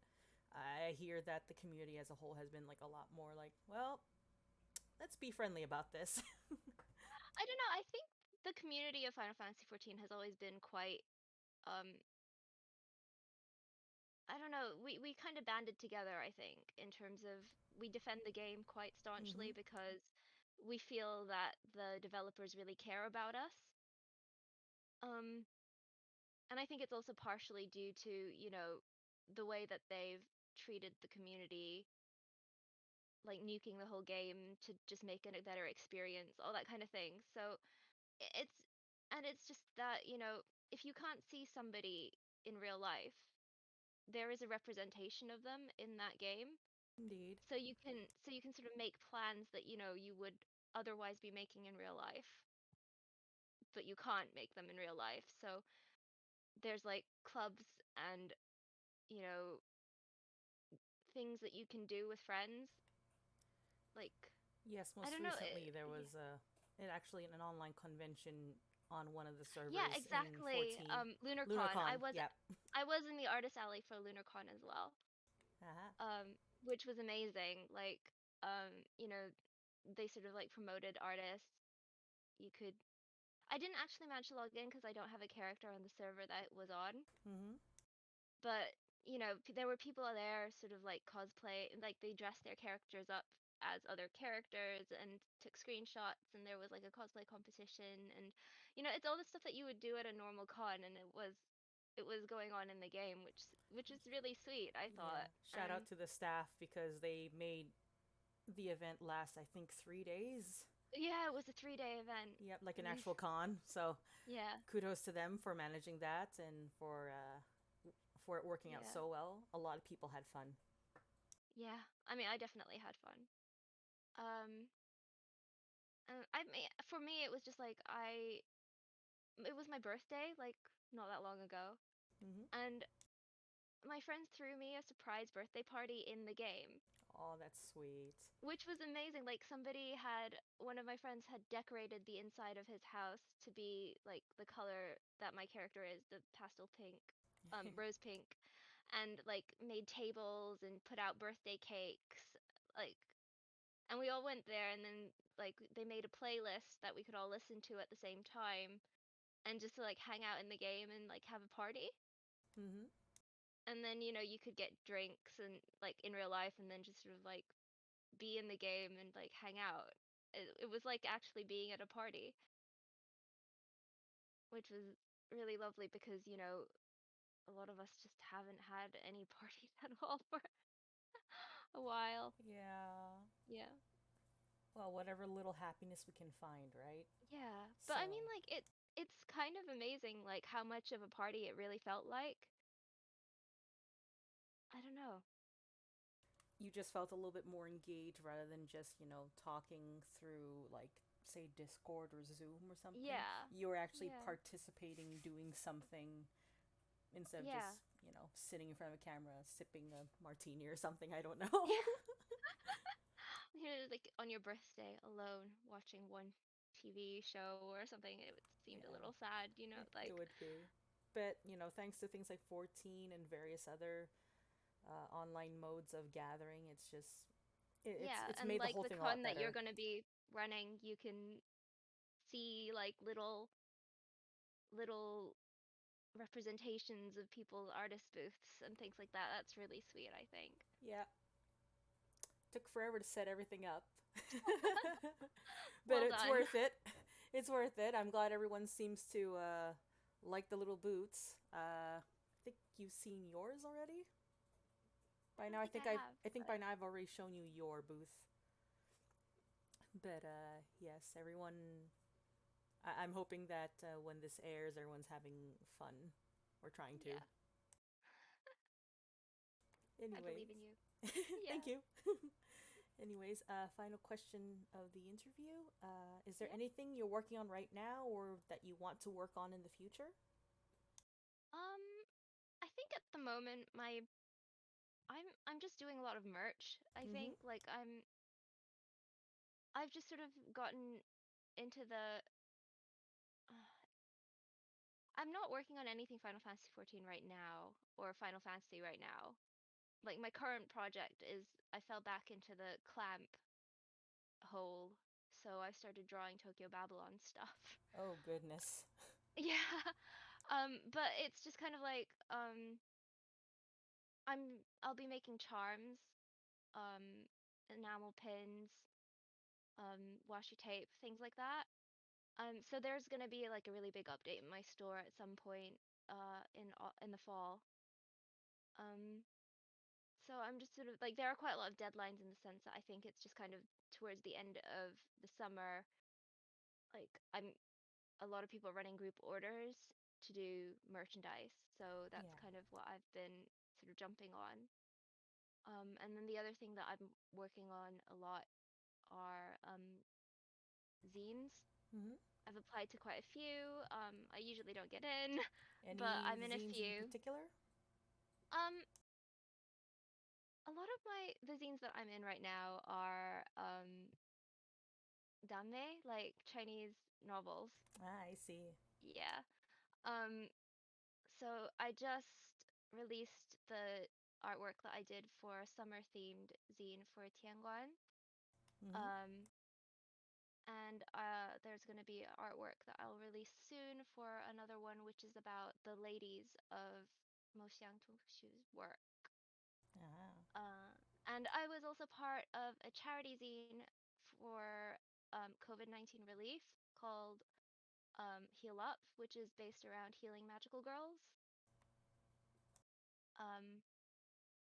I hear that the community as a whole has been like a lot more like, well, let's be friendly about this. I don't know, I think the community of Final Fantasy 14 has always been quite um I don't know, we kind of banded together, I think, in terms of we defend the game quite Mm-hmm. staunchly because we feel that the developers really care about us. Um, and I think it's also partially due to, the way that they've treated the community, like nuking the whole game to just make it a better experience, all that kind of thing. So it's and it's just that, if you can't see somebody in real life, there is a representation of them in that game. Indeed. So you can sort of make plans that, you would otherwise be making in real life, but you can't make them in real life. So there's like clubs and, you know, things that you can do with friends. Like, Yes, I most don't know. recently there Yeah. was actually an online convention on one of the Yeah, servers in exactly. 14. LunarCon. I LunarCon, was yep. I was in the artist alley for LunarCon as well. Uh-huh. Which was amazing. Like, they sort of like promoted artists. You could I didn't actually manage to log in because I don't have a character on the server that it was on. Mm-hmm. But, there were people there sort of like cosplay, like they dressed their characters up as other characters and took screenshots, and there was like a cosplay competition, and it's all the stuff that you would do at a normal con, and it was going on in the game, which is really sweet, I Yeah. thought. Shout out And to the staff because they made the event last, I think, 3 days. Yeah, it was a 3-day event. Yep, like It an was actual con. So yeah, kudos to them for managing that and for it working out yeah, so well. A lot of people had fun. yeah. I mean, I definitely had fun. Um, I mean, for me, it was just like it was my birthday, like not that long ago, Hmm. and my friends threw me a surprise birthday party in the game, Oh, that's sweet. which was amazing. Like one of my friends had decorated the inside of his house to be like the color that my character is, the pastel pink, rose pink, and like made tables and put out birthday cakes, like, and we all went there, and then like they made a playlist that we could all listen to at the same time, and just to like hang out in the game and like have a party. Hmm. And then, you could get drinks and like in real life and then just sort of like be in the game and like hang out. It was like actually being at a party, which was really lovely because, a lot of us just haven't had any parties at all for a while. Yeah. Yeah. Well, whatever little happiness we can find, right? Yeah. But I mean So like it's kind of amazing like how much of a party it really felt like. I don't know. you just felt a little bit more engaged rather than just, talking through, like, say, Discord or Zoom or something. Yeah. You were actually Yeah. participating, doing something instead of Yeah. just, sitting in front of a camera, sipping a martini or something. I don't know. Like on your birthday alone watching one TV show or something, it seemed a Yeah, little sad, it like would be. But, thanks to things like 14 and various other online modes of gathering, it's just, yeah, it's and made the like whole the thing a lot con that you're better. going to be running, you can see like little representations of people's artist booths and things like that. That's really sweet, I think. Yeah, took forever to set everything up. But Well it's done. worth it. It's worth it. I'm glad everyone seems to like the little boots. I think you've seen yours already. I By don't now, think I have, I think but by now I've already shown you your booth. But yes, everyone. I'm hoping that when this airs, everyone's having fun, or trying to. yeah, I Anyways, believe in you. thank Yeah. you. Anyways, final question of the interview. Is there Yeah. anything you're working on right now or that you want to work on in the future? Um, I think at the moment I'm just doing a lot of merch. I Mm-hmm. think like I've just sort of gotten into the I'm not working on anything Final Fantasy 14 right now or Final Fantasy right now. Like my current project is I fell back into the clamp hole, so I started drawing Tokyo Babylon stuff. Oh, goodness. Yeah. But it's just kind of like I'll be making charms, um enamel pins, washi tape, things like that. So there's gonna be like a really big update in my store at some point in the fall. Um So I'm just sort of like there are quite a lot of deadlines in the sense that I think it's just kind of towards the end of the summer, like I'm a lot of people are running group orders to do merchandise. So that's Yeah. kind of what I've been sort of jumping on. And then the other thing that I'm working on a lot are zines. Mm-hmm. I've applied to quite a few. I usually don't get in, but Any I'm in a zines in few. particular? Um, a lot of the zines that I'm in right now are danmei, like Chinese novels. Ah, I see. Yeah. Um, so I just released the artwork that I did for a summer themed zine for Tianguan. Mm-hmm. Um, and there's going to be artwork that I'll release soon for another one, which is about the ladies of Mo Xiangtushu's work. Ah. Uh, and I was also part of a charity zine for COVID-19 relief called Heal Up, which is based around healing magical girls. Um,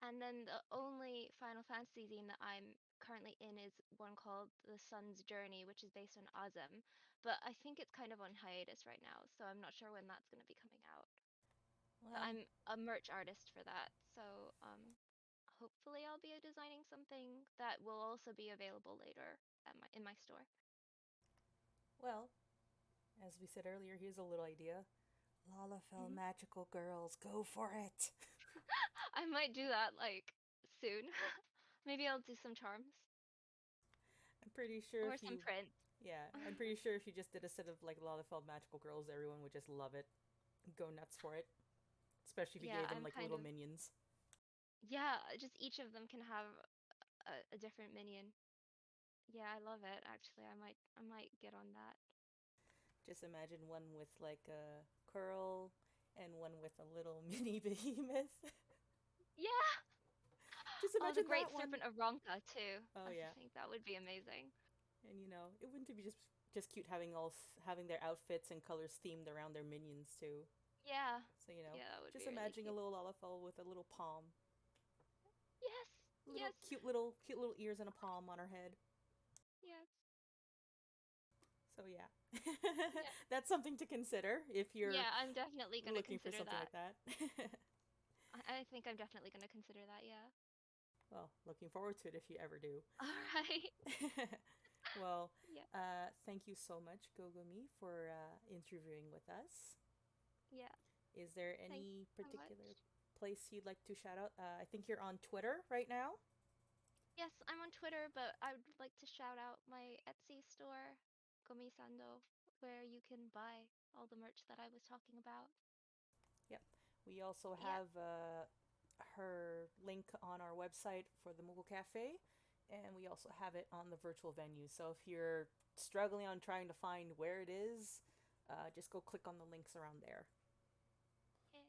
And then the only Final Fantasy zine that I'm currently in is one called The Sun's Journey, which is based on Azem. But I think it's kind of on hiatus right now, so I'm not sure when that's going to be coming out. But Well, I'm a merch artist for that, so hopefully I'll be designing something that will also be available later in my store. well, as we said earlier, here's a little idea. Lalafell Mhm. magical girls, go for it. I might do that like soon. Maybe I'll do some charms I'm pretty sure or if some you, prints. yeah, I'm pretty sure if you just did a set of like Lalafell magical girls, everyone would just love it, go nuts for it. Especially if you Yeah, gave them I'm like kind little of minions. yeah, just each of them can have a different minion. Yeah, I love it actually. I might get on that. Just imagine one with like a curl and one with a little mini behemoth. Yeah. Just Oh, the imagine Great that one. Serpent of Ronka too. Oh I yeah, just think that would be amazing. and it wouldn't it be just cute having having their outfits and colors themed around their minions too. Yeah. So Yeah, that would just be really imagining a cute. little Lalafell with a little palm, Yes. little Yes. cute little ears and a palm on her head. Yes. So yeah, Yeah. that's something to consider if you're Yeah, I'm definitely going to looking for consider something that. like that. I think I'm definitely going to consider that, yeah. Well, looking forward to it if you ever do. All right. Well, Yeah. thank you so much, Gogomi, for interviewing with us. Yeah. Is there Thank any you so particular much. place you'd like to shout out? I think you're on Twitter right now. Yes, I'm on Twitter, but I would like to shout out my Etsy store, Gomisando, where you can buy all the merch that I was talking about. Yep. We also Yeah. have her link on our website for the Moogle Cafe, and we also have it on the virtual venue. So if you're struggling on trying to find where it is, just go click on the links around there. Yeah.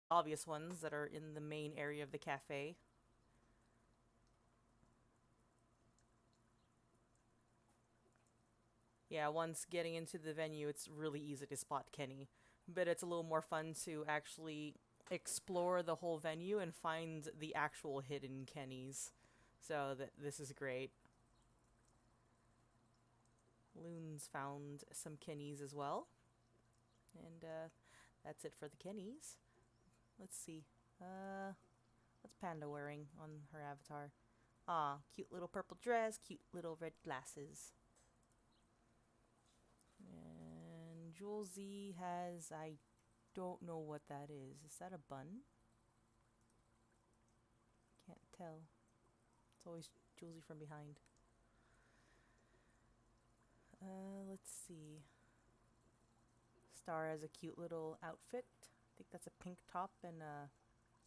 obvious ones that are in the main area of the cafe. Yeah, once getting into the venue, it's really easy to spot Kenny. But it's a little more fun to actually explore the whole venue and find the actual hidden Kennys. So this is great. Loon's found some Kennys as well. And that's it for the Kennys. Let's see. What's Panda wearing on her avatar? Ah, cute little purple dress, cute little red glasses. And Julesy has, I don't know what that is. Is that a bun? Can't tell. It's always Julesy from behind. Let's see. Star has a cute little outfit. I think that's a pink top and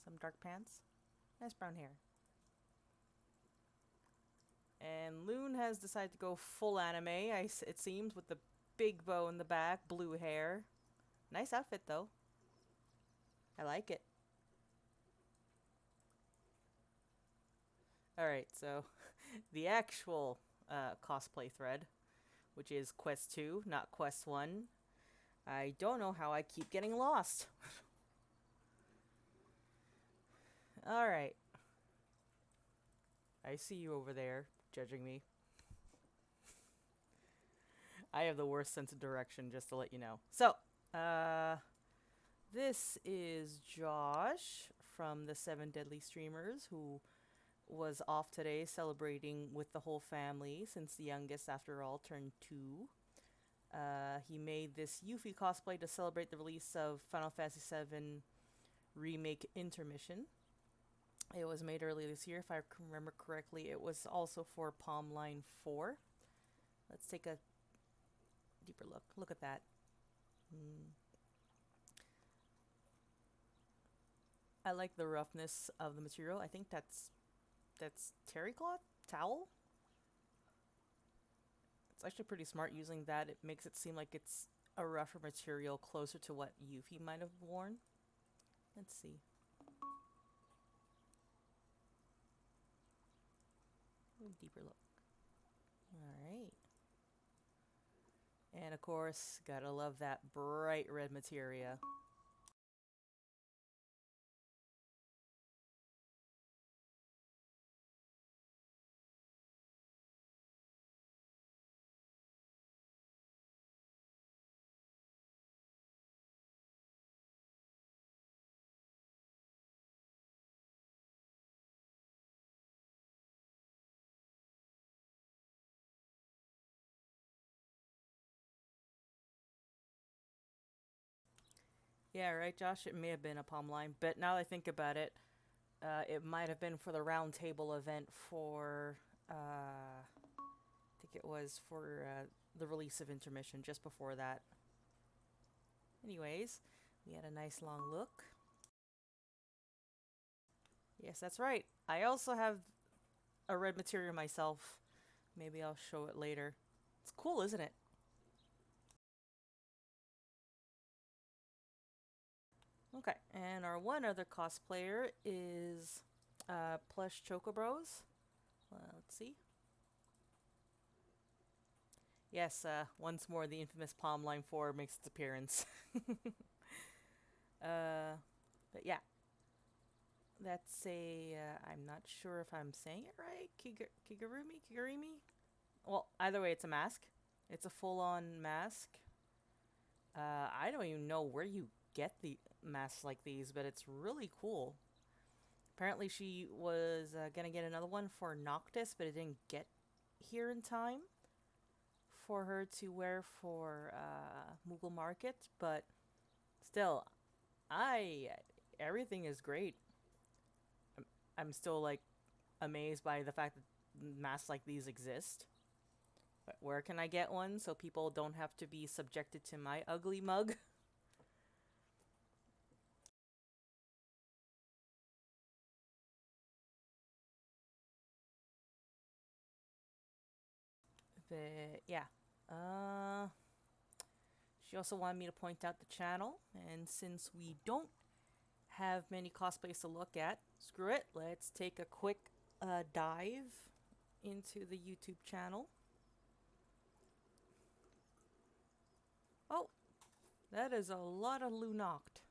some dark pants. Nice brown hair. And Loon has decided to go full anime, it seems, with the big bow in the back, blue hair. Nice outfit, though. I like it. Alright, so the actual cosplay thread, which is Quest 2, not Quest 1. I don't know how I keep getting lost. Alright. I see you over there, judging me. I have the worst sense of direction, just to let you know. So, this is Josh from the 7 Deadly Streamers, who was off today celebrating with the whole family, since the youngest, after all, turned 2. He made this Yuffie cosplay to celebrate the release of Final Fantasy VII Remake Intermission. It was made earlier this year, if I can remember correctly. It was also for Palm Line 4. Let's take a deeper look. Look at that. I like the roughness of the material. I think that's terry cloth? Towel? It's actually pretty smart using that. It makes it seem like it's a rougher material closer to what Yuffie might have worn. Let's see. A deeper look. Alright. And of course, gotta love that bright red materia. Yeah, right, Josh? It may have been a palm line, but now that I think about it, it might have been for the round table event for, I think it was for the release of Intermission, just before that. Anyways, we had a nice long look. Yes, that's right. I also have a red material myself. Maybe I'll show it later. It's cool, isn't it? Okay, and our one other cosplayer is Plush Chocobros. Let's see. Yes, once more, the infamous Palm Line 4 makes its appearance. But yeah. That's a, I'm not sure if I'm saying it right. Kigurumi? Well, either way, it's a mask. It's a full-on mask. I don't even know where you get the masks like these, but it's really cool. Apparently she was gonna get another one for Noctis, but it didn't get here in time for her to wear for Moogle Market. But still, everything is great. I'm still like amazed by the fact that masks like these exist. But where can I get one so people don't have to be subjected to my ugly mug? But yeah. She also wanted me to point out the channel, and since we don't have many cosplays to look at. Screw it. Let's take a quick dive into the YouTube channel. Oh, that is a lot of Lunoct.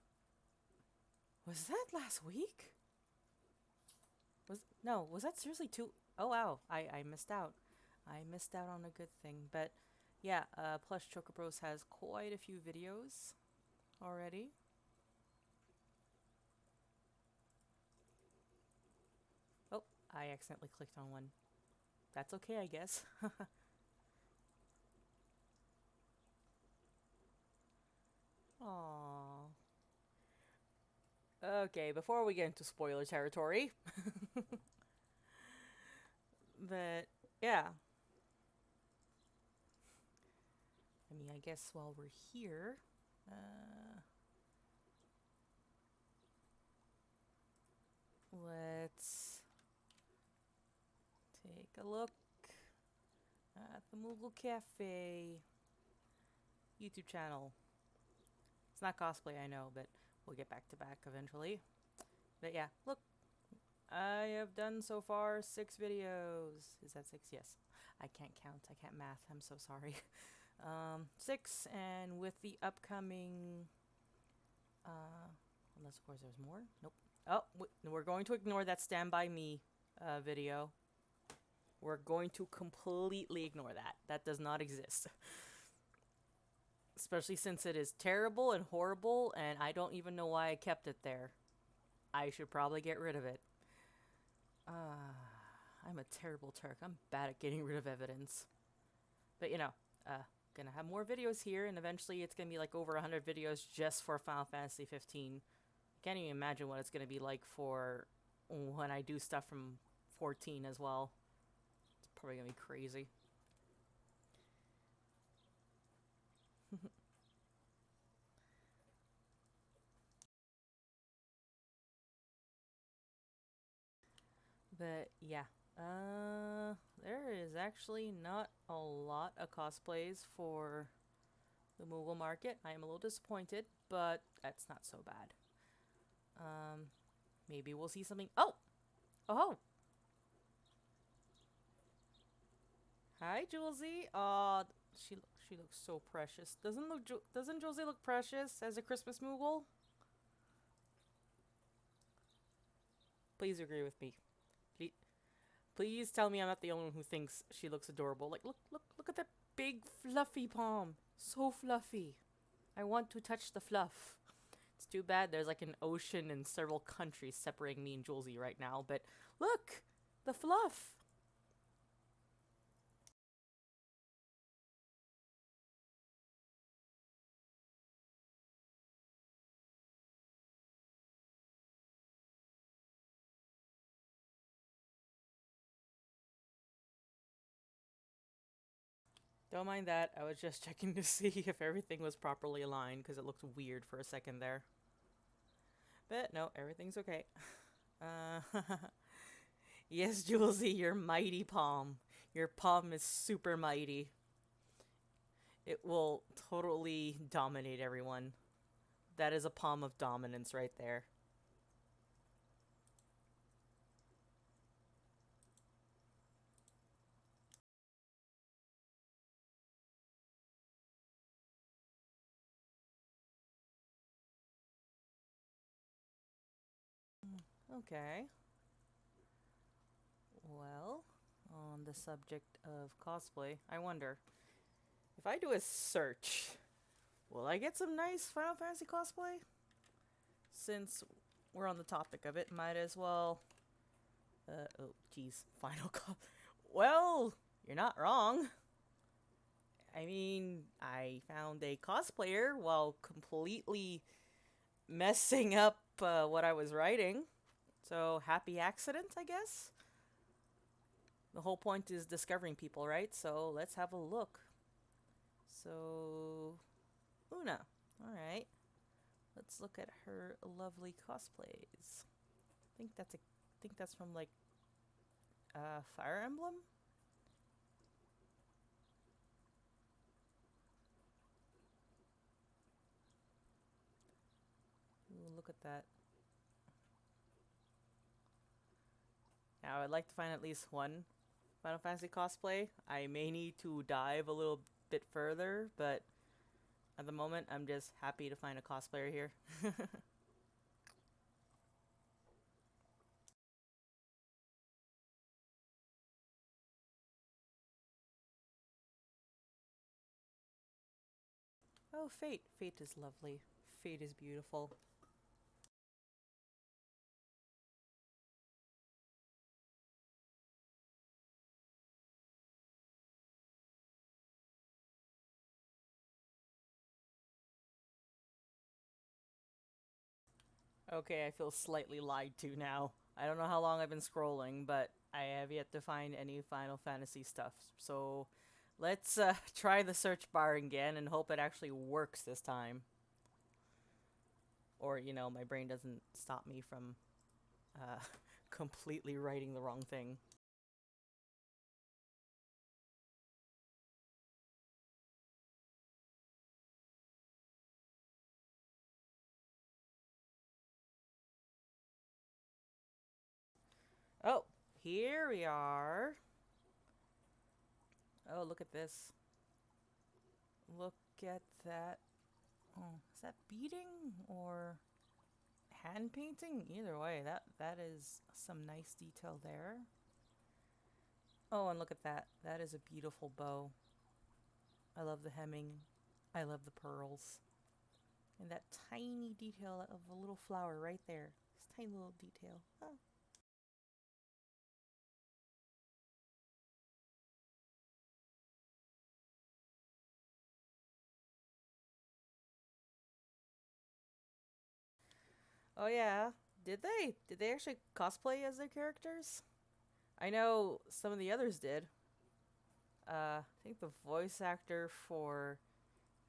Was that last week? Was that seriously two? Oh wow, I missed out. I missed out on a good thing. But yeah, Plush Chocobros has quite a few videos already. Oh, I accidentally clicked on one. That's okay, I guess. Aww. Okay, before we get into spoiler territory. But yeah. I mean, I guess while we're here, let's take a look at the Moogle Cafe YouTube channel. It's not cosplay, I know, but we'll get back to back eventually. But yeah, look, I have done so far 6 videos. Is that 6? Yes. I can't count. I can't math. I'm so sorry. 6, and with the upcoming, unless of course there's more. Nope. Oh, we're going to ignore that Stand By Me video. We're going to completely ignore that. That does not exist. Especially since it is terrible and horrible, and I don't even know why I kept it there. I should probably get rid of it. I'm a terrible Turk. I'm bad at getting rid of evidence. But you know, gonna have more videos here, and eventually it's gonna be like over 100 videos just for Final Fantasy 15. Can't even imagine what it's gonna be like for when I do stuff from 14 as well. It's probably gonna be crazy. But yeah, there is actually not a lot of cosplays for the Moogle market. I am a little disappointed, but that's not so bad. Maybe we'll see something. Oh! Oh! Hi, Julesy. Aw, she looks so precious. Doesn't Josie look precious as a Christmas Moogle? Please agree with me. Please tell me I'm not the only one who thinks she looks adorable. Like, look at that big fluffy palm. So fluffy. I want to touch the fluff. It's too bad there's like an ocean and several countries separating me and Julesy right now, but look! The fluff! Don't mind that. I was just checking to see if everything was properly aligned because it looked weird for a second there. But no, everything's okay. Uh, yes, Julesy, your mighty palm. Your palm is super mighty. It will totally dominate everyone. That is a palm of dominance right there. Okay. Well, on the subject of cosplay, I wonder if I do a search, will I get some nice Final Fantasy cosplay? Since we're on the topic of it, might as well. Oh, geez, Well, you're not wrong. I mean, I found a cosplayer while completely messing up what I was writing. So, happy accident, I guess? The whole point is discovering people, right? So, let's have a look. So, Una. Alright. Let's look at her lovely cosplays. I think that's from like Fire Emblem? Ooh, look at that. I would like to find at least one Final Fantasy cosplay. I may need to dive a little bit further, but at the moment, I'm just happy to find a cosplayer here. Oh, Fate. Fate is lovely. Fate is beautiful. Okay, I feel slightly lied to now. I don't know how long I've been scrolling, but I have yet to find any Final Fantasy stuff. So let's try the search bar again and hope it actually works this time. Or, you know, my brain doesn't stop me from uh, completely writing the wrong thing. Oh, here we are. Oh, look at this. Look at that. Oh, is that beading or hand painting? Either way, that is some nice detail there. Oh, and look at that. That is a beautiful bow. I love the hemming. I love the pearls. And that tiny detail of a little flower right there. This tiny little detail. Oh. Oh yeah. Did they? Did they actually cosplay as their characters? I know some of the others did. I think the voice actor for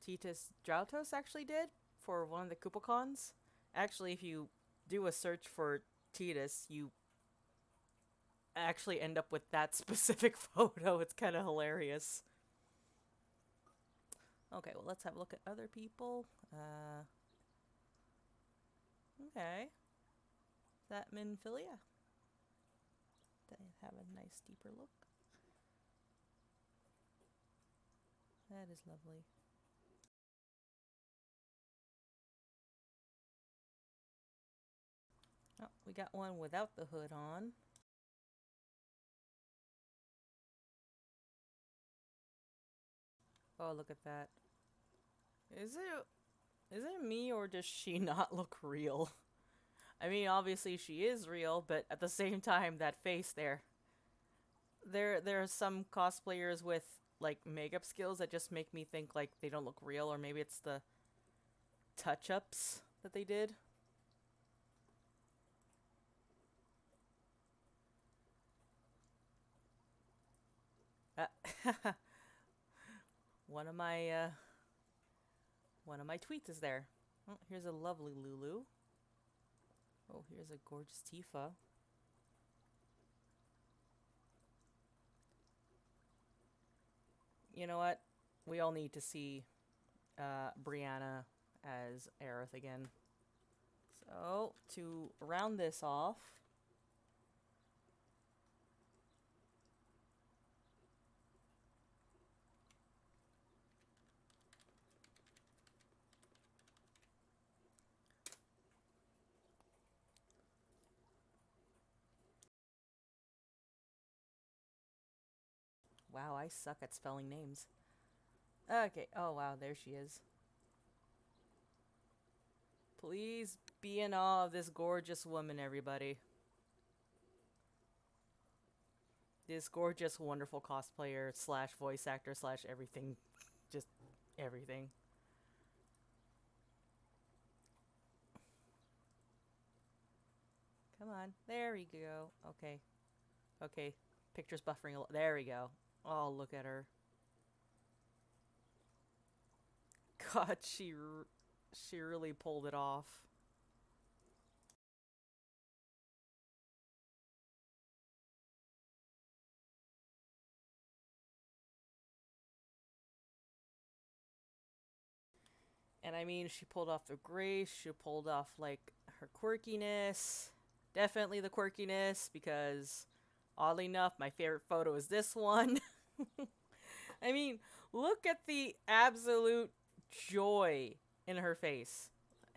Titus Drautos actually did for one of the Kupocons. Actually, if you do a search for Titus, you actually end up with that specific photo. It's kind of hilarious. Okay, well, let's have a look at other people. Okay. Is that Minfilia? They have a nice deeper look. That is lovely. Oh, we got one without the hood on. Oh, look at that. Is it me or does she not look real? I mean, obviously she is real, but at the same time, that face there. There are some cosplayers with like makeup skills that just make me think like they don't look real, or maybe it's the touch-ups that they did. Uh, one of my one of my tweets is there. Oh, here's a lovely Lulu. Oh, here's a gorgeous Tifa. You know what? We all need to see Brianna as Aerith again. So, to round this off, wow, I suck at spelling names. Okay, oh wow, there she is. Please be in awe of this gorgeous woman, everybody. This gorgeous, wonderful cosplayer slash voice actor slash everything. Just everything. Come on. There we go. Okay. Okay. Picture's buffering a little. There we go. Oh, look at her. God, she really pulled it off. And I mean, she pulled off the grace, she pulled off, like, her quirkiness. Definitely the quirkiness, because Oddly enough, my favorite photo is this one. I mean, look at the absolute joy in her face.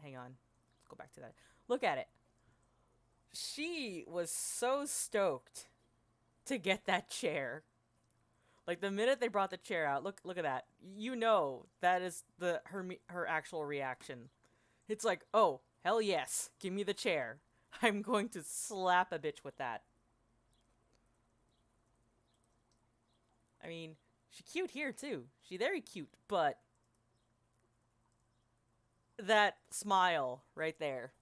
Hang on. Let's go back to that. Look at it. She was so stoked to get that chair. Like the minute they brought the chair out, look at that. You know that is her actual reaction. It's like, "Oh, hell yes. Give me the chair. I'm going to slap a bitch with that." I mean, she cute here too. She very cute, but that smile right there,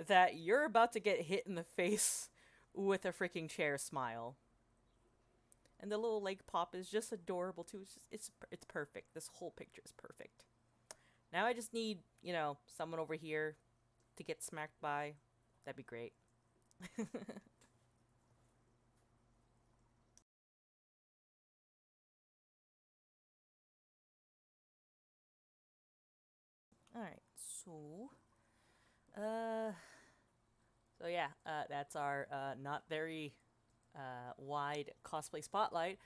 that you're about to get hit in the face with a freaking chair smile. And the little leg pop is just adorable too. It's perfect. This whole picture is perfect. Now I just need, someone over here to get smacked by. That'd be great. Alright, uh, that's our not very wide cosplay spotlight.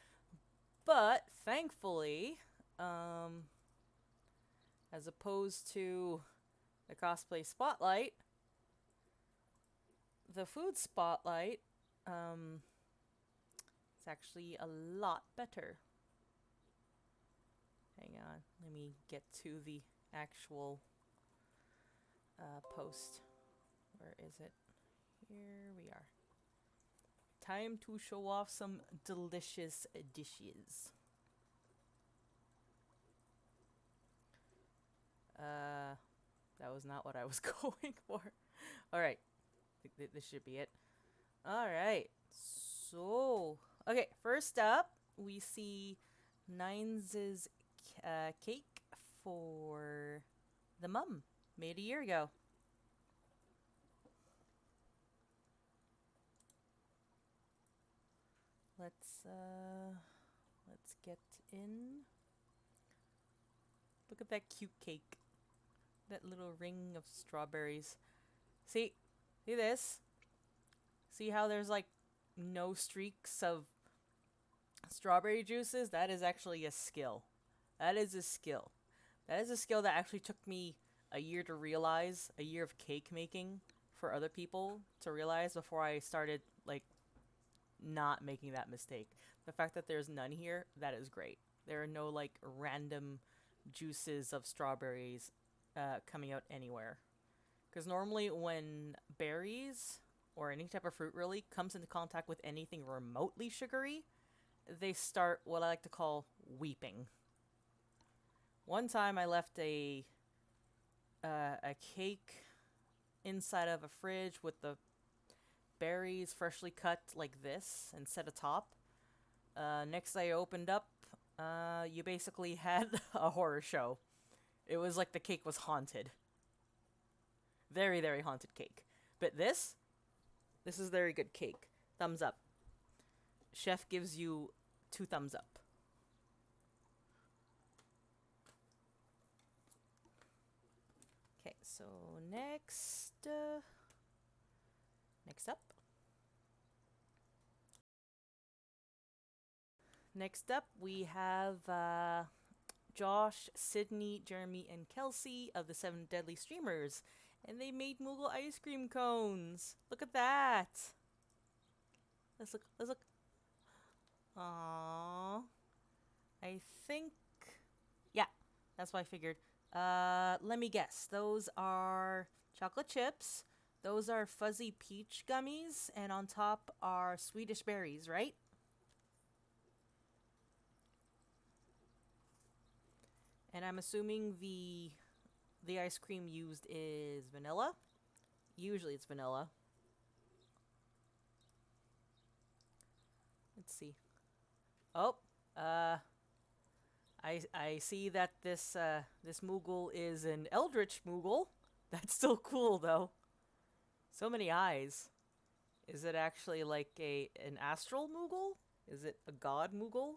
But thankfully, as opposed to the cosplay spotlight, the food spotlight, it's actually a lot better. Hang on, let me get to the actual post. Where is it? Here we are. Time to show off some delicious dishes. That was not what I was going for. Alright. This should be it. Alright. So, okay, first up, we see Nines' cake for the mum. Made a year ago. Let's get in. Look at that cute cake. That little ring of strawberries. See this? See how there's like no streaks of strawberry juices? That is actually a skill. That is a skill. That is a skill that actually took me a year to realize, a year of cake making for other people to realize before I started like not making that mistake. The fact that there's none here, that is great. There are no like random juices of strawberries coming out anywhere. Because normally when berries or any type of fruit really comes into contact with anything remotely sugary, they start what I like to call weeping. One time I left a cake inside of a fridge with the berries freshly cut like this and set atop. Next I opened up, you basically had a horror show. It was like the cake was haunted. Very, very haunted cake. But this is very good cake. Thumbs up. Chef gives you 2 thumbs up. Okay, so next up. Next up, we have Josh, Sydney, Jeremy, and Kelsey of the 7 Deadly Streamers. And they made Moogle ice cream cones. Look at that. Let's look. Aww. I think... Yeah, that's what I figured. Let me guess. Those are chocolate chips. Those are fuzzy peach gummies. And on top are Swedish berries, right? And I'm assuming the ice cream used is vanilla. Usually it's vanilla. Let's see. Oh, I see that this Moogle is an Eldritch Moogle. That's still cool though. So many eyes. Is it actually like an astral Moogle? Is it a god Moogle?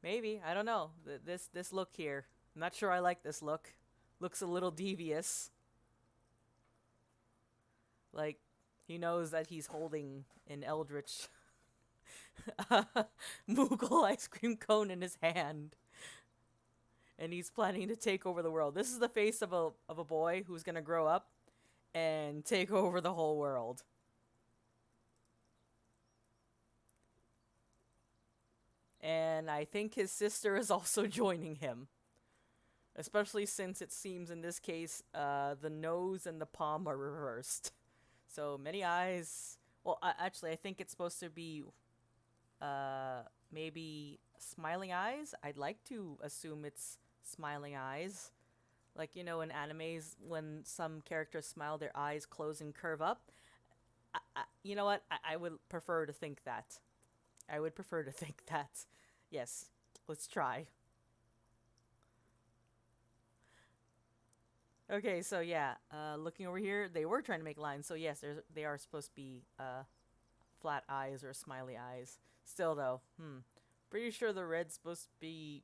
Maybe, I don't know. This look here. I'm not sure I like this look. Looks a little devious. Like, He knows that he's holding an eldritch Moogle ice cream cone in his hand. And he's planning to take over the world. This is the face of a boy who's gonna grow up and take over the whole world. And I think his sister is also joining him. Especially since it seems in this case, the nose and the palm are reversed. So many eyes. Well, actually, I think it's supposed to be, maybe smiling eyes. I'd like to assume it's smiling eyes. Like, you know, in animes, when some characters smile, their eyes close and curve up. You know what? I would prefer to think that. I would prefer to think that. Yes, let's try. Okay, so yeah, looking over here, they were trying to make lines. So yes, they are supposed to be flat eyes or smiley eyes. Still though, pretty sure the red's supposed to be,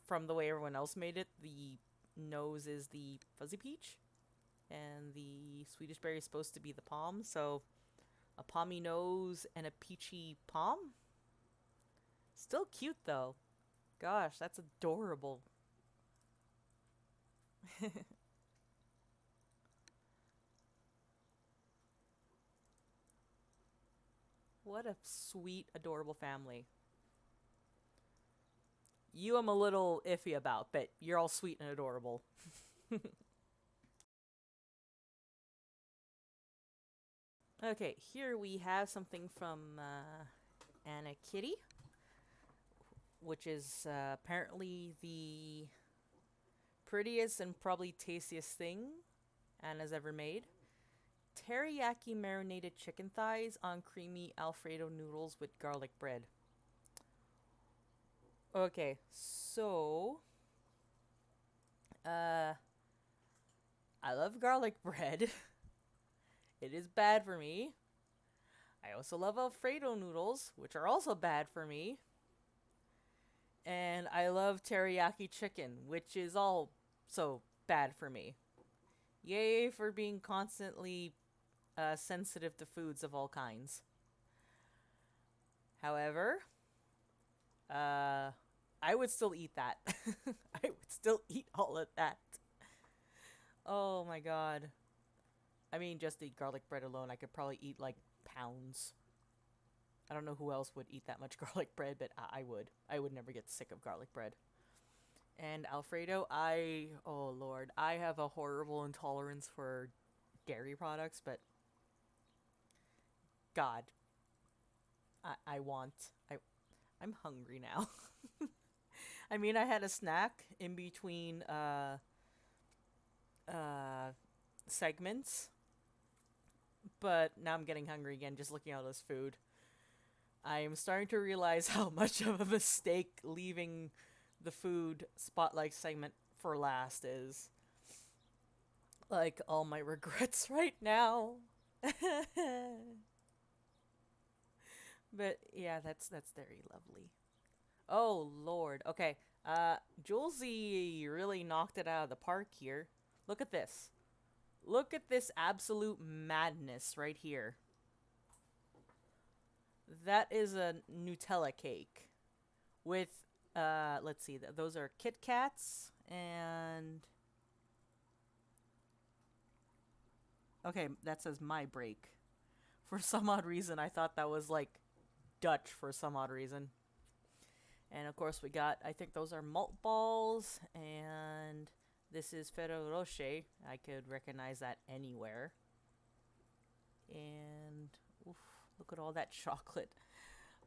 from the way everyone else made it, the nose is the fuzzy peach, and the Swedish berry is supposed to be the palm. So a palmy nose and a peachy palm. Still cute though. Gosh, that's adorable. What a sweet, adorable family. You I'm a little iffy about, but you're all sweet and adorable. Okay, here we have something from Anna Kitty, which is apparently the prettiest and probably tastiest thing Anna's ever made. Teriyaki marinated chicken thighs on creamy Alfredo noodles with garlic bread. Okay, so I love garlic bread. It is bad for me. I also love Alfredo noodles, which are also bad for me. And I love teriyaki chicken, which is also bad for me. Yay for being constantly sensitive to foods of all kinds. However, I would still eat that. I would still eat all of that. Oh my god. I mean, just the garlic bread alone, I could probably eat like pounds. I don't know who else would eat that much garlic bread, but I would. I would never get sick of garlic bread. And Alfredo, oh lord, I have a horrible intolerance for dairy products, but God, I'm hungry now. I mean, I had a snack in between segments, but now I'm getting hungry again just looking at all this food. I am starting to realize how much of a mistake leaving the food spotlight segment for last is. Like, all my regrets right now. But yeah, that's very lovely. Oh lord. Okay. Julesy really knocked it out of the park here. Look at this. Look at this absolute madness right here. That is a Nutella cake with let's see, those are Kit Kats and okay, that says my break. For some odd reason I thought that was like Dutch for some odd reason. And of course we got, I think those are malt balls, and this is Ferrero Rocher. I could recognize that anywhere. And oof, look at all that chocolate.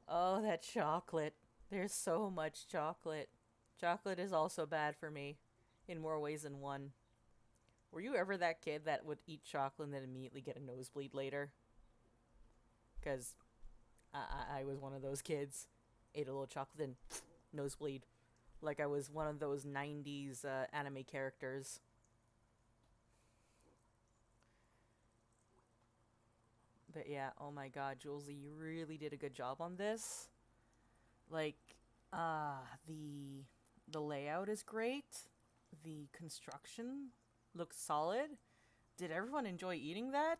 Oh, that chocolate. There's so much chocolate. Chocolate is also bad for me in more ways than one. Were you ever that kid that would eat chocolate and then immediately get a nosebleed later? Because I was one of those kids. Ate a little chocolate and nosebleed. Like I was one of those 90s anime characters. But yeah, oh my god, Julesy, you really did a good job on this. Like, the layout is great. The construction looks solid. Did everyone enjoy eating that?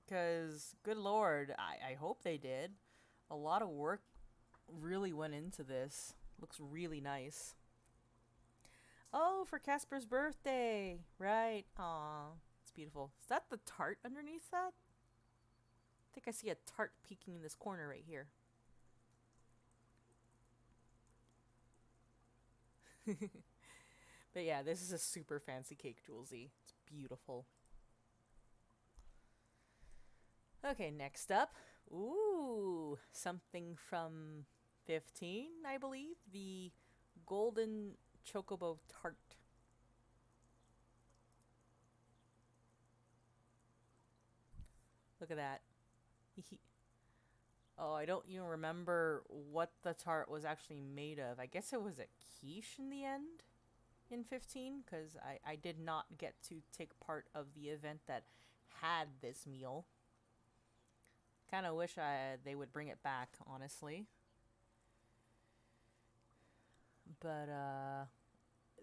Because, good lord, I hope they did. A lot of work really went into this. Looks really nice. Oh, for Casper's birthday! Right. Aw, it's beautiful. Is that the tart underneath that? I think I see a tart peeking in this corner right here. But yeah, this is a super fancy cake, Julesy. It's beautiful. Okay, next up. Ooh, something from 15, I believe. The Golden Chocobo Tart. Look at that. Oh, I don't even remember what the tart was actually made of. I guess it was a quiche in the end in 15, because I did not get to take part of the event that had this meal. Kind of wish they would bring it back, honestly. But,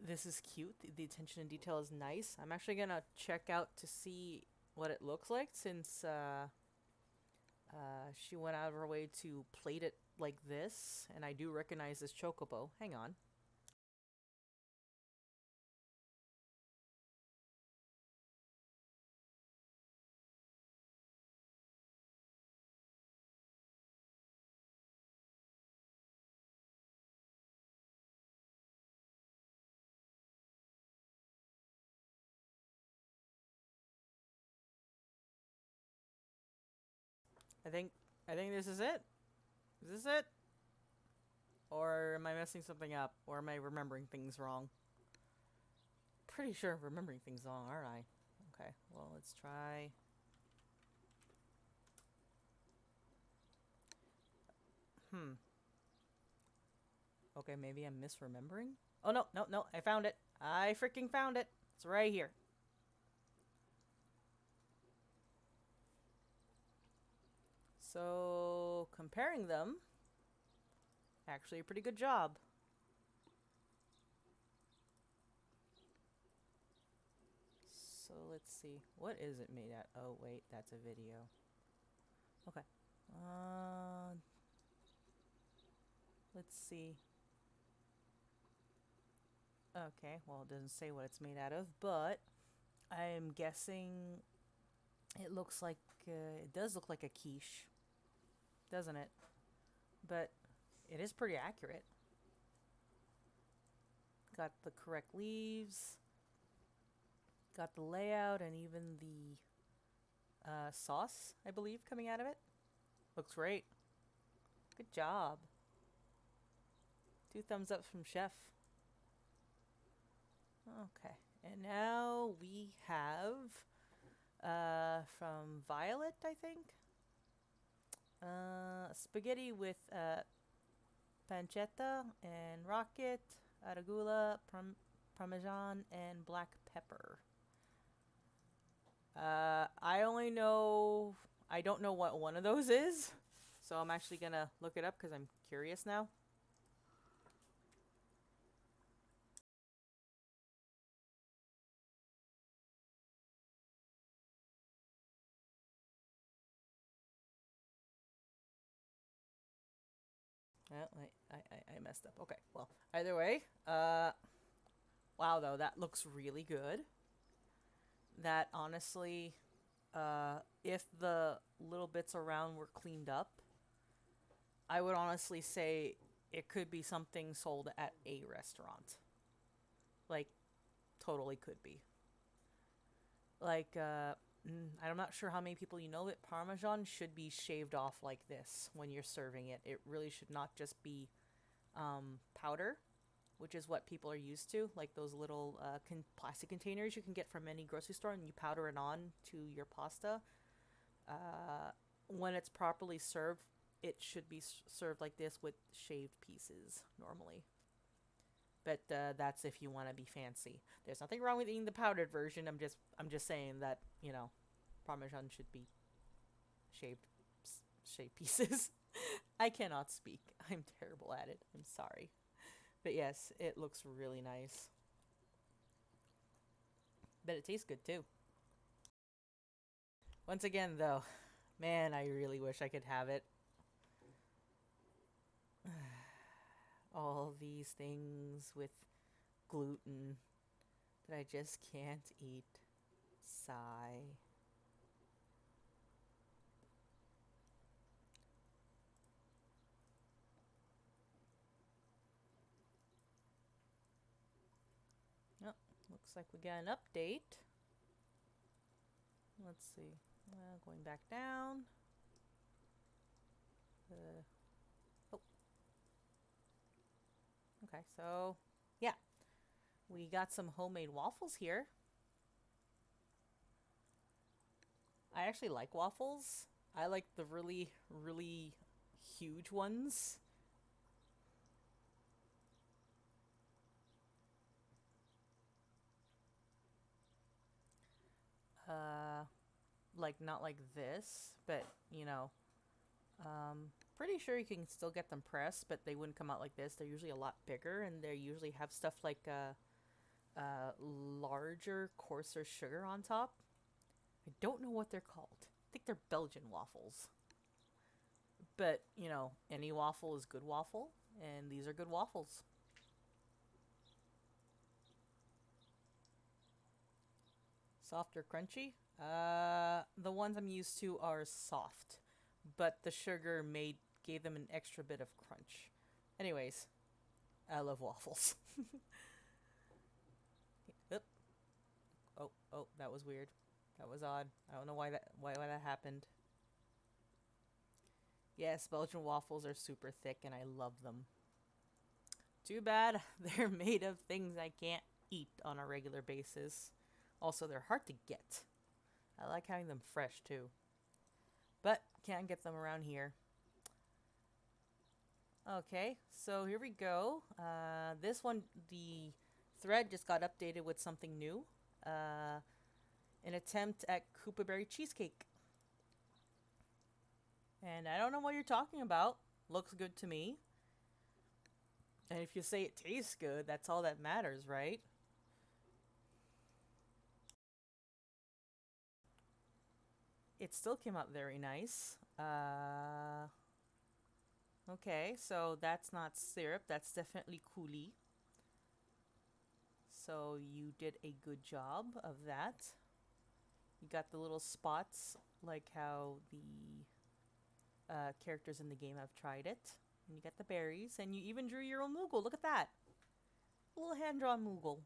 this is cute. The attention and detail is nice. I'm actually gonna check out to see what it looks like, since, she went out of her way to plate it like this, and I do recognize this chocobo. Hang on. I think I think this is it. Is this it? Or am I messing something up? Or am I remembering things wrong? Pretty sure I'm remembering things wrong, aren't I? Okay, well, let's try. Okay, maybe I'm misremembering? Oh, no, no, no, I found it. I freaking found it. It's right here. So, comparing them, actually a pretty good job. So, let's see. What is it made at? Oh, wait, that's a video. Okay. Let's see. Okay, well, it doesn't say what it's made out of, but I'm guessing it looks like, it does look like a quiche, doesn't it? But it is pretty accurate. Got the correct leaves, got the layout, and even the sauce, I believe, coming out of it. Looks great. Good job. 2 thumbs up from Chef. Okay, and now we have from Violet, I think. Spaghetti with pancetta and rocket, arugula, parmesan, and black pepper. I only know... I don't know what one of those is, so I'm actually gonna look it up because I'm curious now. Oh, I messed up. Okay, well, either way, wow, though, that looks really good. That, honestly, if the little bits around were cleaned up, I would honestly say it could be something sold at a restaurant. Like, totally could be. Like, I'm not sure how many people you know, but Parmesan should be shaved off like this when you're serving it. It really should not just be powder, which is what people are used to, like those little plastic containers you can get from any grocery store, and you powder it on to your pasta. When it's properly served, it should be served like this with shaved pieces normally. But that's if you want to be fancy. There's nothing wrong with eating the powdered version. I'm just saying that, you know, Parmesan should be shaved shaved pieces. I cannot speak. I'm terrible at it. I'm sorry. But yes, it looks really nice. But it tastes good too. Once again, though, man, I really wish I could have it. All these things with gluten that I just can't eat. Sigh. Oh, looks like we got an update. Let's see. Going back down. Oh, okay. So, yeah, we got some homemade waffles here. I actually like waffles. I like the really, really huge ones. Uh, like not like this, but you know, pretty sure you can still get them pressed, but they wouldn't come out like this. They're usually a lot bigger, and they usually have stuff like larger, coarser sugar on top. I don't know what they're called. I think they're Belgian waffles. But, you know, any waffle is good waffle, and these are good waffles. Soft or crunchy? The ones I'm used to are soft, but the sugar gave them an extra bit of crunch. Anyways, I love waffles. Oop. Oh, that was weird. That was odd. I don't know why that happened. Yes, Belgian waffles are super thick and I love them. Too bad they're made of things I can't eat on a regular basis. Also, they're hard to get. I like having them fresh too. But can't get them around here. Okay, so here we go. This one, the thread just got updated with something new. An attempt at Koopa Berry Cheesecake. And I don't know what you're talking about. Looks good to me. And if you say it tastes good, that's all that matters, right? It still came out very nice. Okay, so that's not syrup. That's definitely coulis. So you did a good job of that. You got the little spots, like how the characters in the game have tried it. And you got the berries, and you even drew your own Moogle. Look at that. A little hand-drawn Moogle.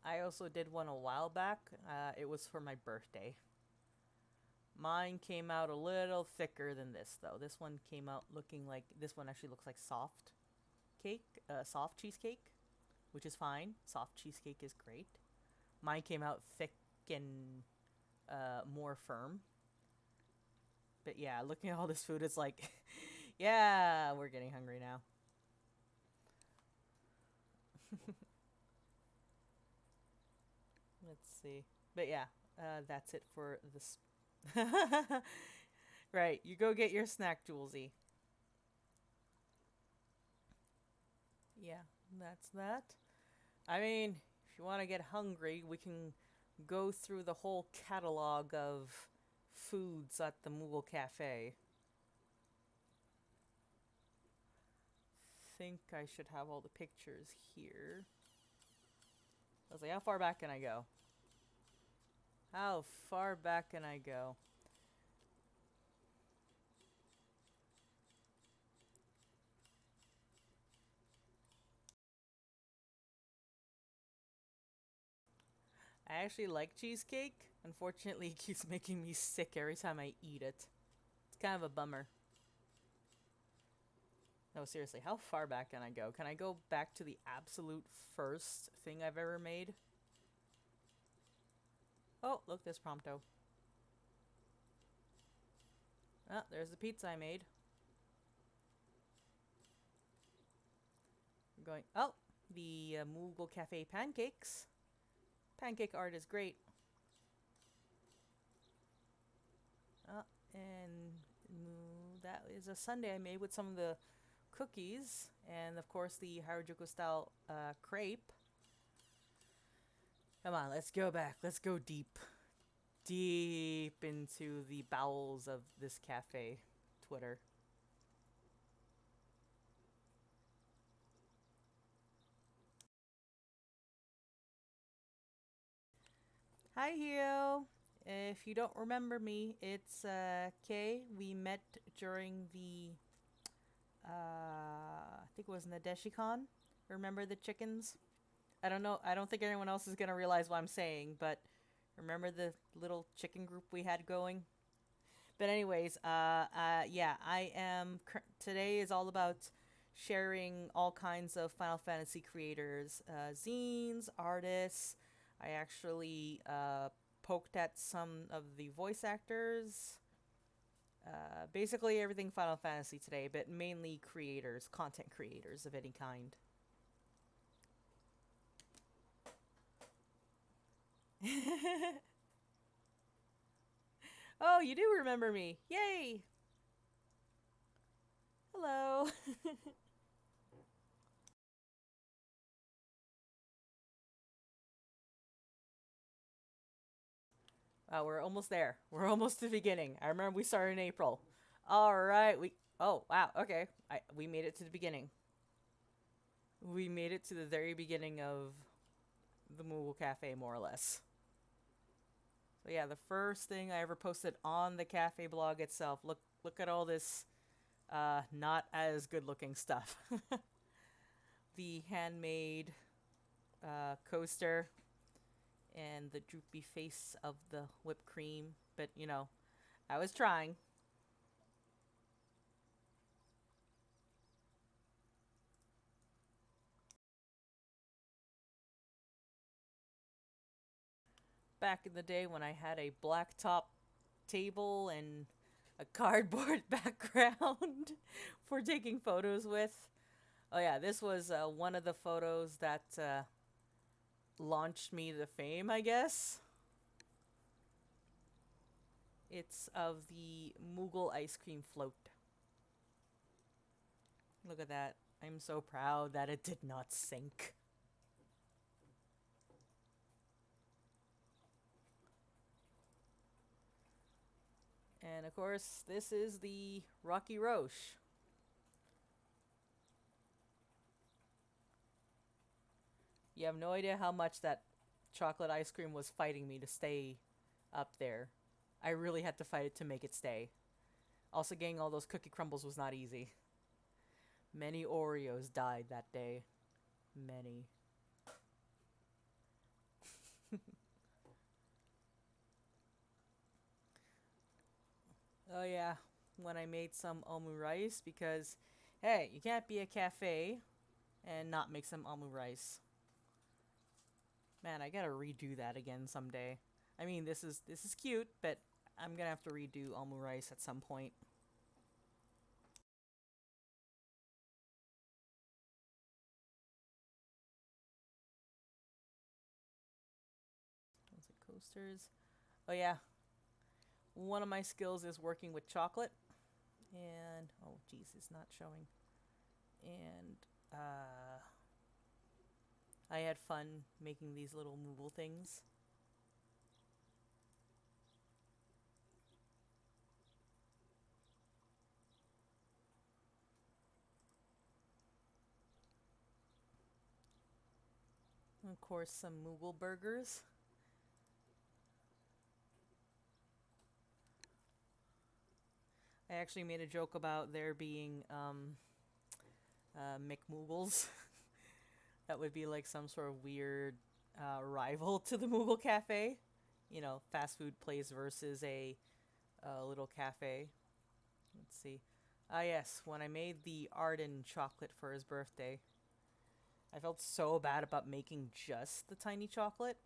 I also did one a while back. It was for my birthday. Mine came out a little thicker than this, though. This one came out looking like... This one actually looks like soft cake. Soft cheesecake, which is fine. Soft cheesecake is great. Mine came out thick and more firm. But yeah, looking at all this food, it's like... yeah, we're getting hungry now. Let's see. But yeah, that's it for this. Right, you go get your snack, Julesy. Yeah, that's that. I mean, if you want to get hungry, we can go through the whole catalog of foods at the Moogle Cafe. Think I should have all the pictures here. I was like, how far back can I go? How far back can I go? I actually like cheesecake. Unfortunately, it keeps making me sick every time I eat it. It's kind of a bummer. No, seriously, how far back can I go? Can I go back to the absolute first thing I've ever made? Oh, look, there's Prompto. Ah, there's the pizza I made. We're going... Oh, the Moogle Cafe pancakes. Pancake art is great. And that is a sundae I made with some of the cookies, and of course the Harajuku style crepe. Come on, let's go back. Let's go deep. Deep into the bowels of this cafe. Twitter. Hi, Hio. If you don't remember me, it's Kay. We met during the I think it was NadeshiCon. Remember the chickens? I don't know. I don't think anyone else is gonna realize what I'm saying, but remember the little chicken group we had going? But anyways, yeah, I am. Today is all about sharing all kinds of Final Fantasy creators, zines, artists. I actually poked at some of the voice actors. Basically everything Final Fantasy today, but mainly creators, content creators of any kind. Oh, you do remember me. Yay! Hello. We're almost there. We're almost to the beginning. I remember we started in April. All right, we. Oh wow. Okay, we made it to the beginning. We made it to the very beginning of the Moogle Cafe, more or less. So yeah, the first thing I ever posted on the cafe blog itself. Look at all this, not as good looking stuff. The handmade coaster and the droopy face of the whipped cream. But you know, I was trying. Back in the day when I had a blacktop table and a cardboard background for taking photos with. Oh yeah, this was one of the photos that launched me to fame, I guess. It's of the Moogle ice cream float. Look at that. I'm so proud that it did not sink. And of course, this is the Rocky Roche. You have no idea how much that chocolate ice cream was fighting me to stay up there. I really had to fight it to make it stay. Also, getting all those cookie crumbles was not easy. Many Oreos died that day. Many. Oh yeah, when I made some omu rice because, hey, you can't be a cafe and not make some omu rice. Man, I gotta redo that again someday. I mean, this is cute, but I'm gonna have to redo omu rice at some point. What's it, coasters? Oh yeah, one of my skills is working with chocolate, and oh geez, it's not showing. And I had fun making these little Moogle things. And of course, some Moogle burgers. I actually made a joke about there being McMoogles. That would be like some sort of weird rival to the Moogle Cafe. You know, fast food place versus a little cafe. Let's see. Ah, yes, when I made the Arden chocolate for his birthday, I felt so bad about making just the tiny chocolate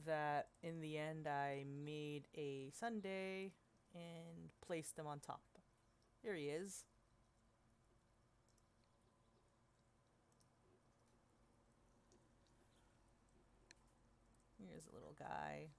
that in the end I made a sundae and placed them on top. There he is. Here's a little guy.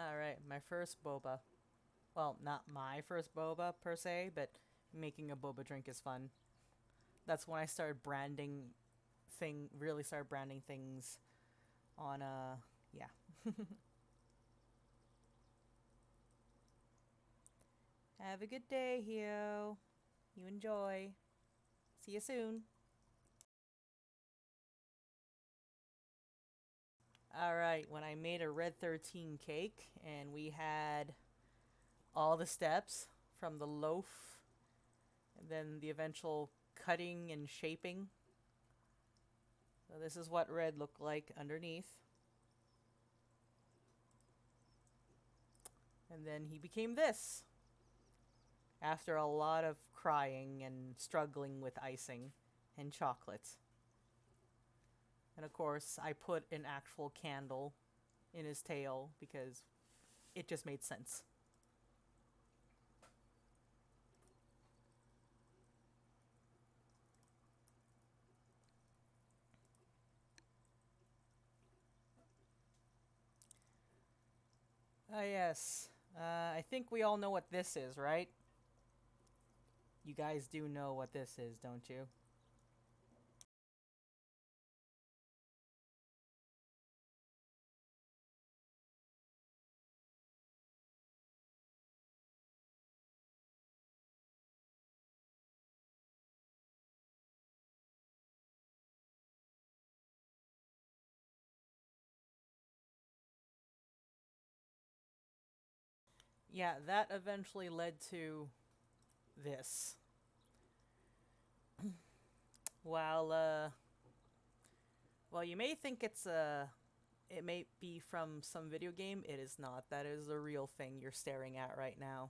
Alright, my first boba. Well, not my first boba per se, but making a boba drink is fun. That's when I started really started branding things on, yeah. Have a good day, Hio. You enjoy. See you soon. Alright, when I made a Red 13 cake, and we had all the steps from the loaf, and then the eventual cutting and shaping. So this is what red looked like underneath. And then he became this. After a lot of crying and struggling with icing and chocolate. And of course, I put an actual candle in his tail because it just made sense. Ah, yes. I think we all know what this is, right? You guys do know what this is, don't you? Yeah, that eventually led to this. While, well, you may think it may be from some video game. It is not. That is the real thing you're staring at right now.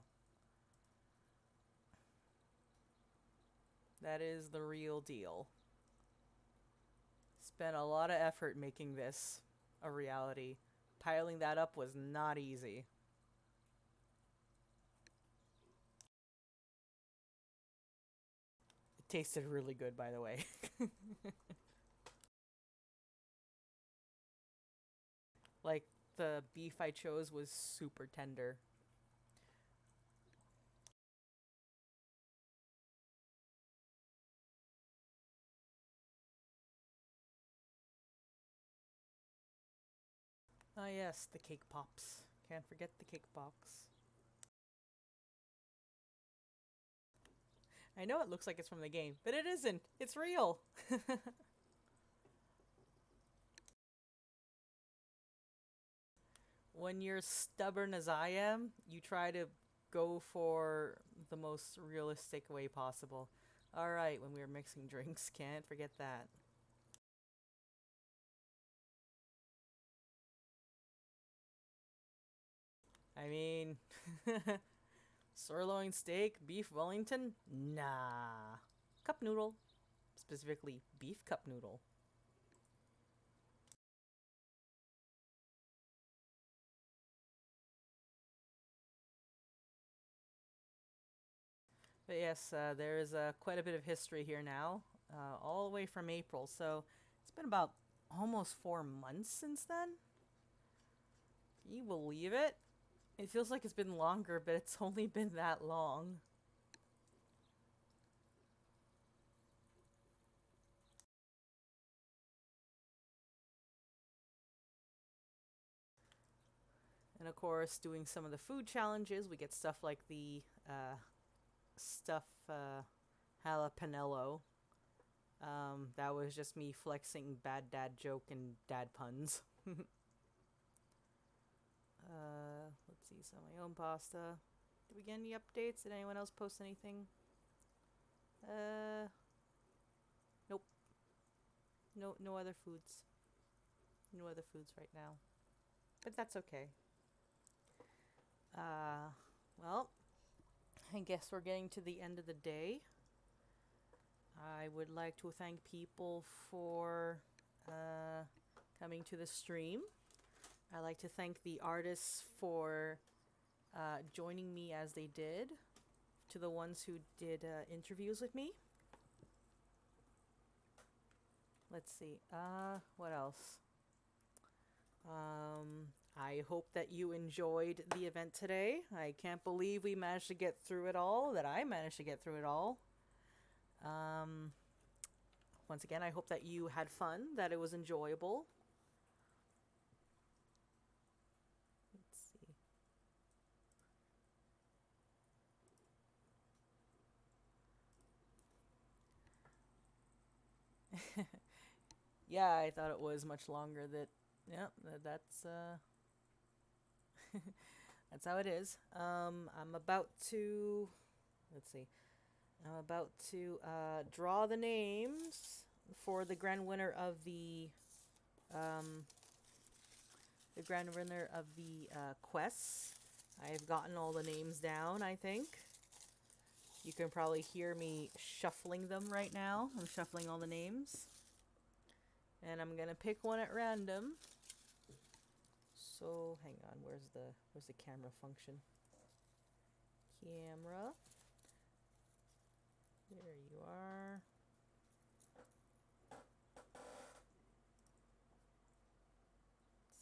That is the real deal. Spent a lot of effort making this a reality. Piling that up was not easy. It tasted really good, by the way. Like, the beef I chose was super tender. Ah, yes, the cake pops. Can't forget the cake pops. I know it looks like it's from the game, but it isn't. It's real. When you're stubborn as I am, you try to go for the most realistic way possible. Alright, when we were mixing drinks, can't forget that. I mean, sirloin steak, beef Wellington? Nah. Cup noodle. Specifically, beef cup noodle. But yes, there is quite a bit of history here now, all the way from April, so it's been about almost 4 months since then. Can you believe it? It feels like it's been longer, but it's only been that long. And of course, doing some of the food challenges, we get stuff like the stuff jalapeno. That was just me flexing bad dad joke and dad puns. Let's see, some of my own pasta. Did we get any updates? Did anyone else post anything? Nope. No other foods. No other foods right now. But that's okay. Well, I guess we're getting to the end of the day. I would like to thank people for coming to the stream. I'd like to thank the artists for joining me as they did. To the ones who did interviews with me. Let's see. What else? I hope that you enjoyed the event today. I can't believe we managed to get through it all, that I managed to get through it all. Once again, I hope that you had fun, that it was enjoyable. Let's see. Yeah, I thought it was much longer. That's that's how it is. I'm about to, let's see. I'm about to draw the names for um, the grand winner of the quests. I've gotten all the names down, I think. You can probably hear me shuffling them right now. I'm shuffling all the names. And I'm gonna pick one at random. So hang on, where's the camera function? Camera. There you are.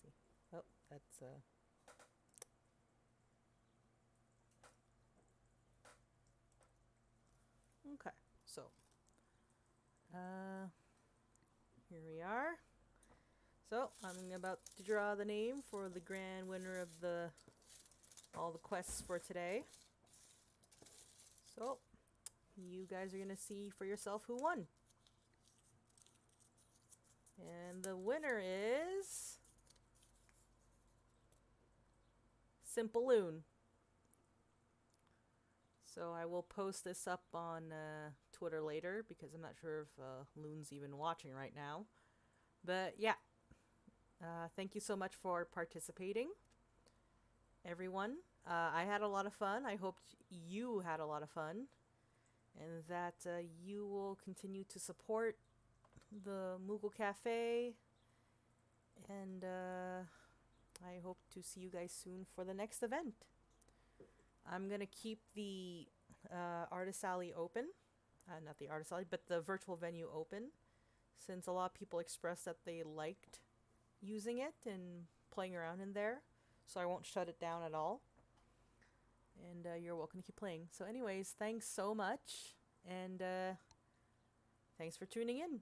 Let's see. Oh, that's okay. So here we are. So I'm about to draw the name for the grand winner of all the quests for today. So you guys are gonna see for yourself who won. And the winner is Simpleloon. So I will post this up on Twitter later because I'm not sure if Loon's even watching right now. But yeah, thank you so much for participating, everyone. I had a lot of fun. I hope you had a lot of fun, and that you will continue to support the Moogle Cafe. And I hope to see you guys soon for the next event. I'm gonna keep the Artist Alley open. Not the Artist Alley, but the virtual venue open, since a lot of people expressed that they liked using it and playing around in there. So I won't shut it down at all. And you're welcome to keep playing. So anyways, thanks so much. And thanks for tuning in.